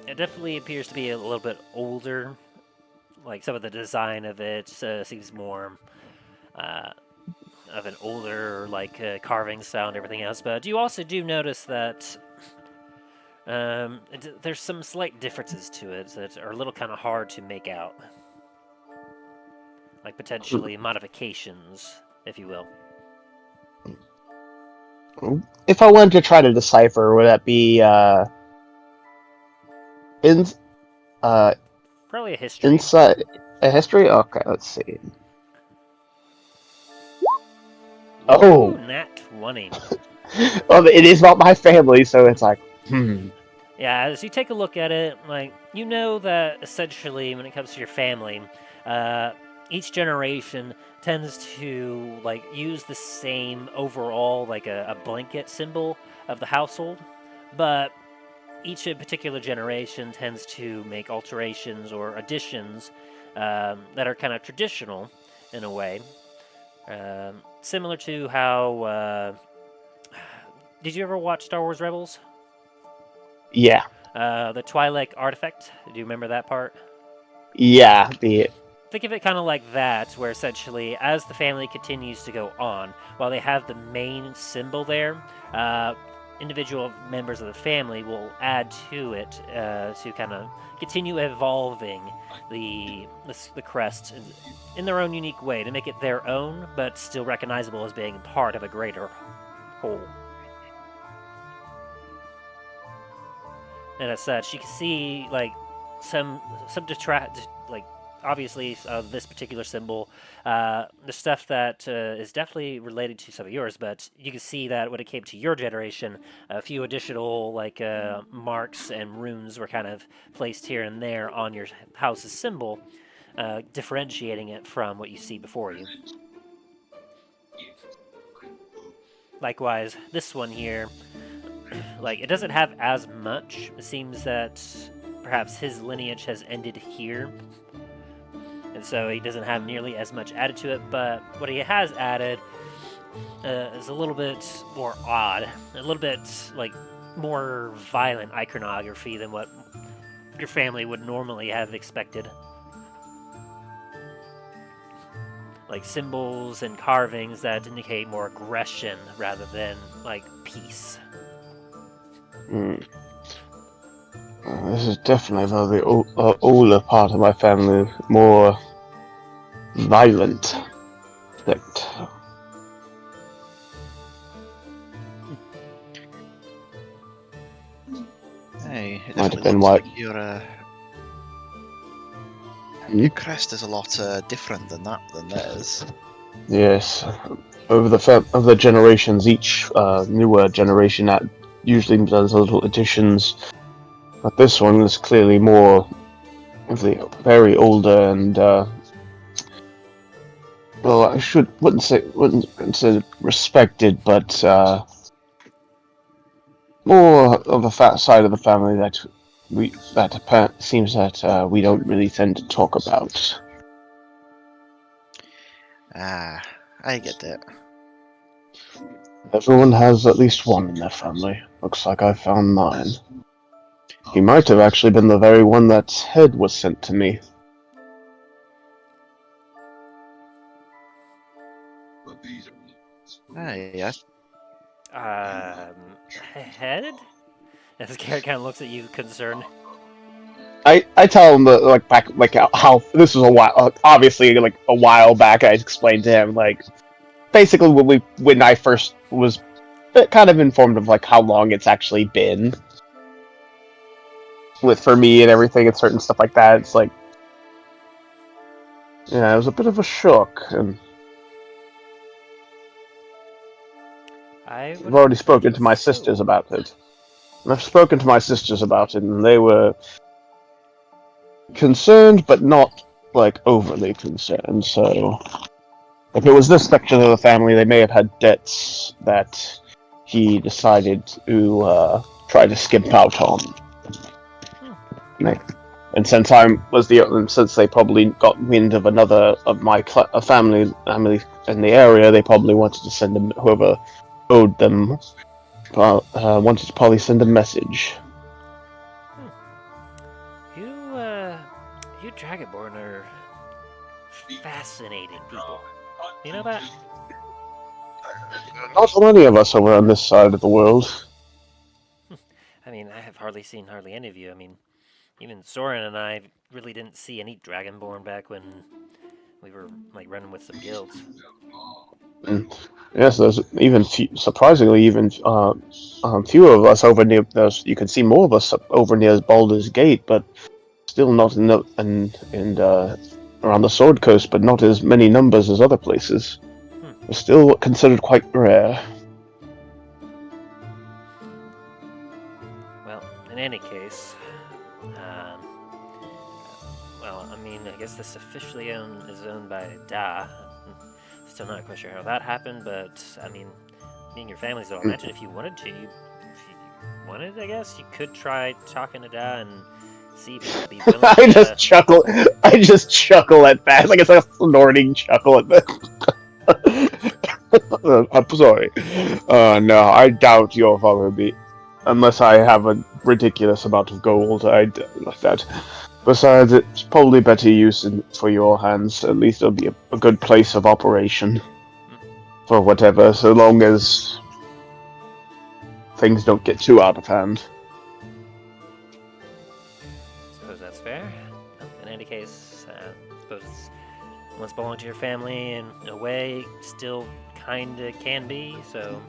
it definitely appears to be a little bit older. Like some of the design of it seems more of an older carving style and everything else. But you also do notice that there's some slight differences to it that are a little kind of hard to make out. Like potentially modifications, if you will. If I wanted to try to decipher, would that be probably a history. Inside a history? Okay, let's see. Oh. Ooh, nat 20. Well, it is not my family, so it's like, Yeah, as you take a look at it, like, you know that essentially when it comes to your family, each generation tends to like use the same overall like a blanket symbol of the household, but each particular generation tends to make alterations or additions that are kind of traditional in a way, similar to how. Did you ever watch Star Wars Rebels? yeah. The Twi'lek artifact. Do you remember that part? Yeah, Think of it kind of like that, where essentially, as the family continues to go on, while they have the main symbol there, individual members of the family will add to it to kind of continue evolving the crest in their own unique way to make it their own, but still recognizable as being part of a greater whole. And as such, you can see like some like obviously this particular symbol, the stuff that is definitely related to some of yours, but you can see that when it came to your generation, a few additional like marks and runes were kind of placed here and there on your house's symbol, differentiating it from what you see before you. Likewise, this one here, like, it doesn't have as much. It seems that perhaps his lineage has ended here, and so he doesn't have nearly as much added to it, but what he has added is a little bit more odd, a little bit, like, more violent iconography than what your family would normally have expected. Like symbols and carvings that indicate more aggression rather than, like, peace. This is definitely the older part of my family, more violent. Hey, it Might have definitely been looks what- like your crest is a lot different than theirs. Yes, over the generations, each newer generation that usually does little additions, but this one is clearly more of the very older and well, I wouldn't consider respected, but more of the fat side of the family that seems that we don't really tend to talk about. Ah, I get it. Everyone has at least one in their family. Looks like I found mine. He might have actually been the very one that head was sent to me. But these are Hey, yes. Head? As Garrett kind of looks at you concerned. I tell him that like how this was a while obviously like a while back. I explained to him like basically when I first was kind of informed of like how long it's actually been for me and everything and certain stuff like that. It's like yeah, it was a bit of a shock, and I've already spoken to my sisters about it. And I've spoken to my sisters about it, and they were concerned, but not like overly concerned. So, if it was this section of the family, they may have had debts that he decided to try to skimp out on. And since since they probably got wind of another of my family in the area, they probably wanted to send them whoever owed them wanted to probably send a message. You Dragonborn are fascinating people. You know that? Not so many of us over on this side of the world. I mean, I have hardly seen any of you. I mean, even Soren and I really didn't see any Dragonborn back when we were like running with some guilds. Yes, there's even surprisingly even fewer of us over near. You can see more of us over near Baldur's Gate, but still not around the Sword Coast, but not as many numbers as other places. are still considered quite rare. Well, in any case, well, I mean, I guess this officially is owned by Da. Still not quite sure how that happened, but I mean, being your family, so I imagine if you wanted to, if you wanted, I guess you could try talking to Da and see if he'd be willing I to. just chuckle. I just chuckle at that. Like it's like a snorting chuckle at that. I'm sorry. No, I doubt your father would be, unless I have a ridiculous amount of gold. I like that. Besides, it's probably better use for your hands. At least it'll be a good place of operation for whatever, so long as things don't get too out of hand. Suppose that's fair. In any case, suppose it's once belonged to your family in a way, still kinda can be. So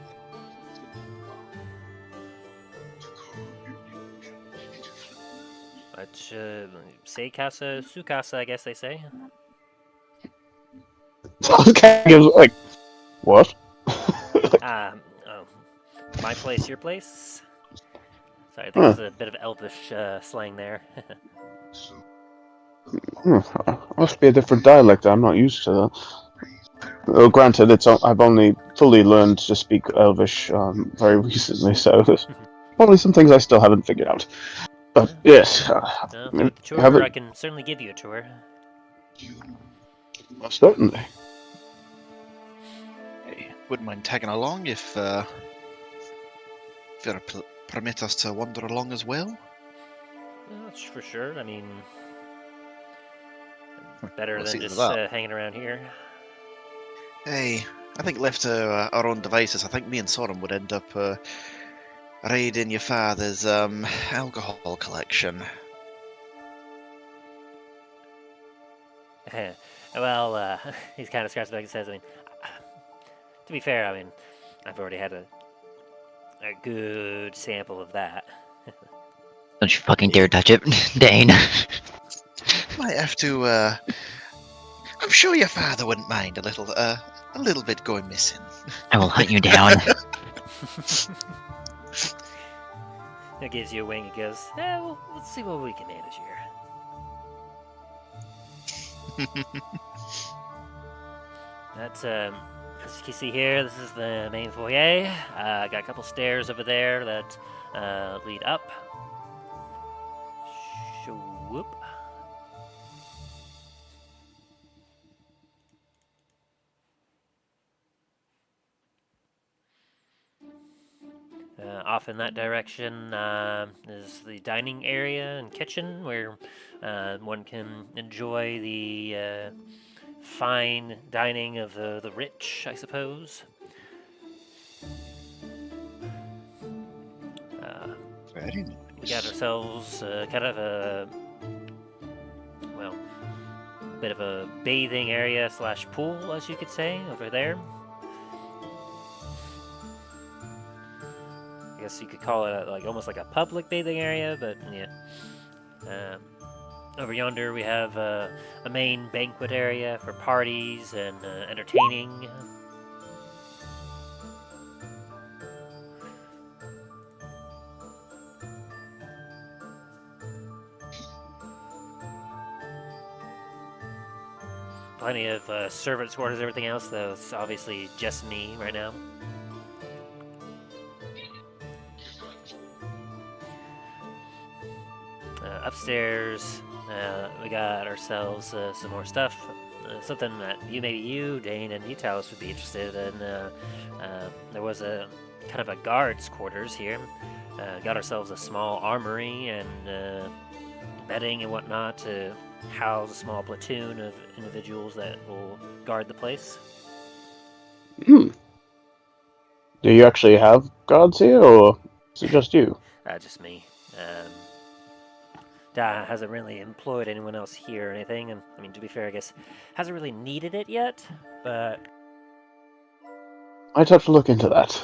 but say casa, su casa, I guess they say. Kind of like, what? Oh, my place, your place. Sorry, I think there's a bit of elvish slang there. Must be a different dialect. I'm not used to that. Well, granted, I've only fully learned to speak Elvish very recently, so there's probably some things I still haven't figured out. But yes, If you want the have tour, I it. can certainly give you a tour. Certainly. Hey, wouldn't mind tagging along if you're permit us to wander along as well. That's for sure. I mean, better Well, than see to just that. hanging around here. Hey, I think left to our own devices, I think me and Soren would end up raiding your father's alcohol collection. Well, he's kind of scratches back and says, I mean, to be fair, I mean, I've already had a good sample of that. Don't you fucking dare touch it, Dane. Might have to. I'm sure your father wouldn't mind a little bit going missing. I will hunt you down. He gives you a wing and goes, well, let's see what we can manage here. That's, as you can see here, this is the main foyer. Got a couple stairs over there that lead up. Whoop. Off in that direction is the dining area and kitchen where one can enjoy the fine dining of the rich, I suppose. Very nice. We got ourselves kind of a, well, a bit of a bathing area slash pool, as you could say, over there. I guess you could call it like almost like a public bathing area, but yeah. Over yonder we have a main banquet area for parties and entertaining. Plenty of servants' quarters, everything else, though it's obviously just me right now. Upstairs, we got ourselves some more stuff. Something that maybe you, Dane, and you, Talos, would be interested in. There was a kind of a guard's quarters here. Got ourselves a small armory and bedding and whatnot to house a small platoon of individuals that will guard the place. Do you actually have gods here, or is it just you? Just me. Da hasn't really employed anyone else here or anything, and I mean, to be fair, I guess hasn't really needed it yet, but I'd have to look into that.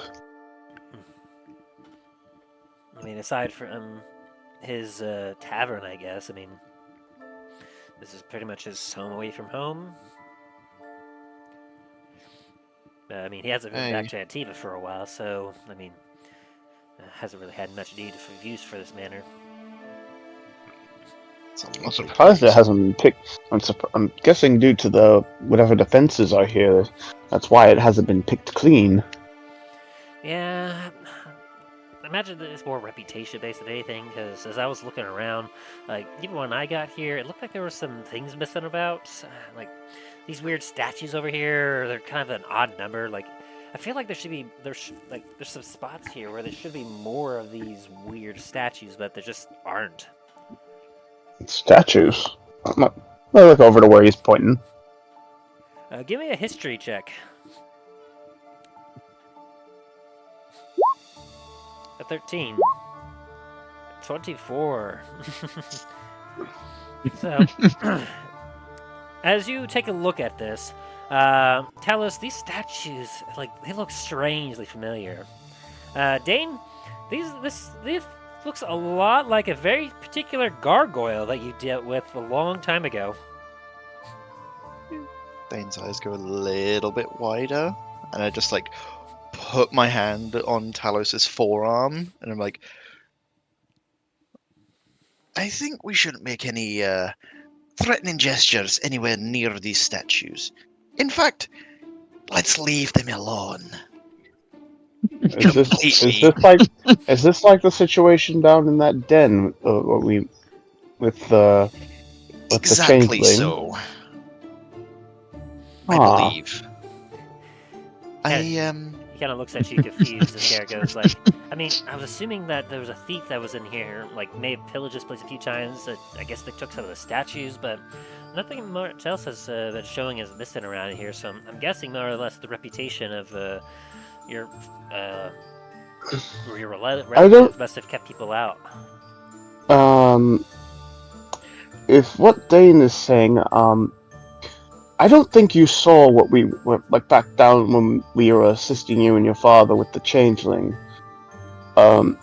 I mean, aside from his tavern, I guess, I mean, this is pretty much his home away from home. I mean, he hasn't been Hey. back to Antiva for a while, so I mean, hasn't really had much need for use for this manor. It's a I'm lovely surprised it place. hasn't been picked. I'm guessing due to the whatever defenses are here, that's why it hasn't been picked clean. Yeah, I imagine that it's more reputation-based than anything. Because as I was looking around, like even when I got here, it looked like there were some things missing about, like these weird statues over here. They're kind of an odd number. Like I feel like there's some spots here where there should be more of these weird statues, but there just aren't. Statues. I'll look over to where he's pointing. Give me a history check. A 13. 24. So, as you take a look at this, Talos, these statues, like, they look strangely familiar. Dain, this looks a lot like a very particular gargoyle that you dealt with a long time ago. Dane's eyes go a little bit wider, and I just like put my hand on Talos's forearm, and I'm like, I think we shouldn't make any threatening gestures anywhere near these statues. In fact, let's leave them alone. Is this like the situation down in that den with the Exactly changeling? so. I Ah. believe. He kind of looks at you confused as Garrett goes like, I mean, I was assuming that there was a thief that was in here, like may have pillaged this place a few times. That I guess they took some of the statues, but nothing much else has been showing as missing around here. So I'm guessing more or less the reputation of your relative must have kept people out. If what Dane is saying, I don't think you saw what we were like back down when we were assisting you and your father with the changeling. One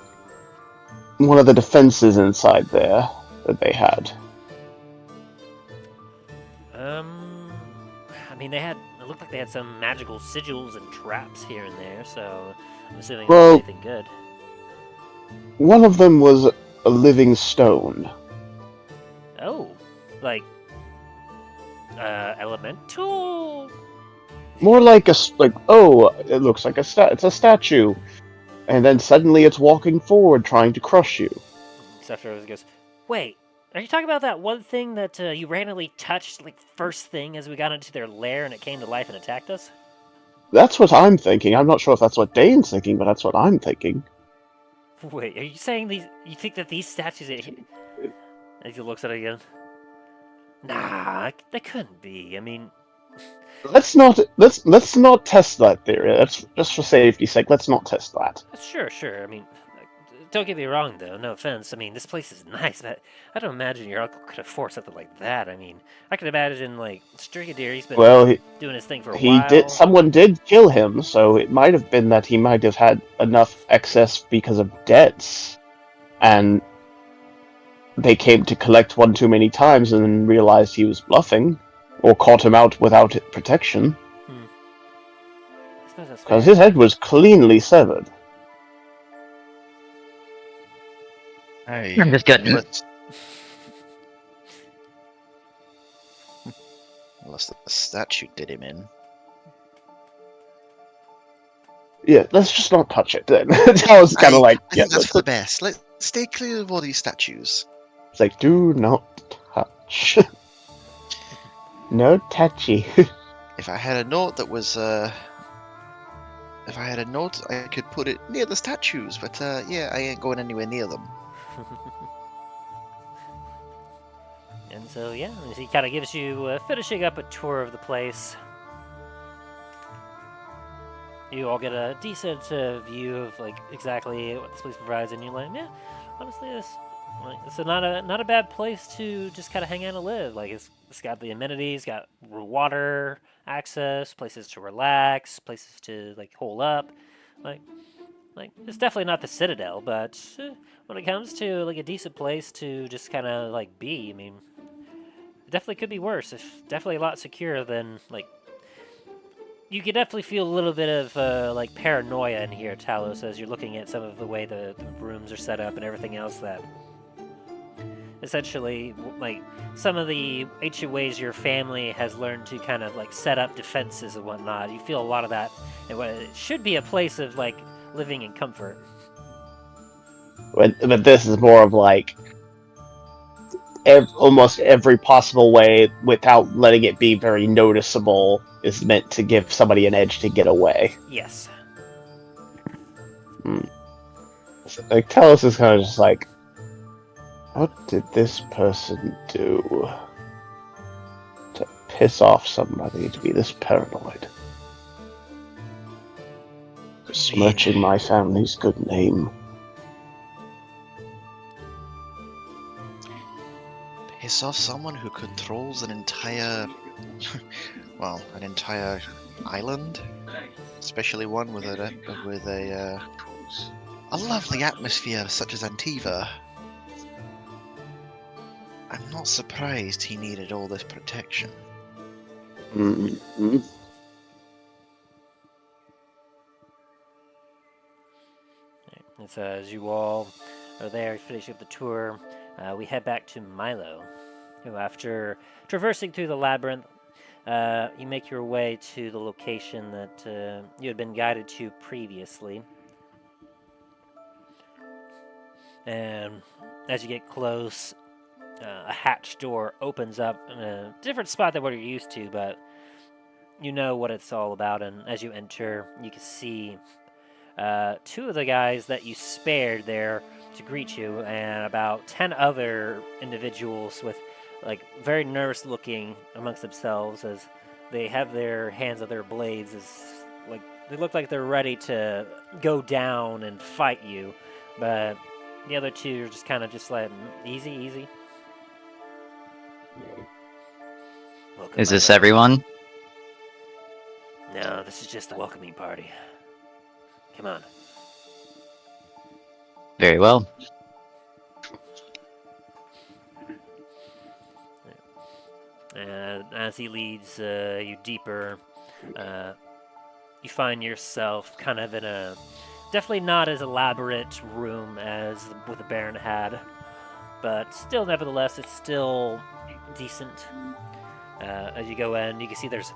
of the defenses inside there that they had. I mean, it looked like they had some magical sigils and traps here and there, so I'm assuming Well- it's anything good. One of them was a living stone. Oh, like, elemental? More like it looks like it's a statue, and then suddenly it's walking forward trying to crush you. Except for goes, wait, are you talking about that one thing that you randomly touched, like, first thing as we got into their lair and it came to life and attacked us? That's what I'm thinking. I'm not sure if that's what Dane's thinking, but that's what I'm thinking. Wait, are you saying you think that these statues... As he looks at it again. Nah, they couldn't be. I mean... Let's not test that theory. That's just for safety's sake. Let's not test that. Sure. I mean, don't get me wrong, though. No offense. I mean, this place is nice, but I don't imagine your uncle could afford something like that. I mean, I can imagine, like, Strigadeer, he's been doing his thing for a while. Someone did kill him, so it might have been that he might have had enough excess because of debts, and they came to collect one too many times and then realized he was bluffing, or caught him out without protection. I suppose that's Because fair. his head was cleanly severed. Hey, I'm just getting. Unless the statue did him in. Yeah, let's just not touch it then. I was kind of like, I yeah, think that's for the best. Let's stay clear of all these statues. it's like, do not touch. No touchy. If I had a note that was, if I had a note, I could put it near the statues. But yeah, I ain't going anywhere near them. And so, yeah, he kind of gives you, finishing up a tour of the place. You all get a decent view of, like, exactly what this place provides, and you're like, yeah, honestly, it's not a bad place to just kind of hang out and live. Like, it's got the amenities, got water access, places to relax, places to, like, hole up. Like it's definitely not the Citadel, but when it comes to, like, a decent place to just kind of, like, be, I mean, it definitely could be worse. It's definitely a lot secure than, like, you can definitely feel a little bit of like paranoia in here, Talos, as you're looking at some of the way the rooms are set up and everything else. That essentially, like some of the ancient ways your family has learned to kind of like set up defenses and whatnot. You feel a lot of that, and what it should be a place of like living in comfort. But this is more of like almost every possible way without letting it be very noticeable is meant to give somebody an edge to get away. Yes. Like Talos is kind of just like, what did this person do to piss off somebody to be this paranoid? Smirching my family's good name. Piss off someone who controls an entire, well, an entire island, especially one with a lovely atmosphere such as Antiva. I'm not surprised he needed all this protection. Mm-hmm. And so as you all are there, finishing up the tour, we head back to Milo, who, after traversing through the labyrinth, you make your way to the location that you had been guided to previously. And as you get close, a hatch door opens up in a different spot than what you're used to, but you know what it's all about. And as you enter, you can see two of the guys that you spared there to greet you, and about 10 other individuals with like very nervous looking amongst themselves as they have their hands on their blades, as like they look like they're ready to go down and fight you, but the other two are just kind of just like easy. Welcome, Is this Milo. everyone? No, this is just the welcoming party. Come on. Very well. As he leads you deeper, you find yourself kind of in a definitely not as elaborate room as what the Baron had, but still, nevertheless, it's still decent. As you go in, you can see there's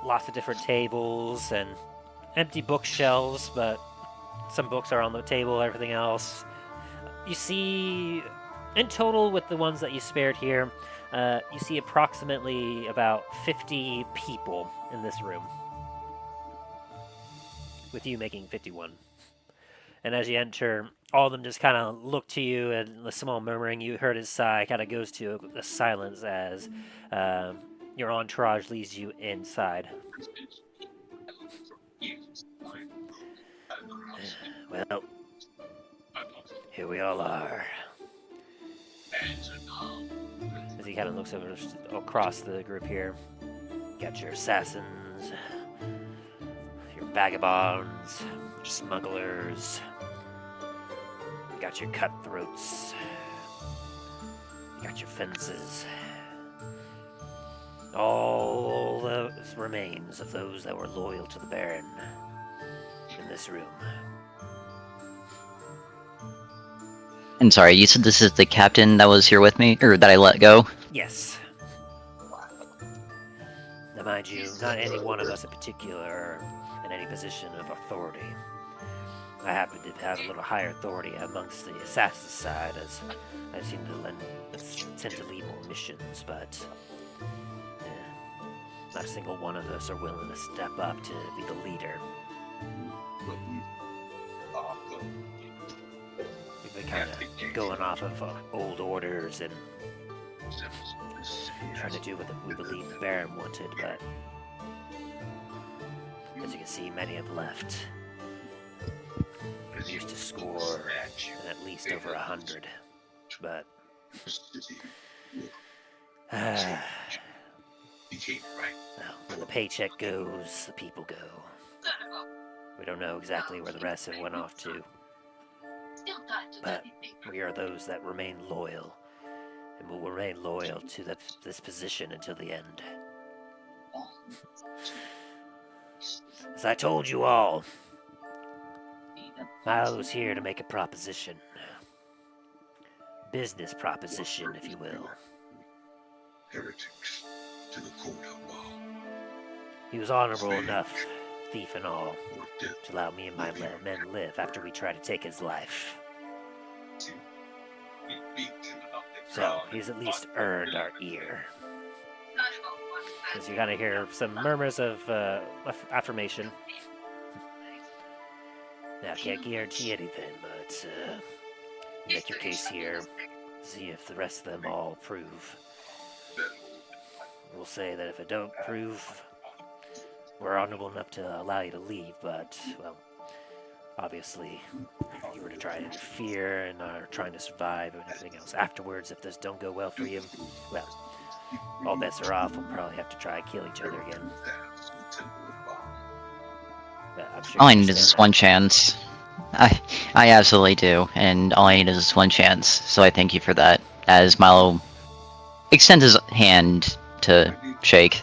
lots of different tables and empty bookshelves, but some books are on the table, everything else. You see, in total, with the ones that you spared here, you see approximately about 50 people in this room, with you making 51. And as you enter, all of them just kind of look to you, and the small murmuring you heard his sigh kind of goes to a silence as your entourage leads you inside. Well, here we all are. As he kind of looks over across the group here, got your assassins, your vagabonds, your smugglers, you got your cutthroats, you got your fences. All the remains of those that were loyal to the Baron in this room. And sorry, you said this is the captain that was here with me, or that I let go? Yes. Now, mind you, not any one of us in particular are in any position of authority. I happen to have a little higher authority amongst the assassin's side, as I seem to tend to lead more missions, but not a single one of us are willing to step up to be the leader. We've been kind of going off of old orders and trying to do what we believe the Baron wanted, but as you can see, many have left. We used to score at least over 100, but well, when the paycheck goes, the people go. We don't know exactly where the rest have went off to, but we are those that remain loyal, and will remain loyal to this position until the end. As I told you all, Milo's here to make a proposition. Business proposition, if you will. Heretics to the court of law. He was honorable enough, thief and all, Or death. to allow me and my men live after we tried to take his life. So, he's at least earned our ear. As you're gonna hear some murmurs of affirmation. Now, I can't guarantee anything, but make your case here. See if the rest of them all approve. We'll say that if it don't prove, we're honorable enough to allow you to leave, but, well, obviously, you were to try to interfere and are trying to survive and everything else afterwards. If this don't go well for you, well, all bets are off. We'll probably have to try and kill each other again. I'm sure All I you need is understand this that. one chance. I absolutely do, and all I need is this one chance, so I thank you for that. As Milo extends his hand to shake.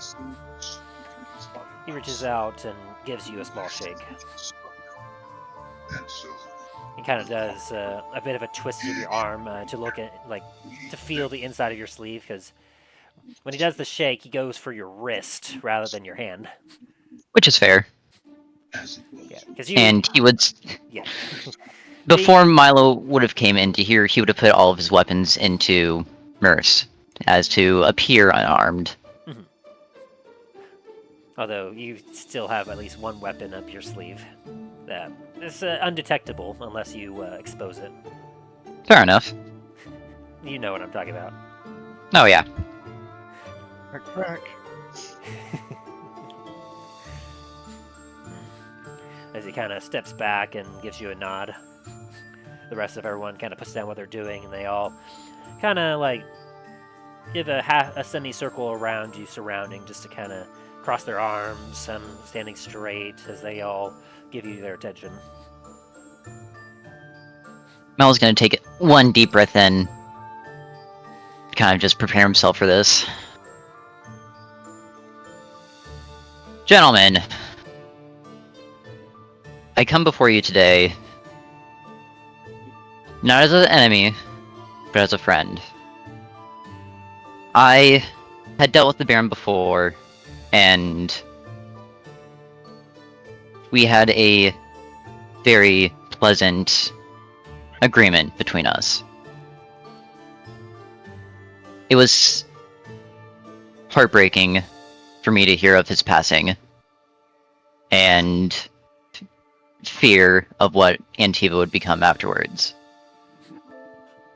He reaches out and gives you a small shake. He kind of does a bit of a twist of your arm to look at, like, to feel the inside of your sleeve, because when he does the shake, he goes for your wrist rather than your hand. Which is fair. Yeah, because you. And he would... Yeah. Before Milo would have came into here, he would have put all of his weapons into Merce, as to appear unarmed. Mm-hmm. Although you still have at least one weapon up your sleeve. It's undetectable unless you expose it. Fair enough. You know what I'm talking about. Oh yeah. Crack. As he kind of steps back and gives you a nod. The rest of everyone kind of puts down what they're doing, and they all kind of like give a semicircle around you, surrounding, just to kind of cross their arms, standing straight as they all give you their attention. Malo's gonna take one deep breath in, kind of just prepare himself for this. Gentlemen, I come before you today, not as an enemy, but as a friend. I had dealt with the Baron before, and we had a very pleasant agreement between us. It was heartbreaking for me to hear of his passing, and fear of what Antiva would become afterwards.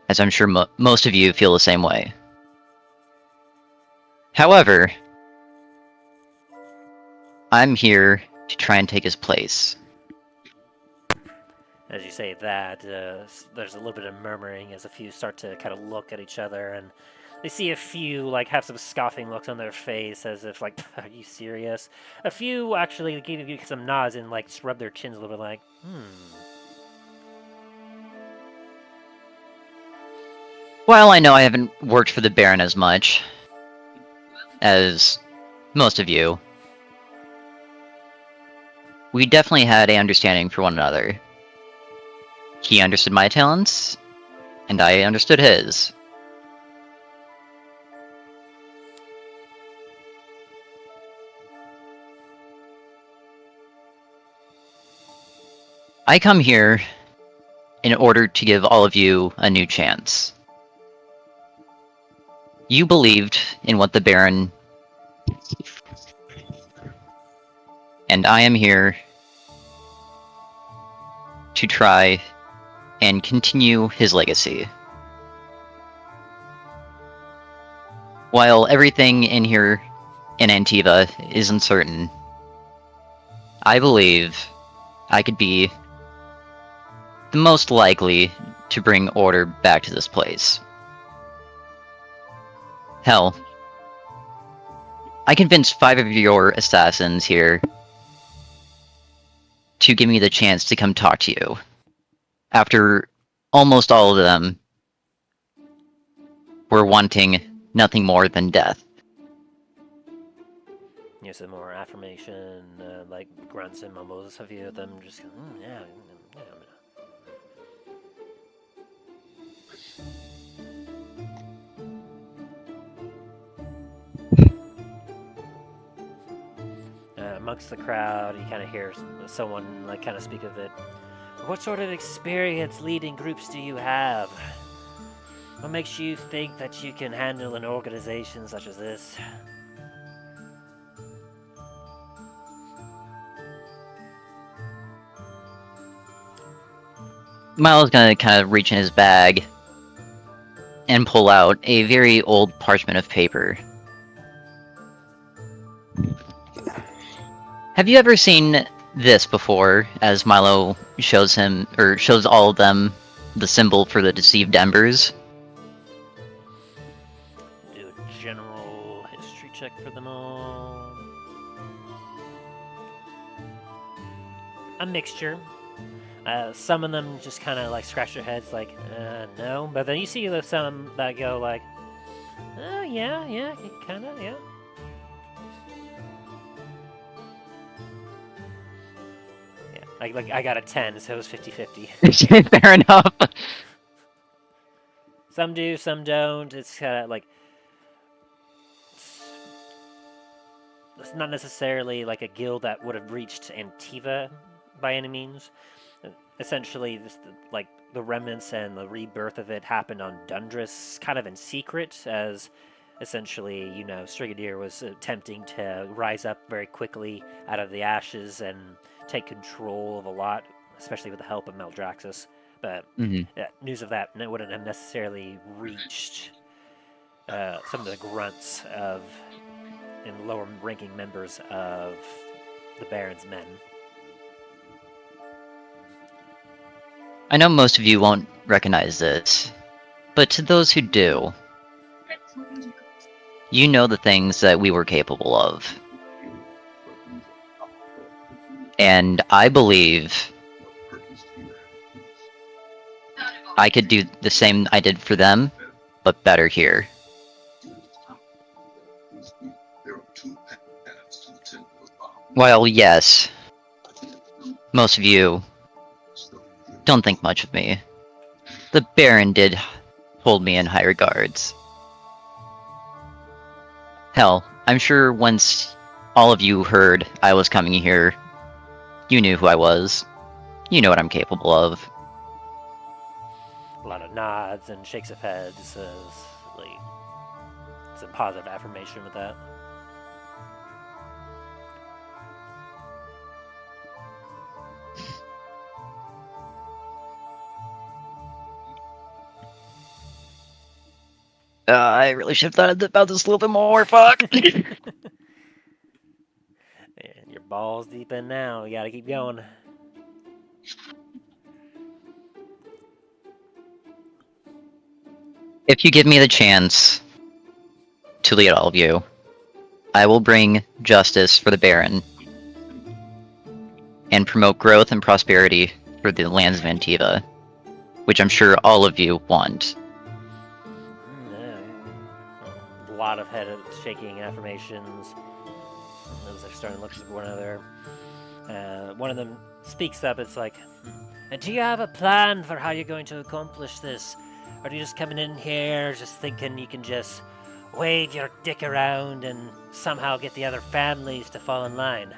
As I'm sure most of you feel the same way. However, I'm here to try and take his place. As you say that, there's a little bit of murmuring as a few start to kind of look at each other, and they see a few like have some scoffing looks on their face, as if like, "Are you serious?" A few actually give you some nods and like just rub their chins a little bit, like, While I know I haven't worked for the Baron as much as most of you, we definitely had an understanding for one another. He understood my talents, and I understood his. I come here in order to give all of you a new chance. You believed in what the Baron... And I am here to try and continue his legacy. While everything in here in Antiva is uncertain, I believe I could be the most likely to bring order back to this place. Hell, I convinced 5 of your assassins here to give me the chance to come talk to you, after almost all of them were wanting nothing more than death. Here's some more affirmation, like grunts and mumbles. A few of them just go, yeah. Amongst the crowd, you kind of hear someone like kind of speak of it. What sort of experience leading groups do you have? What makes you think that you can handle an organization such as this? Milo's gonna kind of reach in his bag and pull out a very old parchment of paper. Have you ever seen this before, as Milo shows him, or shows all of them, the symbol for the deceived embers? Do a general history check for them all. A mixture. Some of them just kind of like scratch their heads like, no. But then you see some that go like, oh, yeah, kind of, yeah. I got a 10, so it was 50-50. Fair enough. Some do, some don't. It's kind of like... It's not necessarily like a guild that would have reached Antiva by any means. Essentially, like the remnants and the rebirth of it happened on Dundras, kind of in secret, as essentially, Strigadeer was attempting to rise up very quickly out of the ashes and take control of a lot, especially with the help of Maldraxxus. But news of that wouldn't have necessarily reached some of the grunts of and lower-ranking members of the Baron's men. I know most of you won't recognize this, but to those who do, you know the things that we were capable of. And I believe I could do the same I did for them, but better here. While yes, most of you don't think much of me, the Baron did hold me in high regards. Hell, I'm sure once all of you heard I was coming here, you knew who I was. You know what I'm capable of. A lot of nods and shakes of heads, like some positive affirmation with that. I really should have thought about this a little bit more, fuck! And your balls deep in now, you gotta keep going. If you give me the chance to lead all of you, I will bring justice for the Baron and promote growth and prosperity for the lands of Antiva, which I'm sure all of you want. A lot of head shaking affirmations. Those are starting to look at one another. One of them speaks up. It's like, do you have a plan for how you're going to accomplish this? Or are you just coming in here just thinking you can just wave your dick around and somehow get the other families to fall in line?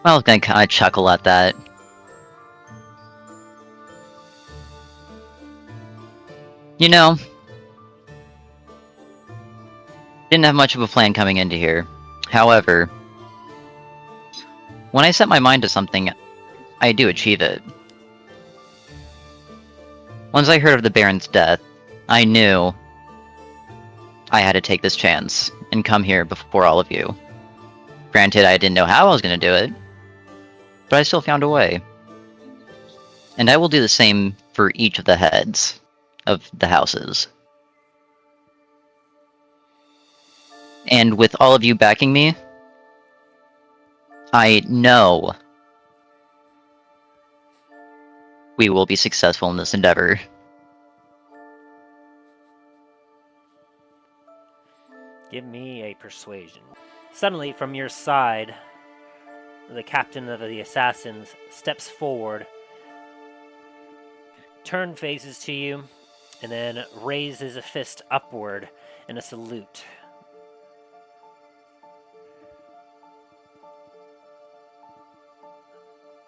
I was gonna kind of chuckle at that. You know, didn't have much of a plan coming into here. However, when I set my mind to something, I do achieve it. Once I heard of the Baron's death, I knew I had to take this chance and come here before all of you. Granted, I didn't know how I was going to do it, but I still found a way. And I will do the same for each of the heads of the houses. And with all of you backing me, I know we will be successful in this endeavor. Give me a persuasion. Suddenly, from your side, the captain of the assassins steps forward, faces to you, and then raises a fist upward in a salute.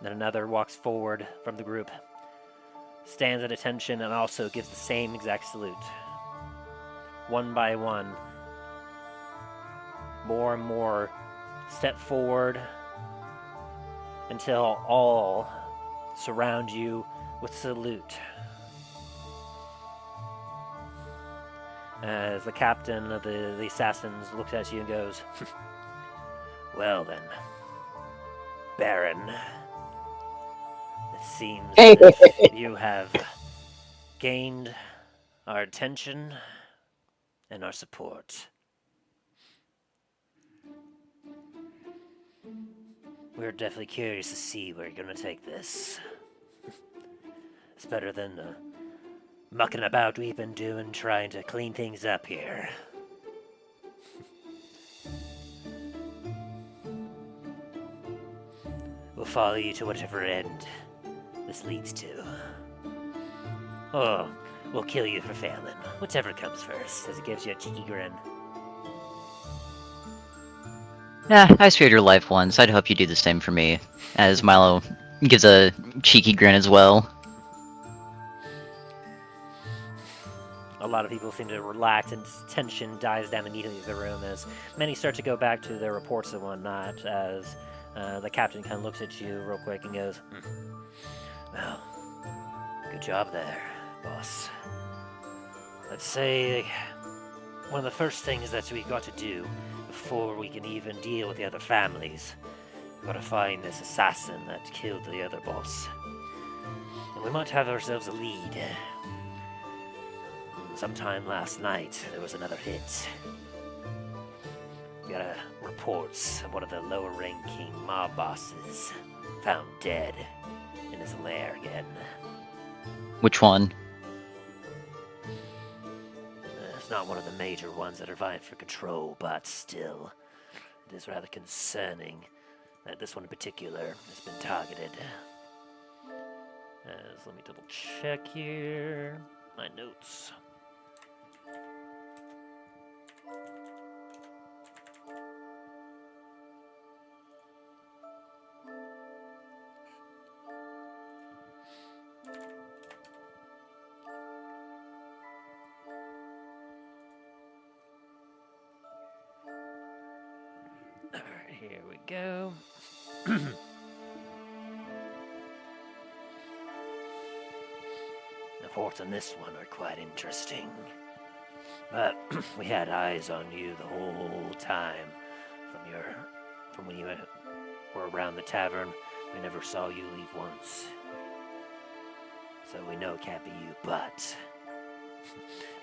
Then another walks forward from the group, stands at attention, and also gives the same exact salute. One by one, more and more step forward until all surround you with salute. As the captain of the assassins looks at you and goes, well then, Baron, it seems as if you have gained our attention and our support. We're definitely curious to see where you're going to take this. It's better than the mucking about we've been doing trying to clean things up here. We'll follow you to whatever end this leads to. Or we'll kill you for failing. Whichever comes first, as it gives you a cheeky grin. Yeah, I spared your life once. I'd hope you do the same for me. As Milo gives a cheeky grin as well. A lot of people seem to relax and tension dies down immediately in the room as many start to go back to their reports and whatnot as the captain kind of looks at you real quick and goes, well, good job there, boss. I'd say one of the first things that we've got to do before we can even deal with the other families, we've got to find this assassin that killed the other boss. And we might have ourselves a lead. Sometime last night, there was another hit. We got reports of one of the lower-ranking mob bosses found dead in his lair again. Which one? It's not one of the major ones that are vying for control, but still, it is rather concerning that this one in particular has been targeted. Let me double check here. My notes. Alright, here we go. The reports on this one are quite interesting. But we had eyes on you the whole time from when you were around the tavern. We never saw you leave once. So we know it can't be you, but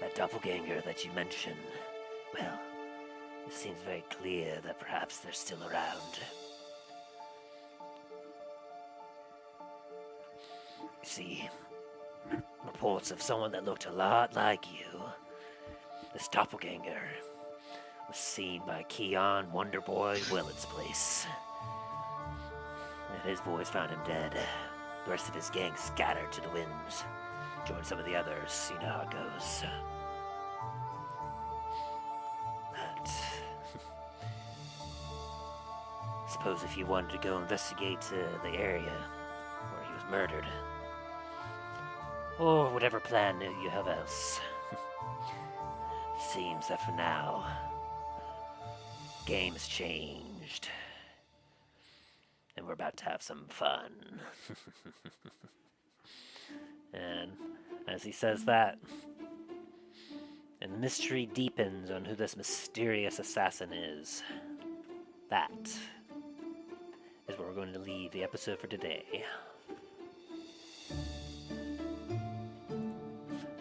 that doppelganger that you mentioned, well, it seems very clear that perhaps they're still around. You see, reports of someone that looked a lot like you, this doppelganger, was seen by Keon Wonderboy Willet's place. And his boys found him dead. The rest of his gang scattered to the winds. Joined some of the others, you know how it goes. But suppose if you wanted to go investigate the area where he was murdered, or whatever plan you have else, it seems that for now, game's changed. And we're about to have some fun. And as he says that, and the mystery deepens on who this mysterious assassin is, that is where we're going to leave the episode for today.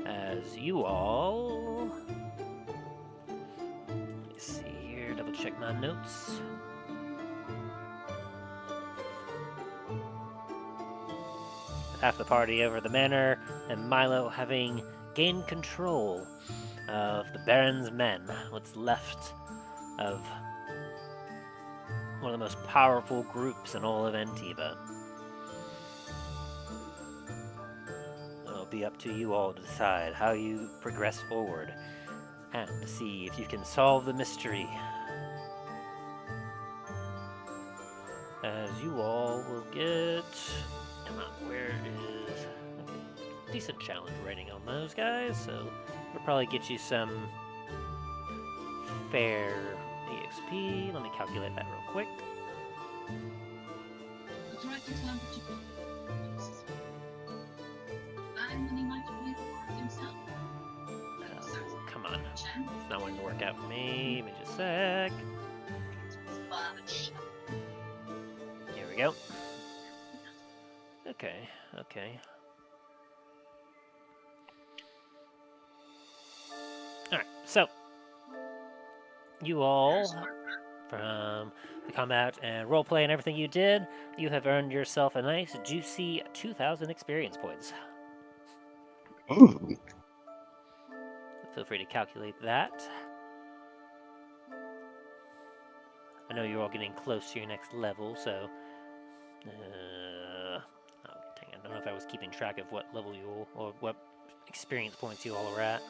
As you all... let me see here, double check my notes. Half the party over the manor, and Milo having gained control of the Baron's men, what's left of one of the most powerful groups in all of Antiva. It'll be up to you all to decide how you progress forward and to see if you can solve the mystery. As you all will get... Come on, where is... Okay, decent challenge rating on those guys, so we'll probably get you some fair EXP. Let me calculate that real quick. Oh, come on. It's not wanting to work out for me. Give me just a sec. Here we go. Okay, okay. Alright, so you all, from the combat and roleplay and everything you did, you have earned yourself a nice, juicy 2,000 experience points. Ooh. Feel free to calculate that. I know you're all getting close to your next level, so... oh, dang, I don't know if I was keeping track of what level you all, or what experience points you all are at.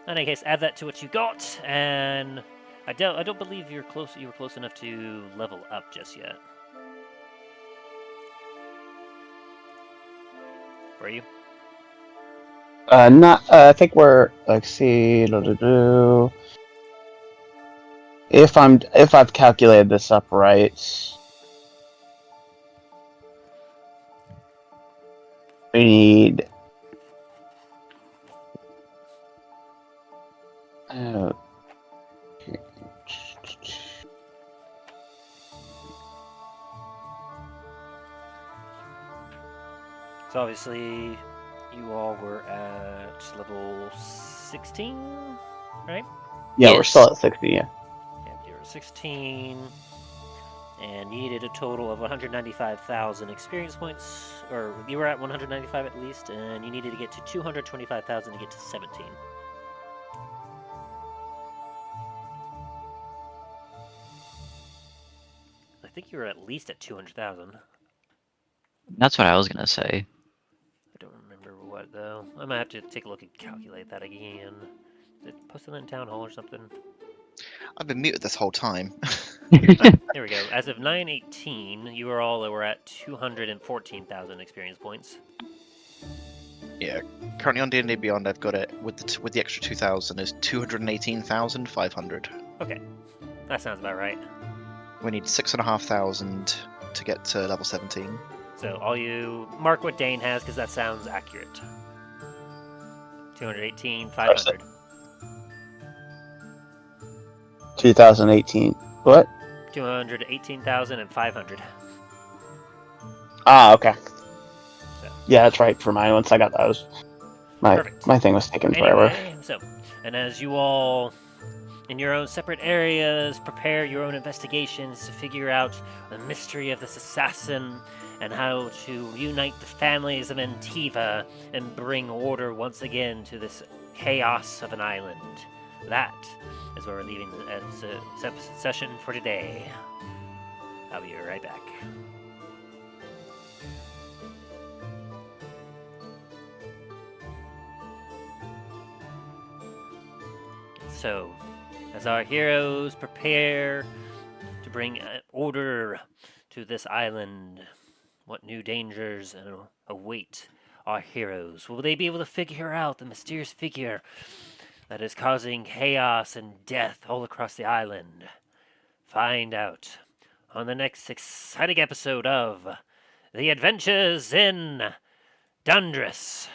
In any case, add that to what you got, and I don't believe you were close enough to level up just yet. Were you? Not. I think we're. Let's see. If I've calculated this up right, we need. So obviously, you all were at level 16, right? Yeah, we're Yes. still at 60. Yeah. Yeah, you were 16, and you needed a total of 195,000 experience points, or you were at 195 at least, and you needed to get to 225,000 to get to 17. I think you were at least at 200,000. That's what I was gonna say. I don't remember what, though. I might have to take a look and calculate that again. Is it posted in Town Hall or something? I've been muted this whole time. Here we go. As of 9/18, you were all were at 214,000 experience points. Yeah, currently on D&D Beyond, I've got it with the extra 2,000 is 218,500. Okay, that sounds about right. We need 6,500 to get to level 17. So all you mark what Dain has because that sounds accurate. 218,500. 2018. What? 218,500. Ah, okay. So. Yeah, that's right. For mine, once I got those, Perfect. my thing was taking forever. Anyway, so, and as you all, in your own separate areas, prepare your own investigations to figure out the mystery of this assassin and how to unite the families of Antiva and bring order once again to this chaos of an island. That is where we're leaving the session for today. I'll be right back. So, as our heroes prepare to bring order to this island, what new dangers await our heroes? Will they be able to figure out the mysterious figure that is causing chaos and death all across the island? Find out on the next exciting episode of The Adventures in Dundras.